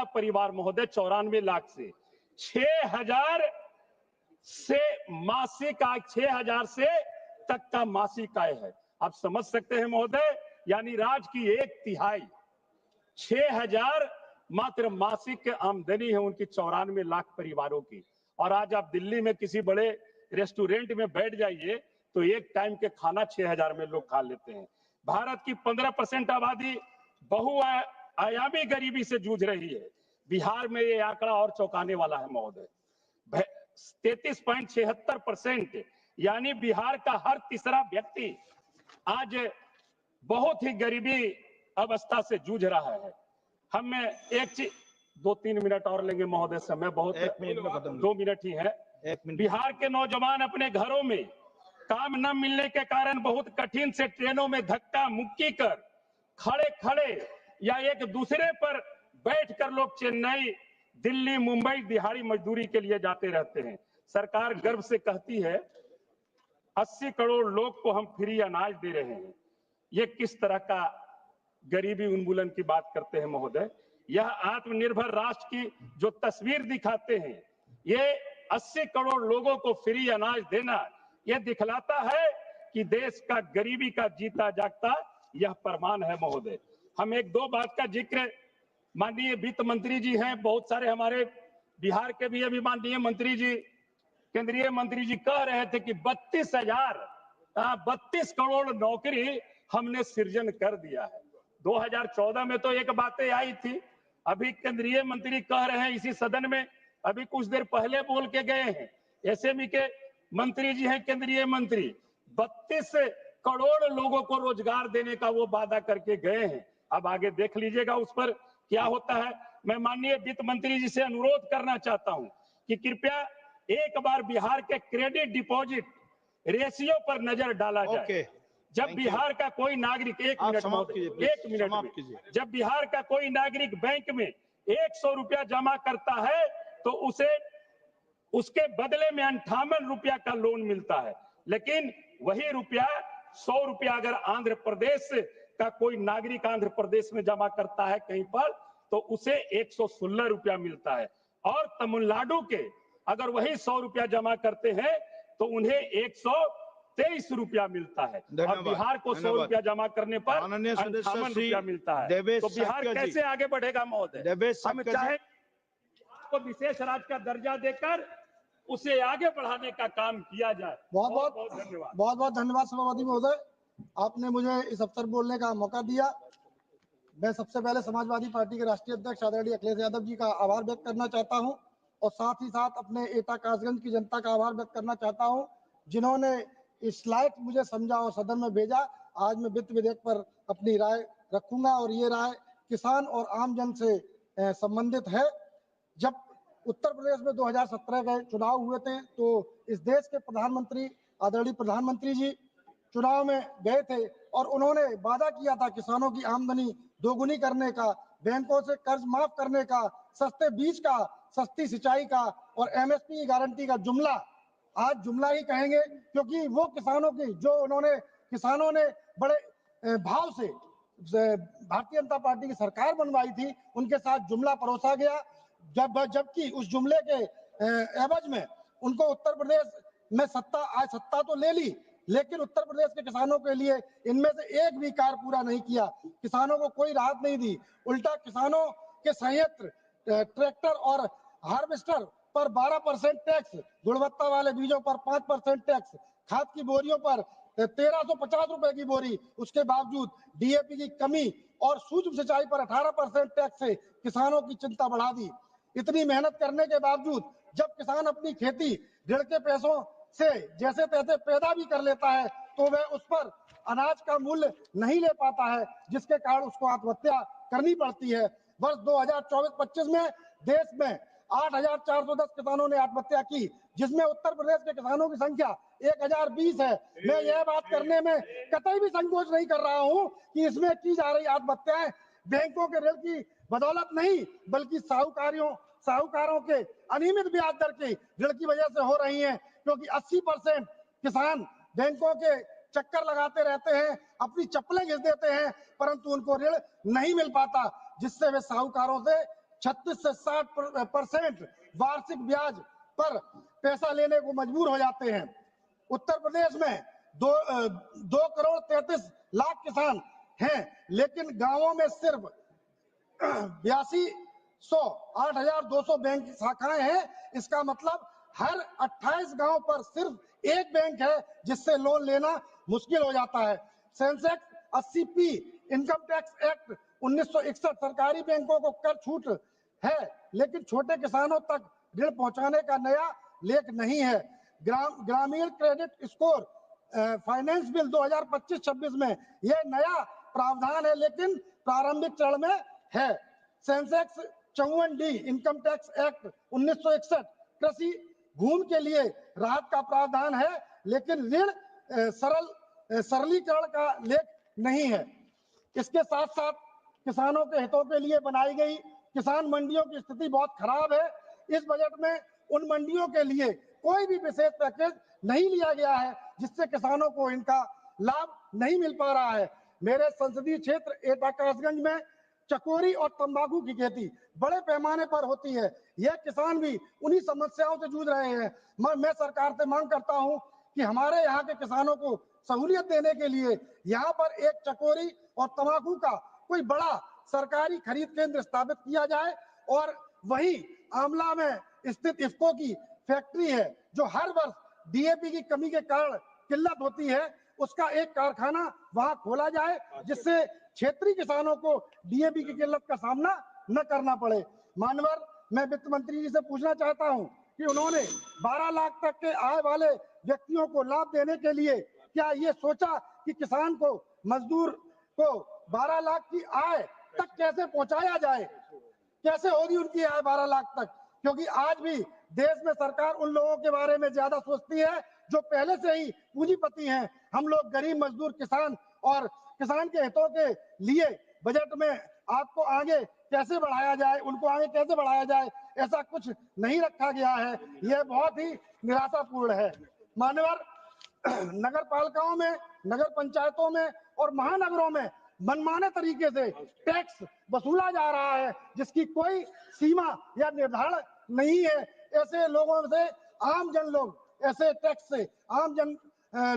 परिवार महोदय, 94 लाख से 6,000 से मासिक आय, 6,000 से तक का मासिक आय है। आप समझ सकते हैं महोदय, यानी राज्य की 1/3 6,000 मात्र मासिक आमदनी है उनकी 94 लाख परिवारों की। और आज आप दिल्ली में किसी बड़े रेस्टोरेंट में बैठ जाइए तो एक टाइम के खाना 6,000 में लोग खा लेते हैं। भारत की 15% आबादी बहुआयामी गरीबी से जूझ रही है। बिहार में ये आंकड़ा और चौंकाने वाला है महोदय। 33.76%, यानी बिहार का हर तीसरा व्यक्ति आज बहुत ही गरीबी अवस्था से जूझ रहा है। हम एक चीज 2-3 मिनट और लेंगे महोदय, समय बहुत 2 मिनट ही है। बिहार के नौजवान अपने घरों में काम न मिलने के कारण बहुत कठिन से ट्रेनों में धक्का मुक्की कर खड़े खड़े या एक दूसरे पर बैठकर लोग चेन्नई, दिल्ली, मुंबई दिहाड़ी मजदूरी के लिए जाते रहते हैं। सरकार गर्व से कहती है 80 करोड़ लोग को हम फ्री अनाज दे रहे हैं। ये किस तरह का गरीबी उन्मूलन की बात करते हैं महोदय। यह आत्मनिर्भर राष्ट्र की जो तस्वीर दिखाते हैं, ये 80 करोड़ लोगों को फ्री अनाज देना, यह दिखलाता है कि देश का गरीबी का जीता जागता यह प्रमाण है महोदय। हम 1-2 बात का जिक्र, माननीय वित्त मंत्री जी हैं, बहुत सारे हमारे बिहार के भी अभी माननीय मंत्री जी, केंद्रीय मंत्री जी कह रहे थे कि 32 करोड़ नौकरी हमने सृजन कर दिया है। 2014 में तो एक बातें आई थी, अभी केंद्रीय मंत्री कह रहे हैं इसी सदन में, अभी कुछ देर पहले बोल के गए हैं, एसएमई के मंत्री जी हैं केंद्रीय मंत्री, 32 करोड़ लोगों को रोजगार देने का वो वादा करके गए हैं। अब आगे देख लीजिएगा उस पर क्या होता है। मैं माननीय वित्त मंत्री जी से अनुरोध करना चाहता हूं कि कृपया एक बार बिहार के क्रेडिट डिपॉजिट रेशियो पर नजर डाला जाए। जब बिहार का कोई नागरिक, एक मिनट, जब बिहार का कोई नागरिक बैंक में 100 रुपया जमा करता है तो उसे उसके बदले में 58 रुपया का लोन मिलता है, लेकिन वही रुपया 100 रुपया अगर आंध्र प्रदेश का कोई नागरिक आंध्र प्रदेश में जमा करता है कहीं पर तो उसे 116 रुपया मिलता है। और तमिलनाडु के अगर वही 100 रुपया जमा करते हैं तो उन्हें 123 रुपया मिलता है। और बिहार को 100 रुपया जमा करने पर 58 रुपया मिलता है। तो बिहार कैसे आगे बढ़ेगा महोदय? हम चाहे को विशेष राज्य का दर्जा देकर उसे आगे बढ़ाने का काम किया जाए। बहुत धन्यवाद। बहुत धन्यवाद सभापति महोदय, आपने मुझे इस अवसर बोलने का मौका दिया। मैं सबसे पहले समाजवादी पार्टी के राष्ट्रीय अध्यक्ष आदरणीय अखिलेश यादव जी का आभार व्यक्त करना चाहता हूं और साथ ही साथ अपने एटा कासगंज की जनता का आभार व्यक्त करना चाहता हूं, जिन्होंने इस लायक मुझे समझा और सदन में भेजा। आज मैं वित्त विधेयक पर अपनी राय रखूंगा और ये राय किसान और आम जन से संबंधित है। जब उत्तर प्रदेश में 2017 के चुनाव हुए थे तो इस देश के प्रधानमंत्री, आदरणीय प्रधानमंत्री जी चुनाव में गए थे और उन्होंने वादा किया था किसानों की आमदनी दोगुनी करने का, बैंकों से कर्ज माफ करने का, सस्ते बीज का, सस्ती सिंचाई का और एमएसपी की गारंटी का। जुमला आज जुमला ही कहेंगे, क्योंकि वो किसानों की जो किसानों ने बड़े भाव से भारतीय जनता पार्टी की सरकार बनवाई थी, उनके साथ जुमला परोसा गया। जबकि उस जुमले के एवज में उनको उत्तर प्रदेश में सत्ता तो ले ली, लेकिन उत्तर प्रदेश के किसानों के लिए इनमें से एक भी कार्य पूरा नहीं किया। किसानों को कोई राहत नहीं दी, उल्टा किसानों के संयंत्र, ट्रैक्टर और हार्वेस्टर पर 12% टैक्स, गुणवत्ता वाले बीजों पर 5% टैक्स, खाद की बोरियों पर 1350 रुपए की बोरी, उसके बावजूद डीएपी की कमी और सूक्ष्म सिंचाई पर 18% टैक्स से किसानों की चिंता बढ़ा दी। इतनी मेहनत करने के बावजूद जब किसान अपनी खेती ऋण के पैसों से जैसे तैसे पैदा भी कर लेता है तो वह उस पर अनाज का मूल्य नहीं ले पाता है, जिसके कारण उसको आत्महत्या करनी पड़ती है। वर्ष 2024-25 में देश में 8,410 किसानों ने आत्महत्या की, जिसमें उत्तर प्रदेश के किसानों की संख्या 1,020 है। मैं यह बात करने में कतई भी संकोच नहीं कर रहा हूं कि इसमें की जा रही आत्महत्याएं बैंकों के ऋण की बदौलत नहीं, बल्कि साहूकारों के अनियमित ब्याज दर की ऋण की वजह से हो रही हैं, क्योंकि 80% किसान बैंकों के चक्कर लगाते रहते हैं, अपनी चप्पलें घिस देते हैं, परंतु उनको ऋण नहीं मिल पाता, जिससे वे साहूकारों से 36 से 60% वार्षिक ब्याज पर पैसा लेने को मजबूर हो जाते हैं। उत्तर प्रदेश में 2 करोड़ 33 लाख किसान हैं, लेकिन गांवों में सिर्फ 8,200 बैंक शाखाएं हैं। इसका मतलब हर 28 गांव पर सिर्फ एक बैंक है, जिससे लोन लेना मुश्किल हो जाता है। Sensex 80P income tax act 1961 सरकारी बैंकों को कर छूट है, लेकिन छोटे किसानों तक ऋण पहुंचाने का नया लेख नहीं है। ग्रामीण क्रेडिट स्कोर फाइनेंस बिल 2025-26 में यह नया प्रावधान है, लेकिन प्रारंभिक चरण में है। Sensex 54D income tax act 1961 कृषि भूमि के लिए राहत का प्रावधान है, लेकिन ऋण सरलीकरण का लेख नहीं है। इसके साथ साथ किसानों के हितों के लिए बनाई गई किसान मंडियों की स्थिति बहुत खराब है। इस बजट में उन मंडियों के लिए कोई भी विशेष पैकेज नहीं लिया गया है, जिससे किसानों को इनका लाभ नहीं मिल पा रहा है। मेरे संसदीय क्षेत्र एटा कासगंज में चकोरी और तंबाकू की खेती बड़े पैमाने पर होती है। यह किसान भी उन्हीं समस्याओं से जूझ रहे हैं। मैं सरकार से मांग करता हूं कि हमारे यहाँ के किसानों को सहूलियत देने के लिए यहाँ पर एक चकोरी और तंबाकू का कोई बड़ा सरकारी खरीद केंद्र स्थापित किया जाए, और वही आमला में स्थित इफ्को की फैक्ट्री है जो हर वर्ष डीएपी की कमी के कारण किल्लत होती है, उसका एक कारखाना वहां खोला जाए, जिससे क्षेत्रीय किसानों को डीएपी की किल्लत का सामना न करना पड़े। मानवर, मैं वित्त मंत्री जी से पूछना चाहता हूं कि उन्होंने 12 लाख तक के आय वाले व्यक्तियों को लाभ देने के लिए क्या ये सोचा कि किसान को, मजदूर को 12 लाख की आय तक कैसे पहुंचाया जाए? कैसे होगी उनकी आय 12 लाख तक? क्योंकि आज भी देश में सरकार उन लोगों के बारे में ज्यादा सोचती है जो पहले से ही पूंजीपति हैं। हम लोग गरीब मजदूर किसान और किसान के हितों के लिए बजट में आपको आगे कैसे बढ़ाया जाए, उनको आगे कैसे बढ़ाया जाए, ऐसा कुछ नहीं रखा गया है। यह बहुत ही निराशापूर्ण है। मान्यवर, नगर पालिकाओं में, नगर पंचायतों में और महानगरों में मनमाने तरीके से टैक्स वसूला जा रहा है, जिसकी कोई सीमा या निर्धारण नहीं है। ऐसे लोगों से आम जन लोग, ऐसे टैक्स से आम जन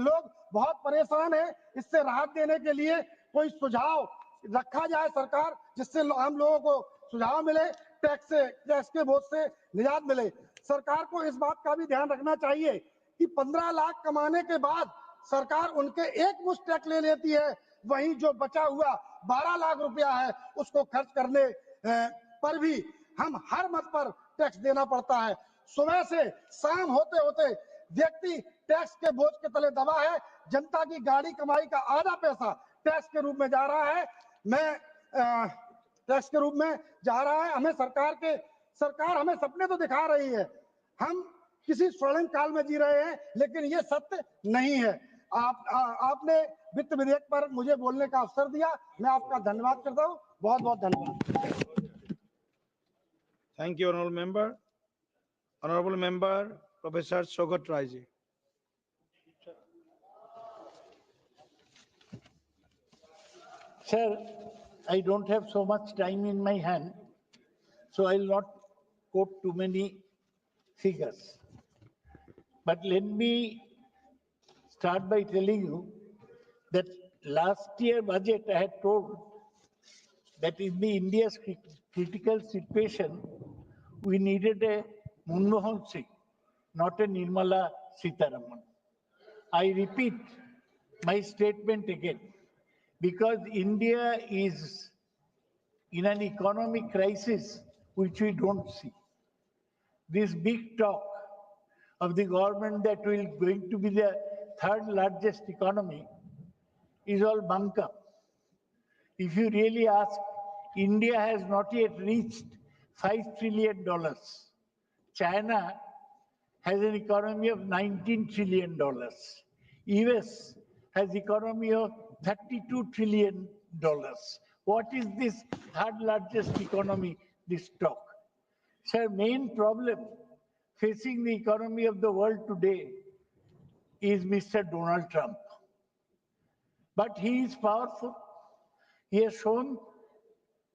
लोग बहुत परेशान है। इससे राहत देने के लिए कोई सुझाव रखा जाए सरकार, जिससे आम लोगों को सुझाव मिले, टैक्स के बोझ से निजात मिले। सरकार को इस बात का भी ध्यान रखना चाहिए कि 15 लाख कमाने के बाद सरकार उनके एक मुश्त टैक्स ले लेती है, वहीं जो बचा हुआ 12 लाख रुपया है उसको खर्च करने पर भी हम हर मत पर टैक्स देना पड़ता है। सुबह से शाम होते होते व्यक्ति टैक्स के बोझ के तले दबा है। जनता की गाड़ी कमाई का आधा पैसा टैक्स के रूप में जा रहा है। टैक्स के रूप में जा रहा है। सरकार हमें सपने तो दिखा रही है, हम किसी स्वर्णिम काल में जी रहे हैं, लेकिन ये सत्य नहीं है। आपने वित्त विधेयक पर मुझे बोलने का अवसर दिया, मैं आपका धन्यवाद करता हूँ। बहुत बहुत धन्यवाद। Thank you, honorable member. Honorable member, Professor Sogat Rai ji. Sir, I don't have so much time in my hand, so I'll not quote too many figures. But let me start by telling you that last year budget I had told that in the India's critical situation, we needed a Manmohan Singh, not a Nirmala Sitharaman. I repeat my statement again, because India is in an economic crisis which we don't see. This big talk of the government that will going to be the third largest economy is all bunk up. If you really ask, India has not yet reached $5 trillion. China has an economy of $19 trillion. US has economy of $32 trillion. What is this third largest economy, this talk? Sir, main problem facing the economy of the world today is Mr. Donald Trump. But he is powerful. He has shown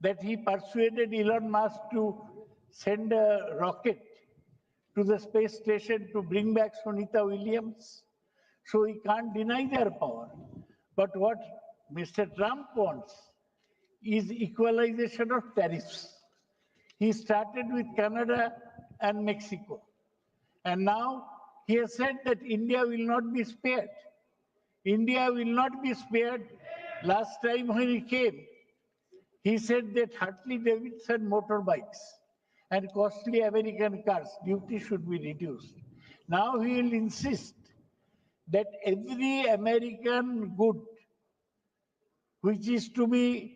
that he persuaded Elon Musk to send a rocket to the space station to bring back Sunita Williams. So he can't deny their power. But what Mr. Trump wants is equalization of tariffs. He started with Canada and Mexico. And now he has said that India will not be spared. India will not be spared. Last time when he came, he said that Harley-Davidson motorbikes and costly American cars, duty should be reduced. Now he will insist that every American good which is to be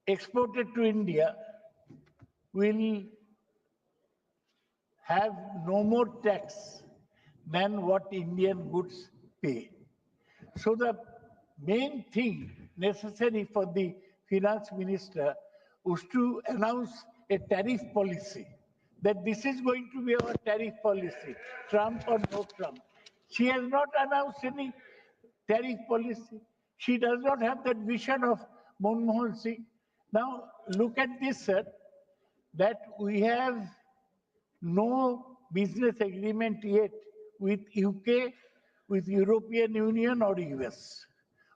exported to India will have no more tax than what Indian goods pay. So the main thing necessary for the finance minister was to announce a tariff policy, that this is going to be our tariff policy, Trump or no Trump. She has not announced any tariff policy. She does not have that vision of Manmohan Singh. Now look at this, sir, that we have no business agreement yet with UK, with European Union or US.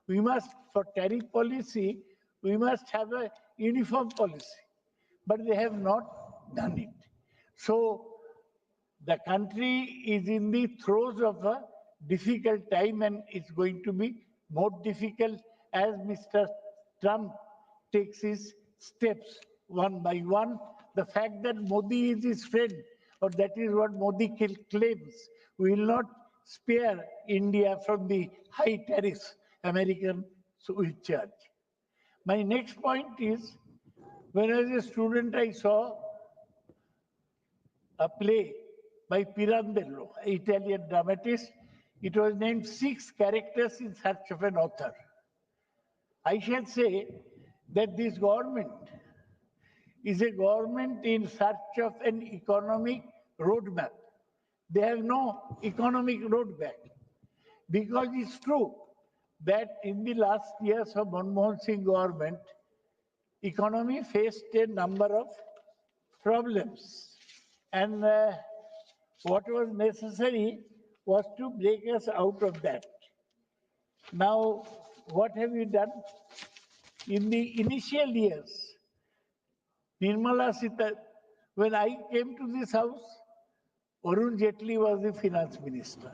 We must, for tariff policy, we must have a uniform policy, but they have not done it. So the country is in the throes of a difficult time, and it's going to be more difficult as Mr. Trump takes his steps one by one. The fact that Modi is his friend, or that is what Modi claims, will not spare India from the high tariffs Americans will charge. My next point is, when I was a student, I saw a play by Pirandello, an Italian dramatist. It was named 6 Characters in Search of an Author. I shall say that this government is a government in search of an economic roadmap. They have no economic roadmap, because it's true that in the last years of Manmohan Singh government, economy faced a number of problems. And what was necessary was to break us out of that. Now, what have we done? In the initial years, Nirmala Sita, when I came to this house, Arun Jaitley was the finance minister.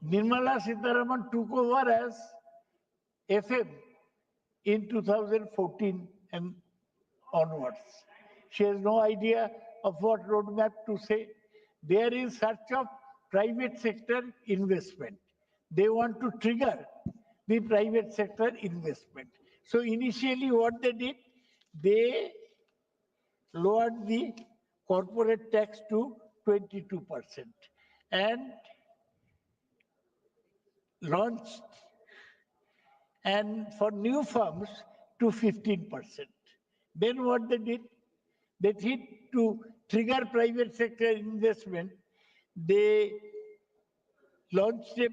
Nirmala Sitharaman took over as FM in 2014 and onwards. She has no idea of what roadmap to say. They are in search of private sector investment. They want to trigger the private sector investment. So initially what they did, they lowered the corporate tax to 22% and launched, and for new firms to 15%. Then what they did, they did to trigger private sector investment, they launched a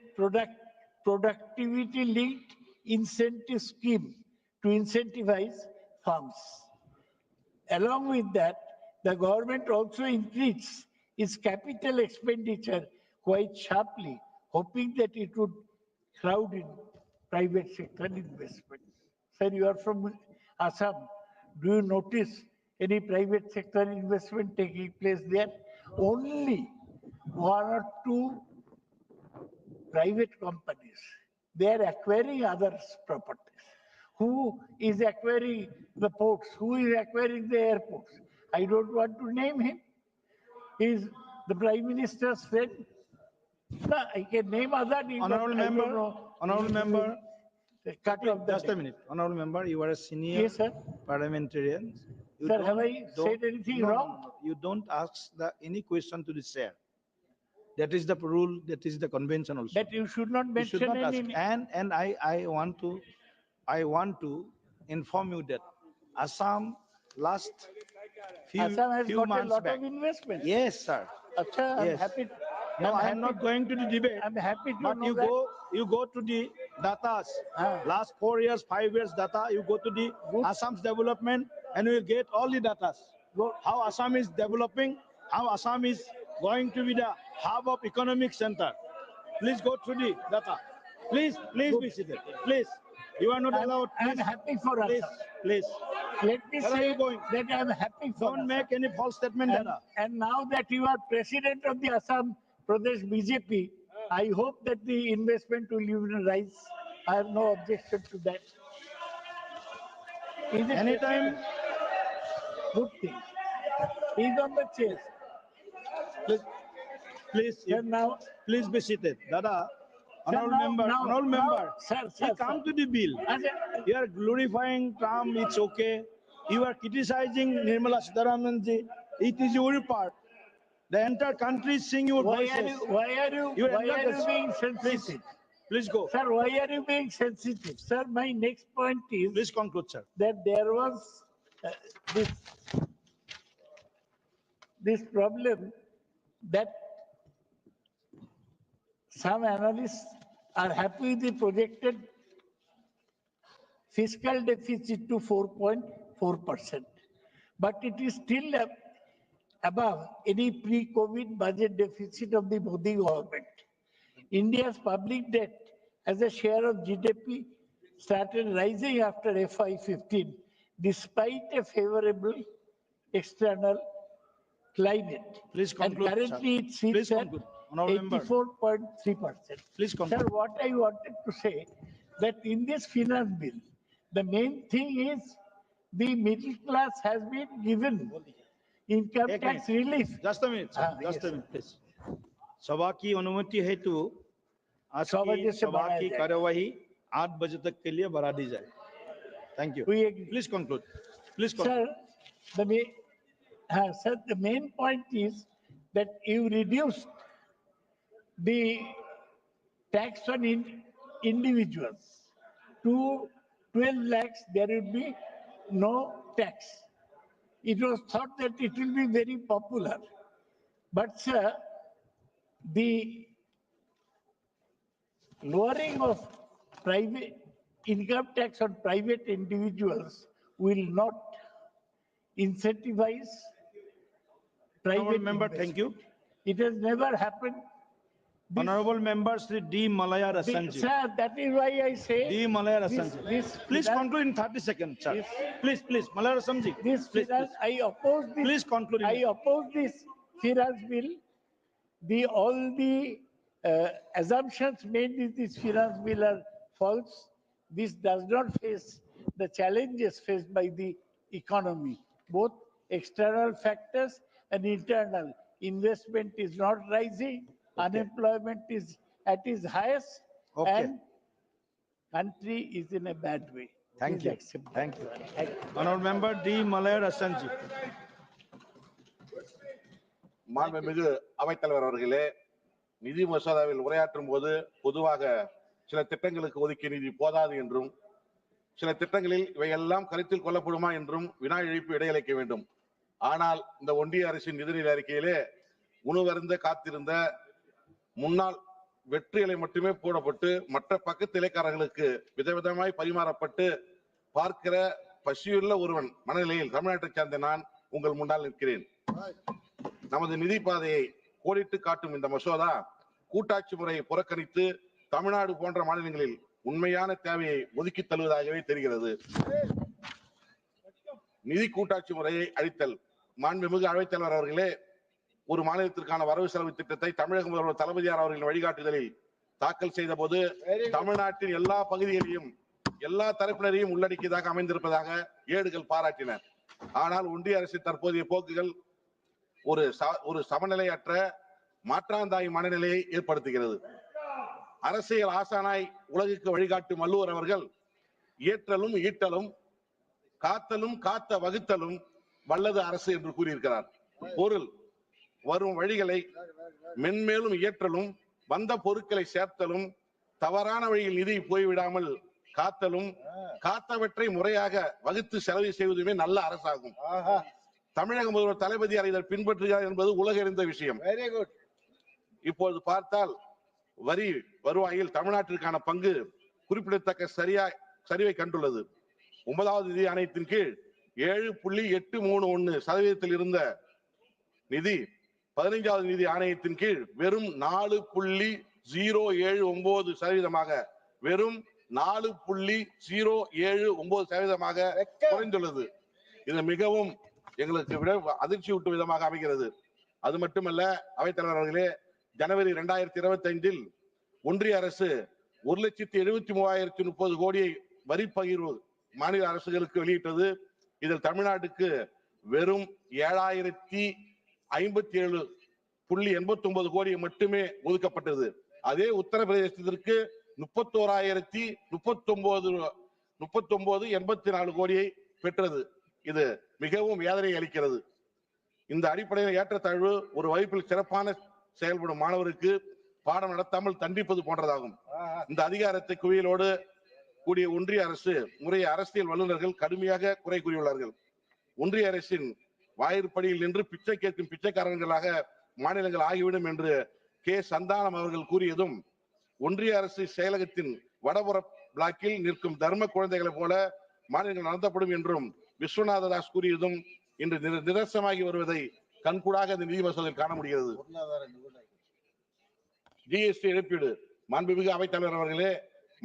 productivity linked incentive scheme to incentivize firms. Along with that, the government also increased its capital expenditure quite sharply, hoping that it would crowd in private sector investment. Sir, you are from Assam. Do you notice any private sector investment taking place there? Only one or two private companies. They are acquiring others' properties. Who is acquiring the ports? Who is acquiring the airports? I don't want to name him. He is the Prime Minister's friend. No, I can name other names. Honorable member, Cut off the just a name. minute. Honorable member, you are a senior Yes, sir. parliamentarian. You Sir, have don't- I said anything no, wrong? no. You don't ask any question to the chair. That is the rule, that is the convention also. That you should not You mention should not ask. any. And I want to inform you that Assam last Assam has few got a months lot back. of investments. Yes, sir. Acha, I'm Yes. happy. No, I am happy not going to the debate. I'm happy to But know you that. go to the data. Last 4 years, 5 years data. You go to the Assam's development, and you will get all the data. How Assam is developing, how Assam is going to be the hub of economic center. Please go through the data. Please be seated. Please. You are not allowed. I'm happy for Please, Assam. please. Let me Where are say you going? that I'm happy for Don't Assam. make any false statement, Dada. And now that you are president of the Assam Pradesh BJP, I hope that the investment will even rise. I have no objection to that. Is it Anytime. good thing? He's on the chair. Please, now, please be seated. Dada, Sir, honorable member, sir, come to the bill. You are glorifying Trump, it's okay. You are criticizing Nirmala Sitharamanji. It is your part. The entire country is seeing your voices. Why are you being sensitive? Please go. Sir, why are you being sensitive? Sir, my next point is. Please conclude, sir. That there was this problem that some analysts are happy with the projected fiscal deficit to 4.4%. But it is still above any pre-COVID budget deficit of the Modi government. India's public debt as a share of GDP started rising after FY15, despite a favorable external climate. Please conclude, and currently it sits at 84.3%. Please conclude. Sir, what I wanted to say, that in this finance bill, the main thing is the middle class has been given income tax relief. Just a minute, sir. Just a minute, please. सभा की अनुमति हेतु आज की सभा की कार्यवाही 8 बजे तक के लिए बढ़ा दी जाए. Thank you. Please conclude. Please conclude. Sir, the main point is that you reduced the tax on individuals to 12 lakhs. There will be no tax. It was thought that it will be very popular. But, sir, the lowering of private income tax on private individuals will not incentivize private member, thank you. It has never happened. Honorable member Sri D. Malaya Rasanji. Sir, that is why I say. D. Malaya Rasanji. Please conclude in 30 seconds, sir. Please, Malaya Rasanji. Please. I oppose this. Please conclude. I oppose this finance bill. All the assumptions made in this finance bill are false. This does not face the challenges faced by the economy, both external factors and internal. Investment is not rising, unemployment is at its highest, and country is in a bad way. Thank Please you. accept Thank that. you. Thank you. Honorable Member D. Malayar Assanji. மாண்புமிகு அவைத்தலைவர் அவர்களே, நிதி மசோதாவில் உரையாற்றும் போது பொதுவாக சில திட்டங்களுக்கு ஒதுக்கிய நிதி போதாது என்றும் சில திட்டங்களில் இவையெல்லாம் கருத்தில் கொள்ளப்படுமா என்றும் வினா எழுப்பி இடையளிக்க வேண்டும். ஆனால் இந்த ஒன்றிய அரசின் நிதிநிலை அறிக்கையிலே உணவருந்த காத்திருந்த முன்னாள் வெற்றிகளை மட்டுமே போடப்பட்டு மற்ற பக்கத்து இலைக்காரர்களுக்கு விதவிதமாய் பரிமாறப்பட்டு பார்க்கிற பசியுள்ள ஒருவன் மனநிலையில் தமிழ்நாட்டை சார்ந்த நான் உங்கள் முன்னால் நிற்கிறேன். நமது நிதி பாதையை கோடிட்டு காட்டும் இந்த மசோதா கூட்டாட்சி முறையை புறக்கணித்து தமிழ்நாடு போன்ற மாநிலங்களில் உண்மையான தேவையை ஒதுக்கி தள்ளுவதாகவே தெரிகிறது. நிதி கூட்டாட்சி முறையை அழித்தல். மாண்புமிகு அவைத்தலைவர் அவர்களே, ஒரு மாநிலத்திற்கான வரவு செலவு திட்டத்தை தமிழக முதல்வர் தளபதியார் அவர்களின் வழிகாட்டுதலில் தாக்கல் செய்த போது தமிழ்நாட்டின் எல்லா பகுதிகளையும் எல்லா தரப்பினரையும் உள்ளடக்கியதாக அமைந்திருப்பதாக ஏடுகள் பாராட்டின. ஆனால் ஒன்றிய அரசின் தற்போதைய போக்குகள் ஒரு சமநிலையற்ற மாற்றாந்தாய் மனநிலையை ஏற்படுத்துகிறது. அரசியல் ஆசானாய் உலகுக்கு வழிகாட்டும் வள்ளுவர் அவர்கள் இயற்றலும் ஈட்டலும் காத்தலும் காத்த வகுத்தலும் வல்லது அரசு என்று கூறியிருக்கிறார். பொருள் வரும் வழிகளை மென்மேலும் இயற்றலும் வந்த பொருட்களை சேர்த்தலும் தவறான வழியில் நிதி போய்விடாமல் காத்தலும் காத்தவற்றை முறையாக வகுத்து செலவு செய்வதுமே நல்ல அரசாகும். தமிழக முதல்வர் தளபதியார் இதை பின்பற்றுகிறார் என்பது உலகறிந்த விஷயம். இப்போது பார்த்தால் வரி வருவாயில் தமிழ்நாட்டிற்கான பங்கு குறிப்பிடத்தக்க சரிவை கண்டுள்ளது. 9வது நிதி ஆணையத்தின் கீழ் 7.831% இருந்த நிதி 15வது நிதி ஆணையத்தின் கீழ் வெறும் 4.079% வெறும் 4.079% குறைந்துள்ளது. இது மிகவும் எங்களுக்கு விட அதிர்ச்சி ஊட்டும் விதமாக அமைகிறது. அது மட்டுமல்ல, அவைத்தலைவர் அவர்களே, ஜனவரி 2025 ஒன்றிய அரசு 1,73,030 கோடியை வரி பகிர்வு மாநில அரசுகளுக்கு வெளியிட்டது. இதில் தமிழ்நாட்டுக்கு வெறும் 7,057.89 கோடி மட்டுமே ஒதுக்கப்பட்டது. அதே உத்தரப்பிரதேசத்திற்கு 31,039.84 கோடியை பெற்றது. இது மிகவும் வேதனை அளிக்கிறது. இந்த அடிப்படையில் ஏற்றத்தாழ்வு ஒரு வகுப்பில் சிறப்பான செயல்படும் மாணவருக்கு பாடம் நடத்தாமல் தண்டிப்பது போன்றதாகும். இந்த அதிகாரத்தை குவியலோடு கூடிய ஒன்றிய அரசு முறையை அரசியல் வல்லுநர்கள் கடுமையாக குறை கூறியுள்ளார்கள். ஒன்றிய அரசின் வாயிற்படியில் நின்று பிச்சை கேட்கும் பிச்சைக்காரர்களாக மாநிலங்கள் ஆகிவிடும் என்று கே. சந்தானம் அவர்கள் கூறியதும், ஒன்றிய அரசு செயலகத்தின் வடபுற பிளாக்கில் நிற்கும் தர்ம குழந்தைகளைப் போல மாநிலங்கள் நடத்தப்படும் என்றும் விஸ்வநாத தாஸ் கூறியதும் இன்று நிதர்சனமாகி வருவதை கண்கூடாக இந்த நிதி மசோதாவில் காண முடிகிறது. ஜிஎஸ்டி இழப்பீடு. மாண்புமிகு அவைத்தலைவர் அவர்களே,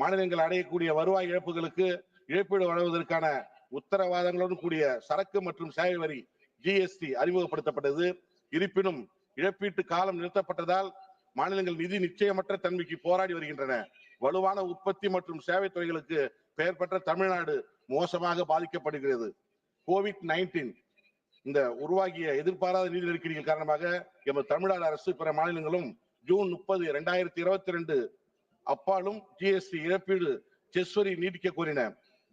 மாநிலங்கள் அடையக்கூடிய வருவாய் இழப்புகளுக்கு இழப்பீடு வழங்குவதற்கான உத்தரவாதங்களுடன் கூடிய சரக்கு மற்றும் சேவை வரி ஜிஎஸ்டி அறிமுகப்படுத்தப்பட்டது. இருப்பினும் இழப்பீட்டு காலம் நிறுத்தப்பட்டதால் மாநிலங்கள் நிதி நிச்சயமற்ற தன்மைக்கு போராடி வருகின்றன. வலுவான உற்பத்தி மற்றும் சேவை துறைகளுக்கு பெயர் பெற்ற தமிழ்நாடு மோசமாக பாதிக்கப்படுகிறது. COVID-19 இந்த உருவாகிய எதிர்பாராத நிதி நெருக்கடிகள் காரணமாக எமது தமிழ்நாடு அரசு பிற மாநிலங்களும் ஜூன் 30, 2022 அப்பாலும் ஜிஎஸ்டி இழப்பீடு செஸ் வரி நீடிக்க கோரின.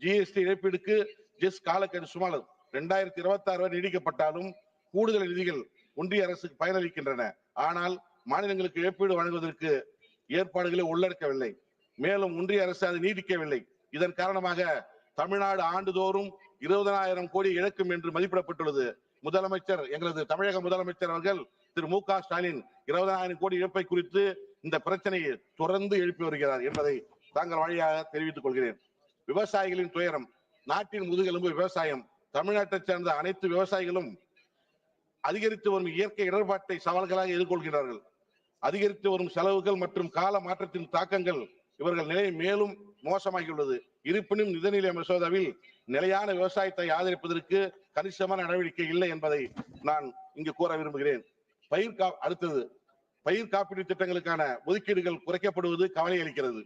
ஜிஎஸ்டி இழப்பீடுக்கு ஜெஸ் காலக்கெடு சுமார் 2026 வரை நீடிக்கப்பட்டாலும் கூடுதல் நிதிகள் ஒன்றிய அரசுக்கு பயனளிக்கின்றன. ஆனால் மாநிலங்களுக்கு இழப்பீடு வழங்குவதற்கு ஏற்பாடுகளை உள்ளடக்கவில்லை. மேலும் ஒன்றிய அரசு அதை நீடிக்கவில்லை. இதன் காரணமாக தமிழ்நாடு ஆண்டுதோறும் 20,000 கோடி இழக்கும் என்று மதிப்பிடப்பட்டுள்ளது. முதலமைச்சர், எங்களது தமிழக முதலமைச்சர் அவர்கள் திரு மு.க. ஸ்டாலின் 20,000 கோடி இழப்பை குறித்து இந்த பிரச்சனையை தொடர்ந்து எழுப்பி வருகிறார் என்பதை தாங்கள் வழியாக தெரிவித்துக் கொள்கிறேன். விவசாயிகளின் துயரம். நாட்டின் முதுகெலும்பு விவசாயம். தமிழ்நாட்டை சேர்ந்த அனைத்து விவசாயிகளும் அதிகரித்து வரும் இயற்கை இடர்பாட்டை சவால்களாக எதிர்கொள்கிறார்கள். அதிகரித்து வரும் செலவுகள் மற்றும் கால மாற்றத்தின் தாக்கங்கள் இவர்கள் நிலை மேலும் மோசமாகியுள்ளது. இருப்பினும் நிதிநிலை மசோதாவில் நிலையான விவசாயத்தை ஆதரிப்பதற்கு கணிசமான நடவடிக்கை இல்லை என்பதை நான் இங்கு கூற விரும்புகிறேன். அடுத்தது, பயிர் காப்பீடு திட்டங்களுக்கான ஒதுக்கீடுகள் குறைக்கப்படுவது கவலை அளிக்கிறது.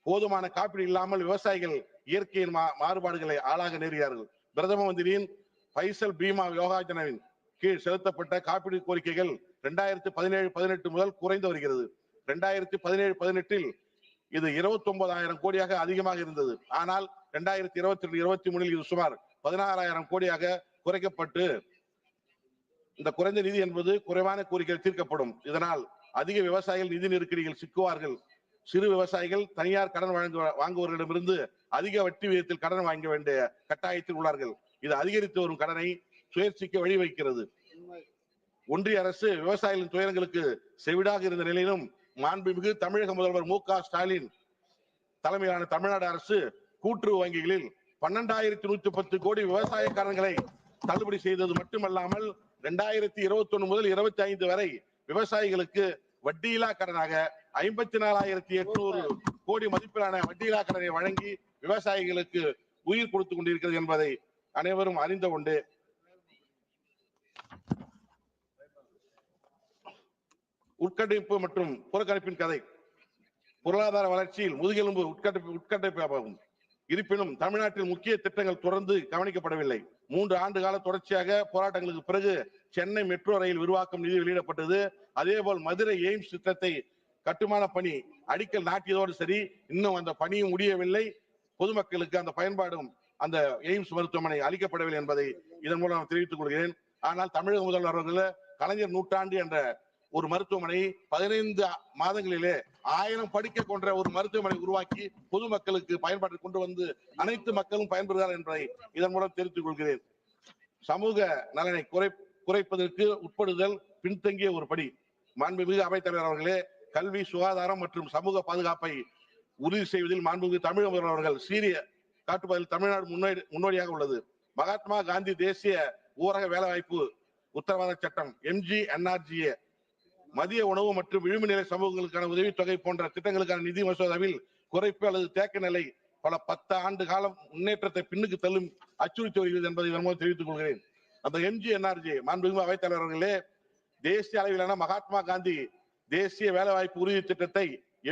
போதுமான காப்பீடு இல்லாமல் விவசாயிகள் இயற்கையின் மாறுபாடுகளை ஆளாக நேருகிறார்கள். பிரதம மந்திரியின் பைசல் பீமா யோகாஜனாவின் கீழ் செலுத்தப்பட்ட காப்பீடு கோரிக்கைகள் 2017-18 முதல் குறைந்து வருகிறது. 2017-18 இது 29,000 கோடியாக அதிகமாக இருந்தது. ஆனால் 2022-23 இது சுமார் 16,000 கோடியாக குறைக்கப்பட்டு இந்த குறைந்த நிதி என்பது குறைவான கோரிக்கைகள் தீர்க்கப்படும். இதனால் அதிக விவசாயிகள் நிதி நெருக்கடியில் சிக்குவார்கள். சிறு விவசாயிகள் தனியார் கடன் வாங்குவவர்களிடமிருந்து அதிக வட்டி விகிதத்தில் கடன் வாங்க வேண்டிய கட்டாயத்தில் உள்ளார்கள். இது அதிகரித்து வரும் கடனை சுயேட்சைக்கு வழிவகுக்கிறது. ஒன்றிய அரசு விவசாயிகளின் துயரங்களுக்கு செவிடாக இருந்த நிலையிலும் மாண்புமிகு தமிழக முதல்வர் மு.க. ஸ்டாலின் தலைமையிலான தமிழ்நாடு அரசு கூட்டுறவு வங்கிகளில் 12,110 கோடி விவசாய கடன்களை தள்ளுபடி செய்தது மட்டுமல்லாமல் 2021 முதல் 25 வரை விவசாயிகளுக்கு வட்டியில்லா கடனாக 54,800 கோடி மதிப்பிலான வட்டியில்லா கடனை வழங்கி விவசாயிகளுக்கு உயிர் கொடுத்துக் கொண்டிருக்கிறது என்பதை அனைவரும் அறிந்த கொண்டு உட்கட்டமைப்பு மற்றும் புறக்கணிப்பின் கதை பொருளாதார வளர்ச்சியில் முதுகெலும்பு உட்கட்டமைப்பாகும். இருப்பினும் தமிழ்நாட்டில் முக்கிய திட்டங்கள் தொடர்ந்து கவனிக்கப்படவில்லை. 3 ஆண்டு கால தொடர்ச்சியாக போராட்டங்களுக்கு பிறகு சென்னை மெட்ரோ ரயில் விரிவாக்கம் நிதி வெளியிடப்பட்டது. அதேபோல் மதுரை எய்ம்ஸ் திட்டத்தை கட்டுமான பணி அடிக்கல் நாட்டியதோடு சரி, இன்னும் அந்த பணியும் முடியவில்லை. பொதுமக்களுக்கு அந்த பயன்பாடும் அந்த எய்ம்ஸ் மருத்துவமனை அளிக்கப்படவில்லை என்பதை இதன் மூலம் தெரிவித்துக் கொள்கிறேன். ஆனால் தமிழக முதல்வர் அவர்கள் கலைஞர் நூற்றாண்டு என்ற ஒரு மருத்துவமனை 15 மாதங்களிலே 1000 படுக்கை கொண்ட ஒரு மருத்துவமனை உருவாக்கி பொதுமக்களுக்கு பயன்பாட்டில் கொண்டு வந்து அனைத்து மக்களும் பயன்பெறுகிறார் என்பதை இதன் மூலம் தெரிவித்துக் கொள்கிறேன். சமூக நலனை குறைப்பதற்கு உட்படுதல் பின்தங்கிய ஒரு படி. மாண்புமிகு அவைத்தலைவர் அவர்களே, கல்வி, சுகாதாரம் மற்றும் சமூக பாதுகாப்பை உறுதி செய்வதில் மாண்புமிகு தமிழக முதல்வர் அவர்கள் சீரிய காட்டுப்பதில் தமிழ்நாடு முன்னோடியாக உள்ளது. மகாத்மா காந்தி தேசிய ஊரக வேலைவாய்ப்பு உத்தரவாத சட்டம் MGNRGA, மதிய உணவு மற்றும் விளிம்பு நிலை சமூகங்களுக்கான உதவித்தொகை போன்ற திட்டங்களுக்கான நிதி மசோதாவில் குறைப்பு அல்லது தேக்க நிலை பல 10 ஆண்டு காலம் முன்னேற்றத்தை பின்னுக்கு தள்ளும் அச்சுறுத்தி வருகிறது என்பதை இதன் மூலம் தெரிவித்துக் கொள்கிறேன். அந்த MGNRGA மாண்புமிகு அவைத்தலைவர் அவர்களே, தேசிய அளவிலான மகாத்மா காந்தி தேசிய வேலைவாய்ப்பு உறுதி திட்டத்தை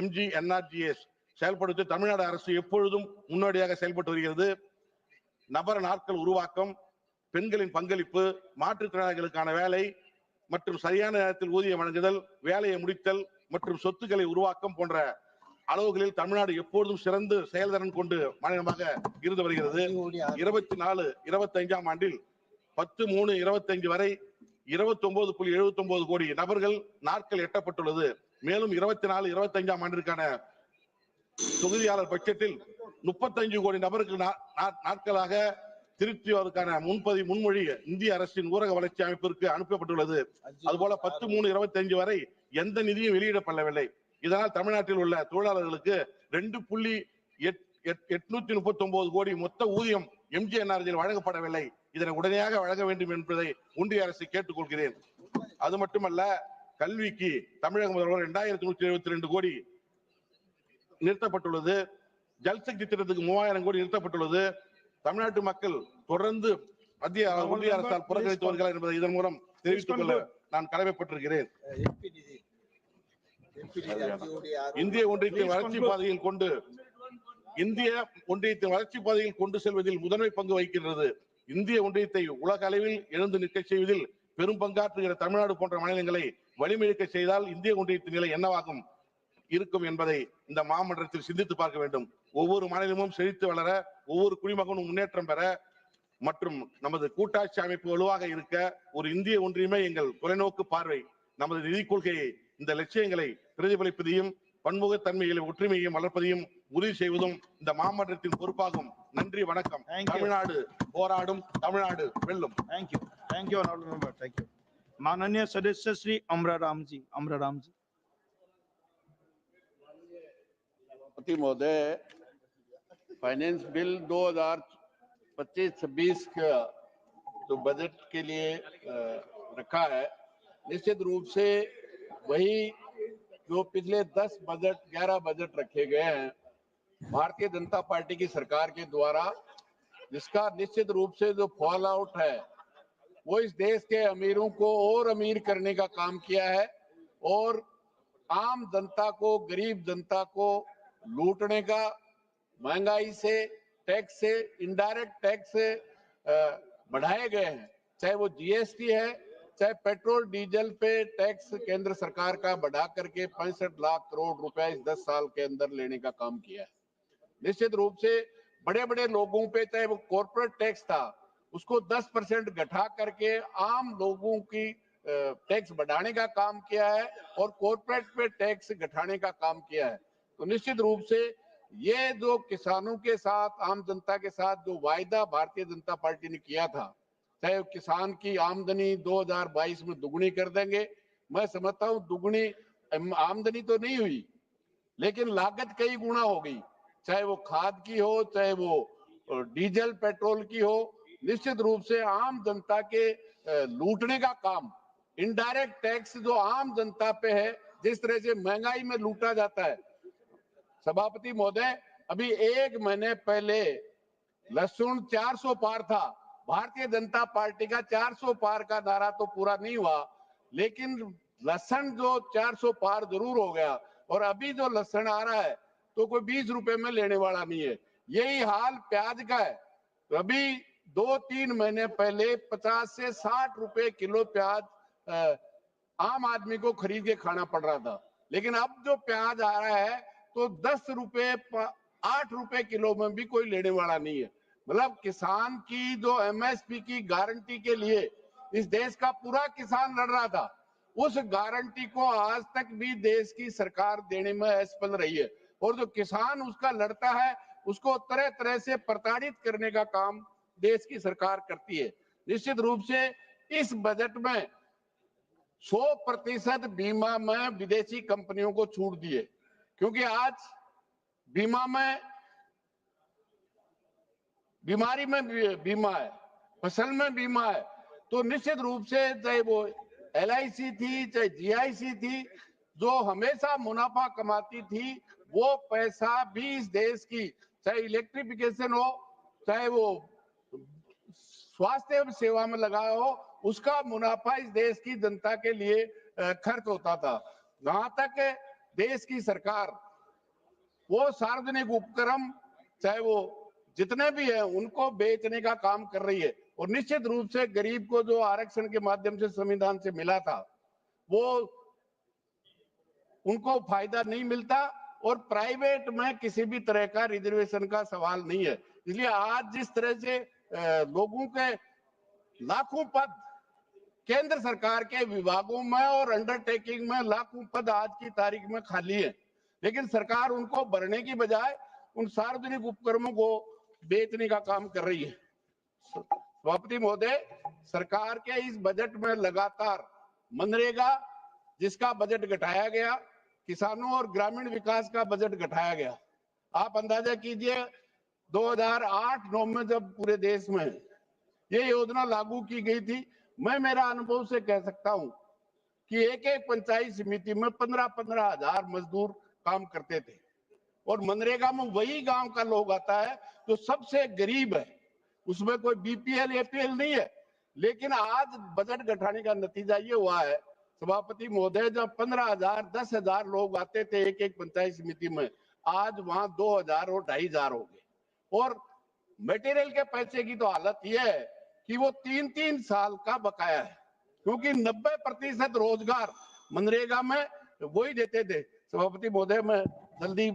MGNRGS செயல்படுத்தி தமிழ்நாடு அரசு எப்பொழுதும் முன்னோடியாக செயல்பட்டு வருகிறது. நபர் நாட்கள் உருவாக்கம், பெண்களின் பங்களிப்பு, மாற்றுத்திறனாளிகளுக்கான வேலை மற்றும் சரியான நேரத்தில் ஊதியம் வழங்குதல், வேலையை முடித்தல் மற்றும் சொத்துக்களை உருவாக்கம் போன்ற அளவுகளில் தமிழ்நாடு எப்பொழுதும் சிறந்து செயல்திறன் கொண்டு மாநிலமாக இருந்து வருகிறது. 24-25 ஆண்டில் 10/3/25 வரை 29.79 கோடி நபர்கள் நாட்கள் எட்டப்பட்டுள்ளது. மேலும் 24-25 ஆண்டிற்கான தொகுதியாளர் பட்ஜெட்டில் 35 கோடி நபருக்கு நாட்களாக திருத்துவதற்கான முன்மொழி இந்திய அரசின் ஊரக வளர்ச்சி அமைப்பிற்கு அனுப்பப்பட்டுள்ளது. அதுபோல 10/3/25 வரை எந்த நிதியும் வெளியிடப்படவில்லை. இதனால் தமிழ்நாட்டில் உள்ள தொழிலாளர்களுக்கு 2.839 கோடி மொத்த ஊதியம் MGNRGயில் வழங்கப்படவில்லை. இதனை உடனடியாக வழங்க வேண்டும் என்பதை ஒன்றிய அரசை கேட்டுக்கொள்கிறேன். அது மட்டுமல்ல, கல்விக்கு தமிழக முதல்வர் 2,172 கோடி நிறுத்தப்பட்டுள்ளது. ஜல்சக்தி திட்டத்துக்கு 3,000 கோடி நிறுத்தப்பட்டுள்ளது. தமிழ்நாட்டு மக்கள் தொடர்ந்து மத்திய ஒன்றிய அரசால் புறக்கணித்து வருகிறார் என்பதை இதன் மூலம் தெரிவித்துக் கொள்ள நான் கடமைப்பட்டிருக்கிறேன். இந்திய ஒன்றியத்தின் வளர்ச்சி பாதையில் கொண்டு செல்வதில் முதன்மை பங்கு வகிக்கின்றது. இந்திய ஒன்றியத்தை உலக அளவில் எழுந்து நிற்க செய்வதில் பெரும் பங்காற்றுகிற தமிழ்நாடு போன்ற மாநிலங்களை வலிமையிக்க செய்தால் இந்திய ஒன்றியத்தின் நிலை என்னவாகும் இருக்கும் என்பதை இந்த மாமன்றத்தில் சிந்தித்து பார்க்க வேண்டும். ஒவ்வொரு மாநிலமும் செழித்து வளர, ஒவ்வொரு குடிமகனும் முன்னேற்றம் பெற மற்றும் நமது கூட்டாட்சி அமைப்பு வலுவாக இருக்க ஒரு இந்திய ஒன்றியமே எங்கள் தொலைநோக்கு பார்வை. நமது நிதி கொள்கையை இந்த லட்சியங்களை பிரதிபலிப்பதையும் பன்முகத்தன்மையில் ஒற்றுமையையும் வளர்ப்பதையும் உறுதி செய்வதும் இந்த மாமன்றத்தின் பொறுப்பாகும். நன்றி, வணக்கம். தமிழ்நாடு போராடும், தமிழ்நாடு வெல்லும். Thank you, honorable member. Thank you. माननीय सदस्य श्री अमराराम जी. महोदय, फाइनेंस बिल 2025-26 का जो बजट के लिए रखा है, निश्चित रूप से वही जो पिछले 11 बजट रखे गए हैं भारतीय जनता पार्टी की सरकार के द्वारा, जिसका निश्चित रूप से जो फॉल आउट है वो इस देश के अमीरों को और अमीर करने का काम किया है और आम जनता को, गरीब जनता को लूटने का, महंगाई से, टैक्स से, इनडायरेक्ट टैक्स से बढ़ाए गए हैं, चाहे वो जीएसटी है, चाहे पेट्रोल डीजल पे टैक्स केंद्र सरकार का बढ़ा करके 65 लाख करोड़ रुपए इस 10 साल के अंदर लेने का काम किया है। निश्चित रूप से बड़े बड़े लोगों पे चाहे वो कॉर्पोरेट टैक्स था उसको 10% घटा करके आम लोगों की टैक्स बढ़ाने का काम किया है और कॉर्पोरेट पे टैक्स घटाने का काम किया है। तो निश्चित रूप से ये जो किसानों के साथ, आम जनता के साथ जो वायदा भारतीय जनता पार्टी ने किया था, चाहे किसान की आमदनी 2022 में दुगनी कर देंगे, मैं समझता हूं दुगनी आमदनी तो नहीं हुई लेकिन लागत कई गुना हो गई, चाहे वो खाद की हो, चाहे वो डीजल पेट्रोल की हो। निश्चित रूप से आम जनता के लूटने का काम, इनडायरेक्ट टैक्स जो आम जनता पे है, जिस तरह से महंगाई में लूटा जाता है। सभापति महोदय, अभी 1 महीने पहले लहसुन 400 पार था, भारतीय जनता पार्टी का 400 पार का नारा तो पूरा नहीं हुआ, लेकिन लहसुन जो 400 पार जरूर हो गया। और अभी जो लहसुन आ रहा है तो कोई 20 रुपए में लेने वाला नहीं है। यही हाल प्याज का है। तो अभी 2-3 महीने पहले 50 से 60 रुपए किलो प्याज आम आदमी को खरीद के खाना पड़ रहा था, लेकिन अब जो प्याज आ रहा है तो 10 रुपए 8 रुपए किलो में भी कोई लेने वाला नहीं है। मतलब किसान की जो एमएसपी की गारंटी के लिए इस देश का पूरा किसान लड़ रहा था, उस गारंटी को आज तक भी देश की सरकार देने में असफल रही है। और जो किसान उसका लड़ता है उसको तरह तरह से प्रताड़ित करने का काम देश की सरकार करती है। निश्चित रूप से इस बजट में 100% बीमा में विदेशी कंपनियों को छूट दिए, क्योंकि आज बीमा में बीमारी में बीमा है, फसल में बीमा है, तो निश्चित रूप से चाहे वो एलआईसी थी, चाहे जीआईसी थी, जो हमेशा मुनाफा कमाती थी, वो पैसा भी इस देश की, चाहे इलेक्ट्रिफिकेशन हो, चाहे वो स्वास्थ्य सेवा में लगा हो, उसका मुनाफा इस देश की जनता के लिए खर्च होता था। जहां तक देश की सरकार वो सार्वजनिक उपक्रम चाहे वो जितने भी है उनको बेचने का काम कर रही है। और निश्चित रूप से गरीब को जो आरक्षण के माध्यम से संविधान से मिला था वो उनको फायदा नहीं मिलता, और प्राइवेट में किसी भी तरह का रिजर्वेशन का सवाल नहीं है। इसलिए आज जिस तरह से लोगों के लाखों पद केंद्र सरकार के विभागों में और अंडरटेकिंग में लाखों पद आज की तारीख में खाली है, लेकिन सरकार उनको भरने की बजाय उन सार्वजनिक उपक्रमों को बेचने का काम कर रही है। सभापति महोदय, सरकार के इस बजट में लगातार मनरेगा जिसका बजट घटाया गया, किसानों और ग्रामीण विकास का बजट घटाया गया। आप अंदाजा कीजिए 2008-9 में जब पूरे देश में ये योजना लागू की गई थी, मैं मेरा अनुभव से कह सकता हूं कि एक एक पंचायत समिति में 15-15 हजार मजदूर काम करते थे, और मनरेगा में वही गांव का लोग आता है जो सबसे गरीब है, उसमें कोई बीपीएल एपीएल नहीं है। लेकिन आज बजट घटाने का नतीजा ये हुआ है सभापति महोदय, जब 15,000 10,000 लोग आते थे एक एक पंचायत समिति में, आज वहां 2,000 और 2,500 हो गए। और मटेरियल के पैसे की तो हालत यह है कि वो 3-3 साल का बकाया है, क्योंकि 90% रोजगार मनरेगा में वही देते थे। सभापति महोदय, मैं जल्दी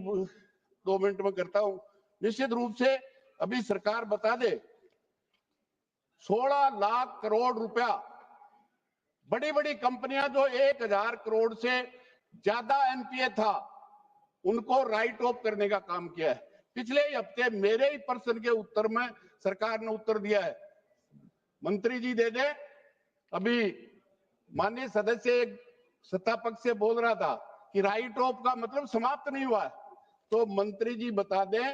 2 मिनट में करता हूं। निश्चित रूप से अभी सरकार बता दे 16 लाख करोड़ रुपया बड़ी बड़ी कंपनियां जो 1,000 करोड़ से ज्यादा एनपीए था उनको राइट ऑफ करने का काम किया है। पिछले ही हफ्ते मेरे ही प्रश्न के उत्तर में सरकार ने उत्तर दिया है, मंत्री जी दे दे। अभी माननीय सदस्य सत्ता पक्ष से बोल रहा था कि राइट ऑफ का मतलब समाप्त नहीं हुआ है, तो मंत्री जी बता दें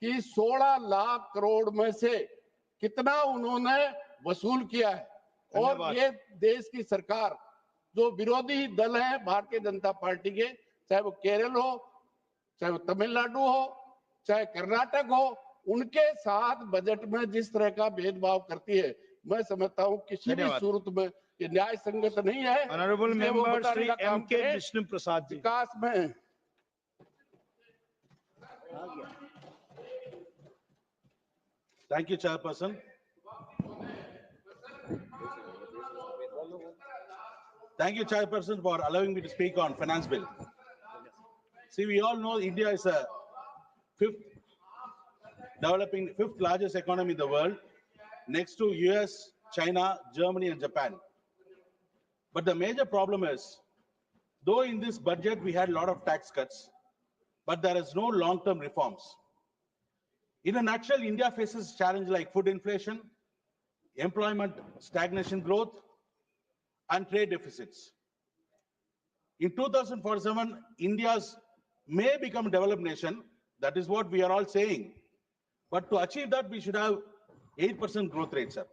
कि 16 लाख करोड़ में से कितना उन्होंने वसूल किया है। और ये देश की सरकार जो विरोधी दल है भारतीय जनता पार्टी के, चाहे वो केरल हो, चाहे वो तमिलनाडु हो, चाहे कर्नाटक हो, उनके साथ बजट में जिस तरह का भेदभाव करती है, मैं समझता हूं किसी भी सूरत में ये न्याय संगत नहीं है। Honourable member Shri M K. Vishnu Prasad ji. विकास में thank you chairperson. Thank you, Chairperson, for allowing me to speak on finance bill. See, we all know India is a fifth largest economy in the world, next to US, China, Germany, and Japan. But the major problem is, though in this budget we had a lot of tax cuts, but there is no long-term reforms. In a nutshell, India faces challenges like food inflation, employment stagnation growth, and trade deficits. In 2047, India's may become a developed nation. That is what we are all saying. But to achieve that, we should have 8% growth rate, sir.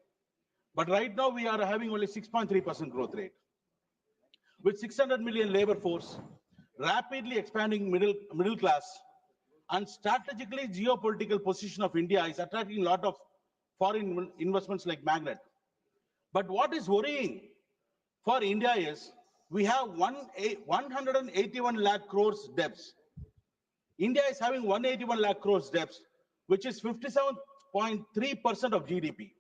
But right now, we are having only 6.3% growth rate. With 600 million labor force, rapidly expanding middle class, and strategically geopolitical position of India is attracting a lot of foreign investments like magnet. But what is worrying for India is we have 181 lakh crores debts. India is having 181 lakh crores debts, which is 57.3% of GDP.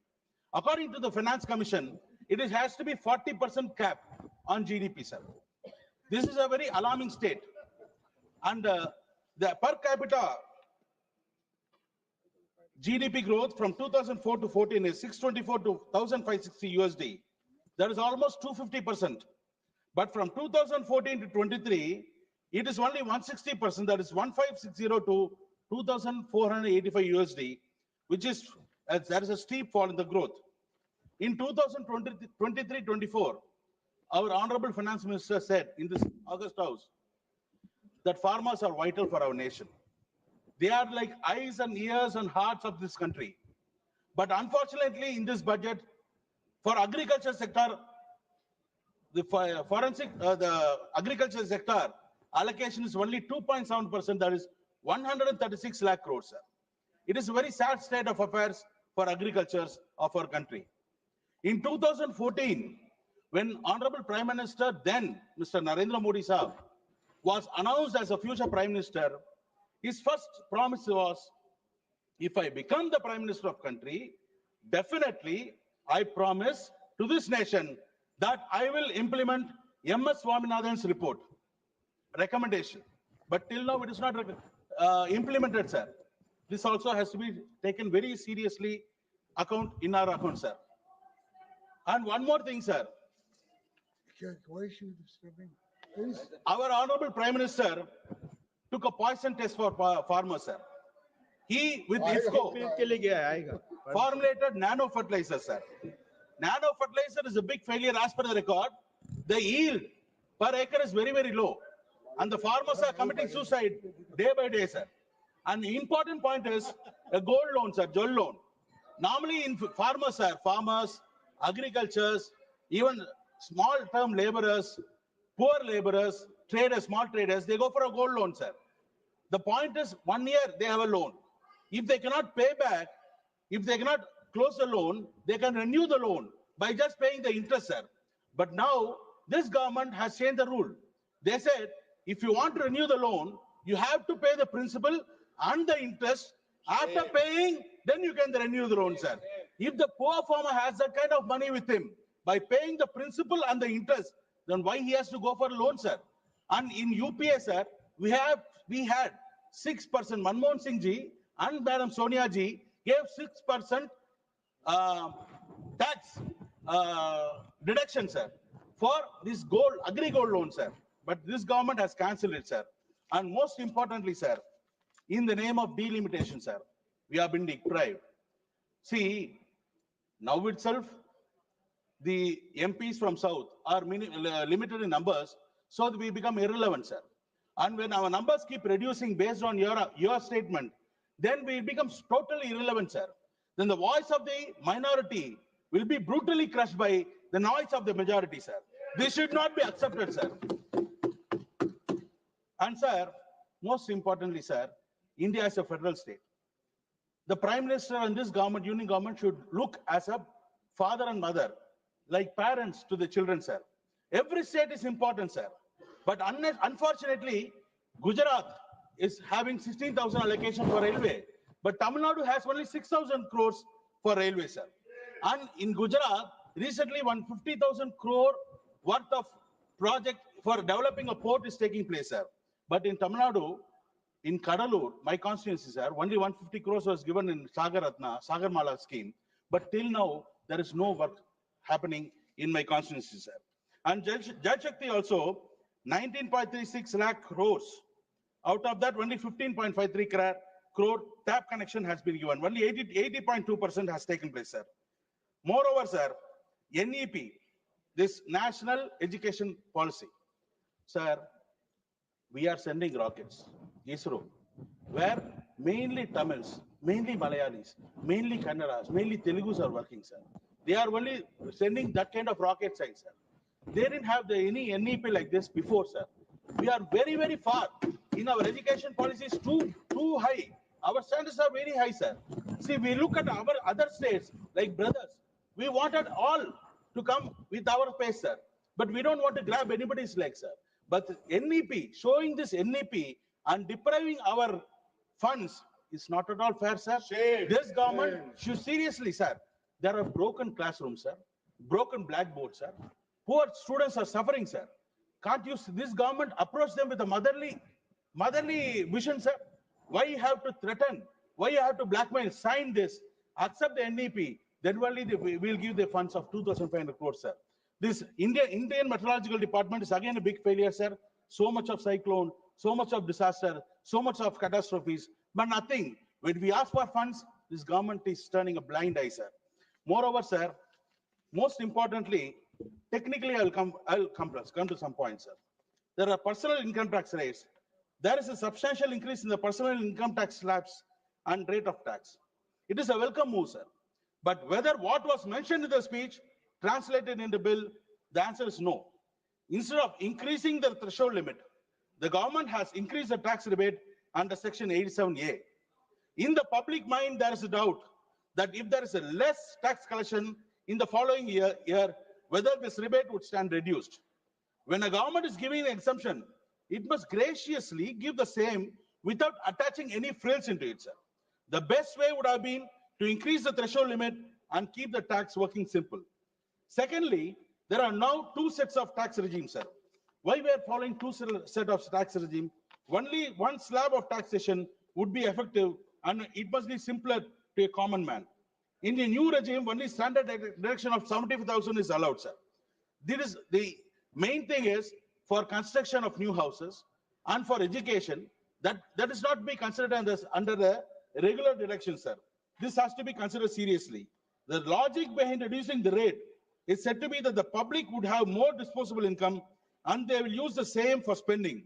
According to the Finance Commission, it has to be 40% cap on GDP, sir. This is a very alarming state. And the per capita GDP growth from 2004 to 14 is 624 to 1,560 USD. That is almost 250%. But from 2014 to 23, it is only 160%. That is 1,560 to 2,485 USD, which is there is a steep fall in the growth. In 2023-24, our Honorable Finance Minister said in this August House that farmers are vital for our nation. They are like eyes and ears and hearts of this country. But unfortunately, in this budget, for agriculture sector, the agriculture sector allocation is only 2.7%. That is 136 lakh crores. Sir. It is a very sad state of affairs for agriculture of our country. In 2014, when Honorable Prime Minister, then Mr. Narendra Modi Sahab, was announced as a future Prime Minister, his first promise was, if I become the Prime Minister of country, definitely I promise to this nation that I will implement M.S. Swaminathan's report, recommendation. But till now it is not implemented, sir. This also has to be taken very seriously in our account, sir. And one more thing, sir. Why is she disturbing? Our Honorable Prime Minister took a poison test for farmers, sir. He, with IFCO, formulated nano fertilizer, sir. Nano fertilizer is a big failure as per the record. The yield per acre is very, very low. And the farmers are committing suicide day by day, sir. And the important point is a gold loan, sir, gold loan. Normally in farmers, sir, farmers, agricultures, even small-term laborers, poor laborers, traders, small traders, they go for a gold loan, sir. The point is 1 year they have a loan. If they cannot pay back, if they cannot close the loan, they can renew the loan by just paying the interest, sir. But now this government has changed the rule. They said, if you want to renew the loan, you have to pay the principal and the interest. After paying, then you can renew the loan, sir. If the poor farmer has that kind of money with him, by paying the principal and the interest, then why he has to go for a loan, sir? And in UPA, sir, we had 6%. Manmohan Singh ji and Madam Sonia ji gave 6% tax deduction, sir, for this agri-gold loan, sir. But this government has cancelled it, sir. And most importantly, sir, in the name of delimitation, sir, we have been deprived. See, now itself, the MPs from South are limited in numbers, so that we become irrelevant, sir. And when our numbers keep reducing based on your statement, then we become totally irrelevant, sir. Then the voice of the minority will be brutally crushed by the noise of the majority, sir. This should not be accepted, sir. And sir, most importantly, sir, India is a federal state. The Prime Minister and this government, union government, should look as a father and mother, like parents to the children, sir. Every state is important, sir. But unfortunately, Gujarat is having 16,000 allocation for railway, but Tamil Nadu has only 6,000 crores for railway, sir. And in Gujarat, recently 150,000 crore worth of project for developing a port is taking place, sir. But in Tamil Nadu, in Kadalur, my constituency, sir, only 150 crores was given in Sagarmala scheme. But till now, there is no work happening in my constituency, sir. And Jal Shakti also, 19.36 lakh crores. Out of that, only 15.53 crore tap connection has been given. Only 80.2% has taken place, sir. Moreover, sir, NEP, this National Education Policy, sir, we are sending rockets, ISRO, where mainly Tamils, mainly Malayalis, mainly Kannadas, mainly Telugus are working, sir. They are only sending that kind of rocket science, sir. They didn't have any NEP like this before, sir. We are very, very far. In our education policies, too high. Our standards are very high, sir. See, we look at our other states, like brothers. We wanted all to come with our pace, sir. But we don't want to grab anybody's leg, sir. But NEP, showing this NEP and depriving our funds is not at all fair, sir. Shame. This government should seriously, sir. There are broken classrooms, sir. Broken blackboards, sir. Poor students are suffering, sir. Can't you, this government approach them with a motherly vision, sir? Why you have to threaten? Why you have to blackmail? Sign this, accept the NEP, then only we'll give the funds of 2,500 crores, sir. This Indian Meteorological Department is again a big failure, sir. So much of cyclone, so much of disaster, so much of catastrophes, but nothing. When we ask for funds, this government is turning a blind eye, sir. Moreover, sir, most importantly, technically, I'll come to some points, sir. There are personal income tax rates. There is a substantial increase in the personal income tax slabs and rate of tax. It is a welcome move, sir. But whether what was mentioned in the speech translated in the bill, the answer is no. Instead of increasing the threshold limit, the government has increased the tax rebate under Section 87A. In the public mind, there is a doubt that if there is a less tax collection in the following year, whether this rebate would stand reduced. When a government is giving an exemption, it must graciously give the same without attaching any frills into it, sir. The best way would have been to increase the threshold limit and keep the tax working simple. Secondly, there are now two sets of tax regimes, sir. Why we are following two sets of tax regime? Only one slab of taxation would be effective and it must be simpler to a common man. In the new regime, only standard deduction of 75,000 is allowed, sir. This is the main thing is for construction of new houses and for education, that is not be considered under the regular deduction, sir. This has to be considered seriously. The logic behind reducing the rate is said to be that the public would have more disposable income and they will use the same for spending.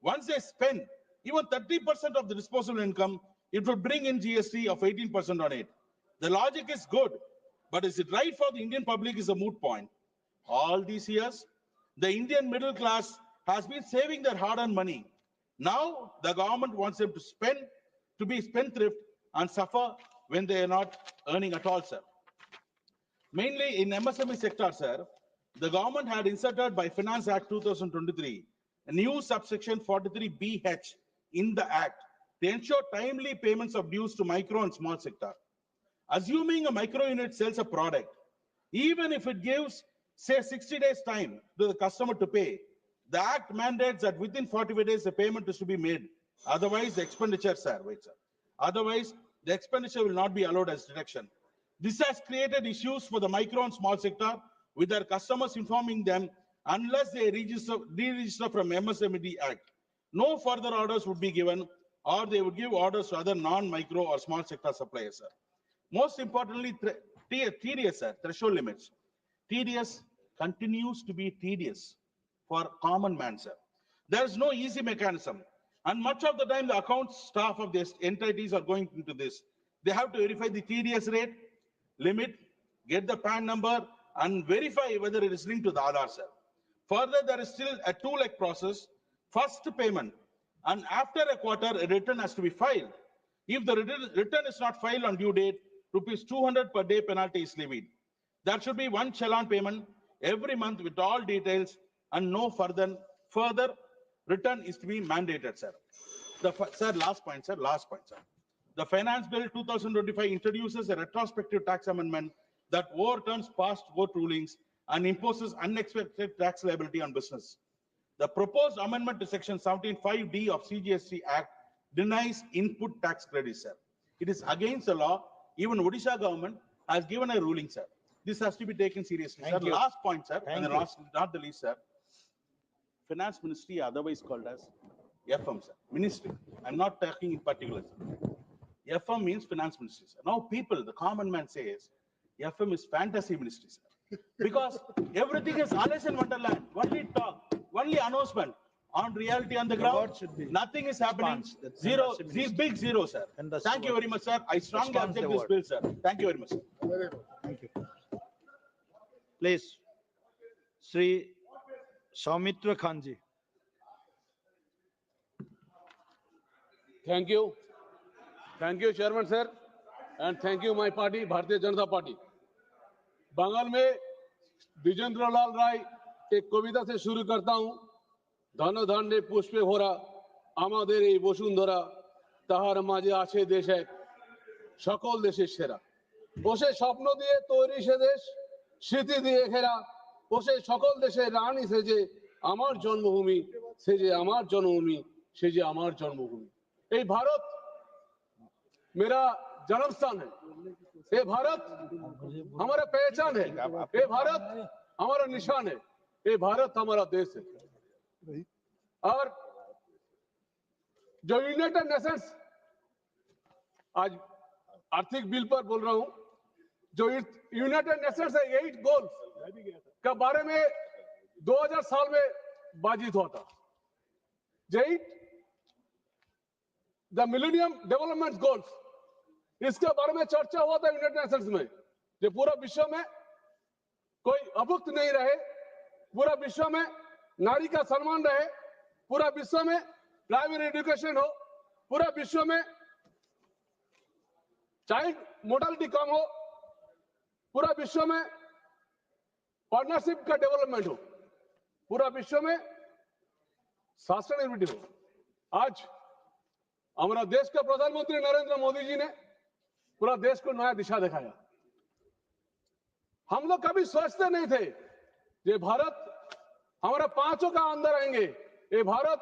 Once they spend even 30% of the disposable income, it will bring in GST of 18% on it. The logic is good, but is it right for the Indian public is a moot point. All these years, the Indian middle class has been saving their hard-earned money. Now, the government wants them to spend, to be spendthrift and suffer when they are not earning at all, sir. Mainly in MSME sector, sir, the government had inserted by Finance Act 2023 a new subsection 43BH in the act to ensure timely payments of dues to micro and small sector. Assuming a micro unit sells a product, even if it gives, say, 60 days time to the customer to pay, the act mandates that within 45 days the payment is to be made. Otherwise, the expenditure, sir, wait, sir. Otherwise, the expenditure will not be allowed as deduction. This has created issues for the micro and small sector, with their customers informing them unless they deregister from MSME Act. No further orders would be given, or they would give orders to other non-micro or small sector suppliers, sir. Most importantly, TDS, sir, threshold limits. TDS continues to be tedious for common man, sir. There is no easy mechanism. And much of the time, the accounts staff of these entities are going into this. They have to verify the TDS rate, limit, get the PAN number, and verify whether it is linked to the Aadhaar, sir. Further, there is still a two-leg process. First payment, and after a quarter, a return has to be filed. If the return is not filed on due date, ₹200 per day penalty is levied. There should be one challan payment every month with all details, and no further return is to be mandated, sir. Last point, sir. The Finance Bill 2025 introduces a retrospective tax amendment that overturns past court rulings and imposes unexpected tax liability on business. The proposed amendment to Section 17(5)(d) of CGST Act denies input tax credit, sir. It is against the law. Even Odisha government has given a ruling, sir. This has to be taken seriously, sir. Last point, sir, and last, not the least, sir. Finance Ministry, otherwise called as FM, sir. Ministry. I'm not talking in particular, sir. FM means Finance Ministry, sir. Now people, the common man says, FM is fantasy ministry, sir. Because everything is Alice in Wonderland. Only talk, only announcement. On reality on the ground, nothing is happening. Zero, big zero, sir. Thank you very much, sir. I strongly object this bill, sir. Thank you very much, sir. Thank you. Please, Sri Soumitra Khanji. Thank you. Thank you, Chairman, sir. And thank you, my party, Bharatiya Janata Party. Bengal में विजेंद्र लाल राय एक कविता से शुरू करता हूं। धन धान्य पुष्पे भरा आमादेर এই বসুন্ধরা তাহার মাঝে আছে দেশ এক সকল দেশের সেরা বসে স্বপ্ন দিয়ে তৈরি সে দেশ স্মৃতি দিয়ে ঘেরা বসে সকল দেশের রানী সেজে আমার জন্মভূমি সেজে আমার জন্মভূমি সেজে আমার জন্মভূমি এই ভারত मेरा जन्म स्थान है ये भारत हमारा पहचान है ये भारत हमारा निशान है ये भारत हमारा देश है और जो यूनाइटेड नेशंस आज आर्थिक बिल पर बोल रहा हूं जो यूनाइटेड नेशंस है 8 गोल्स का बारे में 2000 साल में बातचीत हुआ था द मिलेनियम डेवलपमेंट गोल्स इसके बारे में चर्चा हुआ था यूनाइटेड नेशंस में जो पूरा विश्व में कोई अभुक्त नहीं रहे पूरा विश्व में नारी का सम्मान रहे पूरा विश्व में प्राइमरी एजुकेशन हो पूरा विश्व में चाइल्ड मोर्टालिटी कम हो पूरा विश्व में पार्टनरशिप का डेवलपमेंट हो पूरा विश्व में सस्टेनेबिलिटी हो आज हमारा देश का प्रधानमंत्री नरेंद्र मोदी जी ने पूरा देश को नया दिशा दिखाया हम लोग कभी सोचते नहीं थे ये भारत हमारा 5 का अंदर आएंगे ये भारत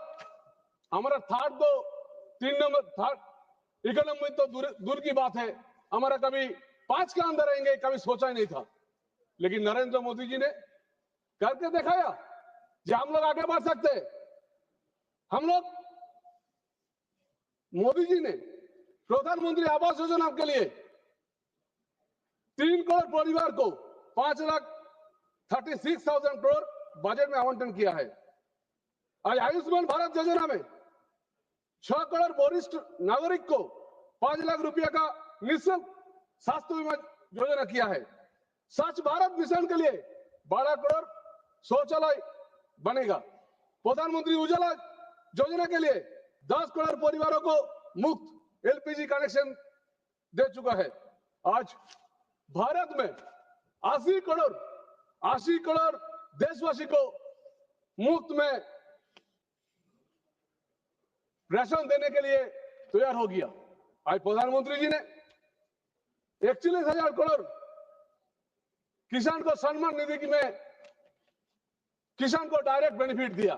हमारा थर्ड तो 3 नंबर थर्ड इकोनॉमी तो दूर की बात है हमारा कभी 5 के अंदर आएंगे कभी सोचा ही नहीं था लेकिन नरेंद्र मोदी जी ने करके दिखाया कि हम लोग आगे बढ़ सकते हम लोग मोदी जी ने प्रधानमंत्री आवास योजना के लिए 3 करोड़ परिवार को 5,36,000 करोड़ बजट में आवंटन किया है आज आयुष्मान भारत योजना में 6 करोड़ वरिष्ठ नागरिक को 5 लाख रुपया का निःशुल्क स्वास्थ्य बीमा योजना किया है स्वच्छ भारत मिशन के लिए 12 करोड़ शौचालय बनेगा प्रधानमंत्री उज्ज्वला योजना के लिए 10 करोड़ परिवारों को मुफ्त एलपीजी कनेक्शन दे चुका है आज भारत में 80 करोड़ देशवासी को मुफ्त में राशन देने के लिए तैयार हो गया आज प्रधानमंत्री जी ने 41,000 करोड़ किसान को सम्मान निधि में किसान को डायरेक्ट बेनिफिट दिया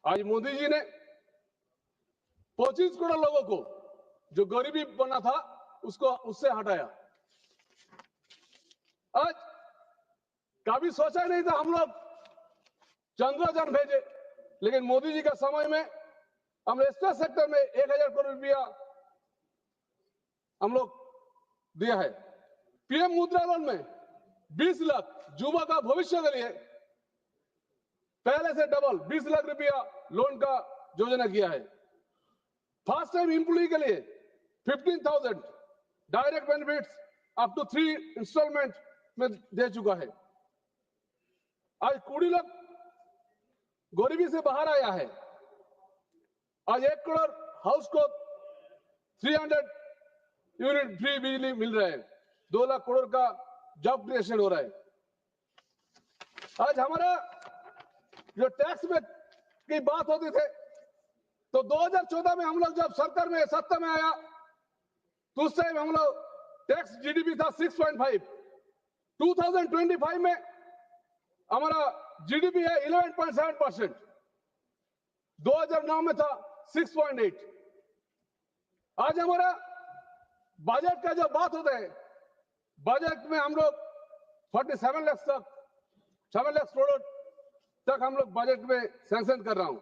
आज मोदी जी ने 25 करोड़ लोगों को जो गरीबी बना था उसको उससे हटाया आज कभी सोचा नहीं था हम लोग चंद्रयान भेजे लेकिन मोदी जी का समय में हम स्पेस सेक्टर में 1,000 करोड़ रुपया हम लोग दिया है पीएम मुद्रा लोन में 20 लाख युवा का भविष्य के लिए पहले से डबल 20 लाख रुपया लोन का योजना किया है फर्स्ट टाइम एम्प्लॉय के लिए 15,000 direct benefits up to 3 instalment में दे चुका है आज 20 लाख गरीबी से बाहर आया है आज 1 करोड़ हाउस को 300 यूनिट फ्री बिजली मिल रहा है 2 लाख करोड़ का जॉब क्रिएशन हो रहा है आज हमारा जो टैक्स में की बात होती थे तो 2014 में हम लोग जब सरकार में सत्ता में आया तो उस टाइम हम लोग टैक्स जीडीपी था 6.5 2025 में हमारा जीडीपी है 11.7%, 2009 में था 6.8। आज हमारा बजट का जो बात होता है, बजट में हम लोग 47 लाख तक 7 लाख करोड़ तक हम लोग बजट में सैंक्शन कर रहा हूं।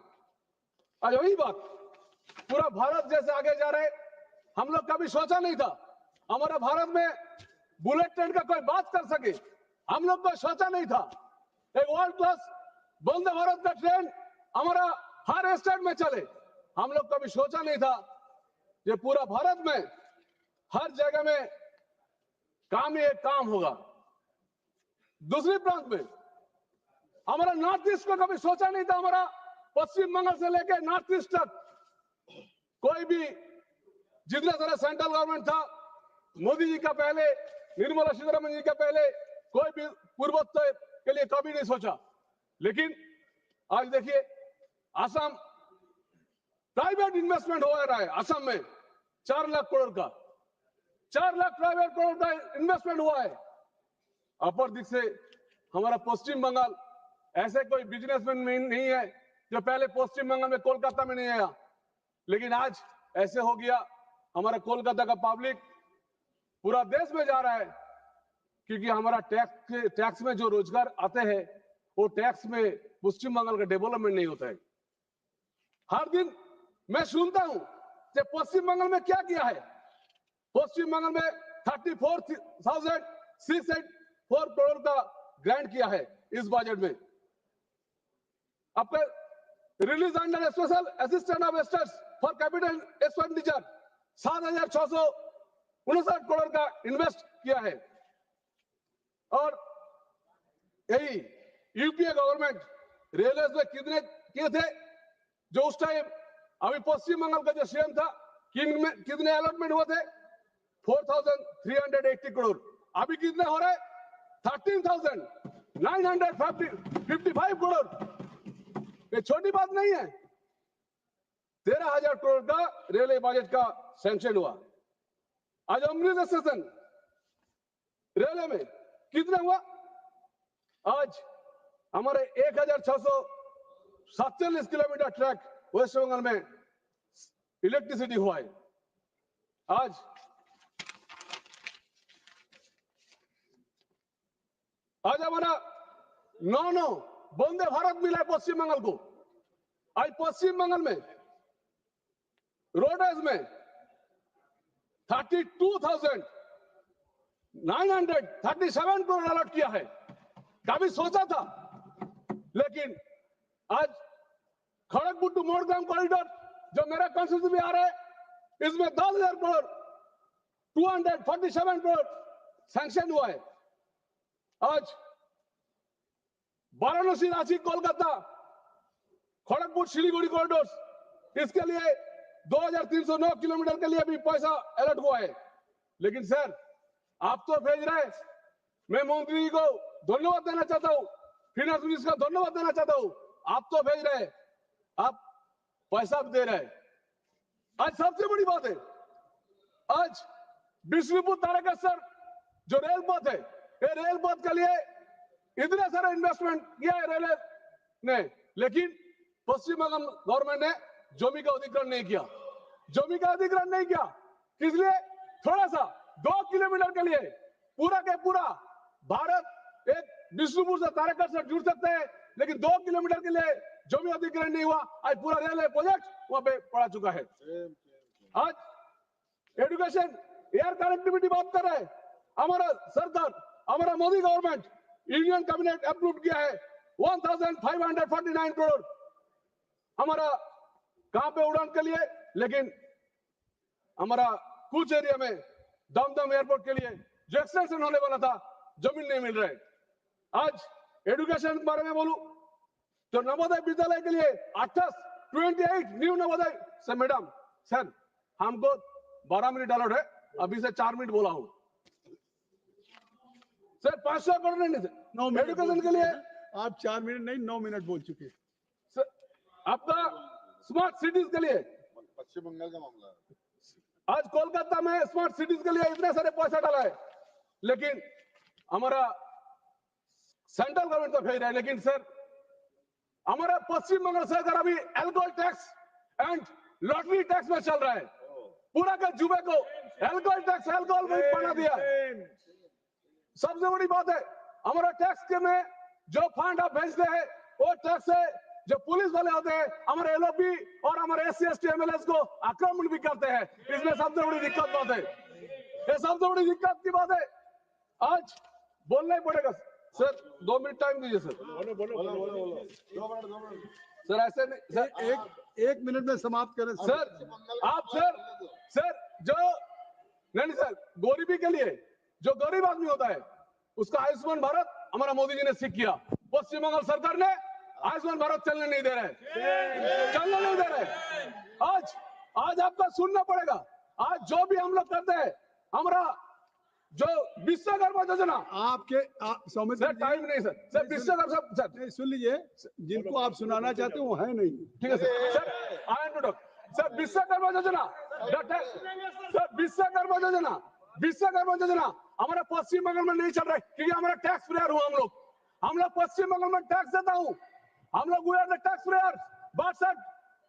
आज वही बात, पूरा भारत जैसे आगे जा रहे, हम लोग कभी सोचा नहीं था हमारा भारत में बुलेट ट्रेन का कोई बात कर सके, हम लोग को सोचा नहीं था एक वर्ल्ड क्लास वंदे भारत का ट्रेन हमारा हर स्टेट में चले। हम लोग कभी सोचा नहीं था ये पूरा भारत में हर जगह में काम ही एक काम होगा। दूसरी प्रांत में हमारा नॉर्थ ईस्ट को कभी सोचा नहीं था, हमारा पश्चिम बंगाल से लेकर नॉर्थ ईस्ट तक कोई भी जितना सारा सेंट्रल गवर्नमेंट था, मोदी जी का पहले, निर्मला सीतारमण जी का पहले, कोई भी पूर्वोत्तर के लिए कभी नहीं सोचा। लेकिन आज देखिए असम प्राइवेट इन्वेस्टमेंट हो रहा है, असम में 4 लाख करोड़ का, 4 लाख प्राइवेट करोड़ का इन्वेस्टमेंट हुआ है। अपर दिख से हमारा पश्चिम बंगाल ऐसे कोई बिजनेसमैन नहीं है जो पहले पश्चिम बंगाल में कोलकाता में नहीं आया, लेकिन आज ऐसे हो गया। हमारा कोलकाता का पब्लिक पूरा देश में जा रहा है, क्योंकि हमारा टैक्स में जो रोजगार आते हैं वो टैक्स में पश्चिम बंगाल का डेवलपमेंट नहीं होता है। हर दिन मैं सुनता हूं कि पश्चिम बंगाल में क्या किया है। पश्चिम बंगाल में 34,684 करोड़ का ग्रांट किया है इस बजट में। आपका release under special assistant of states for capital expenditure 7,659 crore का इन्वेस्ट किया है। और यही यूपीए गवर्नमेंट रेलवे में कितने किए थे जो उस टाइम, अभी पश्चिम बंगाल का जो सीएम था कितने अलॉटमेंट हुए थे 4,380 करोड़। अभी कितने हो रहे 13,955 करोड़। ये छोटी बात नहीं है। 13,000 करोड़ का रेलवे बजट का सैंक्शन हुआ। आज अमृतसर स्टेशन रेलवे में कितना हुआ, आज हमारे 1,647 किलोमीटर ट्रैक वेस्ट बंगाल में इलेक्ट्रिसिटी हुआ है। आज हमारा 9 वंदे भारत मिला है पश्चिम बंगाल को। आज पश्चिम बंगाल में रोडवेज में 32,937 करोड़ अलॉट किया है। कभी सोचा था? लेकिन आज खड़गपुर टू मोड़गांव कॉरिडोर जो मेरा कॉन्स्टिट्यूंसी में आ रहा है, इसमें 10,000 करोड़ 247 करोड़ सैंक्शन हुआ है। आज वाराणसी, रांची, कोलकाता, खड़गपुर, सिलीगुड़ी कॉरिडोर, इसके लिए 2,309 किलोमीटर के लिए भी पैसा अलर्ट हुआ है। लेकिन सर आप तो भेज रहे, मैं मंत्री जी को धन्यवाद देना चाहता हूं, फिनांस मिनिस्टर को धन्यवाद देना चाहता हूं। आप तो भेज रहे, आप पैसा भी दे रहे। आज सबसे बड़ी बात है, आज विष्णुपुर तारकेश्वर जो रेल पथ है, ये रेल पथ के लिए इतने सारे इन्वेस्टमेंट किया है रेलवे ने, लेकिन पश्चिम बंगाल गवर्नमेंट ने जमीन का अधिग्रहण नहीं किया। जमीन का अधिग्रहण नहीं किया किस लिए? थोड़ा सा 2 किलोमीटर के लिए पूरा के पूरा भारत एक विष्णुपुर से तारकेश्वर जुड़ सकते हैं, लेकिन 2 किलोमीटर के लिए जमीन अधिग्रहण नहीं हुआ। आज पूरा रेलवे प्रोजेक्ट वहां पे पड़ा चुका है। आज एजुकेशन, एयर कनेक्टिविटी बात कर रहे हैं, हमारा सरकार, हमारा Modi government, union cabinet approve किया है 1,549 करोड़ हमारा कहां पे उड़ान के लिए। लेकिन हमारा कुछ एरिया में दमदम एयरपोर्ट के लिए जो एक्सटेंशन होने वाला था, जमीन नहीं मिल रहा है। आज एजुकेशन के बारे में बोलूं तो नवोदय विद्यालय के लिए 28 न्यू नवोदय से मैडम सर हमको 12 मिनट अलॉट है, अभी से 4 मिनट बोला हूं सर। 500 करोड़ नहीं एजुकेशन के लिए आप 4 मिनट नहीं 9 मिनट बोल चुके। सर आपका स्मार्ट सिटीज के लिए पश्चिम बंगाल का मामला है। आज कोलकाता में स्मार्ट सिटीज के लिए इतने सारे पैसा डाला है, लेकिन हमारा सेंट्रल गवर्नमेंट तो भेज रहा है, लेकिन सर हमारा पश्चिम बंगाल सरकार अभी alcohol tax and lottery tax में चल रहा है। पूरा का जुबे को एल्कोहल टैक्स एल्कोहल में बना दिया। सबसे बड़ी बात है हमारा टैक्स के में जो फंड आप भेजते हैं वो टैक्स है जो पुलिस वाले होते हैं हमारे एलओपी और हमारे SC ST MLS को आक्रमण भी करते हैं। इसमें सबसे बड़ी दिक्कत बात है, ये सबसे बड़ी दिक्कत की बात है। आज बोलना ही पड़ेगा सर, 2 मिनट टाइम दीजिए सर। सर ऐसे नहीं सर, एक मिनट में समाप्त करें सर। आप सर जो नहीं सर, गरीबी के लिए जो गरीब आदमी होता है उसका आयुष्मान भारत हमारा मोदी जी ने सीख किया। पश्चिम बंगाल सरकार ने आयुष्मान भारत चलने नहीं दे रहे। आज आपका सुनना पड़ेगा। आज जो भी हम लोग करते हैं हमारा जो विश्वकर्मा योजना आपके सर टाइम नहीं सर विश्वकर्मा सर सुन लीजिए, जिनको आप सुनाना चाहते हो वो है नहीं। ठीक है sir I am to talk sir. Vishwakarma योजना हमारा पश्चिम बंगाल में नहीं चल रहा है क्योंकि हमारा टैक्स पेयर हुआ हम लोग पश्चिम बंगाल में टैक्स देता हूँ हम लोग we are the tax payer. But sir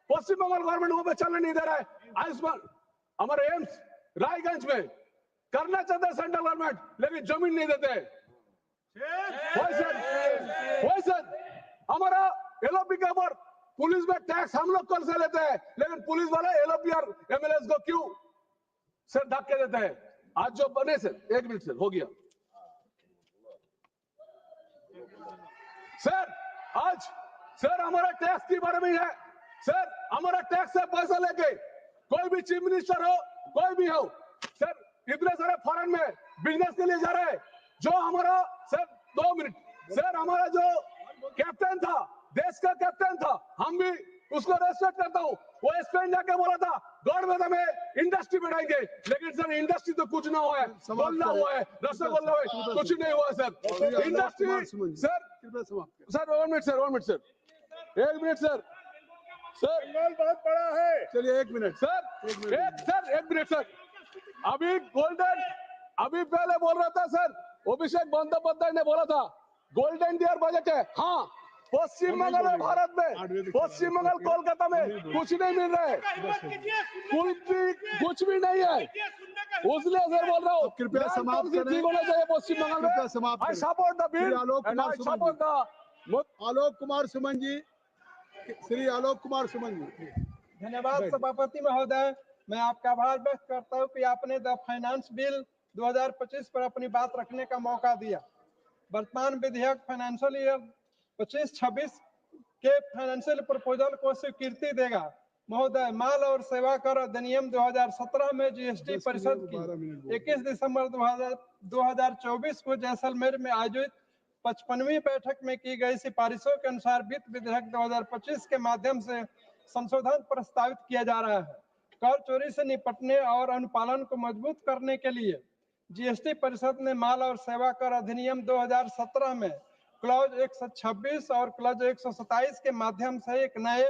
Paschim Bengal government वहां पे चलने नहीं दे रहा है। आयुष्मान हमारे एम्स रायगंज में करना चाहते हैं सेंट्रल गवर्नमेंट, लेकिन जमीन नहीं देते। वही सर हमारा एलओपी के ऊपर पुलिस में टैक्स हम लोग कल से लेते हैं, लेकिन पुलिस वाले एलओपी और MLS को क्यों सर धक्के देते हैं। आज जो बने सर 1 मिनट सर हो गया सर। आज सर हमारा टैक्स के बारे में है सर, हमारा टैक्स से पैसा लेके कोई भी चीफ मिनिस्टर हो कोई भी हो सर, इतने सारे फॉरेन में बिजनेस के लिए जा रहे हैं। जो हमारा सर 2 मिनट सर हमारा जो कैप्टन था देश का कैप्टन था, हम भी उसको रेस्पेक्ट करता हूँ। वो स्पेन जाके बोला था गवर्नमेंट में इंडस्ट्री बढ़ाएंगे, लेकिन सर इंडस्ट्री तो कुछ ना हुआ है, बोलना हुआ है, रसगुल्ला हुआ है, कुछ नहीं हुआ sir. Industry sir 1 minute sir 1 minute sir बहुत बड़ा है। चलिए 1 मिनट सर 1 मिनट सर। अभी पहले बोल रहा था सर अभिषेक बंदोपाध्याय ने बोला था गोल्डन ईयर बजट है। हाँ पश्चिम बंगाल में भारत में पश्चिम बंगाल कोलकाता में कुछ नहीं मिल रहा है, कुछ भी नहीं है, इसलिए सर बोल रहा हूँ कृपया समाप्त करें। ठीक होना चाहिए पश्चिम बंगाल में। I support the bill and I support the Alok Kumar Suman ji, Shri Alok Kumar Suman ji. धन्यवाद सभापति महोदय। मैं आपका आभार व्यक्त करता हूँ कि आपने द फाइनेंस बिल 2025 पर अपनी बात रखने का मौका दिया। वर्तमान विधेयक फाइनेंशियल ईयर 25-26 के फाइनेंशियल प्रपोजल को स्वीकृति देगा। महोदय माल और सेवा कर अधिनियम 2017 में जीएसटी परिषद की 21 दिसंबर 2024 को जैसलमेर में आयोजित 55वीं बैठक में की गई सिफारिशों के अनुसार वित्त विधेयक 2025 के माध्यम से संशोधन प्रस्तावित किया जा रहा है। कर चोरी से निपटने और अनुपालन को मजबूत करने के लिए जीएसटी परिषद ने माल और सेवा कर अधिनियम 2017 में क्लॉज 126 और क्लॉज 127 के माध्यम से एक नए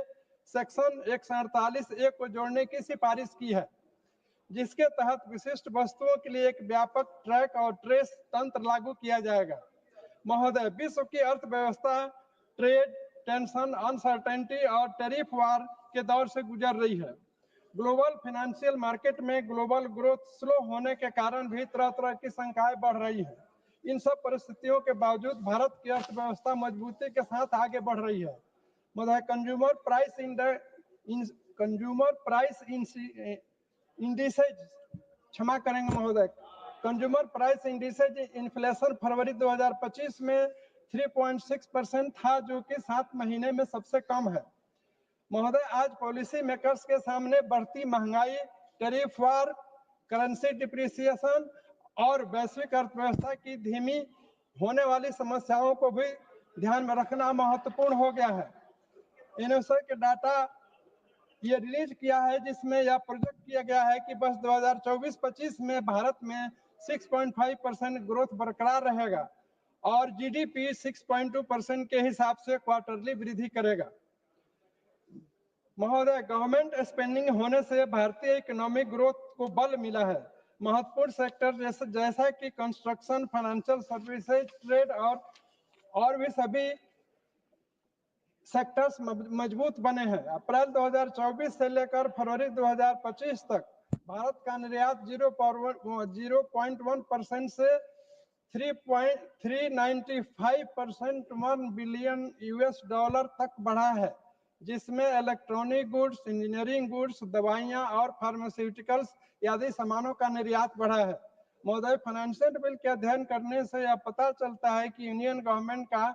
सेक्शन 148A को जोड़ने की सिफारिश की है, जिसके तहत विशिष्ट वस्तुओं के लिए एक व्यापक ट्रैक और ट्रेस तंत्र लागू किया जाएगा। महोदय विश्व की अर्थव्यवस्था ट्रेड टेंशन, अनसर्टेनिटी और टैरिफ वार के दौर से गुजर रही है। ग्लोबल फाइनेंशियल मार्केट में ग्लोबल ग्रोथ स्लो होने के कारण भी तरह तरह की शंकाएं बढ़ रही हैं। इन सब परिस्थितियों के बावजूद भारत की अर्थव्यवस्था मजबूती के साथ आगे बढ़ रही है। महोदय कंज्यूमर प्राइस इंडिसेज क्षमा करेंगे महोदय, कंज्यूमर प्राइस इंडिसेज इन्फ्लेशन फरवरी 2025 में 3.6% था, जो कि 7 महीने में सबसे कम है। महोदय आज पॉलिसी मेकर्स के सामने बढ़ती महंगाई, टैरिफ वार, करेंसी डिप्रिसिएशन और वैश्विक अर्थव्यवस्था की धीमी होने वाली समस्याओं को भी ध्यान में रखना महत्वपूर्ण हो गया है। इनसे के डाटा ये रिलीज किया है, जिसमें यह प्रोजेक्ट किया गया है कि बस 2024-25 में भारत में 6.5% ग्रोथ बरकरार रहेगा और जीडीपी 6.2% के हिसाब से क्वार्टरली वृद्धि करेगा। महोदय गवर्नमेंट स्पेंडिंग होने से भारतीय इकोनॉमिक ग्रोथ को बल मिला है। महत्वपूर्ण सेक्टर जैसा कि कंस्ट्रक्शन, फाइनेंशियल सर्विसेज, ट्रेड और भी सभी सेक्टर्स मजबूत बने हैं। अप्रैल 2024 से लेकर फरवरी 2025 तक भारत का निर्यात 0.1% से 3.395% $1 बिलियन तक बढ़ा है, जिसमें इलेक्ट्रॉनिक गुड्स, इंजीनियरिंग गुड्स, दवाइयां और फार्मास्यूटिकल्स आदि सामानों का निर्यात बढ़ा है। महोदय, फाइनेंशियल बिल के अध्ययन करने से यह पता चलता है कि यूनियन गवर्नमेंट का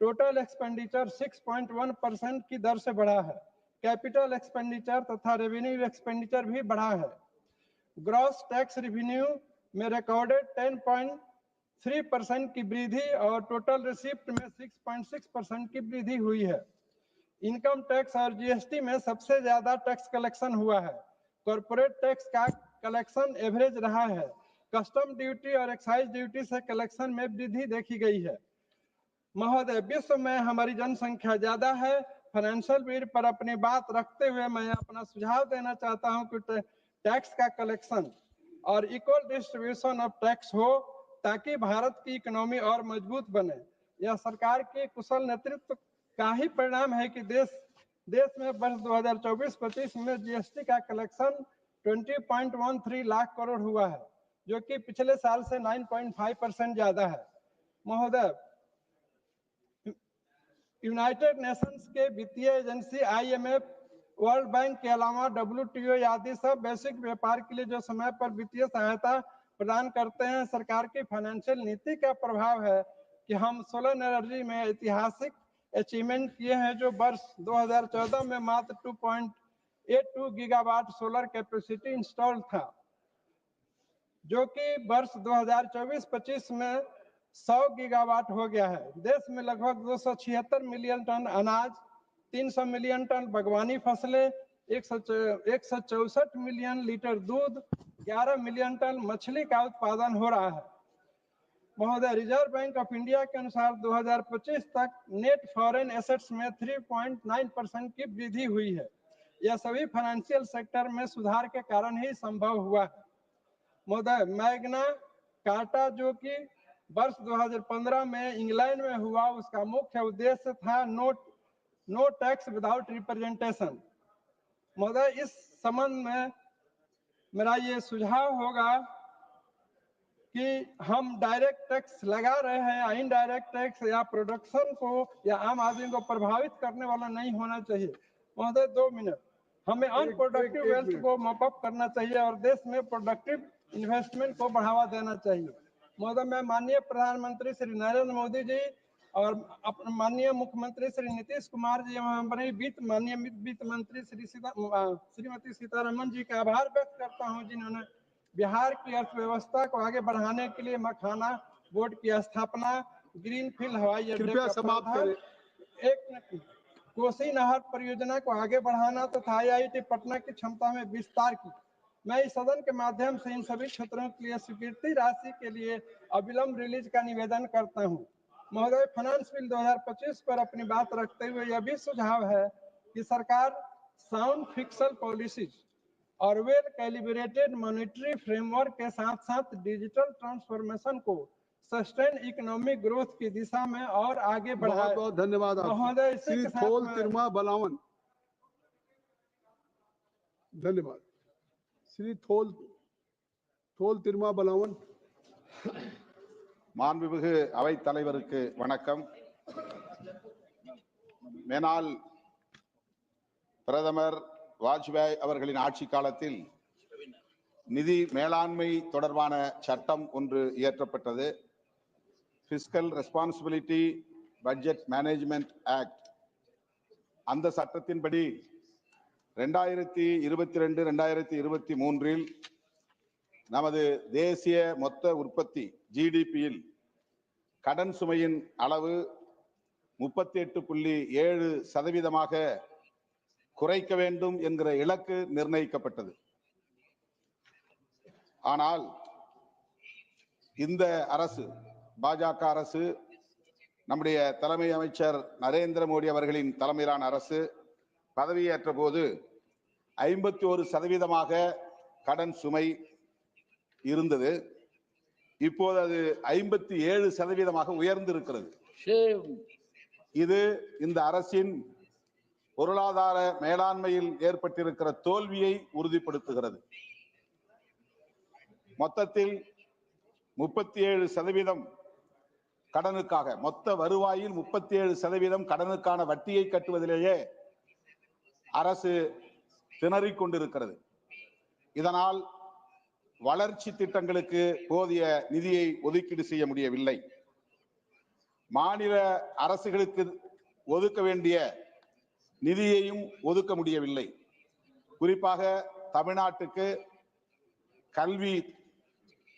टोटल एक्सपेंडिचर 6.1% की दर से बढ़ा है। कैपिटल एक्सपेंडिचर तथा रेवेन्यू एक्सपेंडिचर भी बढ़ा है। ग्रॉस टैक्स रेवेन्यू में रिकॉर्डेड 10.3% की वृद्धि और टोटल रिसिप्ट में 6.6% की वृद्धि हुई है। इनकम टैक्स और जीएसटी में सबसे ज्यादा टैक्स कलेक्शन हुआ है। कॉर्पोरेट टैक्स का कलेक्शन एवरेज रहा है। कस्टम ड्यूटी और एक्साइज ड्यूटी से कलेक्शन में वृद्धि देखी गई है। महोदय, विश्व में हमारी जनसंख्या ज्यादा है। फाइनेंशियल बिल पर अपनी बात रखते हुए मैं अपना सुझाव देना चाहता हूं कि टैक्स का कलेक्शन और इक्वल डिस्ट्रीब्यूशन ऑफ टैक्स हो, ताकि भारत की इकोनॉमी और मजबूत बने। यह सरकार के कुशल नेतृत्व का ही परिणाम है कि देश में वर्ष 2024-25 में जीएसटी का कलेक्शन 20.13 लाख करोड़ हुआ है, जो कि पिछले साल से 9.5% ज्यादा है। महोदय, यूनाइटेड नेशंस के वित्तीय एजेंसी IMF, वर्ल्ड बैंक के अलावा WTO आदि सब वैश्विक व्यापार के लिए जो समय पर वित्तीय सहायता प्रदान करते हैं। सरकार की फाइनेंशियल नीति का प्रभाव है कि हम सोलर एनर्जी में ऐतिहासिक अचीवमेंट किए हैं, जो वर्ष 2014 में मात्र 2.82 गीगावाट सोलर कैपेसिटी इंस्टॉल था, जो कि वर्ष 2024-25 में 100 गीगावाट हो गया है। देश में लगभग 276 मिलियन टन अनाज, 300 मिलियन टन बागवानी फसलें, 164 मिलियन लीटर दूध, 11 मिलियन टन मछली का उत्पादन हो रहा है। महोदय, रिजर्व बैंक ऑफ इंडिया के अनुसार 2025 तक नेट फॉरेन एसेट्स में 3.9% की वृद्धि हुई है। यह सभी फाइनेंशियल सेक्टर में सुधार के कारण ही संभव हुआ है। महोदय, मैग्ना कार्टा, जो कि वर्ष 2015 में इंग्लैंड में हुआ, उसका मुख्य उद्देश्य था नो टैक्स विदाउट रिप्रेजेंटेशन। महोदय, इस संबंध में मेरा ये सुझाव होगा कि हम डायरेक्ट टैक्स लगा रहे हैं या इनडायरेक्ट टैक्स या प्रोडक्शन को या आम आदमी को प्रभावित करने वाला नहीं होना चाहिए। महोदय, 2 मिनट, हमें अनप्रोडक्टिव वेल्थ को मॉप अप करना चाहिए और देश में प्रोडक्टिव इन्वेस्टमेंट को बढ़ावा देना चाहिए। महोदय, मैं माननीय प्रधानमंत्री श्री नरेंद्र मोदी जी और माननीय मुख्यमंत्री श्री नीतीश कुमार जी एवं हमारे माननीय वित्त मंत्री श्रीमती सीतारमन जी का आभार व्यक्त करता हूं, जिन्होंने बिहार की अर्थव्यवस्था को आगे बढ़ाने के लिए मखाना बोर्ड की स्थापना, ग्रीनफील्ड हवाई अड्डे का प्रावधान, कोसी नहर परियोजना को आगे बढ़ाना तथा IIT पटना की क्षमता में विस्तार की। मैं इस सदन के माध्यम से इन सभी क्षेत्रों के लिए स्वीकृति राशि के लिए अविलंब रिलीज का निवेदन करता हूं। महोदय, फाइनेंस बिल 2025 पर अपनी बात रखते हुए यह भी सुझाव है कि सरकार साउंड फिस्कल पॉलिसीज और वेल कैलिब्रेटेड मॉनेटरी फ्रेमवर्क के साथ साथ डिजिटल ट्रांसफॉर्मेशन को सस्टेन इकोनॉमिक ग्रोथ की दिशा में और आगे बढ़ाए। बहुत बहुत धन्यवाद महोदय। श्री थोल तिरमा बलावन, धन्यवाद श्री थोल तिरमा बलावन। மாண்புமிகு அவைத் தலைவருக்கு வணக்கம். மேனால் பிரதமர் வாஜ்பாய் அவர்களின் ஆட்சி காலத்தில் நிதி மேலாண்மை தொடர்பான சட்டம் ஒன்று இயற்றப்பட்டது. Fiscal responsibility budget management act. அந்த சட்டத்தின்படி 2022-2023 நமது தேசிய மொத்த உற்பத்தி GDPயில் கடன் சுமையின் அளவு 38.7% குறைக்க வேண்டும் என்கிற இலக்கு நிர்ணயிக்கப்பட்டது. ஆனால் இந்த அரசு, பாஜக அரசு, நம்முடைய தலைமை அமைச்சர் நரேந்திர மோடி அவர்களின் தலைமையிலான அரசு பதவியேற்ற போது 51% கடன் சுமை இருந்தது. இப்போது அது 57% உயர்ந்திருக்கிறது. இது இந்த அரசின் பொருளாதார மேலாண்மையில் ஏற்பட்டிருக்கிற தோல்வியை உறுதிப்படுத்துகிறது. மொத்தத்தில் 37% கடனுக்காக, மொத்த வருவாயில் 37% கடனுக்கான வட்டியை கட்டுவதிலேயே அரசு திணறிக் கொண்டிருக்கிறது. இதனால் வளர்ச்சி திட்டங்களுக்கு போதிய நிதியை ஒதுக்கீடு செய்ய முடியவில்லை. மாநில அரசுகளுக்கு ஒதுக்க வேண்டிய நிதியையும் ஒதுக்க முடியவில்லை. குறிப்பாக தமிழ்நாட்டுக்கு கல்வி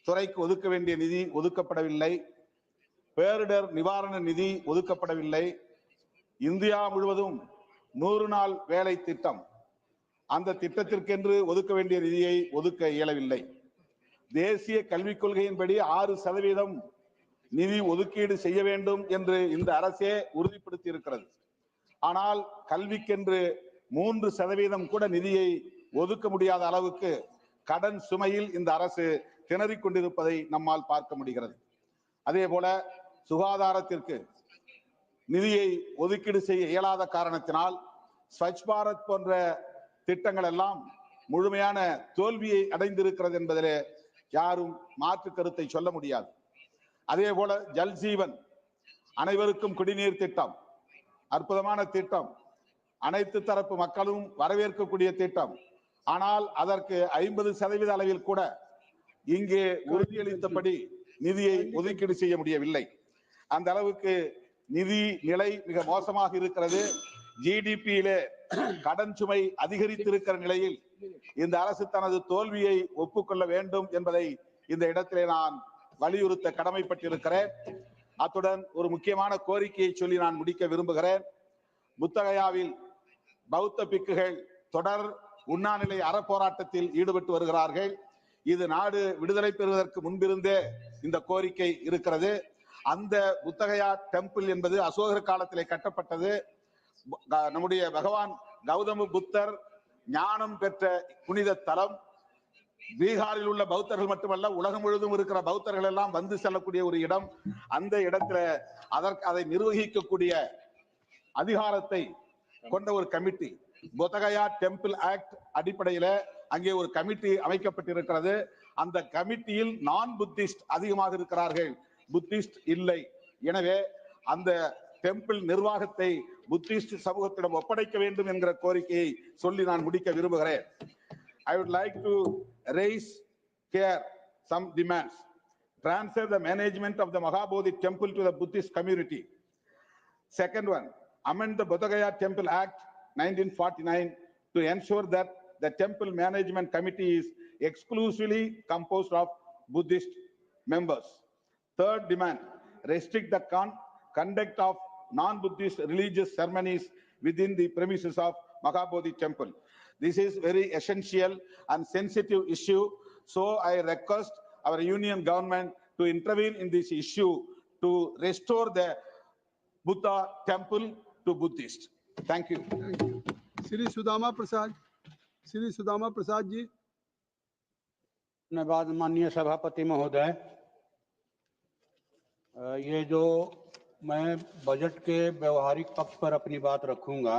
துறைக்கு ஒதுக்க வேண்டிய நிதி ஒதுக்கப்படவில்லை. பேரிடர் நிவாரண நிதி ஒதுக்கப்படவில்லை. இந்தியா முழுவதும் 100 நாள் வேலை திட்டம், அந்த திட்டத்திற்கென்று ஒதுக்க வேண்டிய நிதியை ஒதுக்க இயலவில்லை. தேசிய கல்விக் கொள்கையின்படி 6% நிதி ஒதுக்கீடு செய்ய வேண்டும் என்று இந்த அரசே உறுதிப்படுத்தி இருக்கிறது. ஆனால் கல்விக்கென்று 3% கூட நிதியை ஒதுக்க முடியாத அளவுக்கு கடன் சுமையில் இந்த அரசு திணறிக் கொண்டிருப்பதை நம்மால் பார்க்க முடிகிறது. அதே போல சுகாதாரத்திற்கு நிதியை ஒதுக்கீடு செய்ய இயலாத காரணத்தினால் ஸ்வச் பாரத் போன்ற திட்டங்கள் எல்லாம் முழுமையான தோல்வியை அடைந்திருக்கிறது என்பதிலே யாரும் மாற்று கருத்தை சொல்ல முடியாது. அதே போல ஜல் ஜீவன், அனைவருக்கும் குடிநீர் திட்டம், அற்புதமான திட்டம், அனைத்து தரப்பு மக்களும் வரவேற்கக்கூடிய திட்டம். ஆனால் அதற்கு 50% அளவில் கூட இங்கே உறுதியளித்தபடி நிதியை ஒதுக்கீடு செய்ய முடியவில்லை. அந்த அளவுக்கு நிதி நிலை மிக மோசமாக இருக்கிறது. ஜிடிபியிலே கடன் சுமை அதிகரித்திருக்கிற நிலையில் இந்த அரசு தனது தோல்வியை ஒப்புக்கொள்ள வேண்டும் என்பதை இந்த இடத்திலே நான் வலியுறுத்த கடமைப்பட்டிருக்கிறேன். அத்துடன் ஒரு முக்கியமான கோரிக்கையை சொல்லி நான் முடிக்க விரும்புகிறேன். புத்தகயாவில் பௌத்த பிக்குகள் தொடர் உண்ணாநிலை அறப்போராட்டத்தில் ஈடுபட்டு வருகிறார்கள். இது நாடு விடுதலை பெறுவதற்கு முன்பிருந்தே இந்த கோரிக்கை இருக்கிறது. அந்த புத்தகயா டெம்பிள் என்பது அசோகர் காலத்திலே கட்டப்பட்டது. நம்முடைய பகவான் கௌதம புத்தர் ஞானம் பெற்ற புனித தலம். பீகாரில் உள்ள பௌத்தர்கள் மட்டுமல்ல, உலகம் முழுவதும் இருக்கிற பௌத்தர்கள் எல்லாம் வந்து செல்லக்கூடிய ஒரு இடம். அந்த இடத்துல அதை நிர்வகிக்கக்கூடிய அதிகாரத்தை கொண்ட ஒரு கமிட்டி, புத்தகயா டெம்பிள் ஆக்ட் அடிப்படையில் அங்கே ஒரு கமிட்டி அமைக்கப்பட்டிருக்கிறது. அந்த கமிட்டியில் நான் புத்திஸ்ட் அதிகமாக இருக்கிறார்கள், புத்திஸ்ட் இல்லை. எனவே அந்த டெம்பிள் நிர்வாகத்தை புத்திஸ்ட் சமூகத்திடம் ஒப்படைக்க வேண்டும் என்கிற கோரிக்கையை சொல்லி நான் முடிக்க விரும்புகிறேன். I would like to raise here some demands. Transfer the management of the Mahabodhi temple to the Buddhist community. Second one, amend the Bodh Gaya Temple Act 1949 to ensure that the temple management committee is exclusively composed of Buddhist members. Third demand, restrict the conduct of non-Buddhist religious ceremonies within the premises of Mahabodhi temple. This is very essential and sensitive issue. So I request our union government to intervene in this issue to restore the Buddha temple to Buddhist. Thank you. Shri Sudama Prasad ji. धन्यवाद माननीय सभापति महोदय। ये जो मैं budget के व्यवहारिक पक्ष पर अपनी बात रखूंगा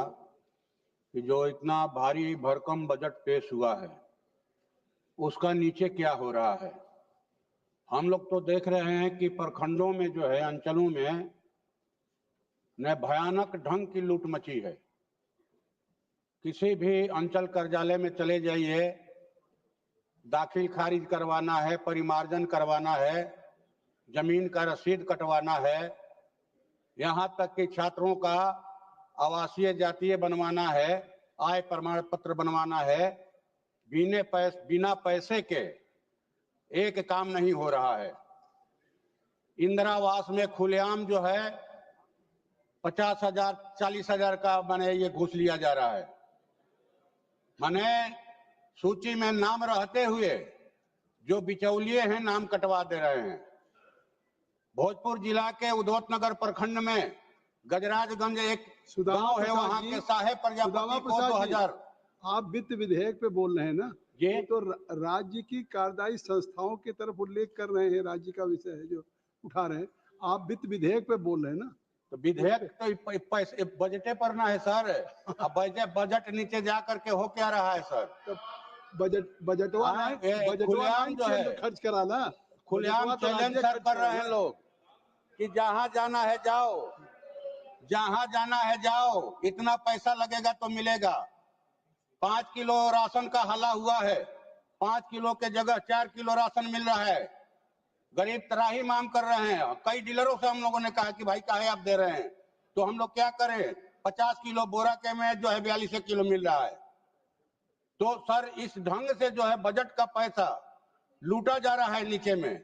कि जो इतना भारी भरकम बजट पेश हुआ है उसका नीचे क्या हो रहा है। हम लोग तो देख रहे हैं कि प्रखंडों में जो है, अंचलों में न भयानक ढंग की लूट मची है। किसी भी अंचल कार्यालय में चले जाइए, दाखिल खारिज करवाना है, परिमार्जन करवाना है, जमीन का रसीद कटवाना है, यहाँ तक कि छात्रों का आवासीय जातीय बनवाना है, आय प्रमाण पत्र बनवाना है। बिना पैसे के एक काम नहीं हो रहा है। इंदिरावास में खुलेआम जो है 50,000 40,000 का माने ये घूस लिया जा रहा है। माने सूची में नाम रहते हुए जो बिचौलिए हैं नाम कटवा दे रहे हैं। भोजपुर जिला के उद्वत नगर प्रखंड में गजराजगंज एक गांव है, वहां के साहेब प्रजापति को 2000। आप वित्त विधेयक पे बोल रहे हैं ना, ये तो राज्य की कार्यदायी संस्थाओं की तरफ उल्लेख कर रहे हैं, राज्य का विषय है जो उठा रहे हैं। आप वित्त विधेयक पे बोल रहे हैं ना, तो विधेयक तो पैसे बजटे पर ना है सर। अब बजट नीचे जा करके हो क्या रहा है सर? तो बजटवा खुलेआम जो है खर्च कराना, खुलेआम चैलेंज सर कर रहे हैं लोग कि जहां जाना है जाओ, जहां जाना है जाओ, इतना पैसा लगेगा तो मिलेगा। 5 किलो राशन का हला हुआ है, 5 किलो के जगह 4 किलो राशन मिल रहा है। गरीब त्राही मांग कर रहे हैं। कई डीलरों से हम लोगों ने कहा कि भाई काहे आप दे रहे हैं, तो हम लोग क्या करें, 50 किलो बोरा के में जो है 42 किलो मिल रहा है। तो सर इस ढंग से जो है बजट का पैसा लूटा जा रहा है नीचे में।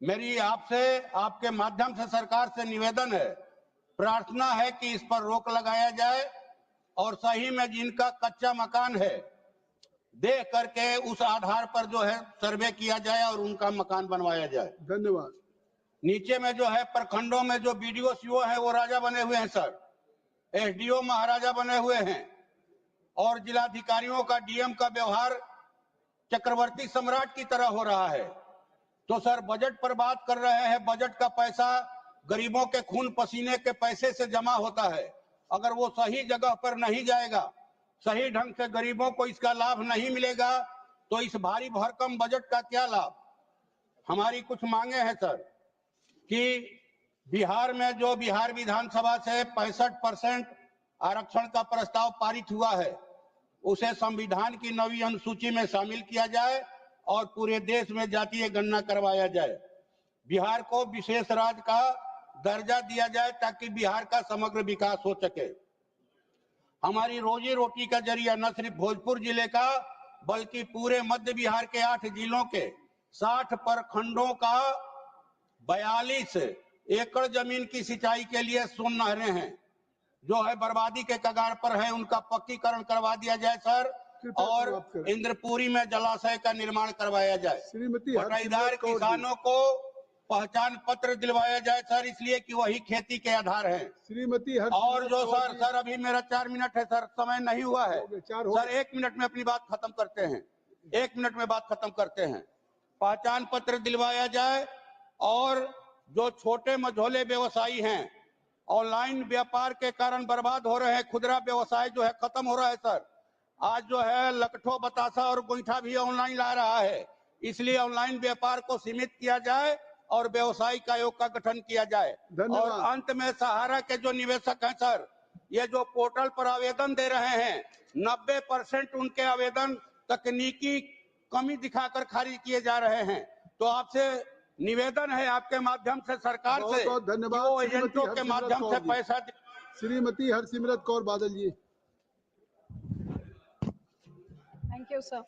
मेरी आपसे, आपके माध्यम से सरकार से निवेदन है, प्रार्थना है कि इस पर रोक लगाया जाए और सही में जिनका कच्चा मकान है देख करके उस आधार पर जो है सर्वे किया जाए और उनका मकान बनवाया जाए। धन्यवाद। नीचे में जो है प्रखंडों में जो बीडीओ सीओ है वो राजा बने हुए हैं सर, एसडीओ महाराजा बने हुए हैं और जिलाधिकारियों का, डीएम का व्यवहार चक्रवर्ती सम्राट की तरह हो रहा है। तो सर बजट पर बात कर रहे हैं, बजट का पैसा गरीबों के खून पसीने के पैसे से जमा होता है। अगर वो सही जगह पर नहीं जाएगा, सही ढंग से गरीबों को इसका लाभ नहीं मिलेगा, तो इस भारी भरकम बजट का क्या लाभ? हमारी कुछ मांगे हैं सर कि बिहार में जो बिहार विधानसभा से 65% आरक्षण का प्रस्ताव पारित हुआ है, उसे संविधान की 9वीं अनुसूची में शामिल किया जाए और पूरे देश में जातीय गणना करवाया जाए। बिहार को विशेष राज्य का दर्जा दिया जाए ताकि बिहार का समग्र विकास हो सके। हमारी रोजी रोटी का जरिया न सिर्फ भोजपुर जिले का बल्कि पूरे मध्य बिहार के 8 जिलों के 60 प्रखंडों का 42 एकड़ जमीन की सिंचाई के लिए 100 नहरें हैं जो है बर्बादी के कगार पर है, उनका पक्कीकरण करवा दिया जाए सर, और इंद्रपुरी में जलाशय का निर्माण करवाया जाए। बटाईदार किसानों को पहचान पत्र दिलवाया जाए सर, इसलिए कि वही खेती के आधार हैं। श्रीमती और जो सर अभी मेरा 4 मिनट है सर, समय नहीं हुआ है सर, 1 मिनट में अपनी बात खत्म करते हैं, 1 मिनट में बात खत्म करते हैं। पहचान पत्र दिलवाया जाए और जो छोटे मझोले व्यवसायी हैं, ऑनलाइन व्यापार के कारण बर्बाद हो रहे हैं, खुदरा व्यवसाय जो है खत्म हो रहा है सर। आज जो है लकठो बतासा और गोईठा भी ऑनलाइन ला रहा है, इसलिए ऑनलाइन व्यापार को सीमित किया जाए और व्यवसायिक आयोग का गठन किया जाए। और अंत में सहारा के जो निवेशक हैं सर, ये जो पोर्टल पर आवेदन दे रहे हैं, 90% उनके आवेदन तकनीकी कमी दिखाकर खारिज किए जा रहे हैं। तो आपसे निवेदन है आपके माध्यम से सरकार से, बहुत धन्यवाद। वो एजेंटों के माध्यम से पैसा। श्रीमती हरसिमरत कौर बादल जी। Thank you, sir.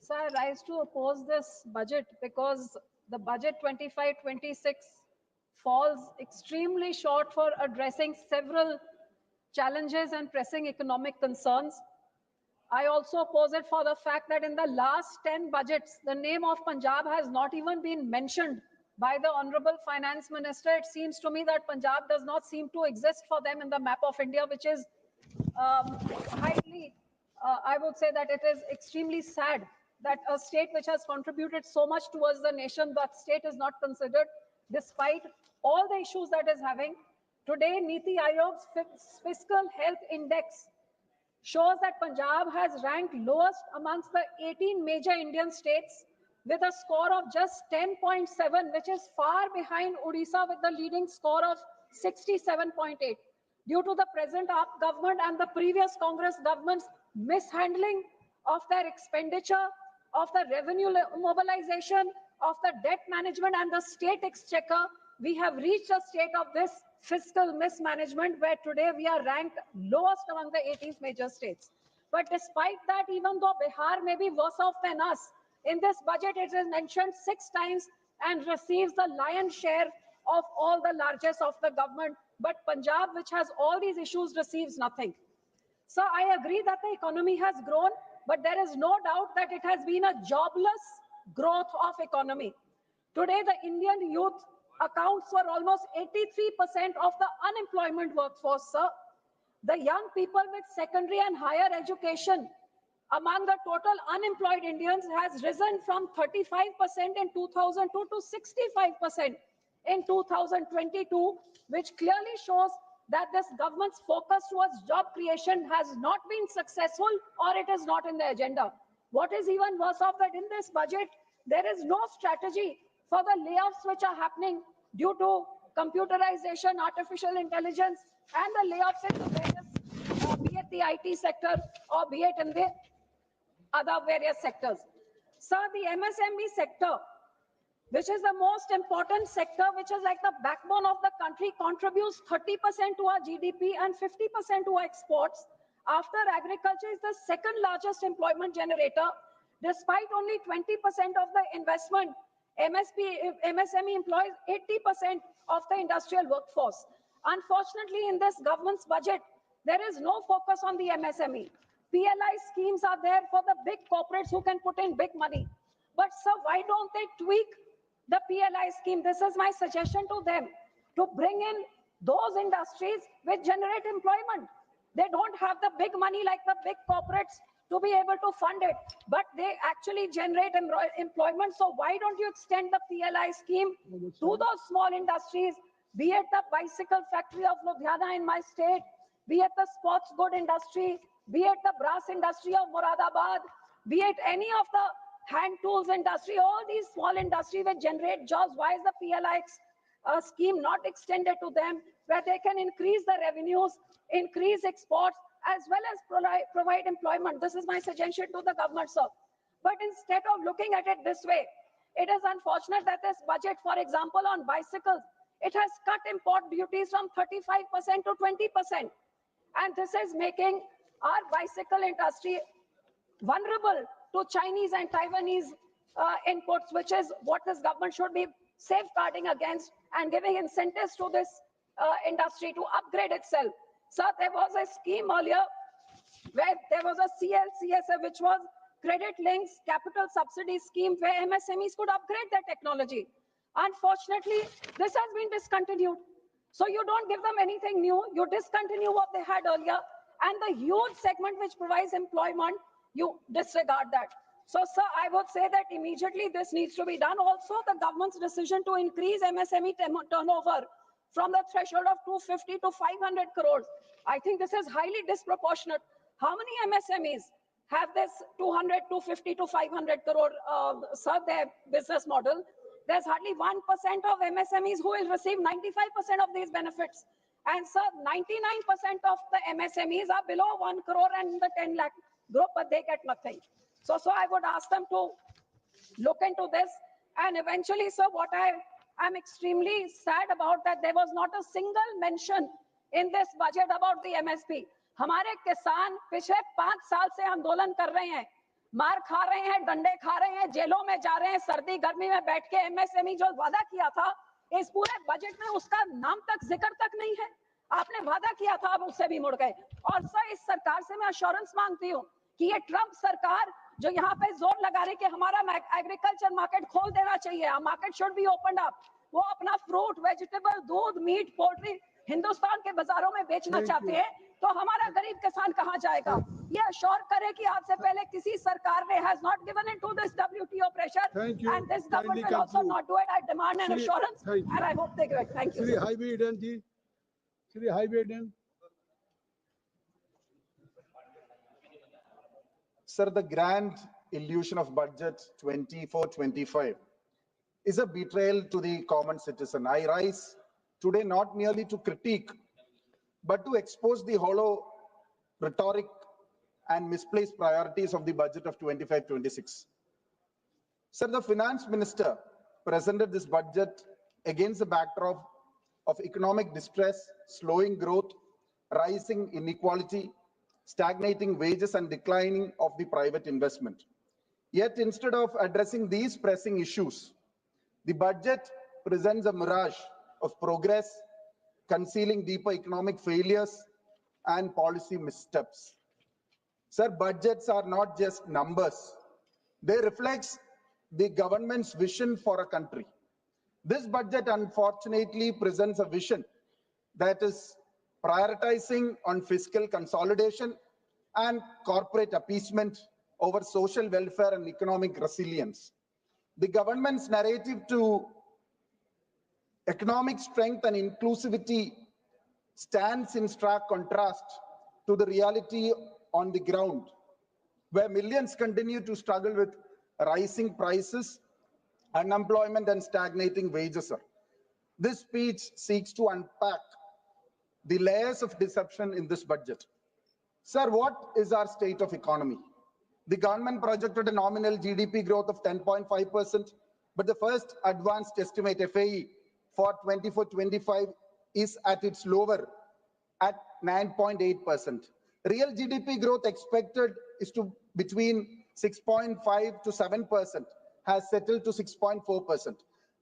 So I rise to oppose this budget because the budget 25-26 falls extremely short for addressing several challenges and pressing economic concerns. I also oppose it for the fact that in the last 10 budgets, the name of Punjab has not even been mentioned by the Honorable Finance Minister. It seems to me that Punjab does not seem to exist for them in the map of India, which is highly, I would say that it is extremely sad that a state which has contributed so much towards the nation, that state is not considered despite all the issues that is having. Today, Niti Aayog's Fiscal Health Index shows that Punjab has ranked lowest amongst the 18 major Indian states with a score of just 10.7, which is far behind Odisha with the leading score of 67.8. Due to the present AAP government and the previous Congress government's mishandling of their expenditure, of the revenue mobilization, of the debt management and the state exchequer, we have reached a state of this fiscal mismanagement where today we are ranked lowest among the 18 major states. But despite that, even though Bihar may be worse off than us, in this budget it is mentioned 6 times and receives the lion's share of all the largesse of the government. But Punjab, which has all these issues, receives nothing. So I agree that the economy has grown, but there is no doubt that it has been a jobless growth of economy. Today, the Indian youth accounts for almost 83% of the unemployment workforce, sir. The young people with secondary and higher education among the total unemployed Indians has risen from 35% in 2002 to 65% in 2022, which clearly shows that this government's focus towards job creation has not been successful, or it is not in the agenda. What is even worse off that in this budget, there is no strategy for the layoffs which are happening due to computerization, artificial intelligence, and the layoffs in the various, be it the IT sector or be it in the other various sectors. Sir, the MSME sector, which is the most important sector, which is like the backbone of the country, contributes 30% to our GDP and 50% to our exports. After agriculture is the second largest employment generator. Despite only 20% of the investment, MSME employs 80% of the industrial workforce. Unfortunately, in this government's budget, there is no focus on the MSME. PLI schemes are there for the big corporates who can put in big money. But sir, why don't they tweak the PLI scheme? This is my suggestion to them, to bring in those industries which generate employment. They don't have the big money like the big corporates to be able to fund it, but they actually generate employment. So why don't you extend the PLI scheme to those small industries, be it the bicycle factory of Ludhiana in my state, be it the sports good industry, be it the brass industry of Moradabad, be it any of the hand tools industry, all these small industries which generate jobs. Why is the PLI scheme not extended to them, where they can increase the revenues, increase exports, as well as provide employment? This is my suggestion to the government, sir. But instead of looking at it this way, it is unfortunate that this budget, for example, on bicycles, it has cut import duties from 35% to 20%. And this is making our bicycle industry vulnerable to Chinese and Taiwanese inputs, which is what this government should be safeguarding against and giving incentives to this industry to upgrade itself. Sir, there was a scheme earlier where there was a CLCSF, which was credit links capital subsidy scheme, where MSMEs could upgrade their technology. Unfortunately, this has been discontinued. So you don't give them anything new, you discontinue what they had earlier, and the huge segment which provides employment, you disregard that. So, sir, I would say that immediately this needs to be done. Also, the government's decision to increase MSME turnover from the threshold of 250 to 500 crores, I think this is highly disproportionate. How many MSMEs have this 200, 250 to 500 crore, sir, their business model? There's hardly 1% of MSMEs who will receive 95% of these benefits. And sir, 99% of the MSMEs are below 1 crore and the 10 lakh group, but they get nothing. So I would ask them to look into this. And eventually, sir, what I'm extremely sad about, that there was not a single mention in this budget about the MSP. हमारे किसान पिछले 5 साल से आंदोलन कर रहे हैं, मार खा रहे हैं, डंडे खा रहे हैं, जेलों में जा रहे हैं, सर्दी गर्मी में बैठ के एमएसएमई जो वादा किया था, इस पूरे बजट में उसका नाम तक जिक्र तक नहीं है। आपने वादा किया था, अब उससे भी मुड़ गए। और सर, इस सरकार से मैं अश्योरेंस मांगती हूँ कि ये ट्रम्प सरकार जो यहाँ पे जोर लगा रही कि हमारा एग्रीकल्चर मार्केट खोल देना चाहिए, market should be open up, वो अपना फ्रूट, वेजिटेबल, दूध, मीट, पोल्ट्री हिंदुस्तान के बाजारों में बेचना चाहते हैं, तो हमारा गरीब किसान कहाँ जाएगा? ये अश्योर करे कि आज से पहले किसी सरकार ने has not given in to this WTO pressure, and this government will also not do it. I demand an assurance, and I hope they give it. Thank you. Shri Highway Aden ji, Shri Highway Aden. Sir, the grand illusion of budget 24-25 is a betrayal to the common citizen. I rise today not merely to critique, but to expose the hollow rhetoric and misplaced priorities of the budget of 25-26. Sir, the finance minister presented this budget against the backdrop of economic distress, slowing growth, rising inequality, stagnating wages and declining of the private investment. Yet instead of addressing these pressing issues, the budget presents a mirage of progress, concealing deeper economic failures and policy missteps. Sir, budgets are not just numbers. They reflect the government's vision for a country. This budget, unfortunately, presents a vision that is prioritizing on fiscal consolidation and corporate appeasement over social welfare and economic resilience. The government's narrative to Economic strength and inclusivity stands in stark contrast to the reality on the ground, where millions continue to struggle with rising prices, unemployment, and stagnating wages, sir. This speech seeks to unpack the layers of deception in this budget. Sir, what is our state of economy? The government projected a nominal GDP growth of 10.5%, but the first advanced estimate, FAE, for 24-25 is at its lower at 9.8%. Real GDP growth expected is to between 6.5 to 7%, has settled to 6.4%,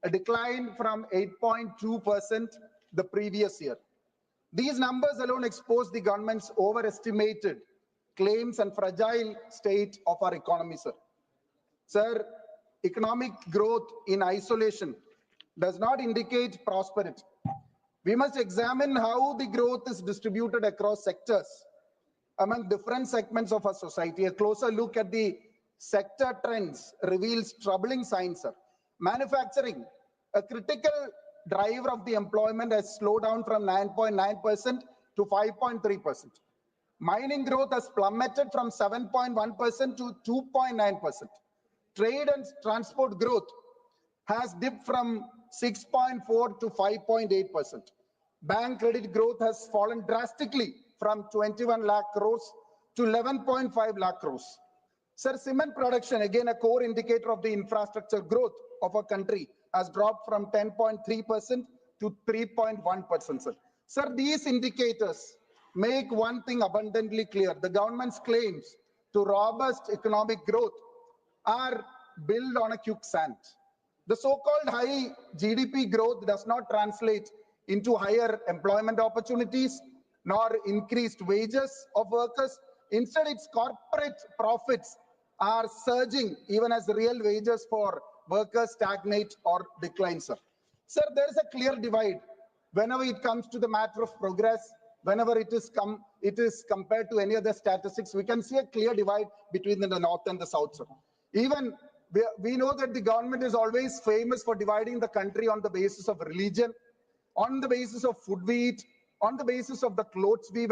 a decline from 8.2% the previous year. These numbers alone expose the government's overestimated claims and fragile state of our economy, sir. Sir, economic growth in isolation does not indicate prosperity. We must examine how the growth is distributed across sectors among different segments of our society. A closer look at the sector trends reveals troubling signs, sir. Manufacturing, a critical driver of the employment, has slowed down from 9.9% to 5.3%. Mining growth has plummeted from 7.1% to 2.9%. Trade and transport growth has dipped from 6.4 to 5.8%. Bank credit growth has fallen drastically from 21 lakh crores to 11.5 lakh crores. Sir, cement production, again a core indicator of the infrastructure growth of a country, has dropped from 10.3% to 3.1%, sir. Sir, these indicators make one thing abundantly clear. The government's claims to robust economic growth are built on a quicksand. The so-called high GDP growth does not translate into higher employment opportunities nor increased wages of workers. Instead, its corporate profits are surging even as real wages for workers stagnate or decline, sir. Sir, there is a clear divide whenever it comes to the matter of progress. Whenever it is compared to any other statistics, we can see a clear divide between the north and the south, sir. Even we know that the government is always famous for dividing the country on the basis of religion, on the basis of food we eat, on the basis of the clothes we wear.